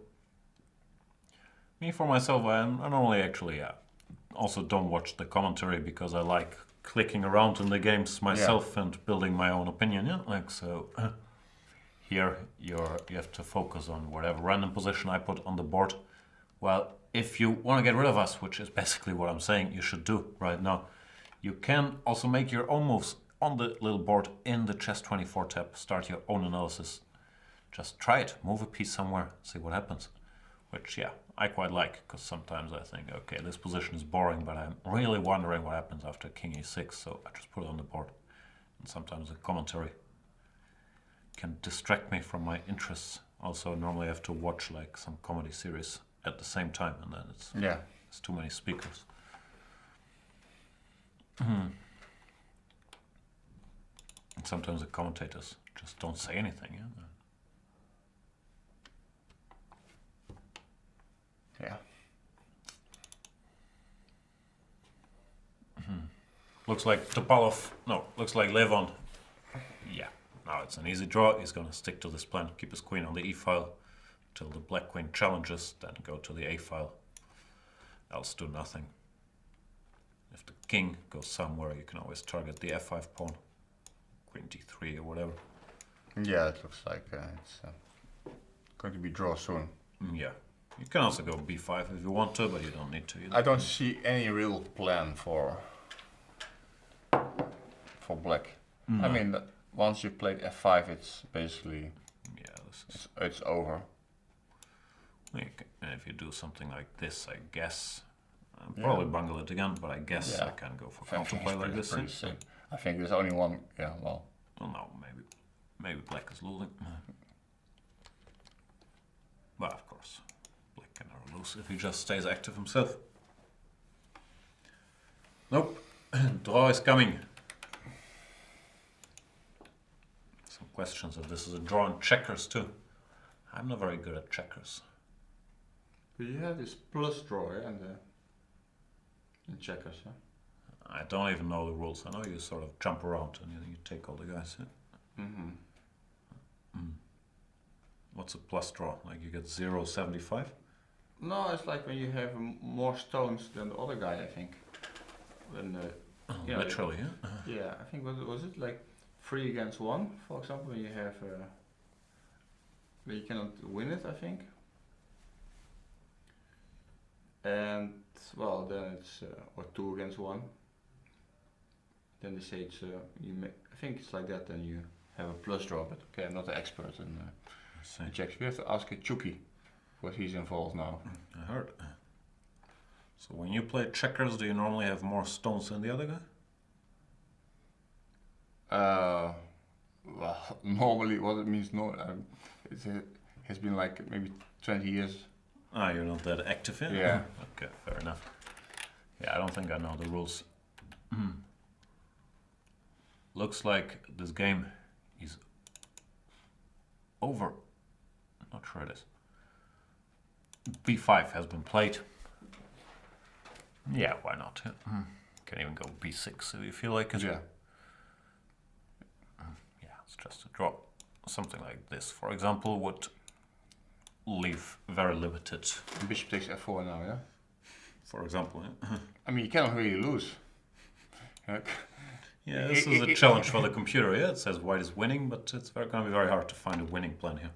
me for myself, I normally actually also don't watch the commentary because I like clicking around in the games myself and building my own opinion. Yeah, like so. Here you have to focus on whatever random position I put on the board. Well, if you want to get rid of us, which is basically what I'm saying you should do right now, you can also make your own moves on the little board in the Chess24 tab. Start your own analysis. Just try it. Move a piece somewhere, see what happens. Which, yeah, I quite like, because sometimes I think, okay, this position is boring, but I'm really wondering what happens after King e6, so I just put it on the board. And sometimes the commentary can distract me from my interests. Also, normally I have to watch like some comedy series at the same time, and then it's too many speakers. And sometimes the commentators just don't say anything. yeah. Looks like Topalov. No, looks like Levon. Yeah, now it's an easy draw. He's going to stick to this plan. Keep his queen on the e file till the black queen challenges, then go to the a file. Else do nothing. If the king goes somewhere, you can always target the f5 pawn, queen d3 or whatever. Yeah, it looks like it's going to be draw soon. Yeah, you can also go b5 if you want to, but you don't need to. I don't see any real plan for black. No. I mean, once you played f5, it's basically it's over. And if you do something like this, I guess I'll probably bungle it again, but I guess I can go for counterplay like this. I think there's only one. Yeah, well. Well, no, maybe black is losing. But of course, black can never lose if he just stays active himself. Nope, draw is coming. Some questions if this is a draw in checkers too. I'm not very good at checkers. But you have this plus draw, yeah, in checkers, yeah? I don't even know the rules. I know you sort of jump around and you take all the guys. Yeah? What's a plus draw? Like you get 0.75? No, it's like when you have more stones than the other guy, I think. When, literally, yeah? Yeah, I think, was it like 3 against 1, for example, when you have, where you cannot win it, I think. And, well, then it's, or 2 against 1. Then they say it's, I think it's like that, then you have a plus draw, but okay, I'm not an expert in checks. We have to ask Chucky what he's involved now. I heard. So when you play checkers, do you normally have more stones than the other guy? Well, normally what it means, it has been like maybe 20 years. Ah, you're not that active in? Yeah. Okay, fair enough. Yeah, I don't think I know the rules. Looks like this game is over. Not sure it is. b5 has been played. Yeah, why not? Can even go b6 if you feel like it. Yeah. Yeah, It's just a draw. Something like this, for example, would leave very limited. Bishop takes f4 now, yeah? For example, yeah. I mean, you cannot really lose. Yeah, this is a challenge for the computer. Yeah, it says white is winning, but it's going to be very hard to find a winning plan here.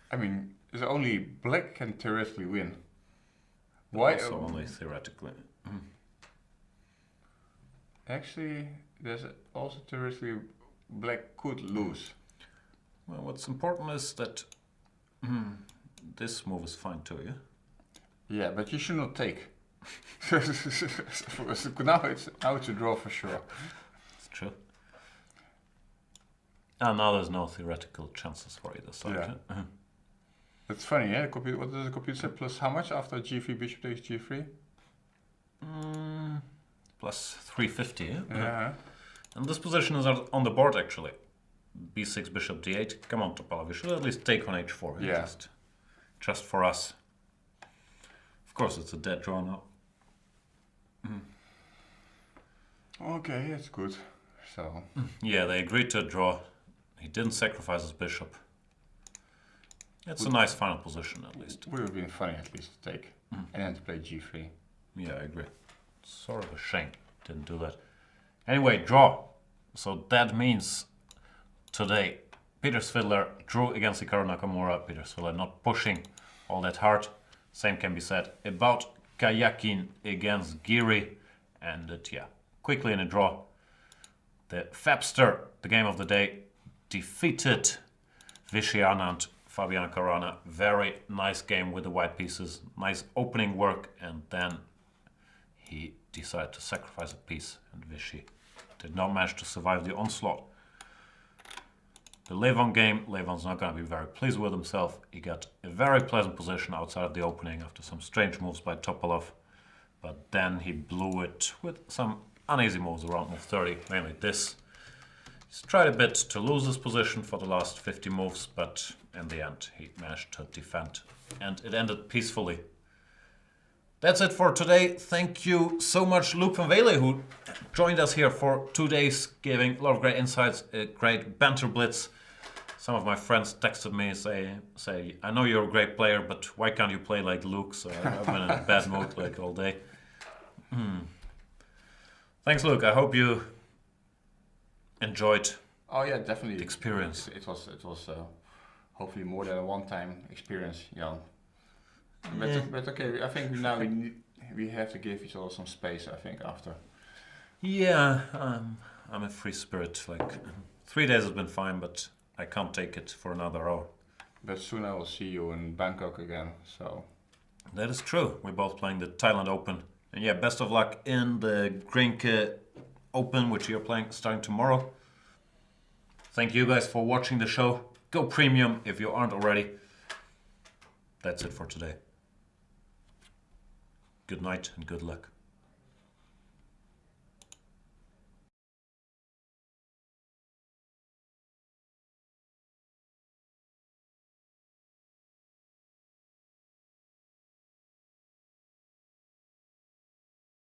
I mean, there's only black can theoretically win. Why? Also only theoretically. Actually, there's also theoretically black could lose. Well, what's important is that this move is fine too, yeah? Yeah, but you should not take. now it's a draw for sure. It's true. And now there's no theoretical chances for either side. Yeah. Yeah? That's funny, yeah? What does the computer say? Plus how much after g3, bishop takes g3? Plus 350, yeah? Yeah. And this position is on the board actually. b6, bishop d8. Come on, Topalov, we should at least take on h4. Yeah. Just for us. Of course, it's a dead draw now. Okay, that's good. So. Yeah, they agreed to a draw. He didn't sacrifice his bishop. It's a nice final position, at least. Would have been funny at least to take. And then to play g3. Yeah, I agree. Sort of a shame. Didn't do that. Anyway, draw. So that means today Peter Svidler drew against Hikaru Nakamura. Peter Svidler not pushing all that hard. Same can be said about Kayakin against Giri. And yeah, quickly in a draw. The Fabster, the game of the day, defeated Vishy Anand, Fabiano Caruana. Very nice game with the white pieces. Nice opening work, and then he decided to sacrifice a piece, and Vishy did not manage to survive the onslaught. The Levon game, Levon's not going to be very pleased with himself. He got a very pleasant position outside of the opening after some strange moves by Topalov, but then he blew it with some uneasy moves around move 30, mainly this. He's tried a bit to lose this position for the last 50 moves, but in the end he managed to defend, and it ended peacefully. That's it for today. Thank you so much, Loek and Wely, who joined us here for 2 days, giving a lot of great insights, a great banter blitz. Some of my friends texted me say, I know you're a great player, but why can't you play like Loek? So I've been in a bad mood like all day. Thanks, Loek. I hope you enjoyed. Oh yeah, definitely. The experience. It was hopefully more than a one-time experience, Jan. But okay, I think now we have to give each other some space. I think after. Yeah, I'm a free spirit. Like 3 days has been fine, but I can't take it for another hour. But soon I will see you in Bangkok again. So. That is true. We're both playing the Thailand Open, and yeah, best of luck in the Grinke Open, which you're playing starting tomorrow. Thank you guys for watching the show. Go premium if you aren't already. That's it for today. Good night and good luck.